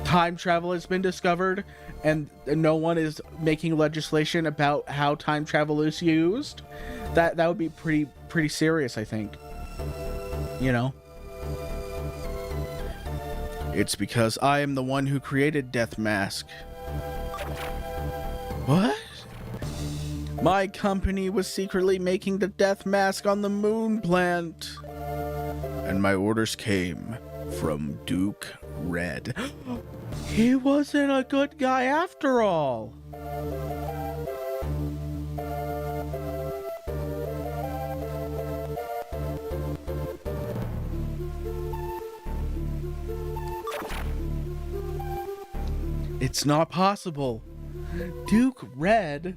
time travel has been discovered and no one is making legislation about how time travel is used. That would be pretty serious, I think. You know? It's because I am the one who created Death Mask. What? My company was secretly making the Death Mask on the moon plant. And my orders came from Duke Red. He wasn't a good guy after all. It's not possible. Duke Red?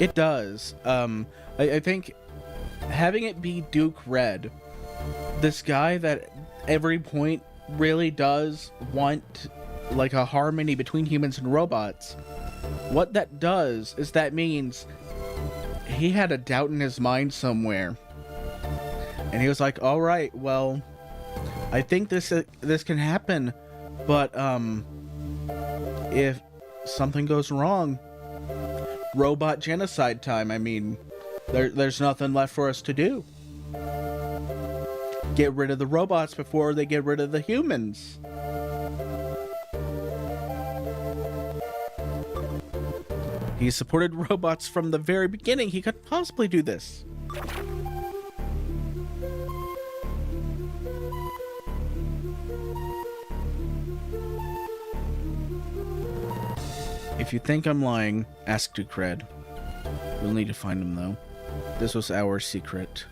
It does. I think having it be Duke Red, this guy that every point really does want like a harmony between humans and robots, what that does is that means he had a doubt in his mind somewhere. And he was like, all right, well, I think this can happen, but if something goes wrong, robot genocide time. I mean, there's nothing left for us to do. Get rid of the robots before they get rid of the humans. He supported robots from the very beginning. He couldn't possibly do this. If you think I'm lying, ask Duke Red. We'll need to find him, though. This was our secret.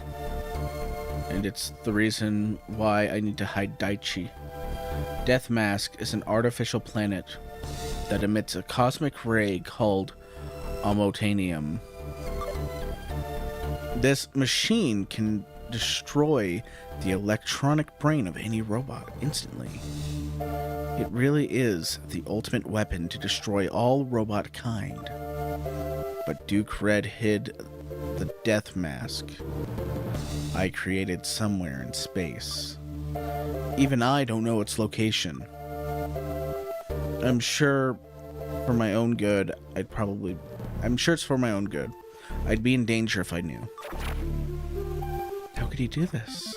And it's the reason why I need to hide Daichi. Death Mask is an artificial planet that emits a cosmic ray called Omotanium. This machine can destroy the electronic brain of any robot instantly. It really is the ultimate weapon to destroy all robot kind. But Duke Red hid the Death Mask I created somewhere in space. Even I don't know its location. I'm sure for my own good, I'm sure it's for my own good. I'd be in danger if I knew. How could he do this?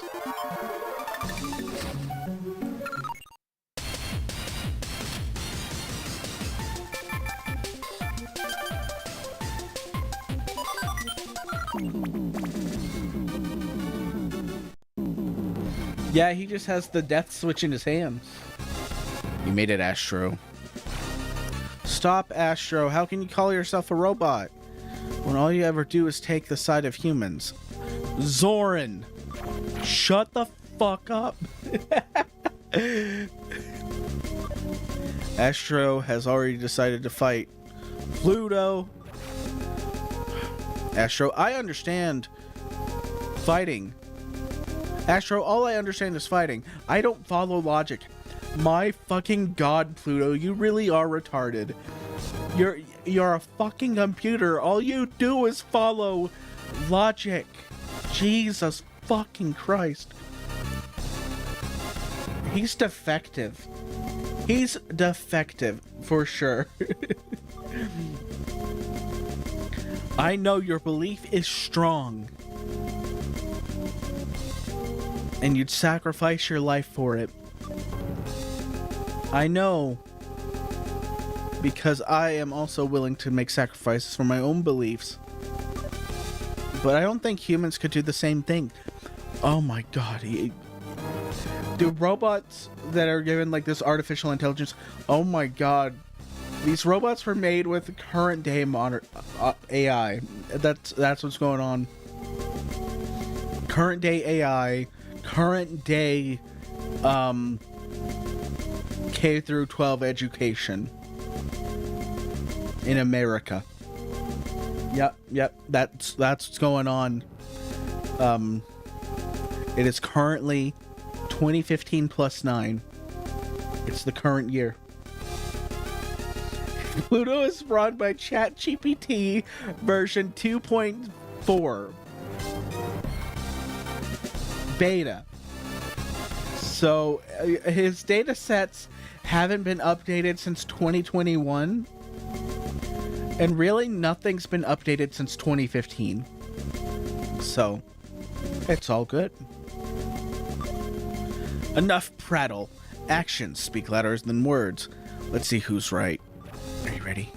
Yeah, he just has the death switch in his hands. You made it, Astro. Stop, Astro. How can you call yourself a robot when all you ever do is take the side of humans? Zoran, shut the fuck up. Astro has already decided to fight Pluto. Astro, I understand fighting. Astro, all I understand is fighting. I don't follow logic. My fucking god, Pluto, you really are retarded. You're a fucking computer. All you do is follow logic. Jesus fucking Christ. He's defective. He's defective, for sure. I know your belief is strong. And you'd sacrifice your life for it. I know. Because I am also willing to make sacrifices for my own beliefs. But I don't think humans could do the same thing. Oh my god. Do robots that are given like this artificial intelligence, oh my god. These robots were made with current day modern AI. That's what's going on. Current day AI, current day K through 12 education in America. Yep, that's what's going on. It is currently 2015 plus 9. It's the current year. Pluto is run by ChatGPT version 2.4 beta. So his data sets haven't been updated since 2021. And really nothing's been updated since 2015. So it's all good. Enough prattle. Actions speak louder than words. Let's see who's right. Are you ready?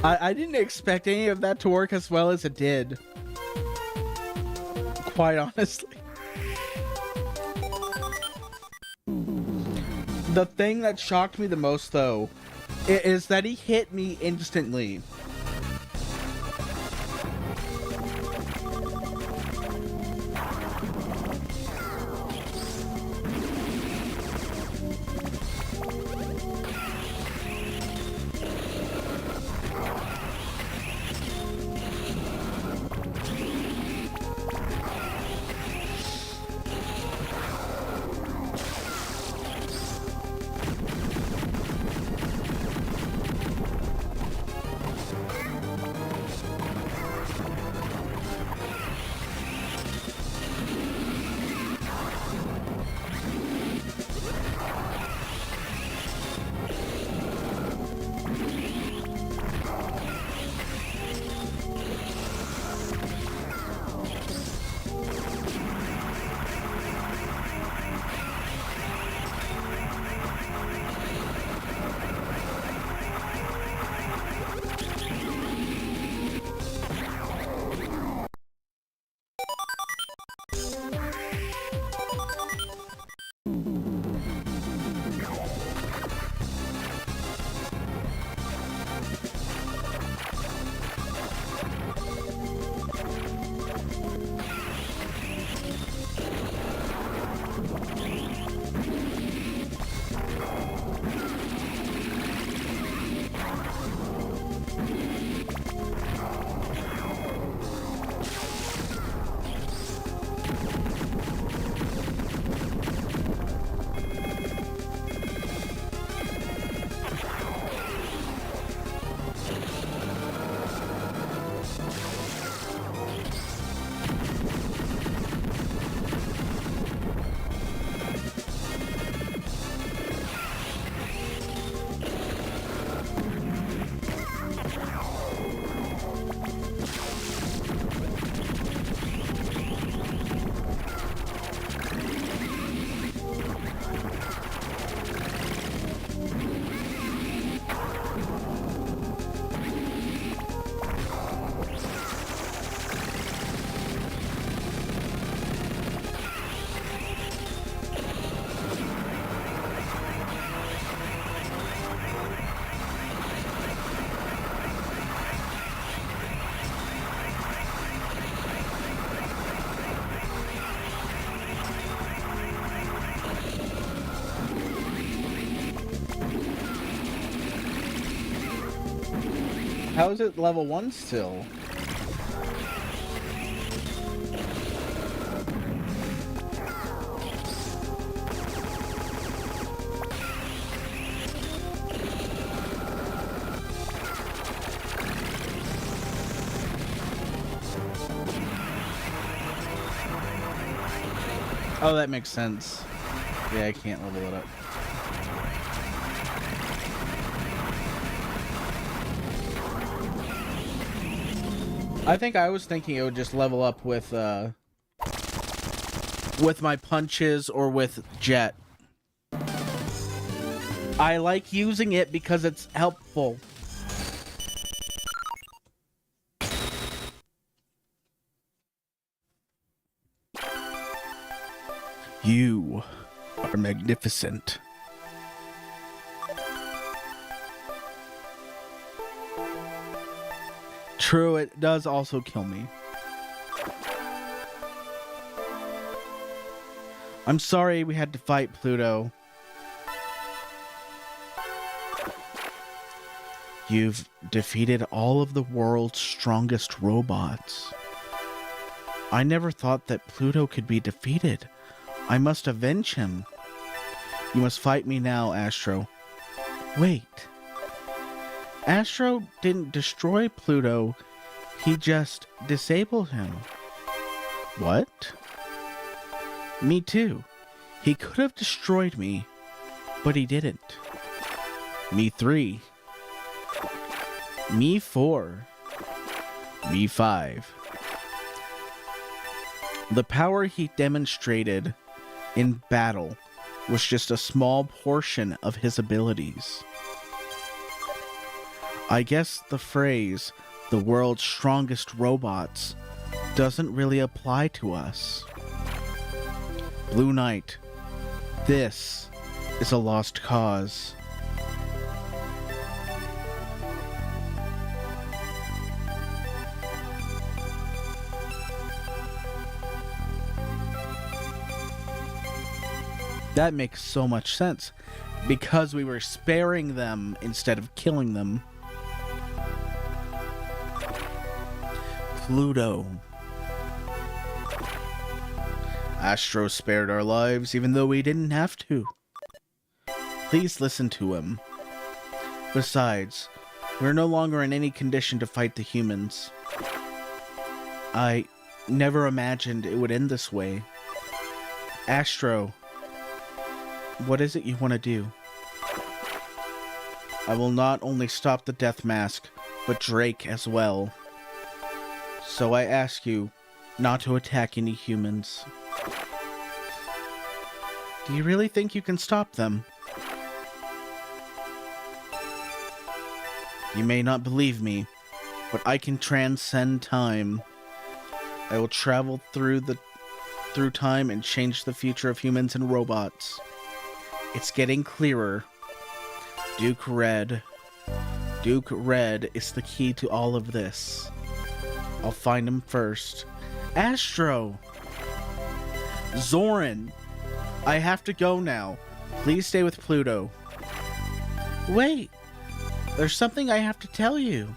I didn't expect any of that to work as well as it did. Quite honestly. The thing that shocked me the most, though, is that he hit me instantly. How is it level 1 still? Oh, that makes sense. Yeah, I can't level it up. I think I was thinking it would just level up with my punches or with Jet. I like using it because it's helpful. You are magnificent. True, it does also kill me. I'm sorry we had to fight Pluto. You've defeated all of the world's strongest robots. I never thought that Pluto could be defeated. I must avenge him. You must fight me now, Astro. Wait. Astro didn't destroy Pluto. He just disabled him. What? Me too. He could have destroyed me, but he didn't. Me 3. Me 4. Me 5. The power he demonstrated in battle was just a small portion of his abilities. I guess the phrase, the world's strongest robots, doesn't really apply to us. Blue Knight, this is a lost cause. That makes so much sense, because we were sparing them instead of killing them. Pluto. Astro spared our lives even though we didn't have to. Please listen to him. Besides, we're no longer in any condition to fight the humans. I never imagined it would end this way. Astro, what is it you want to do? I will not only stop the Death Mask, but Drake as well. So I ask you not to attack any humans. Do you really think you can stop them? You may not believe me, but I can transcend time. I will travel through time and change the future of humans and robots. It's getting clearer. Duke Red. Duke Red is the key to all of this. I'll find him first. Astro! Zoran! I have to go now. Please stay with Pluto. Wait! There's something I have to tell you.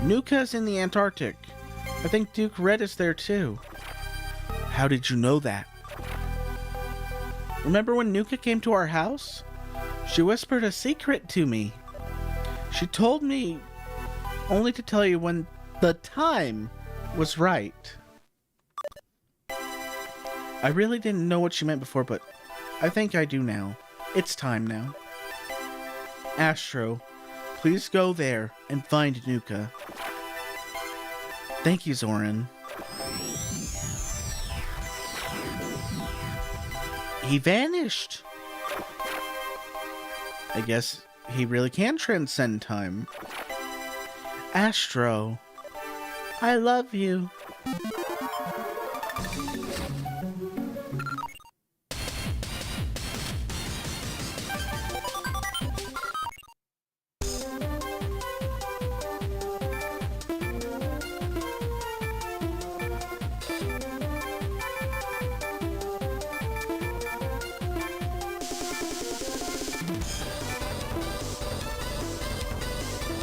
Nuka's in the Antarctic. I think Duke Red is there too. How did you know that? Remember when Nuka came to our house? She whispered a secret to me. She told me only to tell you when the time was right. I really didn't know what she meant before, but I think I do now. It's time now. Astro, please go there and find Nuka. Thank you, Zoran. He vanished. I guess he really can transcend time. Astro, I love you.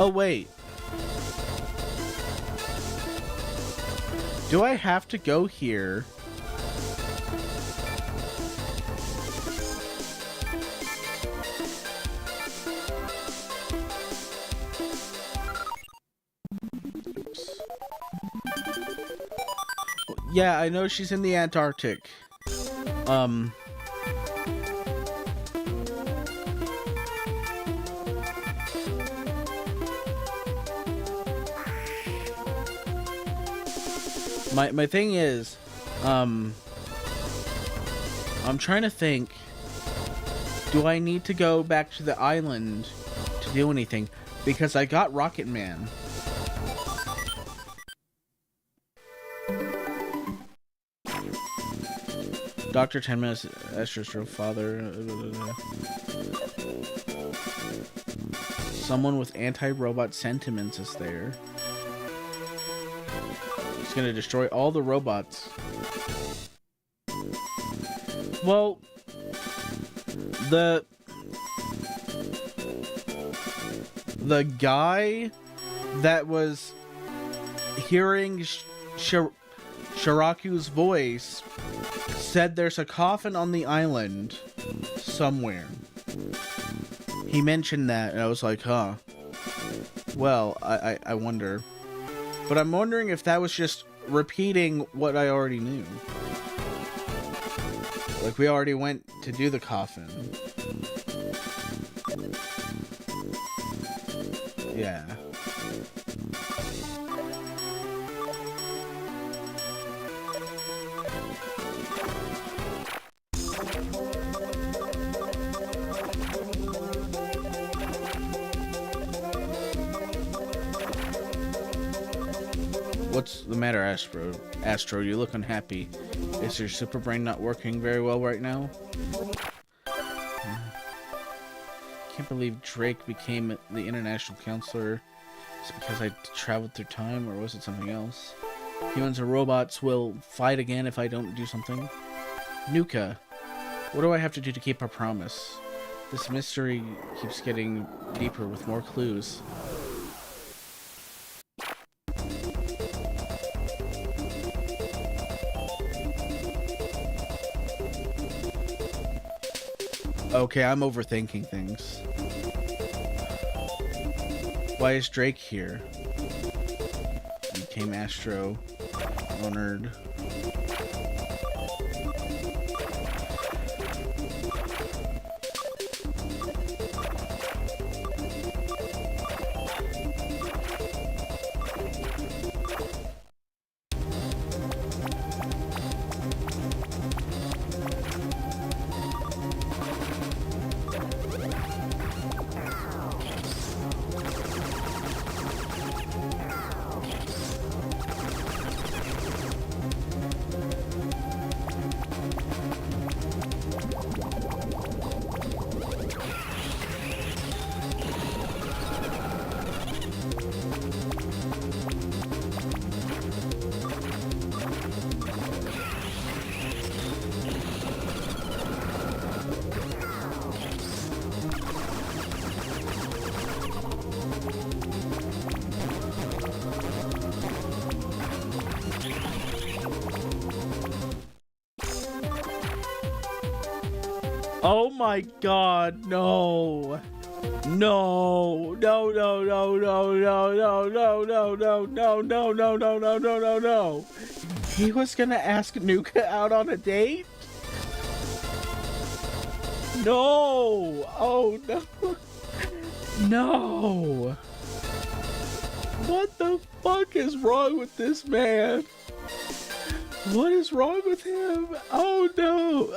Oh, wait. Do I have to go here? Oops. Yeah, I know she's in the Antarctic. My thing is, I'm trying to think, do I need to go back to the island to do anything? Because I got Rocket Man. Dr. 10 minutes, Astro father. Someone with anti-robot sentiments is there. It's gonna destroy all the robots. Well, the guy that was hearing Shiraku's voice said there's a coffin on the island somewhere. He mentioned that, and I was like, huh. Well, I wonder. But I'm wondering if that was just repeating what I already knew. Like, we already went to do the coffin. Yeah. What's the matter, Astro? Astro, you look unhappy. Is your super brain not working very well right now? can't believe Drake became the international counselor. Is it because I traveled through time, or was it something else? Humans or robots will fight again if I don't do something. Nuka, what do I have to do to keep our promise? This mystery keeps getting deeper with more clues. Okay, I'm overthinking things. Why is Drake here? Became Astro. Honored. Oh my god, no. No. No, no, no, no, no, no, no, no, no, no, no, no, no, no, no, no, no. He was gonna ask Nuka out on a date? No. Oh no. No. What the fuck is wrong with this man? What is wrong with him? Oh no.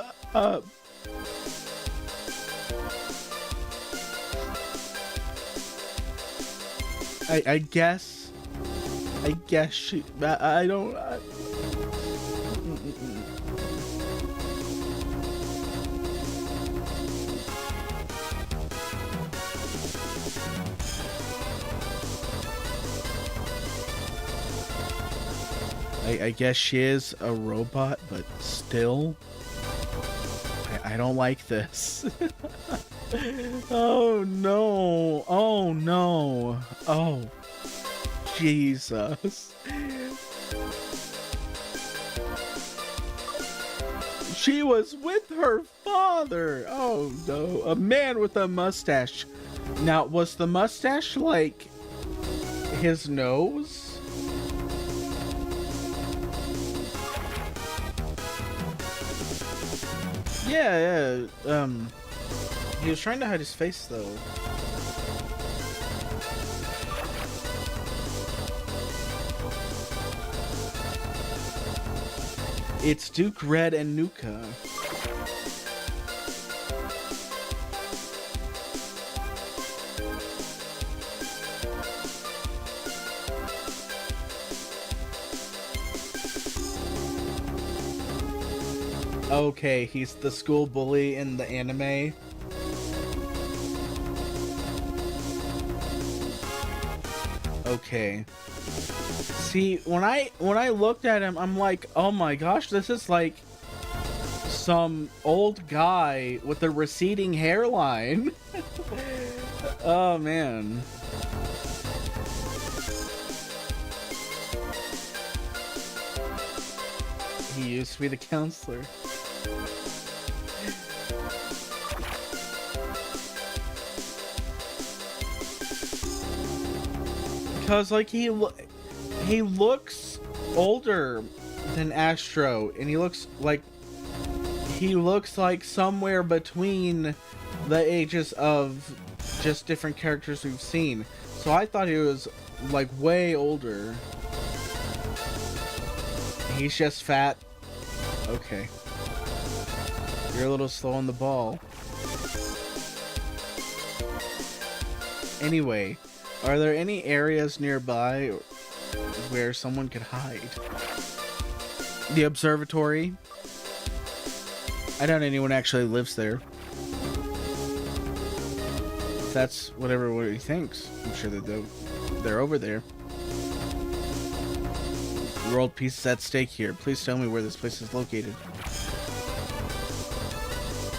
I guess she. I don't. I guess she is a robot, but still, I don't like this. Oh no! Oh no! Oh, Jesus! She was with her father! Oh no! A man with a mustache. Now, was the mustache like his nose? Yeah, he was trying to hide his face, though. It's Duke, Red, and Nuka. Okay, he's the school bully in the anime. Okay. See, when I looked at him, I'm like, oh my gosh, this is like some old guy with a receding hairline. Oh man. He used to be the counselor. Because like he looks older than Astro, and he looks like somewhere between the ages of just different characters we've seen. So I thought he was like way older. He's just fat. Okay. You're a little slow on the ball. Anyway, are there any areas nearby where someone could hide? The observatory? I doubt anyone actually lives there. least that's what everybody thinks. I'm sure that they're over there. World peace is at stake here. Please tell me where this place is located.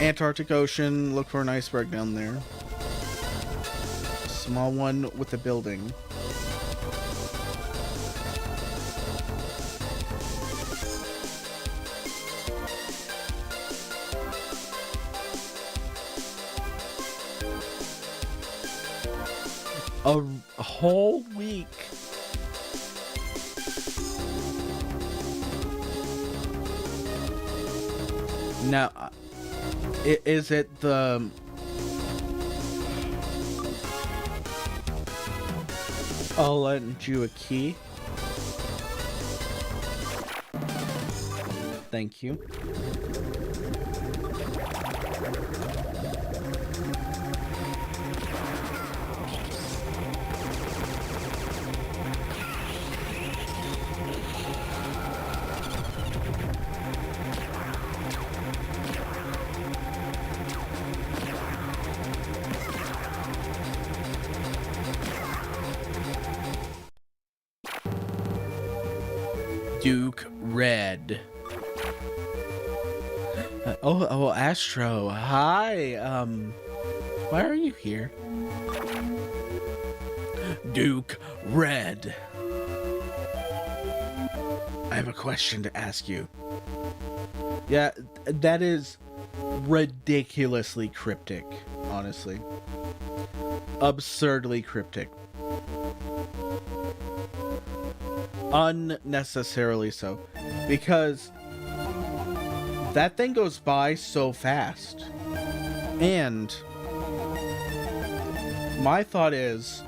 Antarctic Ocean. Look for an iceberg down there. Small one with a building. A whole week. Now, is it the... I'll lend you a key. Thank you. Duke Red. Oh, Astro. Hi. Why are you here? Duke Red. I have a question to ask you. Yeah, that is ridiculously cryptic, honestly. Absurdly cryptic. Unnecessarily so, because that thing goes by so fast. And my thought is,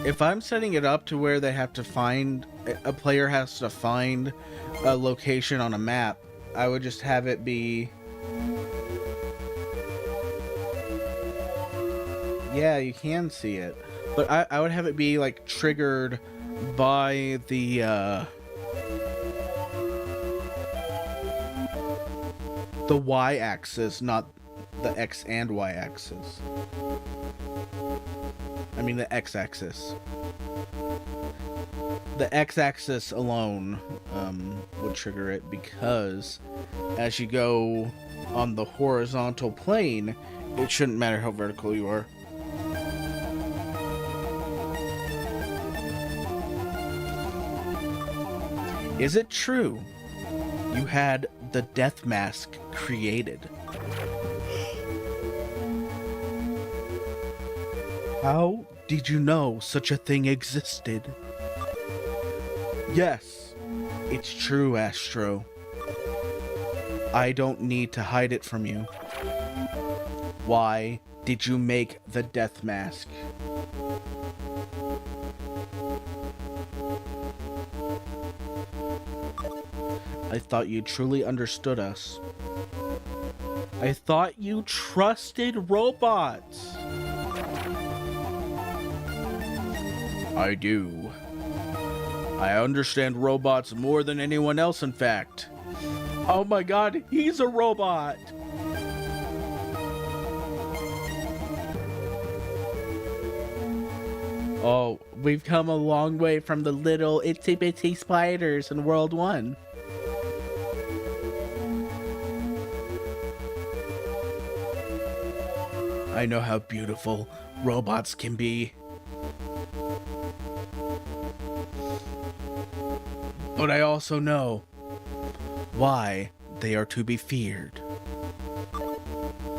if I'm setting it up to where they have to find, a player has to find a location on a map, I would just have it be, yeah, you can see it, but I would have it be like triggered by the y-axis, not the x and y-axis. I mean the x-axis. The x-axis alone would trigger it, because as you go on the horizontal plane, it shouldn't matter how vertical you are. Is it true you had the death mask created? How did you know such a thing existed? Yes, it's true, Astro. I don't need to hide it from you. Why did you make the death mask? I thought you truly understood us. I thought you trusted robots. I do. I understand robots more than anyone else, in fact. Oh my god, he's a robot! Oh, we've come a long way from the little itsy bitsy spiders in World 1. I know how beautiful robots can be. But I also know why they are to be feared.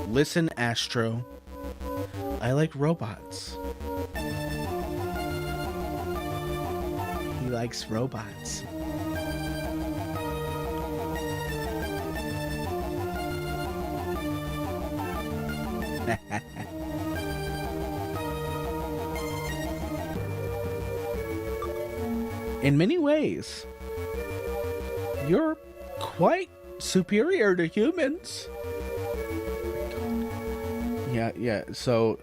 Listen, Astro. I like robots. He likes robots. In many ways, you're quite superior to humans. Yeah, so,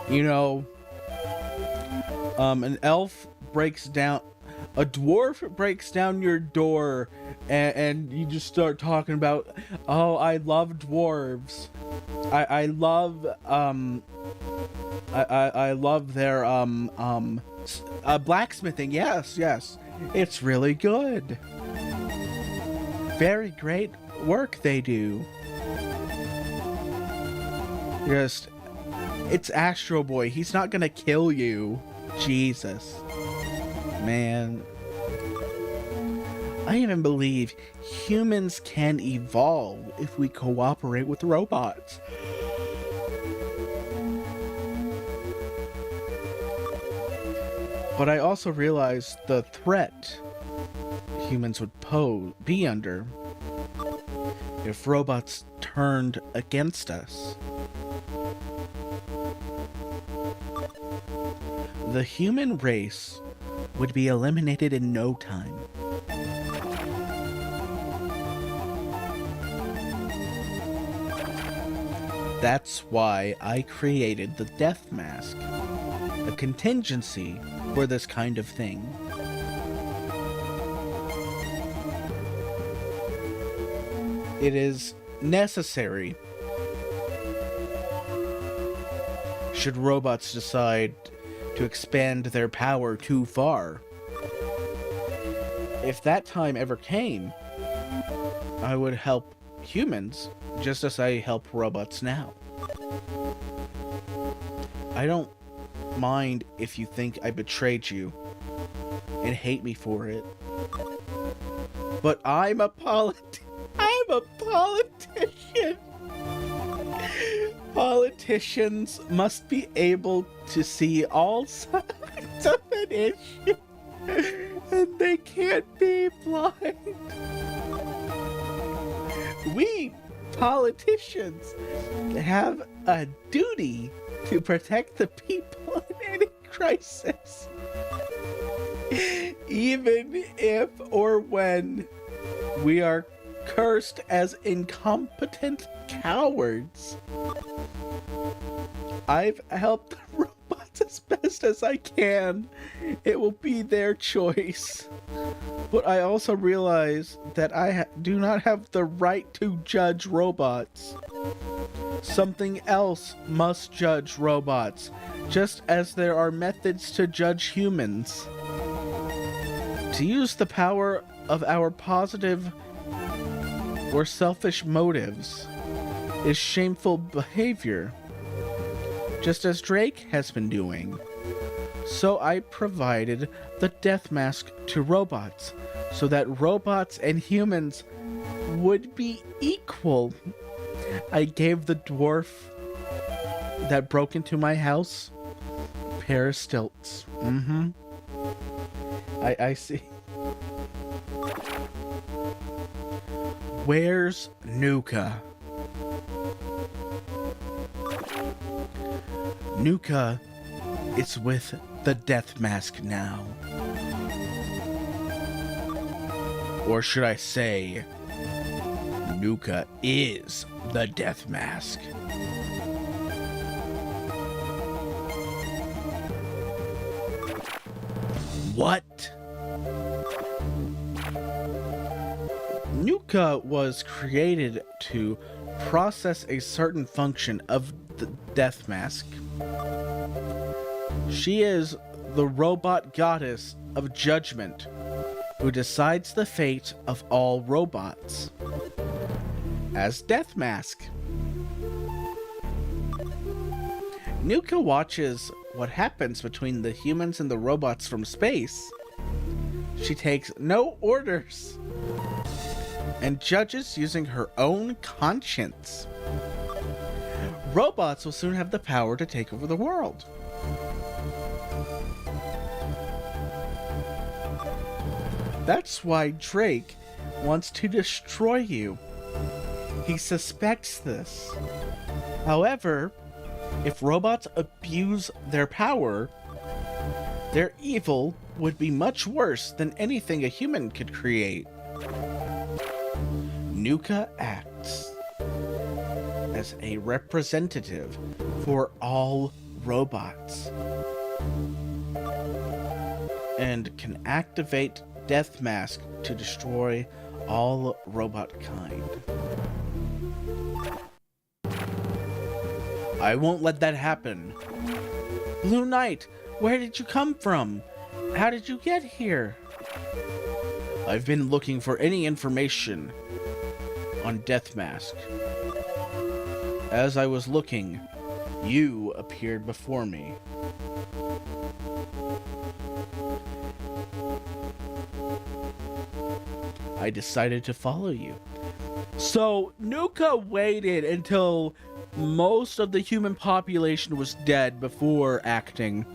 you know, an elf breaks down, a dwarf breaks down your door, and you just start talking about, oh, I love dwarves. I love I love their blacksmithing. Yes, yes. It's really good. Very great work they do. Just, it's Astro Boy. He's not gonna kill you. Jesus. Man. I even believe humans can evolve if we cooperate with robots. But I also realize the threat humans would be under if robots turned against us. The human race would be eliminated in no time. That's why I created the death mask, a contingency for this kind of thing. It is necessary should robots decide to expand their power too far. If that time ever came, I would help humans just as I help robots now. I don't mind if you think I betrayed you and hate me for it, but I'm a politician. Politicians must be able to see all sides of an issue, and they can't be blind. We politicians have a duty to protect the people in any crisis, even if or when we are cursed as incompetent cowards. I've helped the robots as best as I can. It will be their choice. But I also realize that I do not have the right to judge robots. Something else must judge robots, just as there are methods to judge humans. To use the power of our positive or selfish motives is shameful behavior, just as Drake has been doing. So I provided the death mask to robots, so that robots and humans would be equal. I gave the dwarf that broke into my house a pair of stilts. I see. Where's Nuka? Nuka is with the death mask now. Or should I say, Nuka is the death mask. What? Nuka was created to process a certain function of the death mask. She is the robot goddess of judgment who decides the fate of all robots as death mask. Nuka watches what happens between the humans and the robots from space. She takes no orders and judges using her own conscience. Robots will soon have the power to take over the world. That's why Drake wants to destroy you. He suspects this. However, if robots abuse their power, their evil would be much worse than anything a human could create. Nuka acts as a representative for all robots and can activate Death Mask to destroy all robot kind. I won't let that happen. Blue Knight, where did you come from? How did you get here? I've been looking for any information on Death Mask. As I was looking, you appeared before me. I decided to follow you. So, Nuka waited until most of the human population was dead before acting.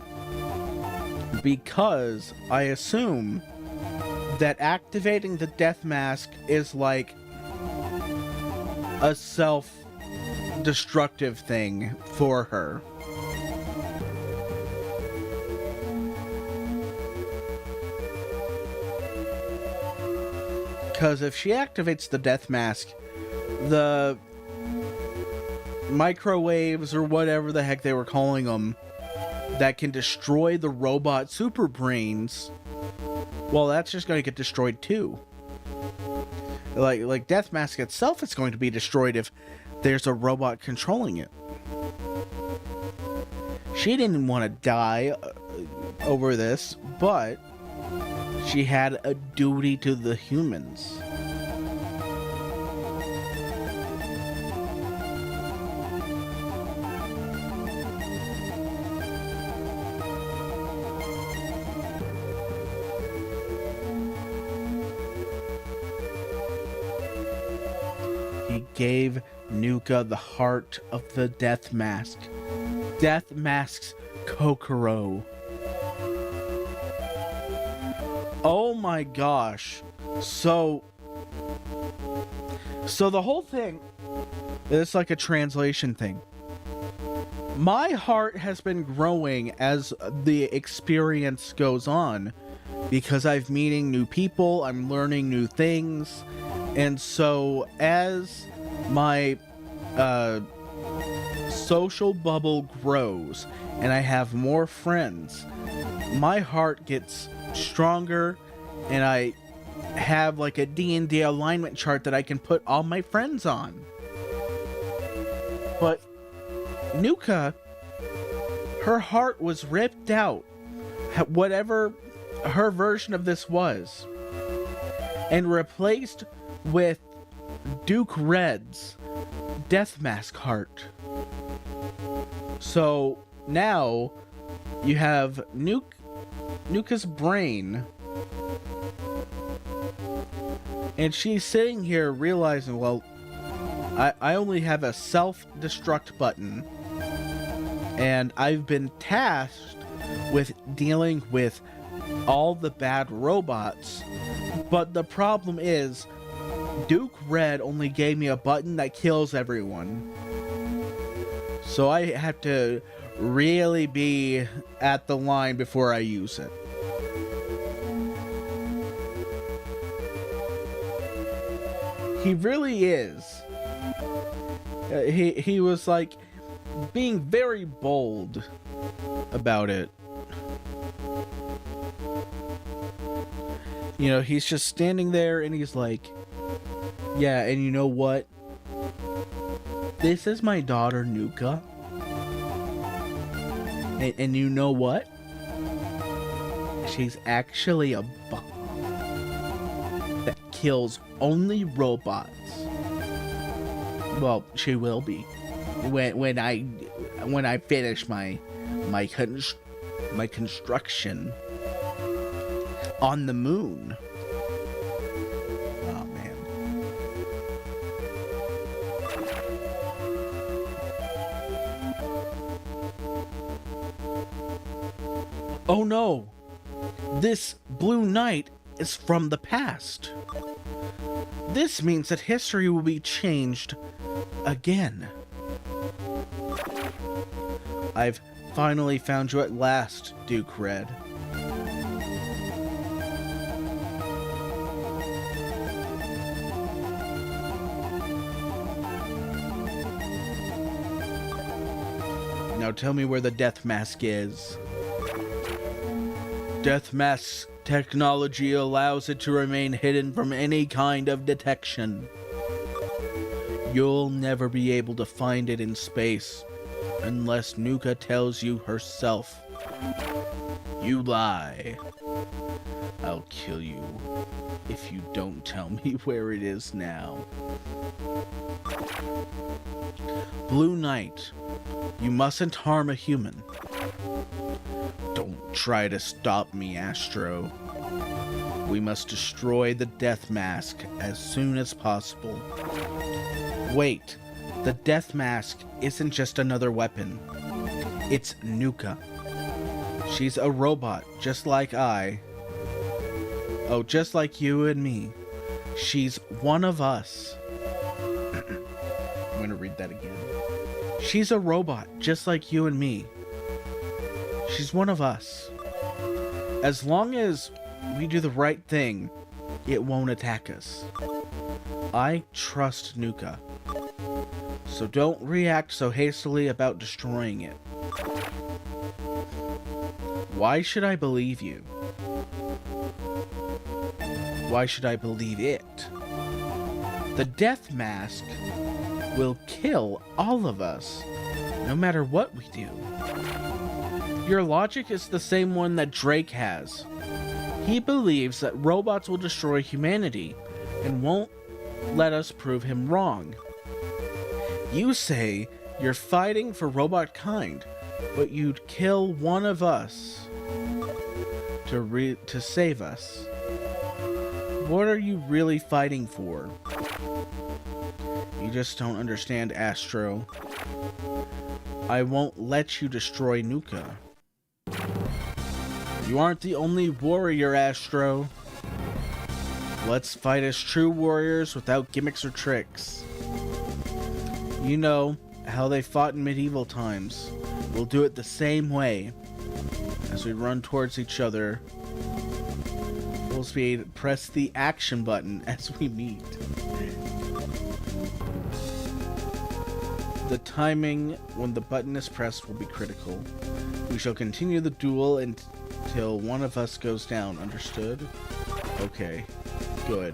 Because I assume that activating the Death Mask is like a self-destructive thing for her. Because if she activates the Death Mask, the microwaves or whatever the heck they were calling them that can destroy the robot super brains, well, that's just going to get destroyed too. Like Death Mask itself is going to be destroyed if there's a robot controlling it. She didn't want to die over this, but she had a duty to the humans. He gave Nuka the heart of the Death Mask. Death Mask's Kokoro. Oh my gosh. So the whole thing is like a translation thing. My heart has been growing as the experience goes on because I'm meeting new people, I'm learning new things, and so as my social bubble grows and I have more friends, my heart gets stronger, and I have like a D&D alignment chart that I can put all my friends on. But Nuka, her heart was ripped out, whatever her version of this was, and replaced with Duke Red's Death Mask heart. So now you have Nuka's brain, and she's sitting here realizing, well, I only have a self-destruct button, and I've been tasked with dealing with all the bad robots, but the problem is Duke Red only gave me a button that kills everyone, so I have to really be at the line before I use it. He really is. He was like being very bold about it. You know, he's just standing there and he's like, yeah, and you know what? This is my daughter, Nuka. And you know what? She's actually a bomb that kills only robots. Well, she will be when I finish my construction on the moon. Oh man. Oh no! This Blue Knight is from the past. This means that history will be changed again. I've finally found you at last, Duke Red. Now tell me where the Death Mask is. Death Mask's technology allows it to remain hidden from any kind of detection. You'll never be able to find it in space. unless Nuka tells you herself. You lie. I'll kill you if you don't tell me where it is now. Blue Knight, you mustn't harm a human. Don't try to stop me, Astro. We must destroy the Death Mask as soon as possible. Wait, the Death Mask isn't just another weapon. It's Nuka. She's a robot, just like I. Oh, just like you and me. She's one of us. I'm gonna read that again. She's a robot, just like you and me. She's one of us. As long as we do the right thing, it won't attack us. I trust Nuka. So don't react so hastily about destroying it. Why should I believe you? Why should I believe it? The Death Mask will kill all of us, no matter what we do. Your logic is the same one that Drake has. He believes that robots will destroy humanity and won't let us prove him wrong. You say you're fighting for robot kind, but you'd kill one of us to save us. What are you really fighting for? You just don't understand, Astro. I won't let you destroy Nuka. You aren't the only warrior, Astro. Let's fight as true warriors without gimmicks or tricks. You know how they fought in medieval times. We'll do it the same way. As we run towards each other, full speed, press the action button as we meet. The timing when the button is pressed will be critical. We shall continue the duel until one of us goes down. Understood? Okay. Good.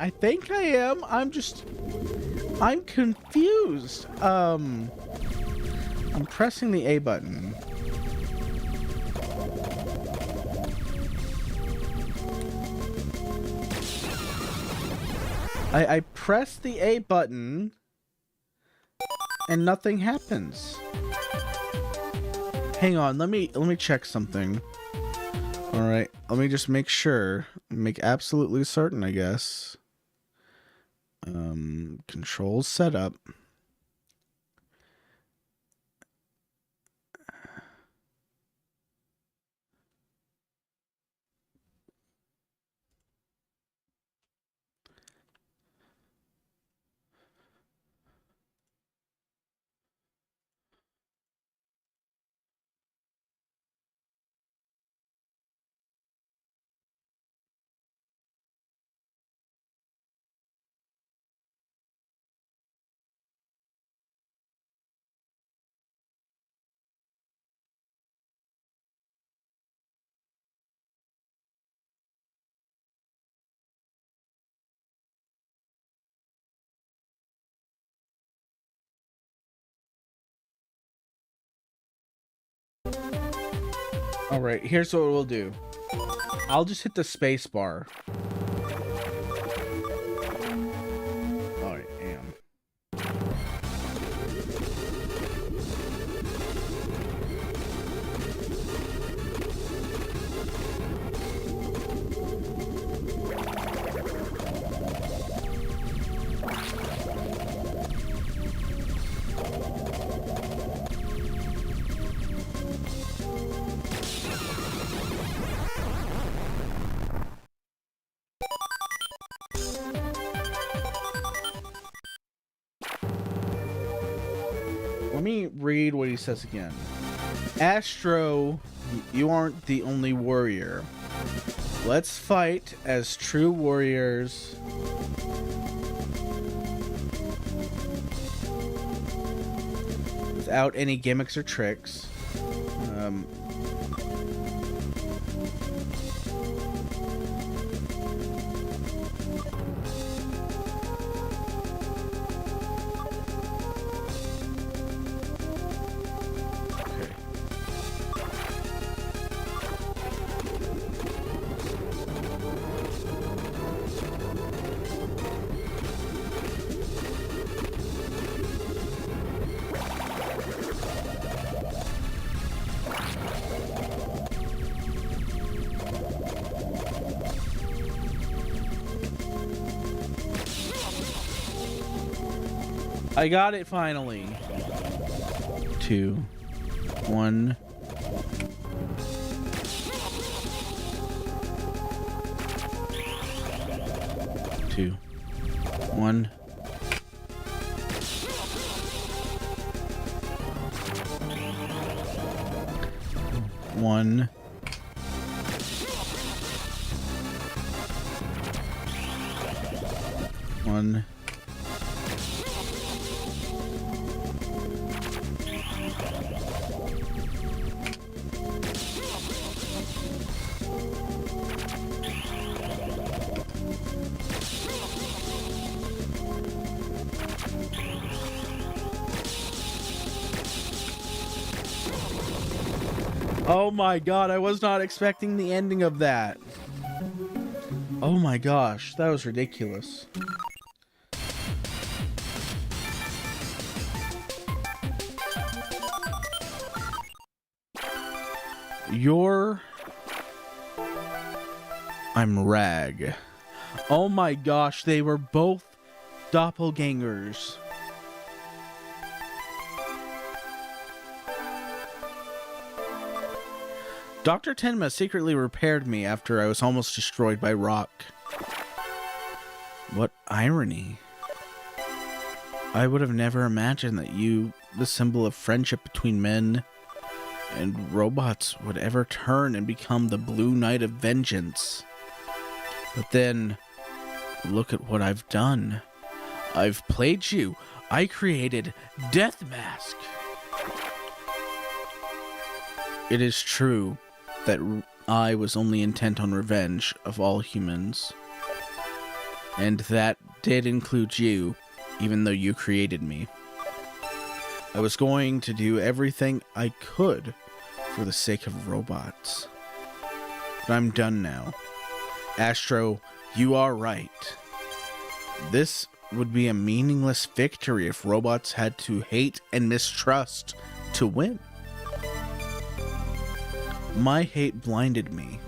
I think I am. I'm confused. I'm pressing the A button. I press the A button and nothing happens. Hang on, let me check something. All right, let me just make sure, make absolutely certain, I guess. Control setup. All right, here's what we'll do. I'll just hit the space bar. All right, am. Let me read what he says again. Astro, you aren't the only warrior. Let's fight as true warriors. Without any gimmicks or tricks. I got it finally. 2, 1. Two, one. One. One. Oh my god, I was not expecting the ending of that. Oh my gosh, that was ridiculous. I'm Rag. Oh my gosh, they were both doppelgangers. Dr. Tenma secretly repaired me after I was almost destroyed by rock. What irony. I would have never imagined that you, the symbol of friendship between men and robots, would ever turn and become the Blue Knight of Vengeance. But then, look at what I've done. I've played you. I created Death Mask. It is true that I was only intent on revenge of all humans. And that did include you, even though you created me. I was going to do everything I could for the sake of robots. But I'm done now. Astro, you are right. This would be a meaningless victory if robots had to hate and mistrust to win. My hate blinded me.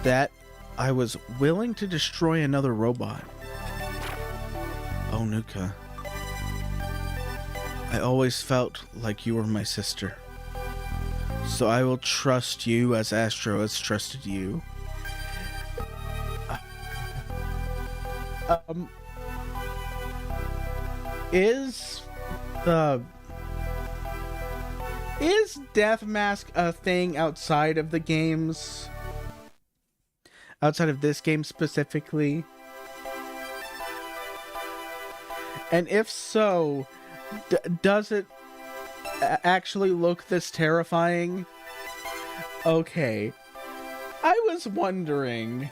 That I was willing to destroy another robot. Oh, Nuka. I always felt like you were my sister. So I will trust you as Astro has trusted you. Is Death Mask a thing outside of the games? Outside of this game specifically? And if so, does it actually look this terrifying? Okay. I was wondering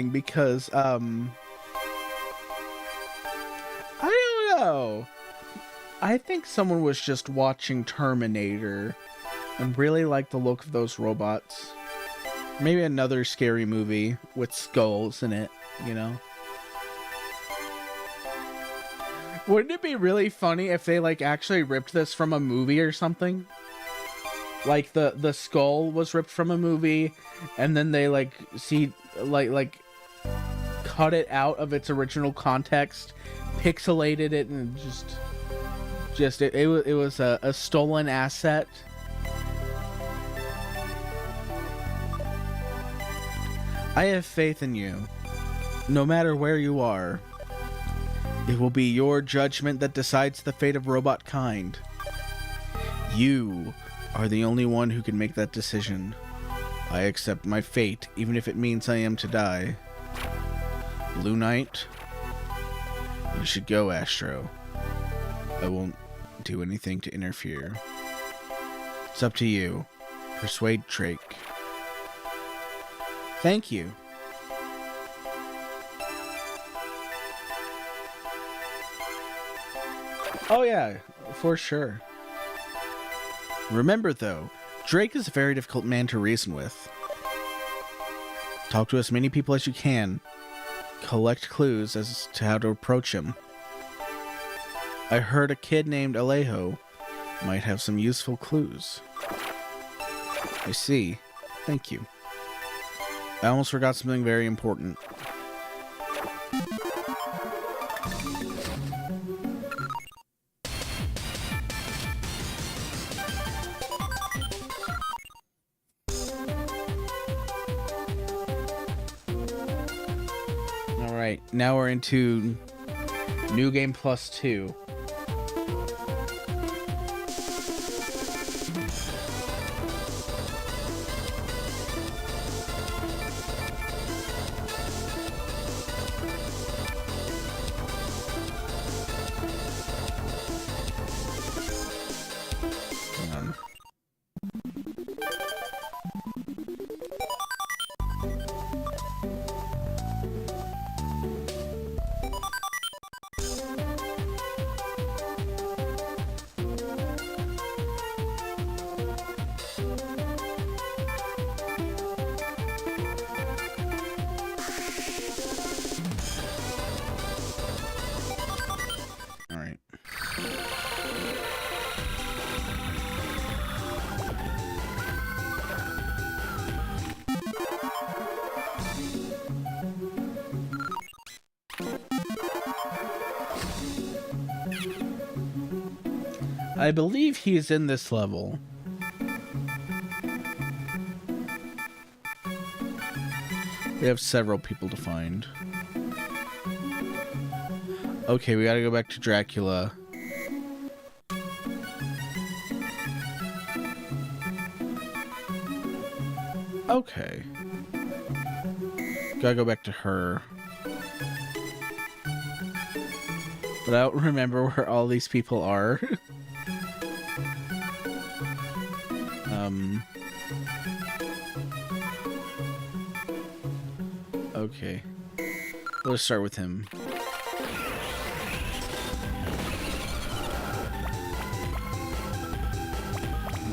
because, I don't know. I think someone was just watching Terminator and really liked the look of those robots. Maybe another scary movie with skulls in it, you know? Wouldn't it be really funny if they, like, actually ripped this from a movie or something? Like, the skull was ripped from a movie, and then they, like, cut it out of its original context, pixelated it, and it was a stolen asset. I have faith in you. No matter where you are, it will be your judgment that decides the fate of robot kind. You are the only one who can make that decision. I accept my fate, even if it means I am to die. Blue Knight, you should go, Astro. I won't do anything to interfere. It's up to you. Persuade Drake. Thank you. Oh yeah, for sure. Remember though, Drake is a very difficult man to reason with. Talk to as many people as you can. Collect clues as to how to approach him. I heard a kid named Alejo might have some useful clues. I see. Thank you. I almost forgot something very important. Alright, now we're into New Game Plus 2. I believe he's in this level. We have several people to find. Okay, we gotta go back to Dracula. Okay. Gotta go back to her. But I don't remember where all these people are. Okay. Let's start with him.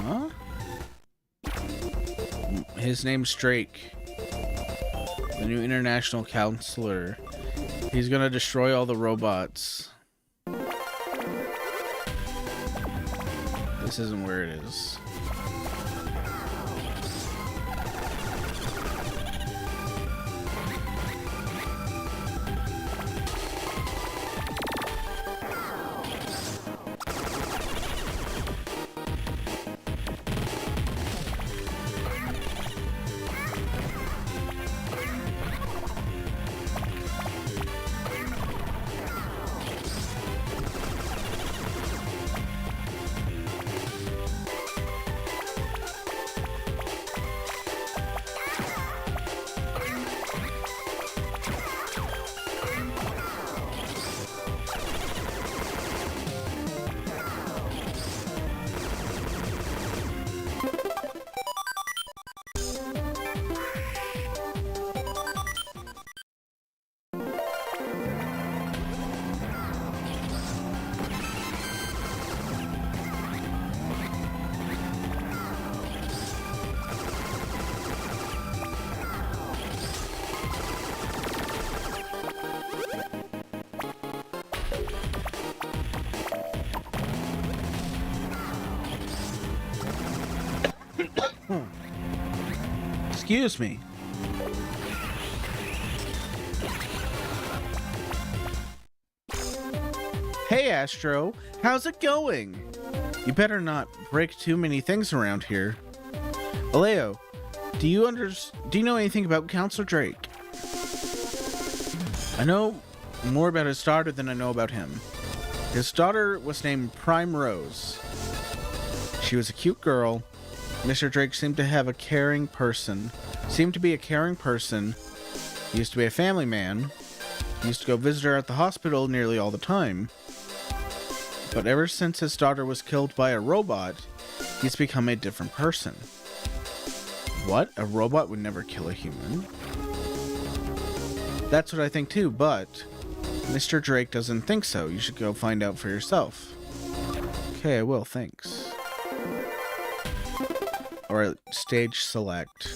Huh? His name's Drake. The new international counselor. He's gonna destroy all the robots. This isn't where it is. Excuse me. Hey, Astro. How's it going? You better not break too many things around here. Aleo, do you know anything about Counselor Drake? I know more about his daughter than I know about him. His daughter was named Prime Rose. She was a cute girl. Mr. Drake seemed to be a caring person. He used to be a family man. He used to go visit her at the hospital nearly all the time. But ever since his daughter was killed by a robot, he's become a different person. What? A robot would never kill a human? That's what I think too, but Mr. Drake doesn't think so. You should go find out for yourself. Okay, I will, thanks. Alright, stage select.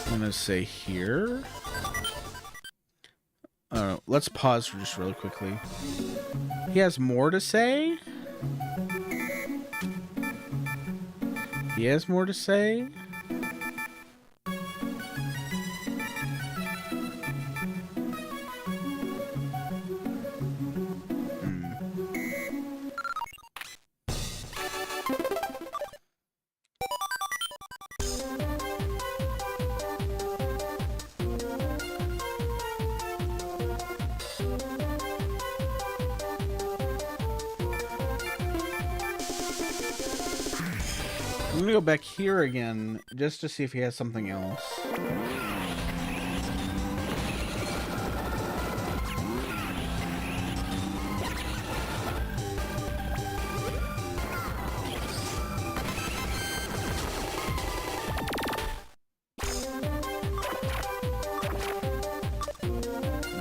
I'm gonna say here. Let's pause for just really quickly. He has more to say? He has more to say? I'm gonna go back here again just to see if he has something else.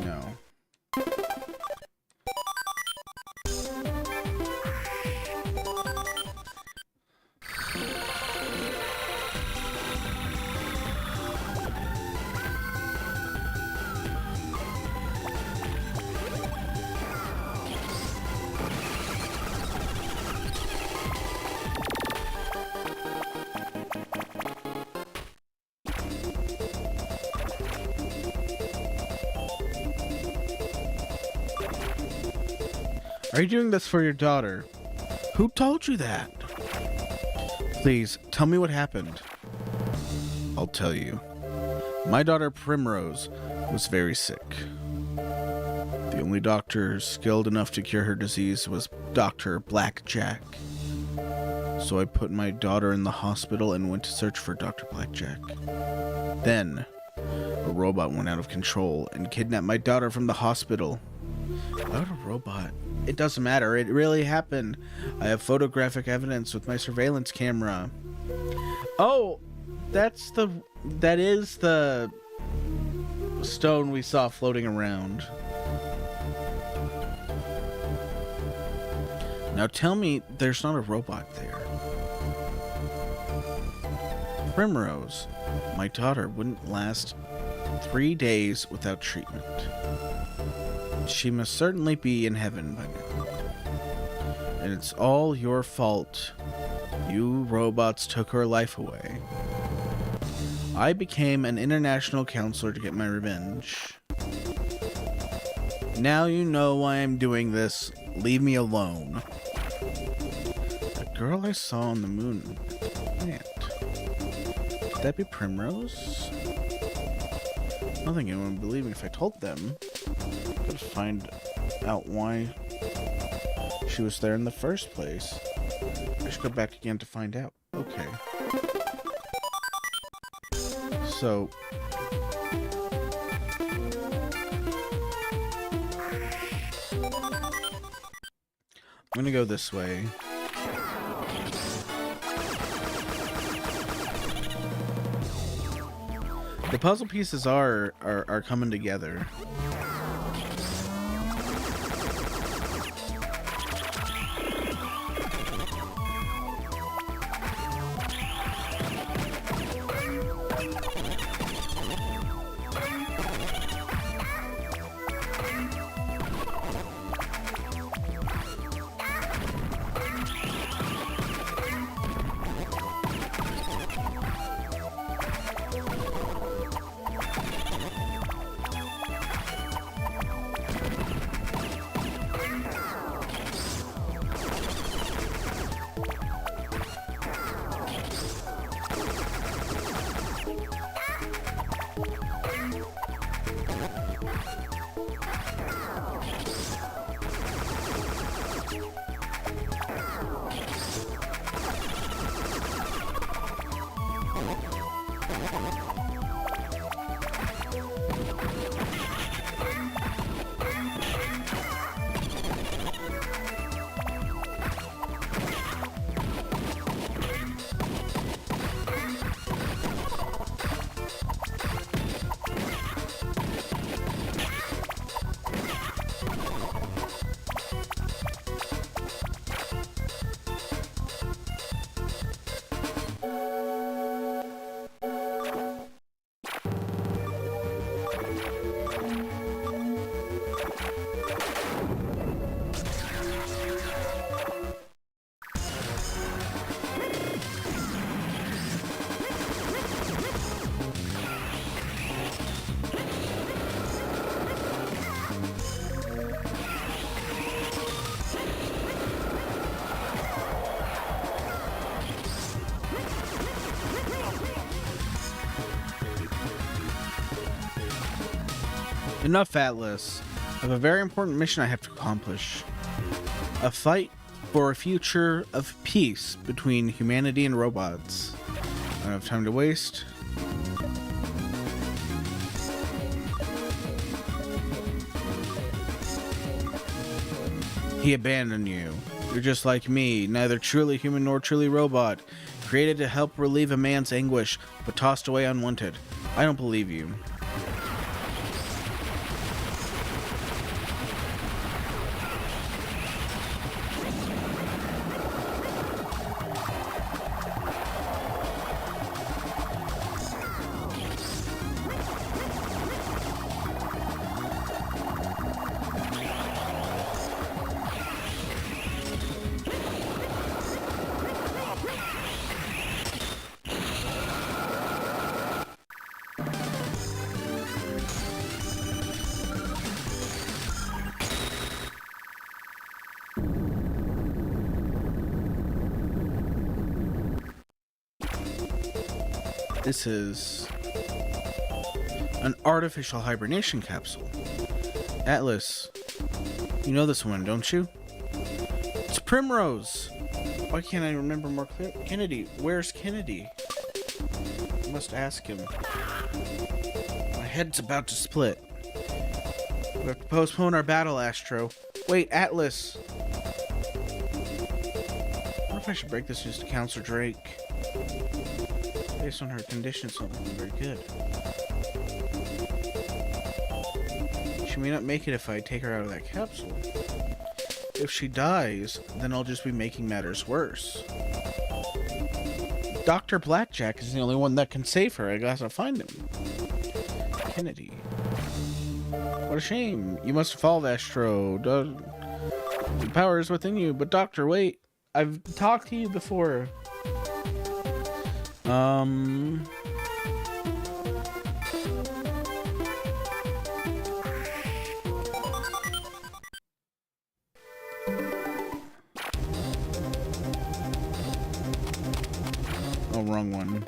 No. Are you doing this for your daughter? Who told you that? Please, tell me what happened. I'll tell you. My daughter Primrose was very sick. The only doctor skilled enough to cure her disease was Dr. Blackjack. So I put my daughter in the hospital and went to search for Dr. Blackjack. Then, a robot went out of control and kidnapped my daughter from the hospital. Why would a robot? It doesn't matter. It really happened. I have photographic evidence with my surveillance camera. Oh, that is the stone we saw floating around. Now tell me there's not a robot there. Primrose, my daughter, wouldn't last 3 days without treatment. She must certainly be in heaven by now. And it's all your fault. You robots took her life away. I became an international counselor to get my revenge. Now you know why I'm doing this. Leave me alone. The girl I saw on the moon plant. Could that be Primrose? I don't think anyone would believe me if I told them. Could find out why she was there in the first place. I should go back again to find out. Okay. So... I'm gonna go this way. The puzzle pieces are coming together. Enough, Atlas. I have a very important mission I have to accomplish. A fight for a future of peace between humanity and robots. I don't have time to waste. He abandoned you. You're just like me, neither truly human nor truly robot. Created to help relieve a man's anguish, but tossed away unwanted. I don't believe you. This is an artificial hibernation capsule. Atlas, you know this one, don't you? It's Primrose. Why can't I remember more clear? Kennedy, where's Kennedy? I must ask him. My head's about to split. We have to postpone our battle, Astro. Wait, Atlas. I wonder if I should break this news to Counselor Drake. Based on her condition, it's not looking very good. She may not make it if I take her out of that capsule. If she dies, then I'll just be making matters worse. Dr. Blackjack is the only one that can save her. I gotta find him. Kennedy. What a shame. You must have followed Astro. The power is within you. But Doctor, wait. I've talked to you before. Oh, wrong one.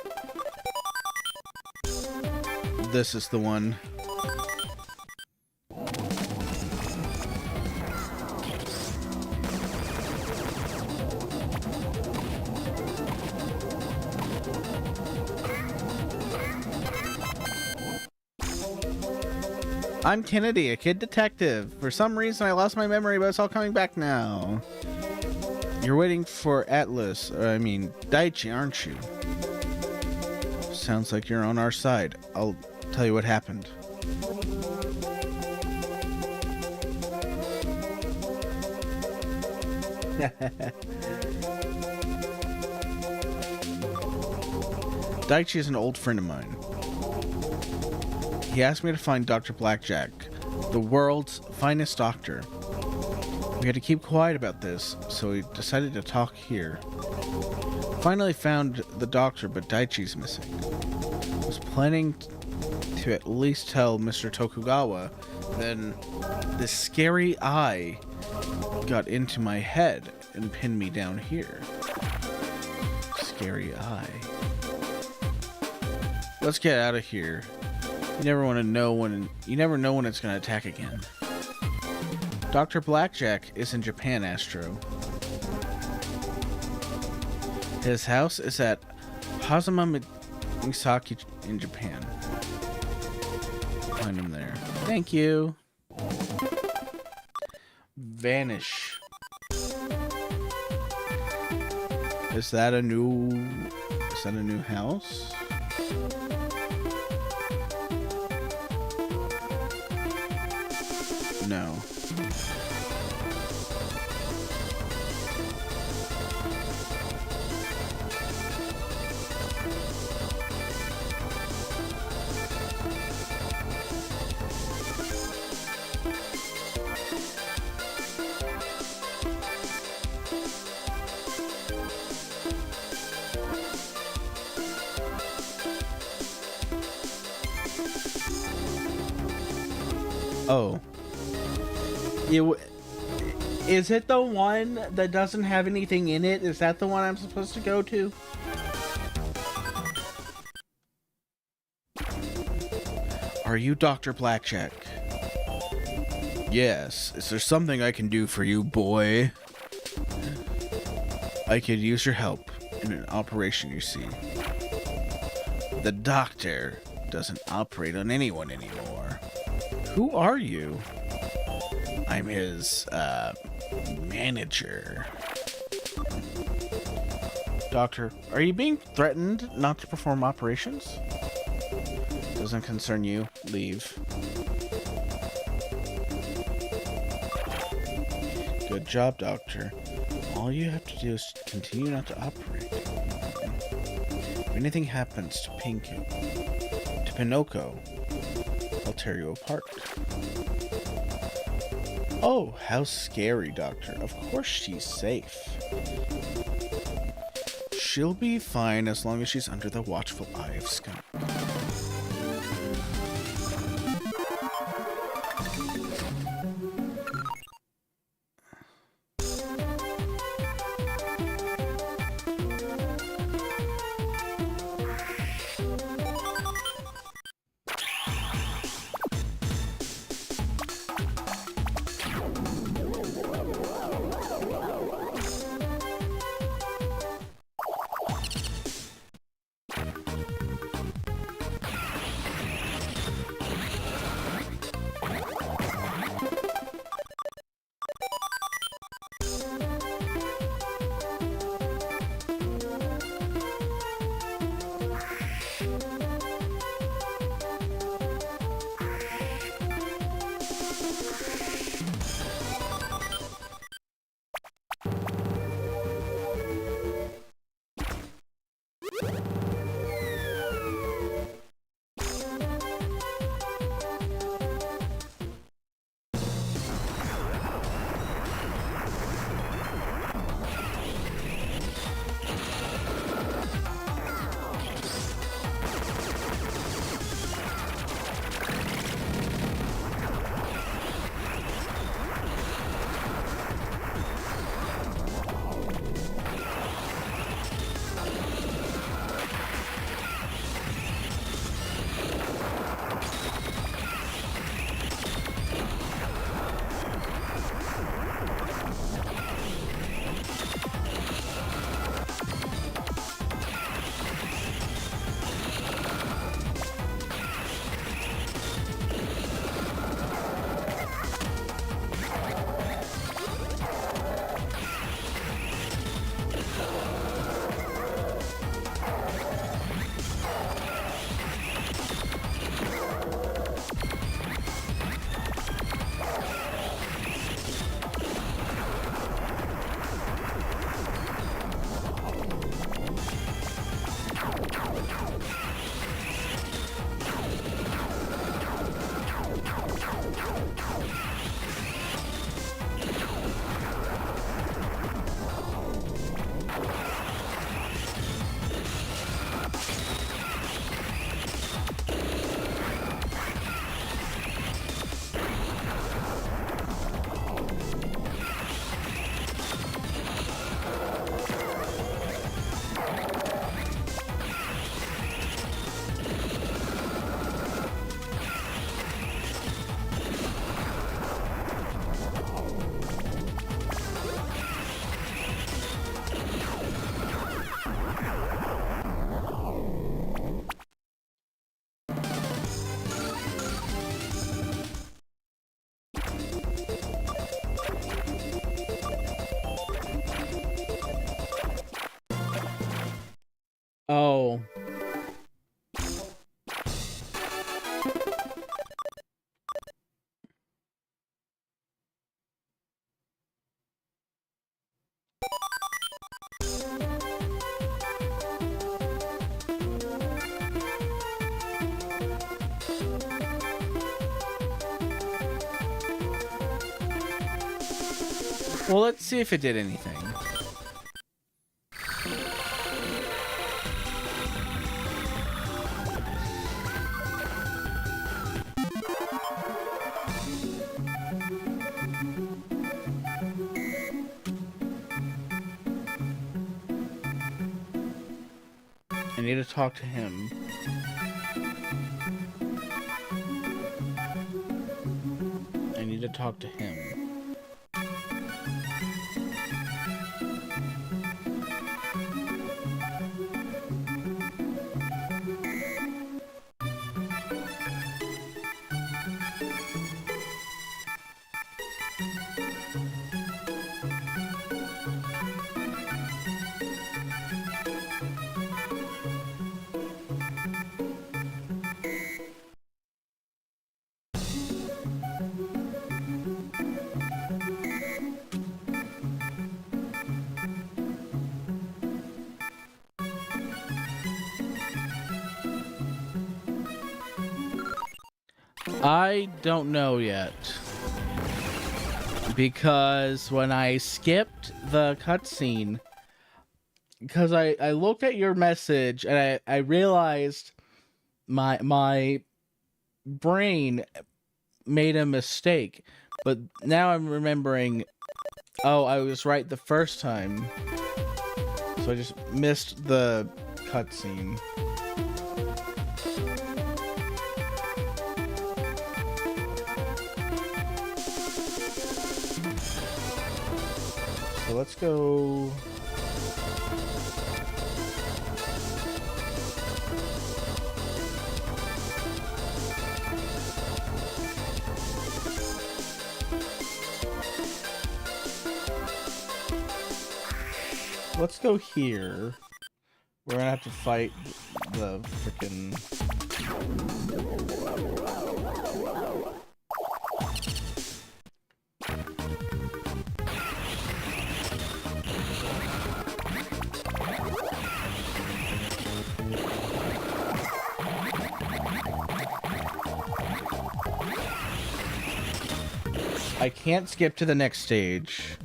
This is the one. I'm Kennedy, a kid detective. For some reason, I lost my memory, but it's all coming back now. You're waiting for Atlas, Daichi, aren't you? Sounds like you're on our side. I'll tell you what happened. Daichi is an old friend of mine. He asked me to find Dr. Blackjack, the world's finest doctor. We had to keep quiet about this, so we decided to talk here. Finally found the doctor, but Daichi's missing. I was planning to at least tell Mr. Tokugawa, then this scary eye got into my head and pinned me down here. Scary eye. Let's get out of here. You never know when it's going to attack again. Dr. Blackjack is in Japan, Astro. His house is at Sake in Japan. Find him there. Thank you. Vanish. Is that a new house? No. Oh. Is it the one that doesn't have anything in it? Is that the one I'm supposed to go to? Are you Dr. Blackjack? Yes. Is there something I can do for you, boy? I could use your help in an operation, you see. The doctor doesn't operate on anyone anymore. Who are you? I'm his, manager. Doctor, are you being threatened not to perform operations? Doesn't concern you. Leave. Good job, Doctor. All you have to do is continue not to operate. If anything happens to Pinocchio, I'll tear you apart. Oh, how scary, Doctor. Of course she's safe. She'll be fine as long as she's under the watchful eye of Skunk. Oh. Well, let's see if it did anything. I need to talk to him. I need to talk to him. I don't know yet. Because when I skipped the cutscene, because I looked at your message and I realized my brain made a mistake. But now I'm remembering, oh, I was right the first time. So I just missed the cutscene. So let's go. Let's go here. We're gonna have to fight the frickin'. I can't skip to the next stage.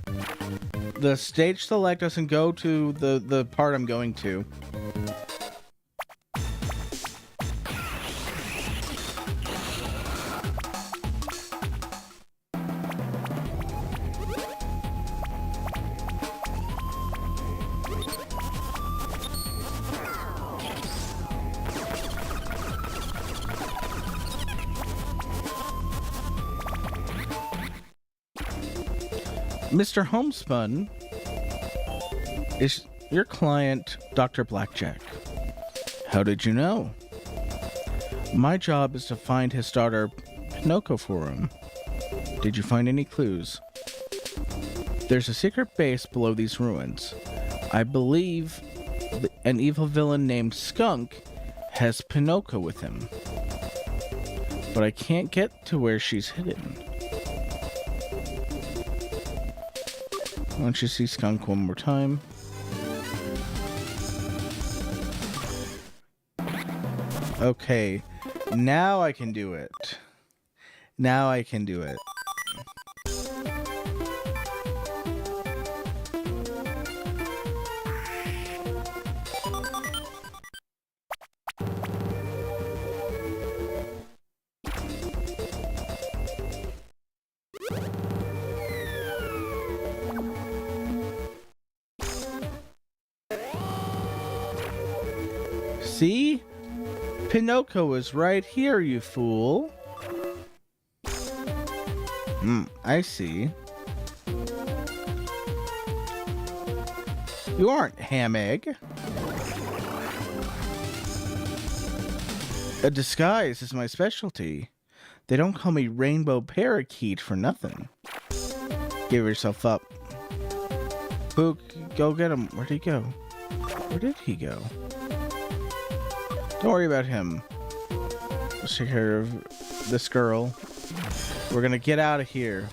The stage select doesn't go to the part I'm going to. Mr. Homespun, is your client Dr. Blackjack? How did you know? My job is to find his daughter Pinocchio for him. Did you find any clues? There's a secret base below these ruins. I believe an evil villain named Skunk has Pinocchio with him. But I can't get to where she's hidden. Why don't you see Skunk one more time? Okay, now I can do it. Now I can do it. See? Pinocchio is right here, you fool. I see. You aren't Ham Egg. A disguise is my specialty. They don't call me Rainbow Parakeet for nothing. Give yourself up. Book, go get him. Where'd he go? Where did he go? Don't worry about him. Let's take care of this girl. We're gonna get out of here.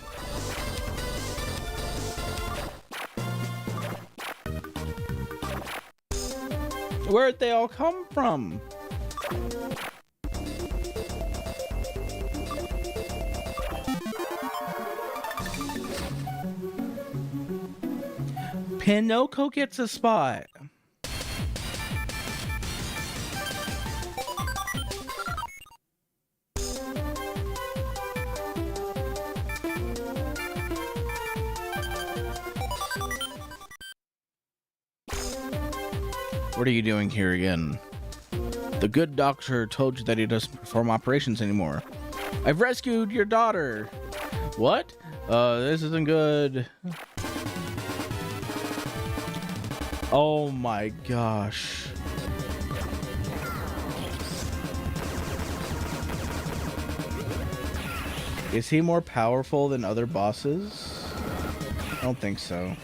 Where'd they all come from? Pinocchio gets a spot. What are you doing here again? The good doctor told you that he doesn't perform operations anymore. I've rescued your daughter. What? This isn't good. Oh my gosh. Is he more powerful than other bosses? I don't think so.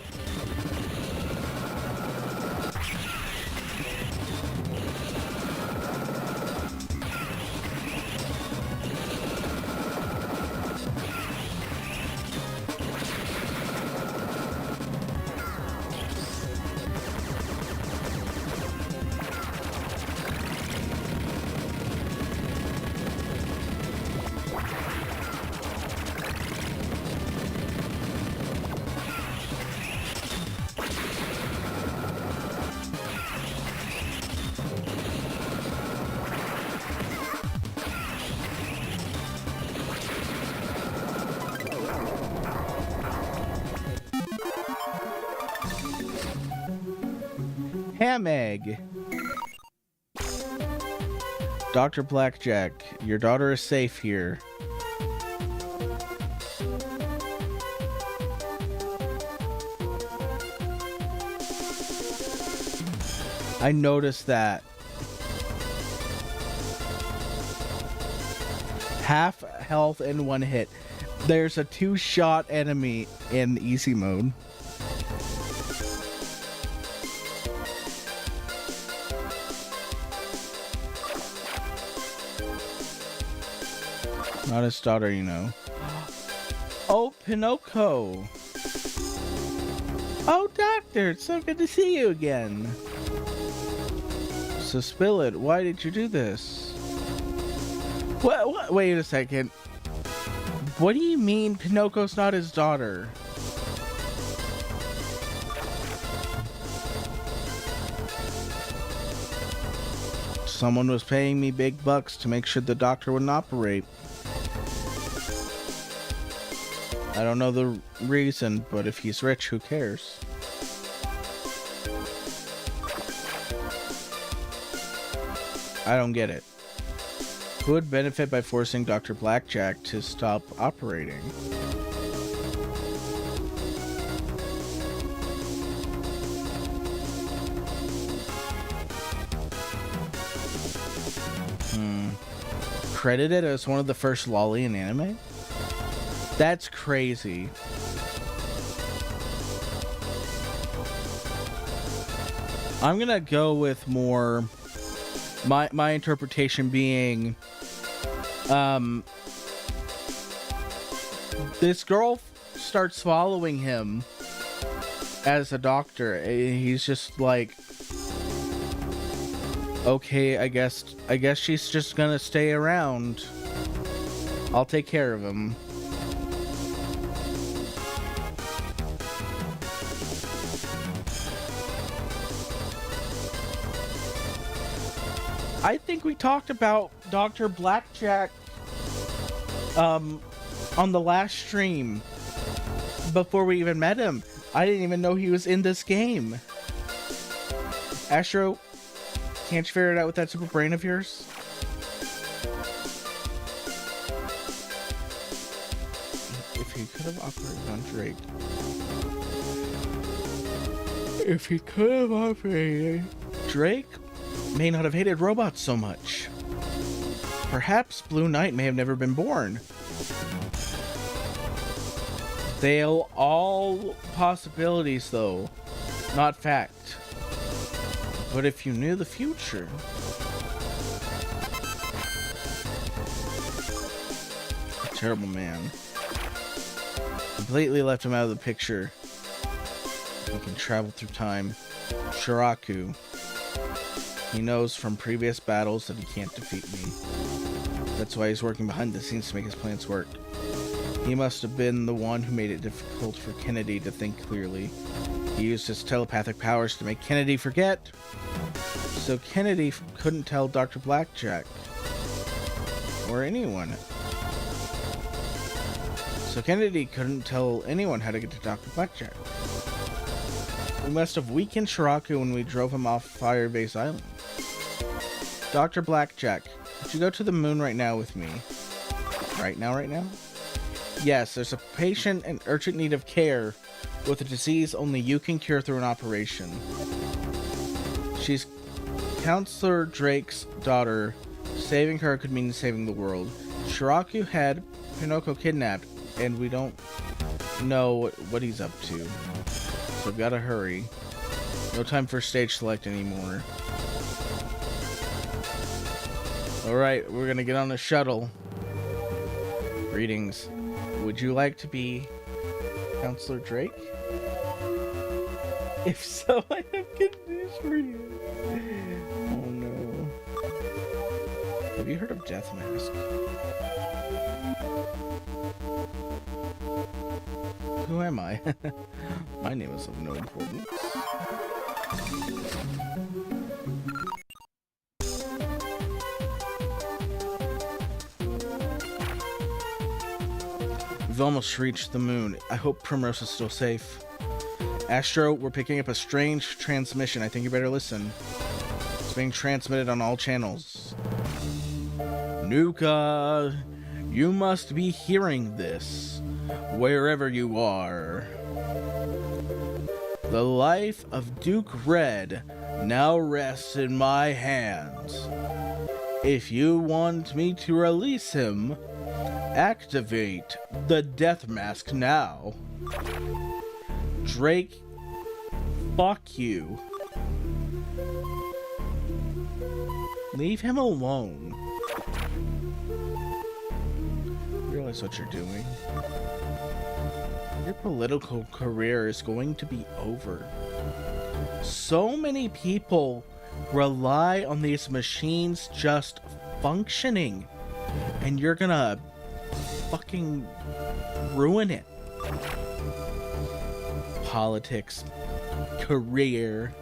Ham egg. Dr. Blackjack, your daughter is safe here. I noticed that. Half health in one hit. There's a 2-shot enemy in easy mode. Not his daughter, you know. Oh, Pinocchio. Oh, Doctor, it's so good to see you again. So spill it. Why did you do this? What? Wait a second. What do you mean Pinocchio's not his daughter? Someone was paying me big bucks to make sure the doctor wouldn't operate. I don't know the reason, but if he's rich, who cares? I don't get it. Who would benefit by forcing Dr. Blackjack to stop operating? Credited as one of the first lolly in anime? That's crazy. I'm gonna go with more my interpretation being this girl starts following him as a doctor. He's just like, okay, I guess she's just gonna stay around. I'll take care of him. I think we talked about Dr. Blackjack on the last stream before we even met him. I didn't even know he was in this game. Astro, can't you figure it out with that super brain of yours? If he could have operated on Drake. If he could have operated, Drake may not have hated robots so much. Perhaps Blue Knight may have never been born. They'll all possibilities though, not fact. But if you knew the future, terrible man. Completely left him out of the picture. He can travel through time. Shiraku. He knows from previous battles that he can't defeat me. That's why he's working behind the scenes to make his plans work. He must have been the one who made it difficult for Kennedy to think clearly. He used his telepathic powers to make Kennedy forget. So Kennedy couldn't tell Dr. Blackjack. Or anyone. So Kennedy couldn't tell anyone how to get to Dr. Blackjack. We must have weakened Shiraku when we drove him off Firebase Island. Dr. Blackjack, could you go to the moon right now with me? Right now? Yes, there's a patient in urgent need of care with a disease only you can cure through an operation. She's Counselor Drake's daughter. Saving her could mean saving the world. Shiraku had Pinocchio kidnapped, and we don't know what he's up to. So we've gotta hurry. No time for stage select anymore. Alright, we're gonna get on a shuttle. Greetings. Would you like to be Counselor Drake? If so, I have good news for you. Oh no. Have you heard of Death Mask? Who am I? My name is of no importance. We've almost reached the moon. I hope Primrose is still safe. Astro, we're picking up a strange transmission. I think you better listen. It's being transmitted on all channels. Nuka, you must be hearing this, wherever you are. The life of Duke Red now rests in my hands. If you want me to release him, activate the death mask now. Drake, fuck you. Leave him alone. Realize what you're doing. Your political career is going to be over. So many people rely on these machines just functioning, and you're gonna fucking ruin it. Politics, career.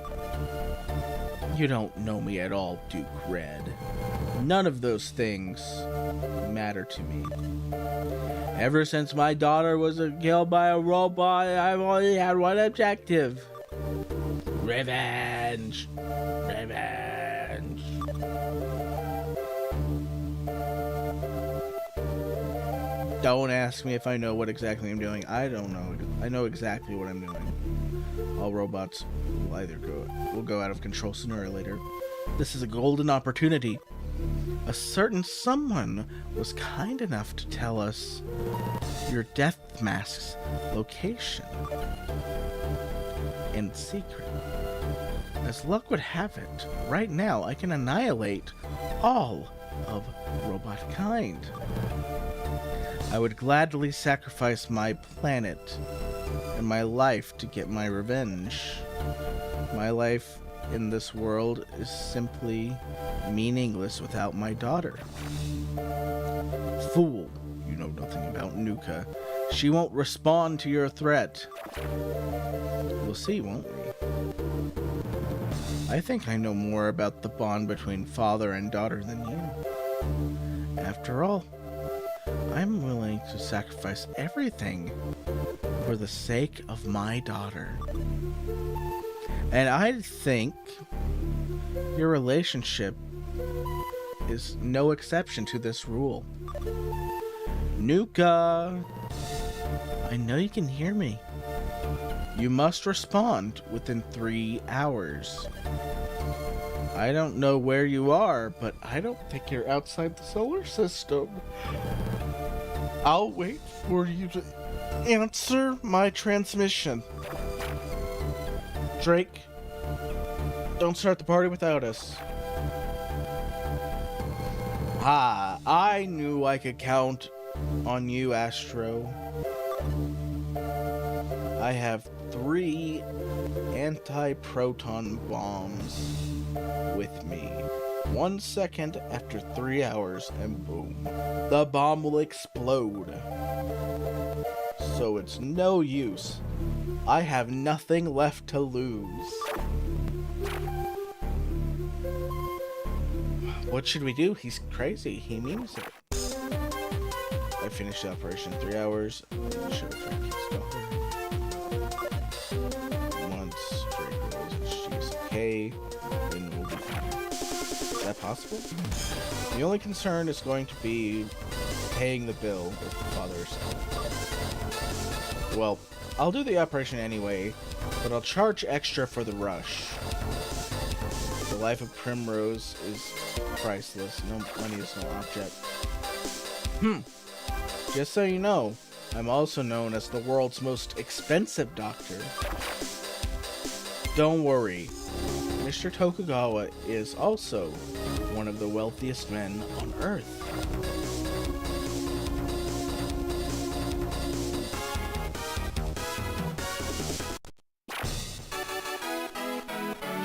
You don't know me at all, Duke Red. None of those things matter to me. Ever since my daughter was killed by a robot, I've only had one objective. Revenge. Revenge. Don't ask me if I know what exactly I'm doing. I don't know. I know exactly what I'm doing. All robots will go out of control sooner or later. This is a golden opportunity. A certain someone was kind enough to tell us your death mask's location in secret. As luck would have it, right now I can annihilate all of robot kind. I would gladly sacrifice my planet and my life to get my revenge. My life in this world is simply meaningless without my daughter. Fool, you know nothing about Nuka. She won't respond to your threat. We'll see, won't we? I think I know more about the bond between father and daughter than you. After all, I'm willing to sacrifice everything for the sake of my daughter. And I think your relationship is no exception to this rule. Nuka, I know you can hear me. You must respond within 3 hours. I don't know where you are, but I don't think you're outside the solar system. I'll wait for you to answer my transmission. Drake, don't start the party without us. I knew I could count on you, Astro. I have 3 anti-proton bombs with me. 1 second after 3 hours, and boom, the bomb will explode. So it's no use. I have nothing left to lose. What should we do? He's crazy. He means it. I finished the operation in 3 hours. Should affect his daughter. Once Drake knows she's okay, then we'll be fine. Is that possible? The only concern is going to be paying the bill with the father's son. Well, I'll do the operation anyway, but I'll charge extra for the rush. The life of Primrose is priceless. No money is no object. Just so you know, I'm also known as the world's most expensive doctor. Don't worry, Mr. Tokugawa is also one of the wealthiest men on Earth.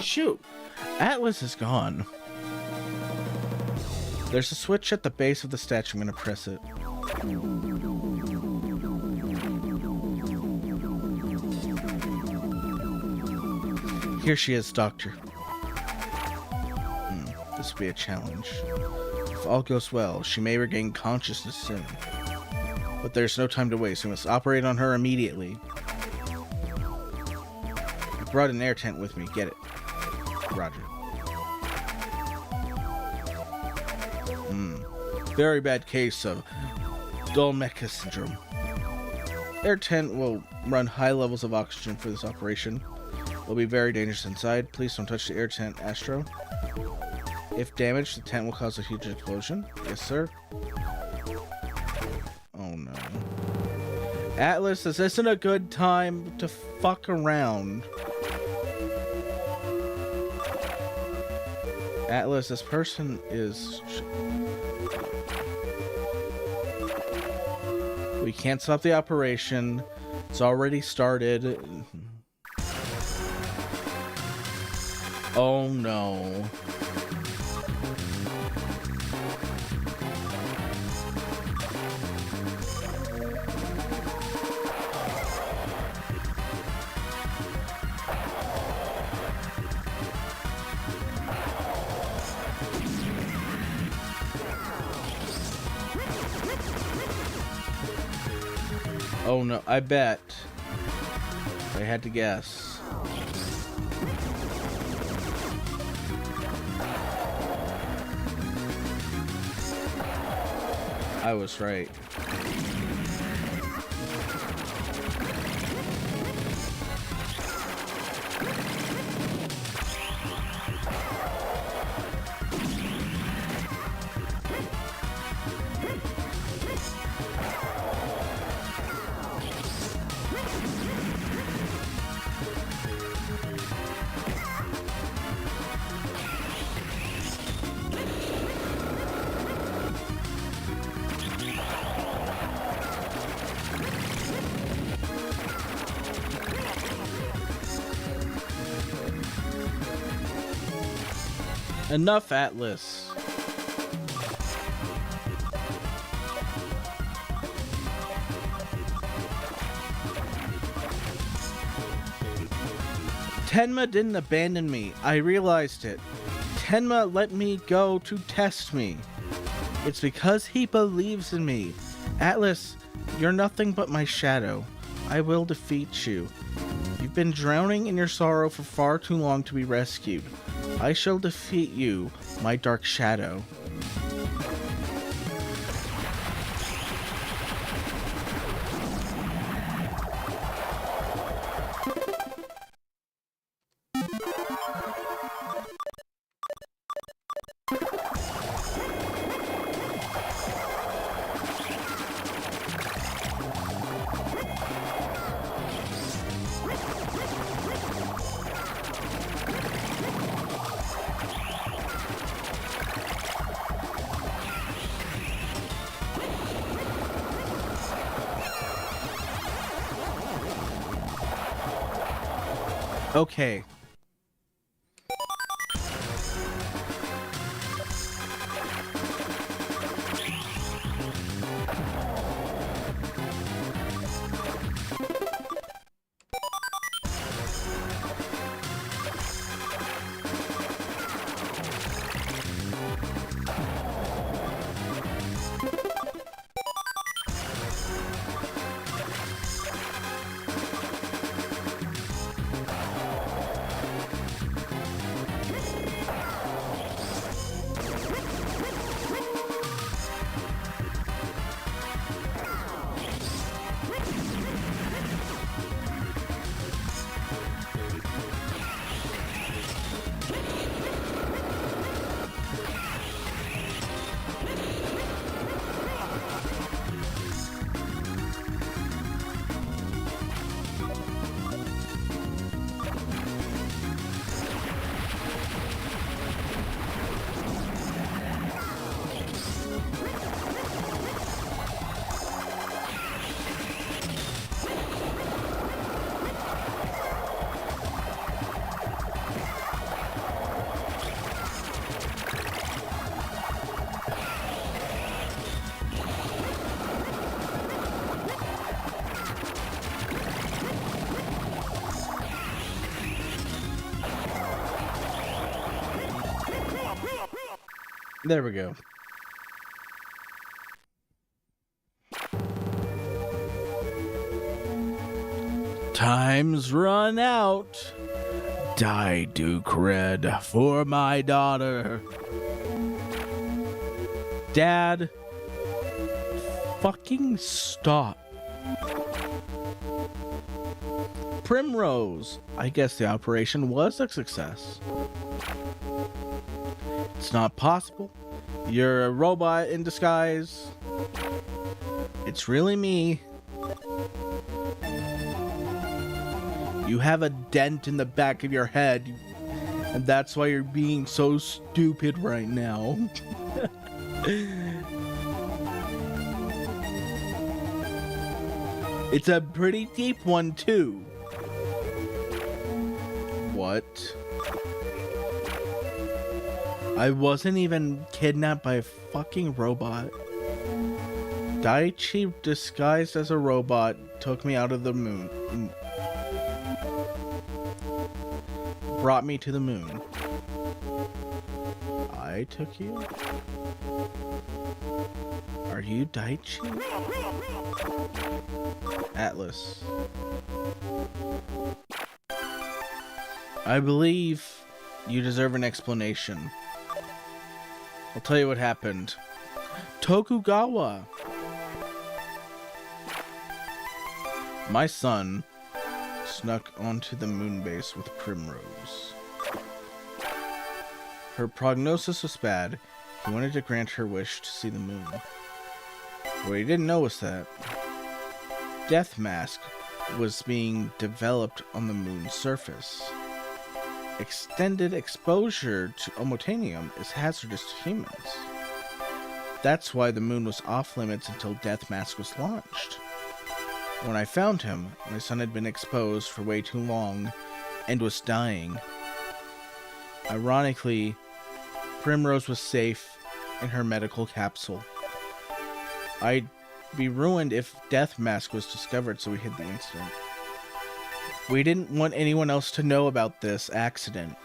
Shoot! Atlas is gone. There's a switch at the base of the statue. I'm gonna press it. Here she is, Doctor. This will be a challenge. If all goes well, she may regain consciousness soon. But there's no time to waste. We must operate on her immediately. I brought an air tent with me. Get it. Roger. Very bad case of Dolmeca syndrome. Air tent will run high levels of oxygen for this operation. It will be very dangerous inside. Please don't touch the air tent, Astro. If damaged, the tent will cause a huge explosion. Yes, sir. Oh no. Atlas, this isn't a good time to fuck around. Atlas, this person is... We can't stop the operation. It's already started. Oh no. Oh no, I bet. I had to guess. I was right. Enough, Atlas. Tenma didn't abandon me. I realized it. Tenma let me go to test me. It's because he believes in me. Atlas, you're nothing but my shadow. I will defeat you. You've been drowning in your sorrow for far too long to be rescued. I shall defeat you, my dark shadow. Okay. There we go. Time's run out. Die, Duke Red, for my daughter. Dad, fucking stop. Primrose, I guess the operation was a success. It's not possible. You're a robot in disguise. It's really me. You have a dent in the back of your head, and that's why you're being so stupid right now. It's a pretty deep one, too. What? I wasn't even kidnapped by a fucking robot. Daichi, disguised as a robot, took me out of the moon. Brought me to the moon. I took you? Are you Daichi? Atlas. I believe you deserve an explanation. I'll tell you what happened. Tokugawa! My son snuck onto the moon base with Primrose. Her prognosis was bad. He wanted to grant her wish to see the moon. What he didn't know was that Death Mask was being developed on the moon's surface. Extended exposure to omotanium is hazardous to humans. That's why the moon was off limits until Death Mask was launched. When I found him, my son had been exposed for way too long and was dying. Ironically, Primrose was safe in her medical capsule. I'd be ruined if Death Mask was discovered, so we hid the incident. We didn't want anyone else to know about this accident.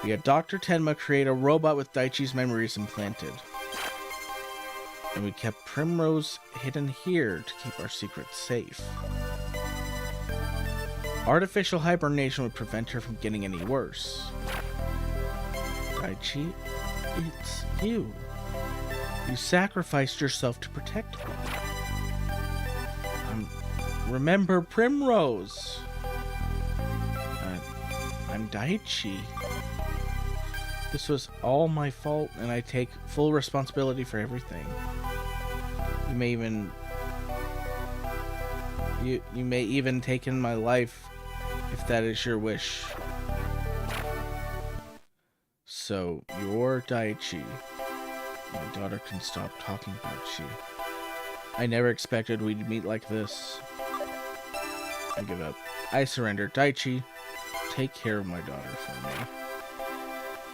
We had Dr. Tenma create a robot with Daichi's memories implanted. And we kept Primrose hidden here to keep our secrets safe. Artificial hibernation would prevent her from getting any worse. Daichi, it's you. You sacrificed yourself to protect me. Remember Primrose. I'm Daichi. This was all my fault, and I take full responsibility for everything. You may even take in my life if that is your wish. So, you're Daichi. My daughter can stop talking about you. I never expected we'd meet like this. I give up. I surrender. Daichi, take care of my daughter for me.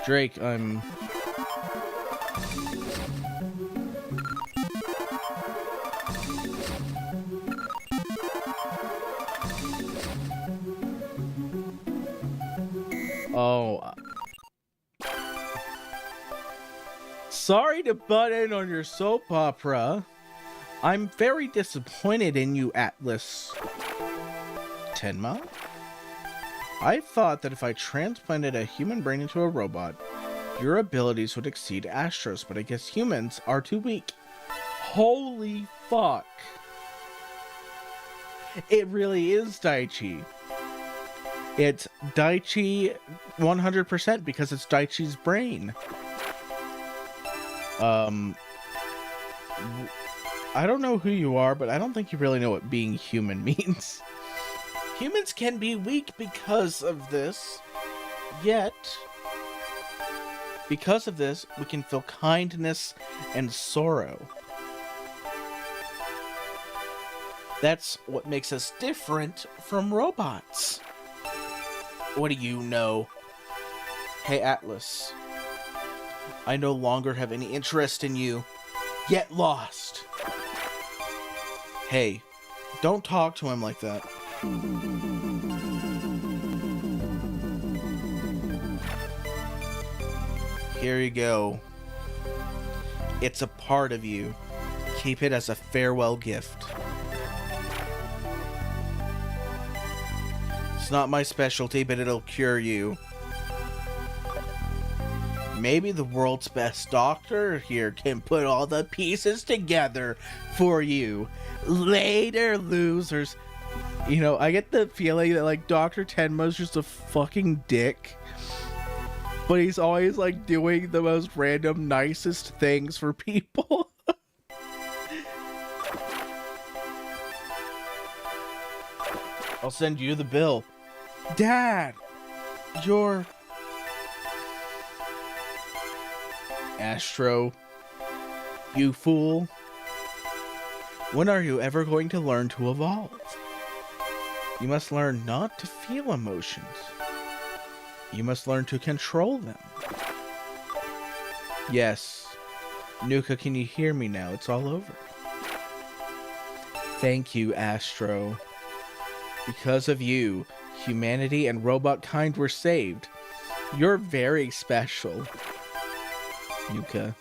Drake, I'm... Oh. Sorry to butt in on your soap opera. I'm very disappointed in you, Atlas. Tenma? I thought that if I transplanted a human brain into a robot, your abilities would exceed Astro's, but I guess humans are too weak. Holy fuck. It really is Daichi. It's Daichi 100% because it's Daichi's brain. I don't know who you are, but I don't think you really know what being human means. Humans can be weak because of this, yet, because of this, we can feel kindness and sorrow. That's what makes us different from robots. What do you know? Hey, Atlas. I no longer have any interest in you. Get lost. Hey, don't talk to him like that. Here you go. It's a part of you. Keep it as a farewell gift. It's not my specialty, but it'll cure you. Maybe the world's best doctor here can put all the pieces together for you. Later, losers. You know, I get the feeling that, like, Dr. Tenma's just a fucking dick. But he's always, like, doing the most random, nicest things for people. I'll send you the bill. Dad! You're... Astro. You fool. When are you ever going to learn to evolve? You must learn not to feel emotions. You must learn to control them. Yes. Nuka, can you hear me now? It's all over. Thank you, Astro. Because of you, humanity and robot kind were saved. You're very special. Nuka,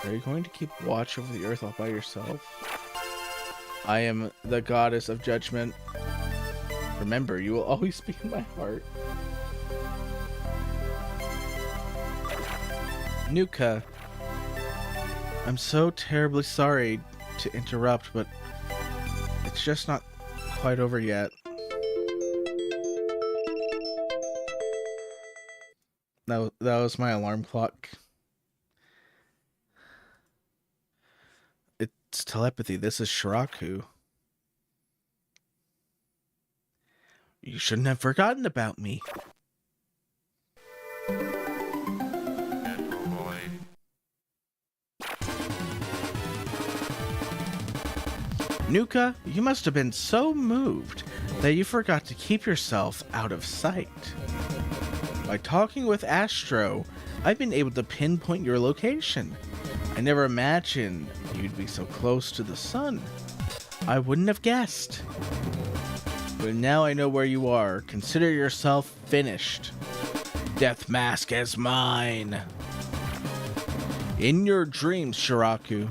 are you going to keep watch over the earth all by yourself? I am the goddess of judgment. Remember, you will always be in my heart. Nuka, I'm so terribly sorry to interrupt, but it's just not quite over yet. That was my alarm clock. It's telepathy. This is Shiraku. You shouldn't have forgotten about me. Astro Boy. Nuka, you must have been so moved that you forgot to keep yourself out of sight. By talking with Astro, I've been able to pinpoint your location. I never imagined you'd be so close to the sun. I wouldn't have guessed. But now I know where you are. Consider yourself finished. Death Mask is mine. In your dreams, Shiraku.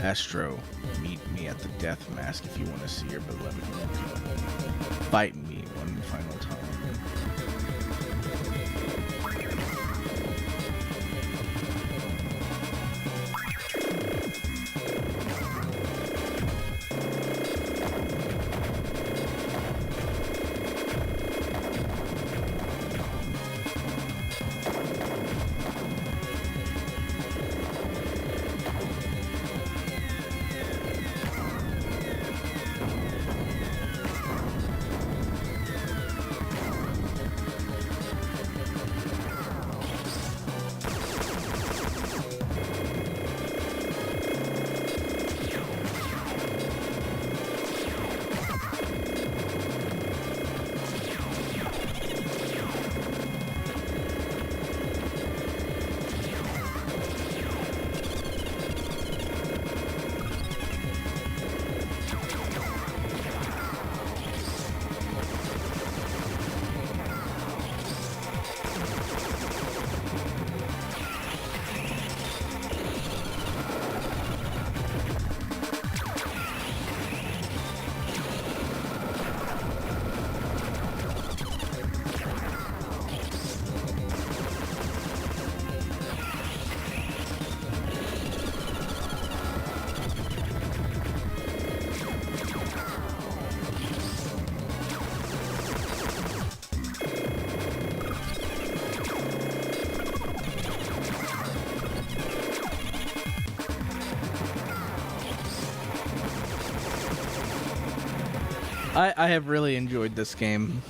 Astro, meet me at the Death Mask if you want to see your beloved Nuka. Fight me one final time. I have really enjoyed this game.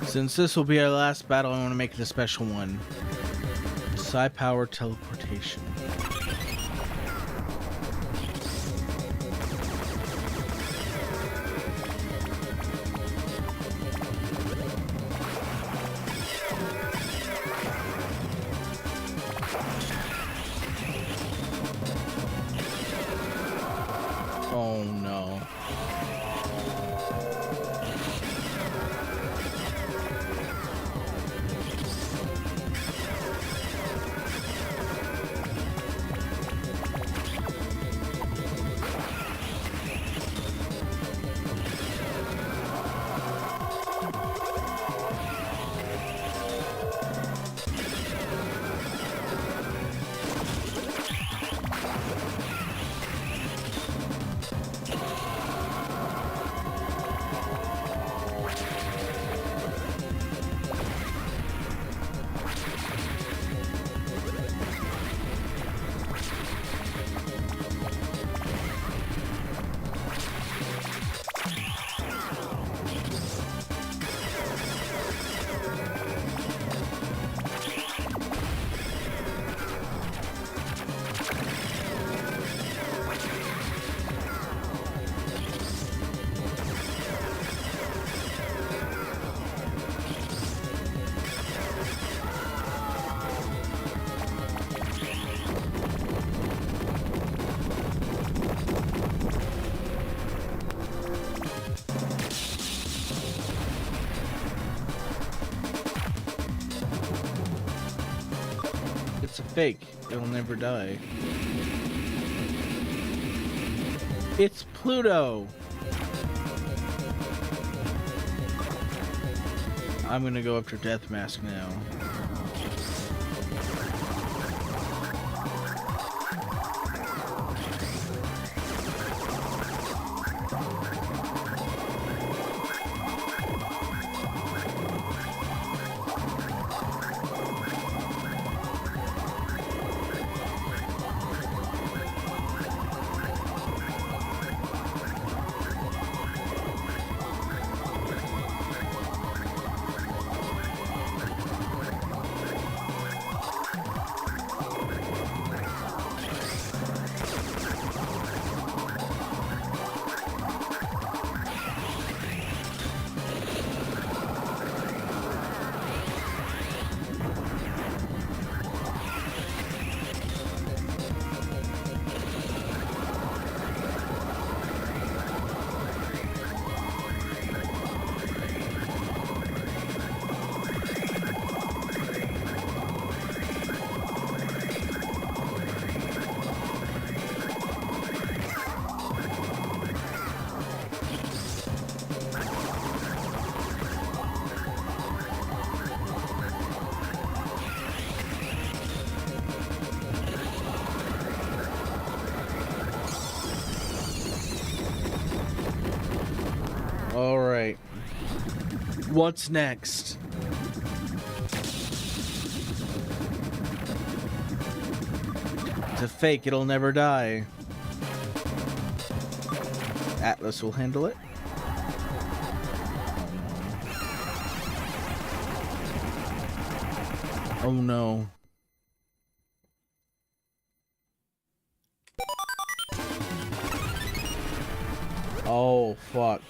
Since this will be our last battle, I want to make it a special one. Psi power teleportation. Oh no. It's a fake. It'll never die. It's Pluto! I'm gonna go after Death Mask now. What's next? It's a fake, it'll never die. Atlas will handle it. Oh no. Oh fuck.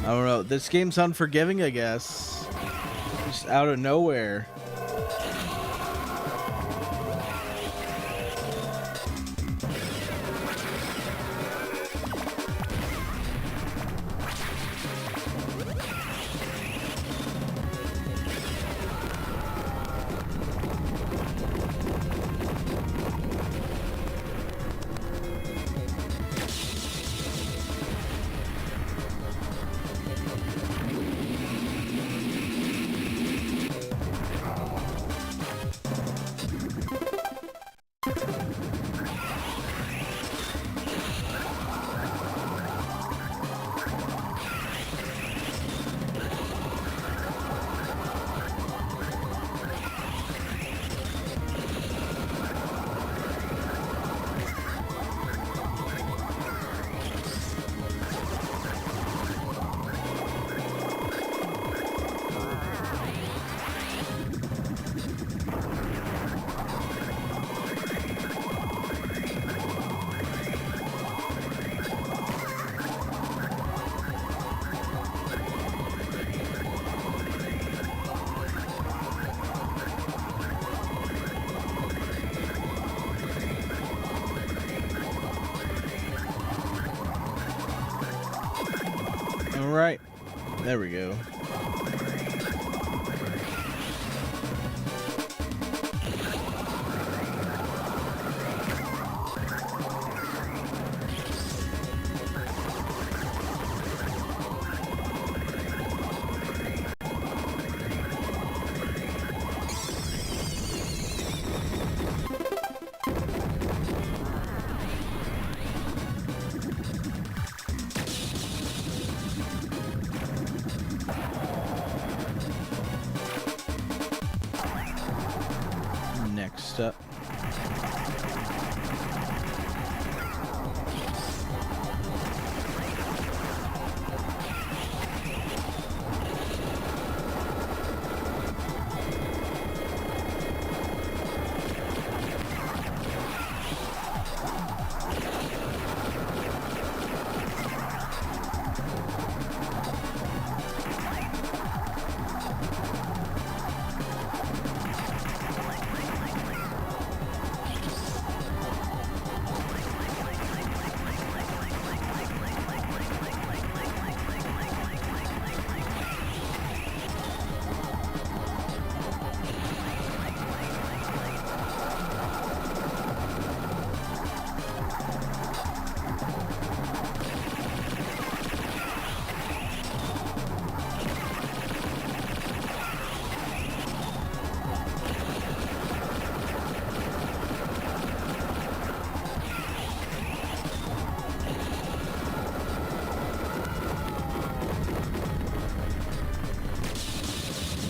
I don't know. This game's unforgiving, I guess. Just out of nowhere. Alright. There we go. Next up.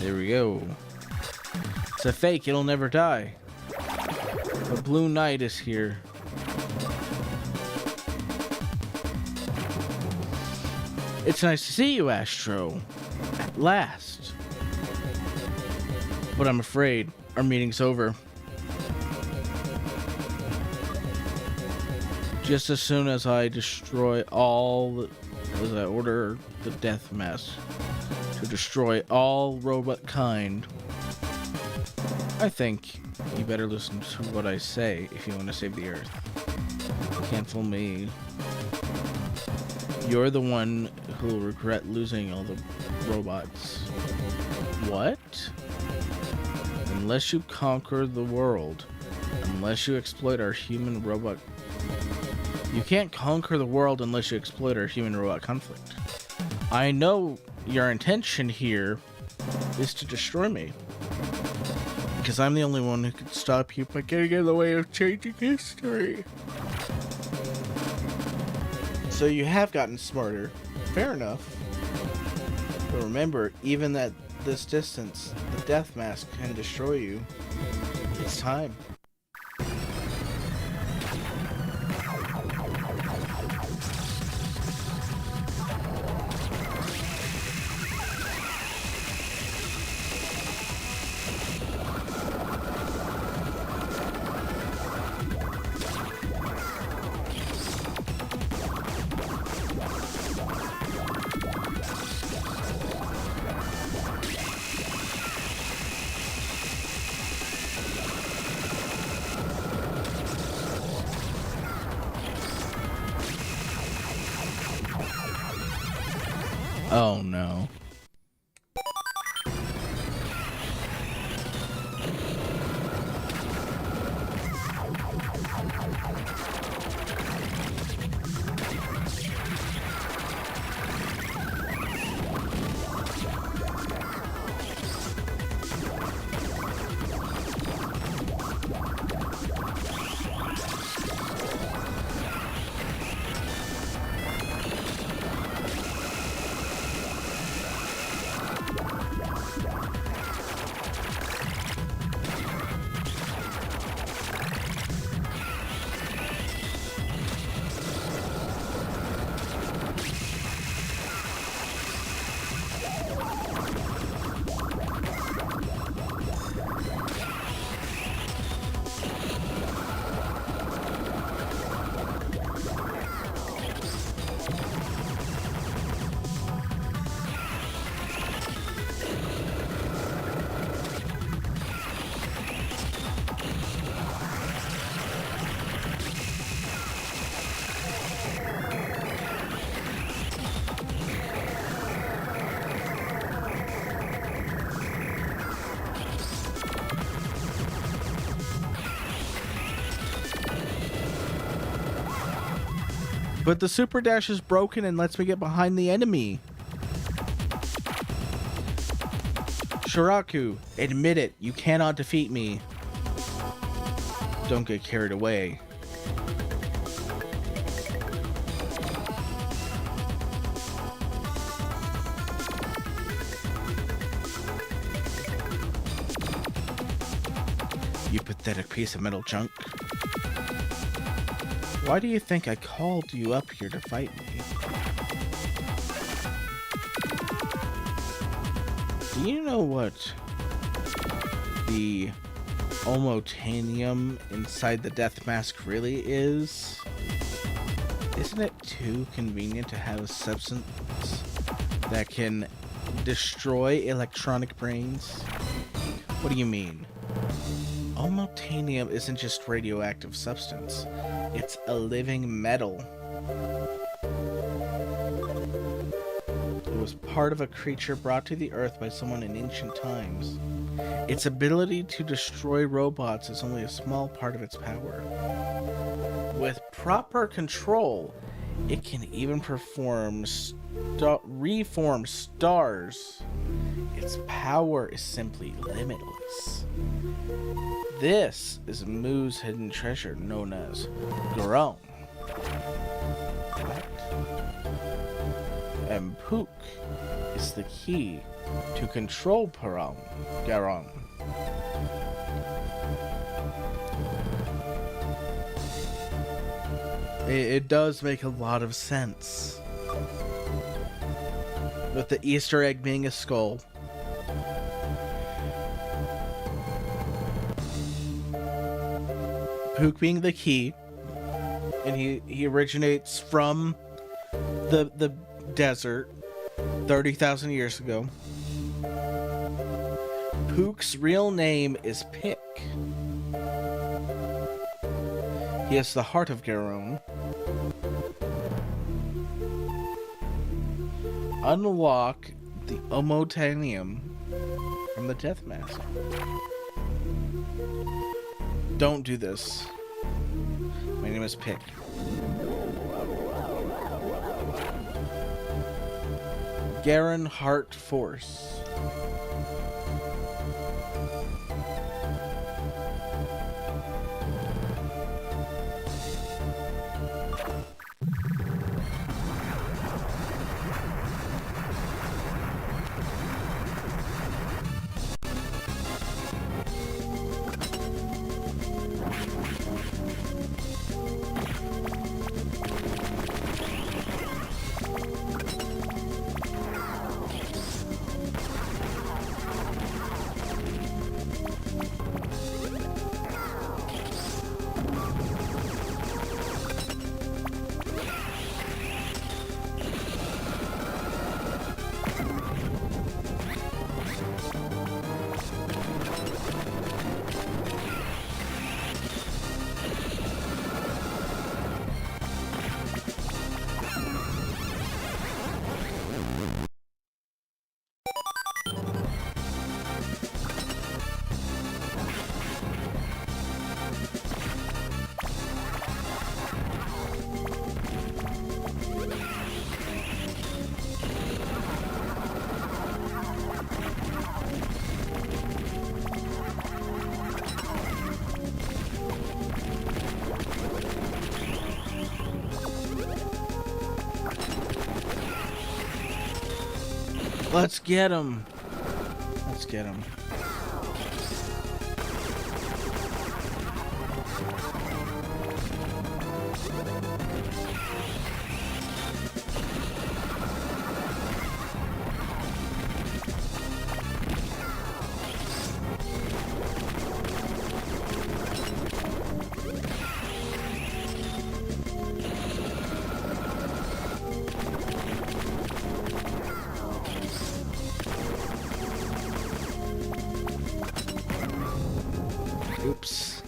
There we go. It's a fake, it'll never die. The Blue Knight is here. It's nice to see you, Astro. At last. But I'm afraid our meeting's over. Just as soon as I destroy all... as I order the death mass to destroy all robot kind. I think you better listen to what I say if you want to save the Earth. Can't fool me. You're the one who'll regret losing all the robots. What? Unless you conquer the world. Unless you exploit our human robot. You can't conquer the world unless you exploit our human robot conflict. I know your intention here is to destroy me. Because I'm the only one who can stop you by getting in the way of changing history. So you have gotten smarter. Fair enough. But remember, even at this distance, the death mask can destroy you. It's time. Oh no. But the super dash is broken and lets me get behind the enemy. Shiraku, admit it. You cannot defeat me. Don't get carried away. You pathetic piece of metal junk. Why do you think I called you up here to fight me? Do you know what the omotanium inside the death mask really is? Isn't it too convenient to have a substance that can destroy electronic brains? What do you mean? Omotanium isn't just radioactive substance. It's a living metal. It was part of a creature brought to the Earth by someone in ancient times. Its ability to destroy robots is only a small part of its power. With proper control, it can even reform stars. Its power is simply limitless. This is Moo's hidden treasure known as Garong. What? And Pook is the key to control Garong. It does make a lot of sense. With the Easter egg being a skull. Pook being the key, and he originates from the desert 30,000 years ago. Pook's real name is Pick. He has the heart of Garone, Unlock the Omotanium from the Death Mask. Don't do this. My name is Pick. Garen Heart Force. Let's get him. Let's get him. Oops.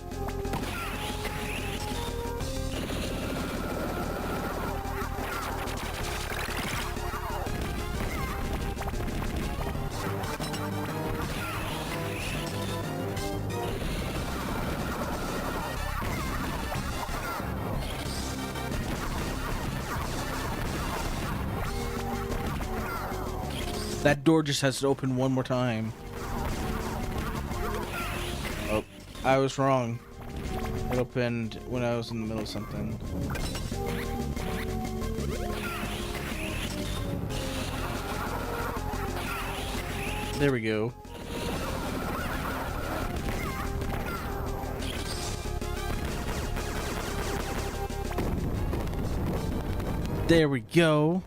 That door just has to open one more time. Oh, I was wrong. It opened when I was in the middle of something. There we go. There we go.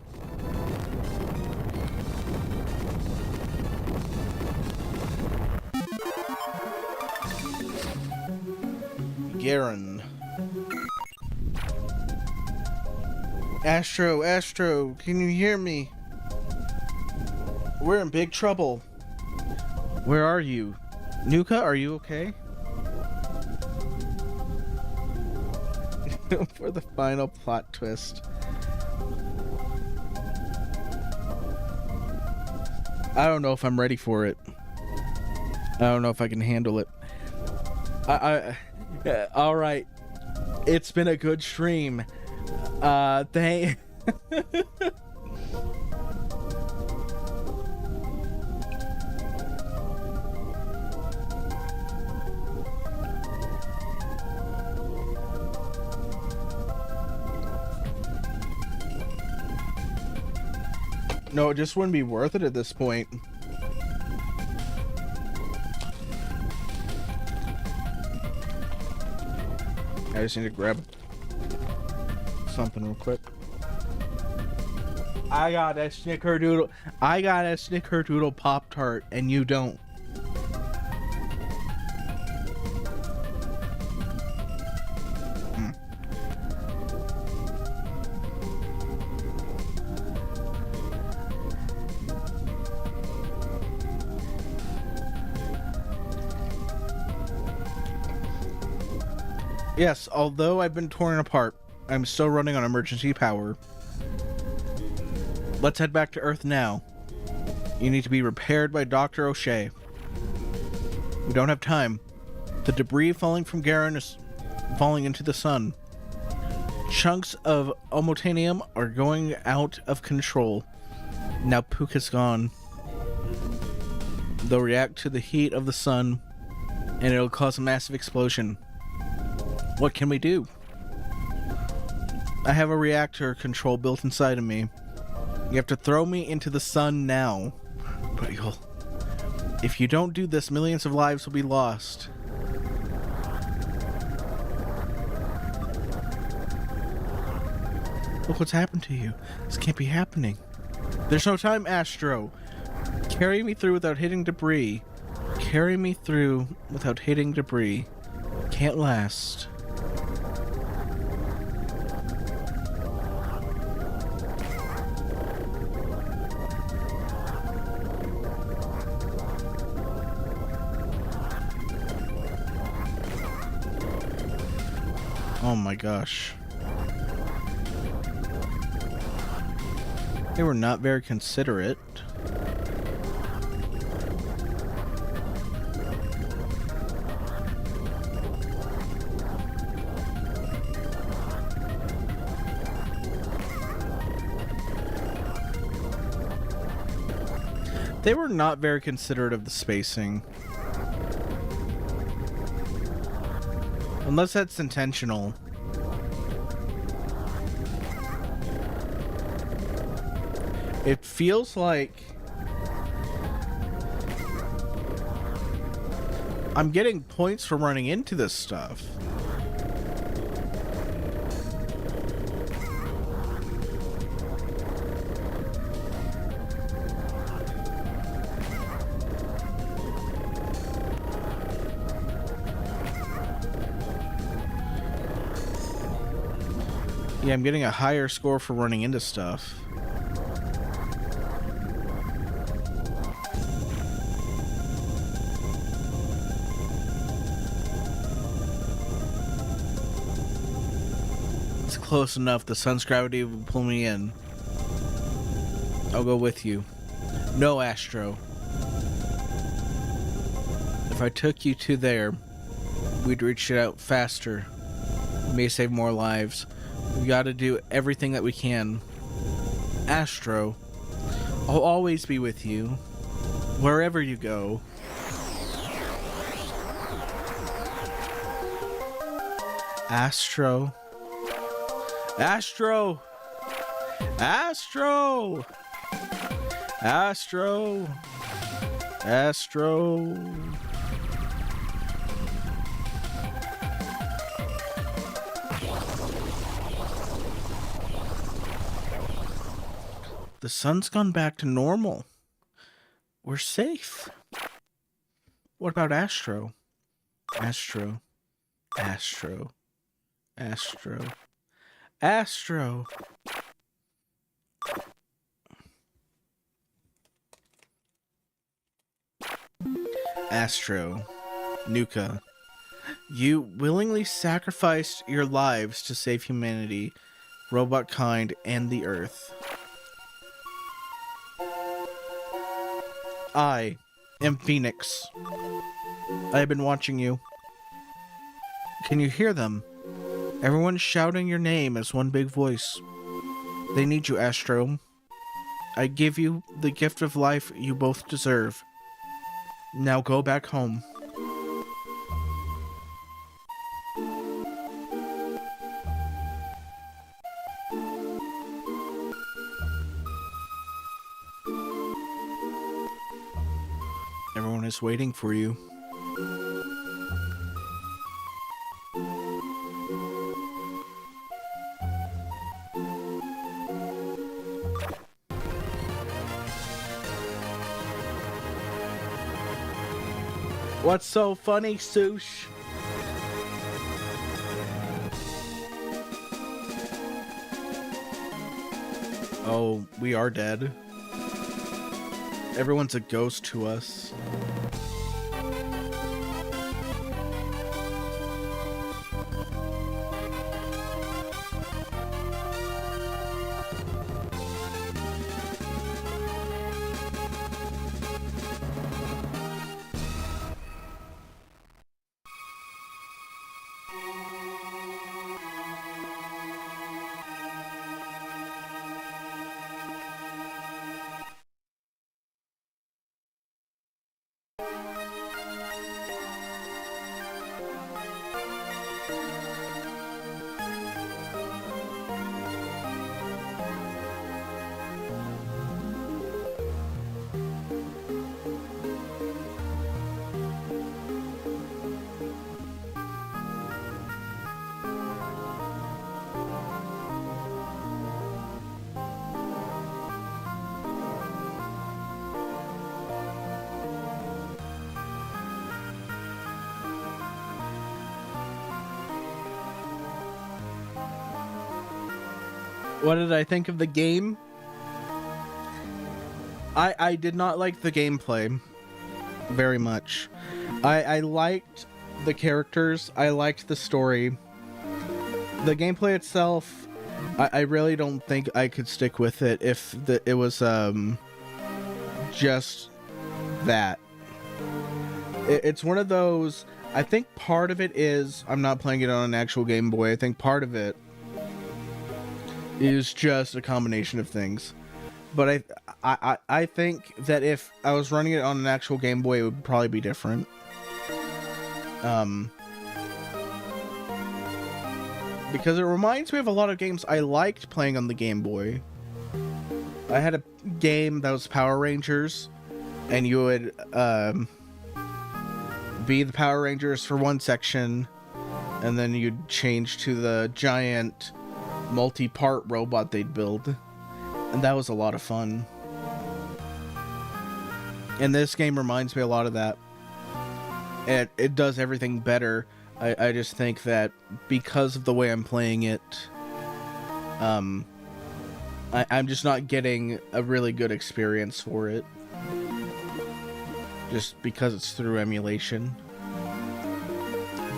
Garen. Astro, can you hear me? We're in big trouble. Where are you? Nuka, are you okay? For the final plot twist. I don't know if I'm ready for it. I don't know if I can handle it. All right. It's been a good stream. Thank. No, it just wouldn't be worth it at this point. I just need to grab something real quick. I got a snickerdoodle. I got a snickerdoodle Pop-Tart, and you don't. Yes, although I've been torn apart. I'm still running on emergency power. Let's head back to Earth now. You need to be repaired by Dr. O'Shea. We don't have time. The debris falling from Garen is falling into the sun. Chunks of omotanium are going out of control. Now Pook is gone. They'll react to the heat of the sun, and it'll cause a massive explosion. What can we do? I have a reactor control built inside of me. You have to throw me into the sun now. But if you don't do this, millions of lives will be lost. Look what's happened to you. This can't be happening. There's no time, Astro. Carry me through without hitting debris. Carry me through without hitting debris. Can't last. Oh my gosh. They were not very considerate. They were not very considerate of the spacing. Unless that's intentional. It feels like I'm getting points for running into this stuff. Yeah, I'm getting a higher score for running into stuff. It's close enough. The sun's gravity will pull me in. I'll go with you. No, Astro. If I took you to there, we'd reach it out faster. We may save more lives. We gotta do everything that we can. Astro, I'll always be with you, wherever you go. Astro. Astro! Astro! Astro! Astro! The sun's gone back to normal. We're safe. What about Astro? Astro. Astro. Astro. Astro. Astro. Nuka. You willingly sacrificed your lives to save humanity, robot kind, and the Earth. I am Phoenix. I have been watching you. Can you hear them? Everyone's shouting your name as one big voice. They need you, Astro. I give you the gift of life you both deserve. Now go back home. Everyone is waiting for you. What's so funny, Sush? Oh, we are dead. Everyone's a ghost to us. What did I think of the game? I did not like the gameplay very much. I liked the characters. I liked the story. The gameplay itself, I really don't think I could stick with it if it was just that. It's one of those. I think part of it is I'm not playing it on an actual Game Boy. I think part of it is just a combination of things. But I think that if I was running it on an actual Game Boy, it would probably be different. Because it reminds me of a lot of games I liked playing on the Game Boy. I had a game that was Power Rangers, and you would be the Power Rangers for one section, and then you'd change to the giant multi-part robot they'd build, and that was a lot of fun. And this game reminds me a lot of that. And it does everything better. I just think that because of the way I'm playing it, I'm just not getting a really good experience for it. Just because it's through emulation.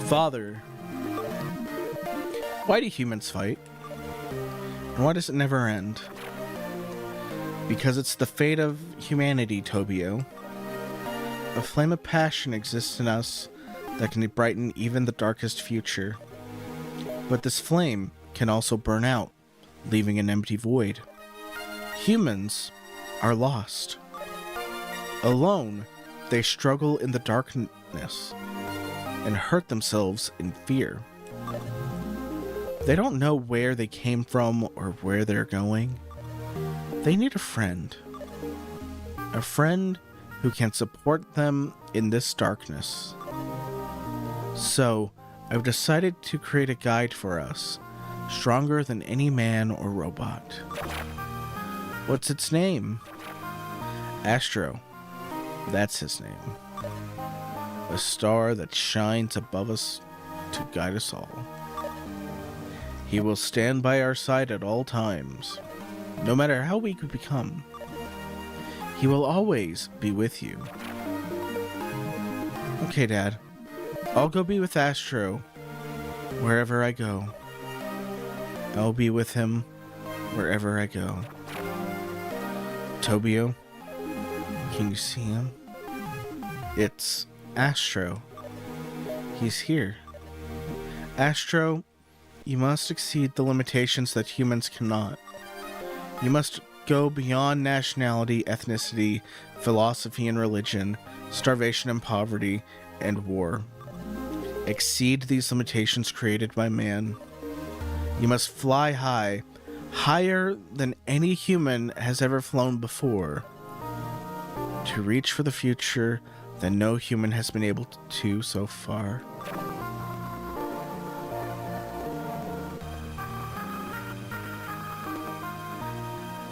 Father, why do humans fight? And why does it never end? Because it's the fate of humanity, Tobio. A flame of passion exists in us that can brighten even the darkest future. But this flame can also burn out, leaving an empty void. Humans are lost. Alone, they struggle in the darkness and hurt themselves in fear. They don't know where they came from or where they're going. They need a friend. A friend who can support them in this darkness. So, I've decided to create a guide for us, stronger than any man or robot. What's its name? Astro. That's his name. A star that shines above us to guide us all. He will stand by our side at all times, no matter how weak we become. He will always be with you. Okay, Dad. I'll go be with Astro wherever I go. I'll be with him wherever I go. Tobio, can you see him? It's Astro. He's here. Astro, you must exceed the limitations that humans cannot. You must go beyond nationality, ethnicity, philosophy and religion, starvation and poverty, and war. Exceed these limitations created by man. You must fly high, higher than any human has ever flown before, to reach for the future that no human has been able to so far.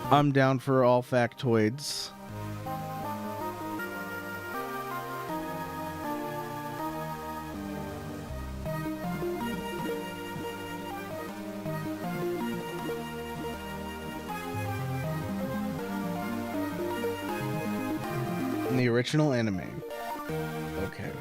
I'm down for all factoids. In the original anime. Okay.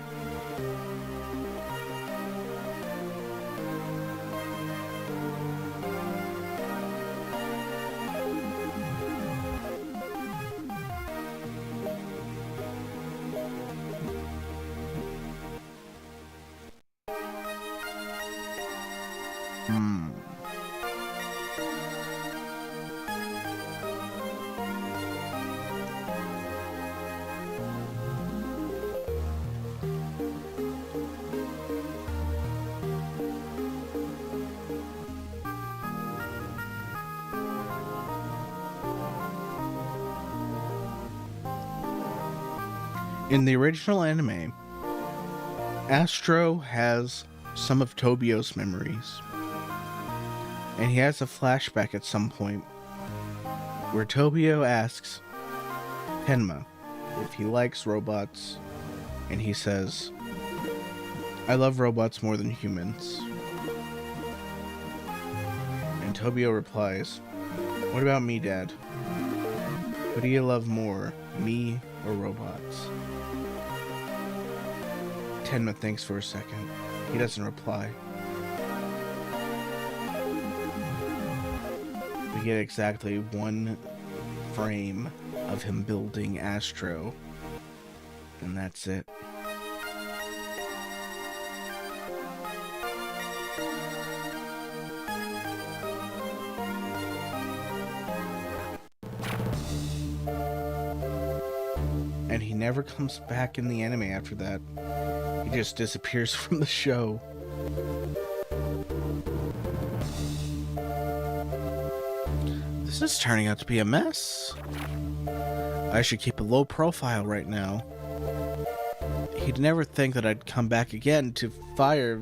In the original anime, Astro has some of Tobio's memories. And he has a flashback at some point where Tobio asks Tenma if he likes robots, and he says, "I love robots more than humans." And Tobio replies, "What about me, Dad? Who do you love more, me or robots?" Tenma thinks for a second. He doesn't reply. We get exactly one frame of him building Astro, and that's it. And he never comes back in the anime after that. He just disappears from the show. This is turning out to be a mess. I should keep a low profile right now. He'd never think that I'd come back again to Fire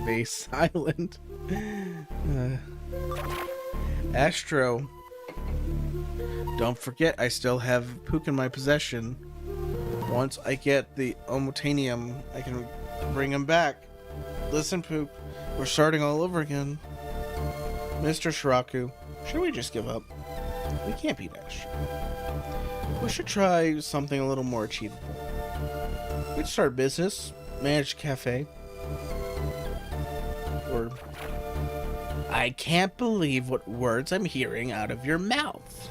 Base Island. Astro. Don't forget, I still have Pook in my possession. Once I get the Omotanium, I can bring him back. Listen, Pook, we're starting all over again. Mr. Shiraku, should we just give up? We can't beat Astro. We should try something a little more achievable. We'd start a business, manage a cafe. Or... I can't believe what words I'm hearing out of your mouth.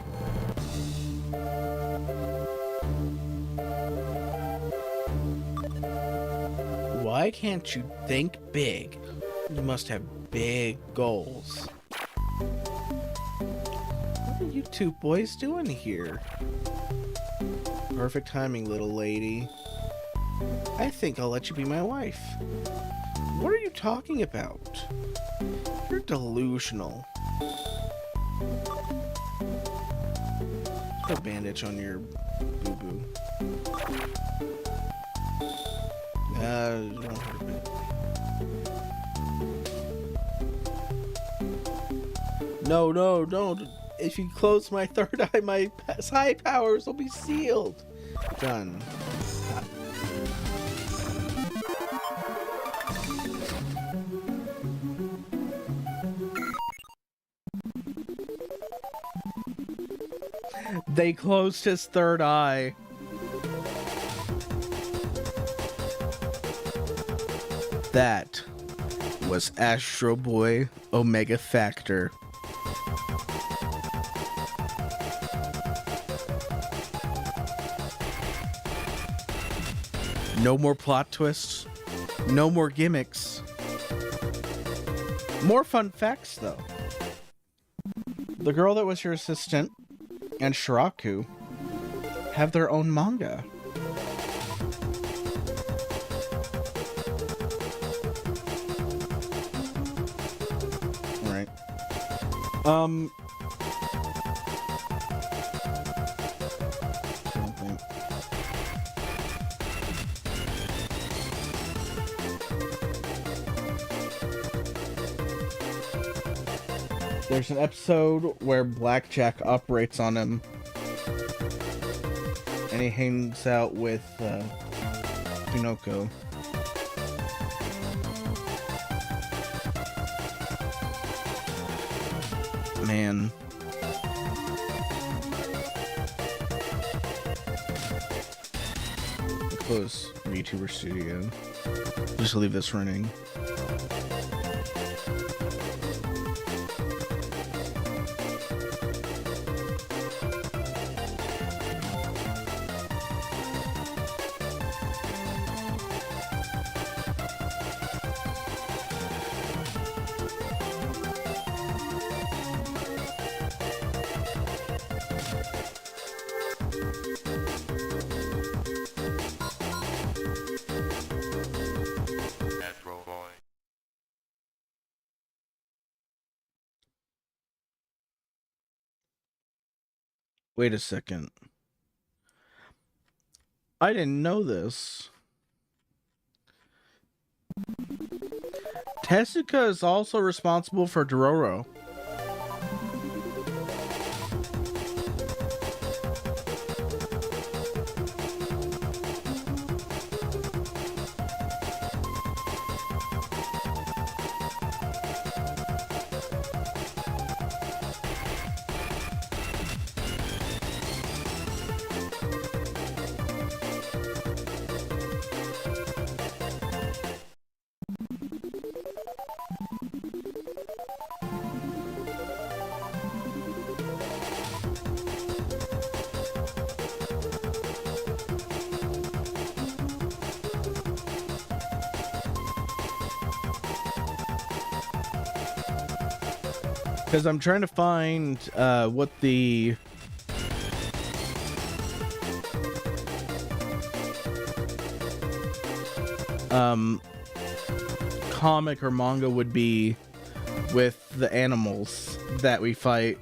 Why can't you think big? You must have big goals. What are you two boys doing here? Perfect timing, little lady. I think I'll let you be my wife. What are you talking about? You're delusional. Put a bandage on your boo-boo. It won't hurt a bit. No, don't. If you close my third eye, my psi powers will be sealed. Done. They closed his third eye. That was Astro Boy Omega Factor. No more plot twists. No more gimmicks. More fun facts, though. The girl that was your assistant and Shiraku have their own manga. Right. There's an episode where Blackjack operates on him, and he hangs out with Pinocchio. Man. Close VTuber Studio. Just leave this running. Astro Boy. Wait a second. I didn't know this. Tezuka is also responsible for Dororo. Because I'm trying to find what the comic or manga would be with the animals that we fight.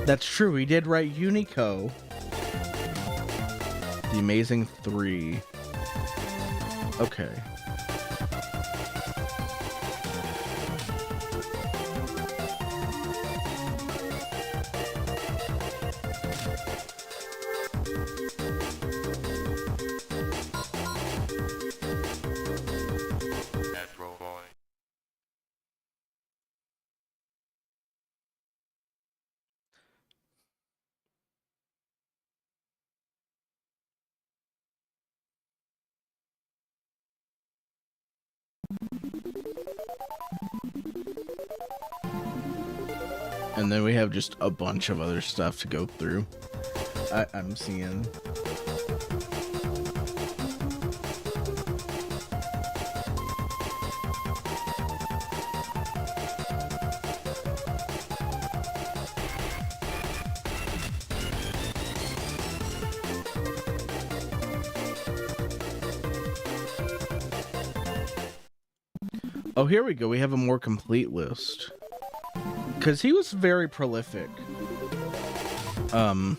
That's true, he did write Unico. The Amazing 3. Okay. Astro Boy. And then we have just a bunch of other stuff to go through. I'm seeing. Oh, here we go. We have a more complete list. Because he was very prolific. I'm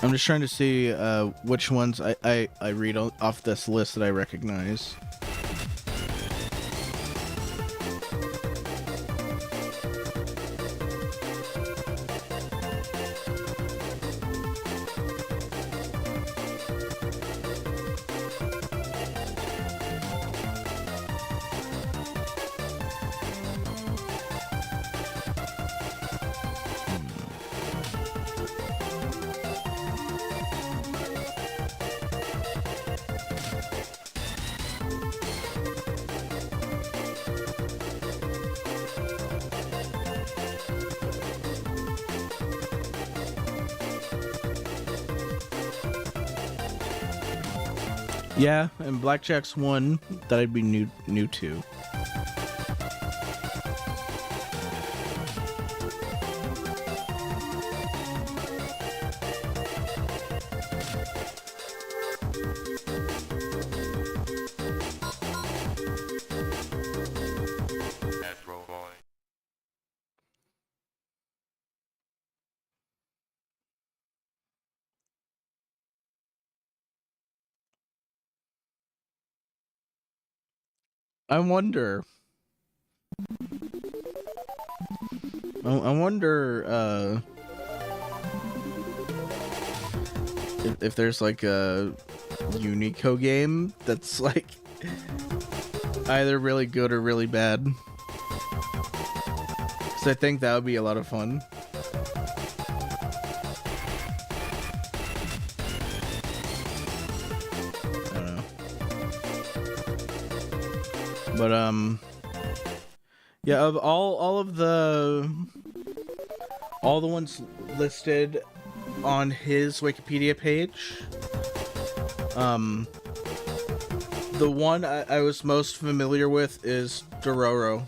just trying to see which ones I read off this list that I recognize. Yeah, and Blackjack's one that I'd be new to. Astro Boy. I wonder. I wonder if there's like a Unico game that's like either really good or really bad. Because I think that would be a lot of fun. I don't know. But yeah, of all the ones listed on his Wikipedia page. The one I was most familiar with is Dororo.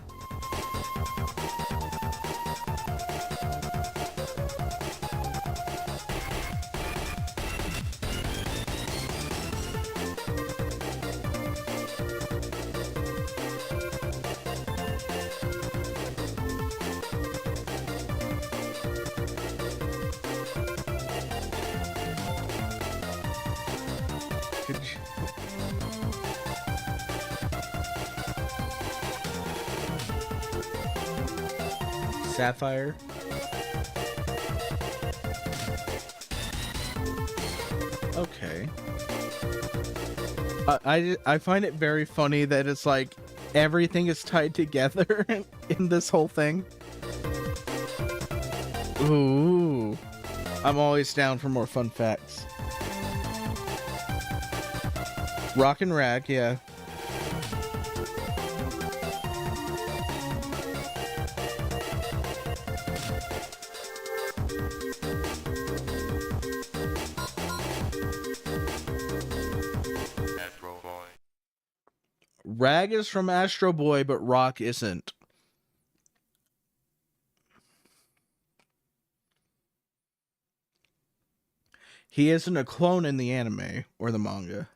Sapphire. Okay. I find it very funny that it's like everything is tied together in this whole thing. Ooh. I'm always down for more fun facts. Rock and Rag, yeah. Astro Boy. Rag is from Astro Boy, but Rock isn't. He isn't a clone in the anime or the manga.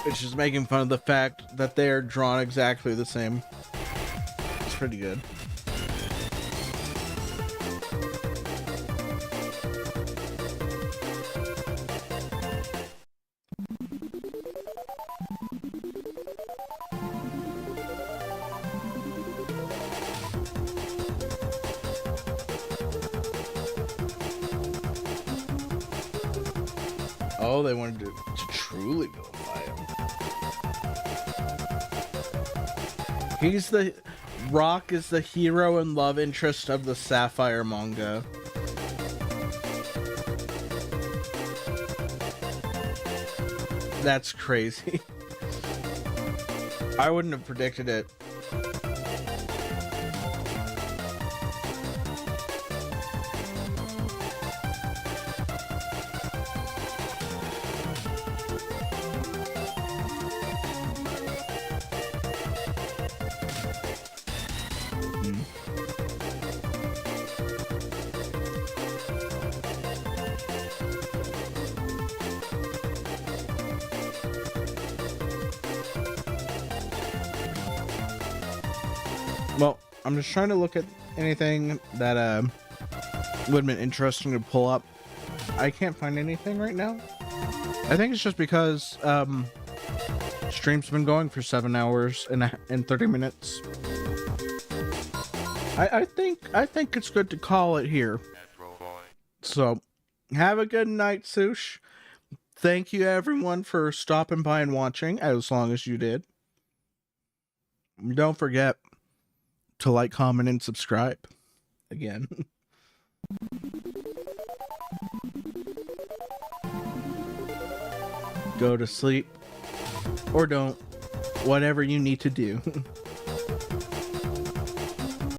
It's just making fun of the fact that they are drawn exactly the same. It's pretty good. Oh, they wanted to truly vilify him. He's the... Rock is the hero and love interest of the Sapphire manga. That's crazy. I wouldn't have predicted it. Well, I'm just trying to look at anything that would have been interesting to pull up. I can't find anything right now. I think it's just because stream's been going for 7 hours and 30 minutes. I think it's good to call it here. Astro Boy. So, have a good night, Sush. Thank you everyone for stopping by and watching, as long as you did. Don't forget to like, comment, and subscribe. Again. Go to sleep. Or don't. Whatever you need to do.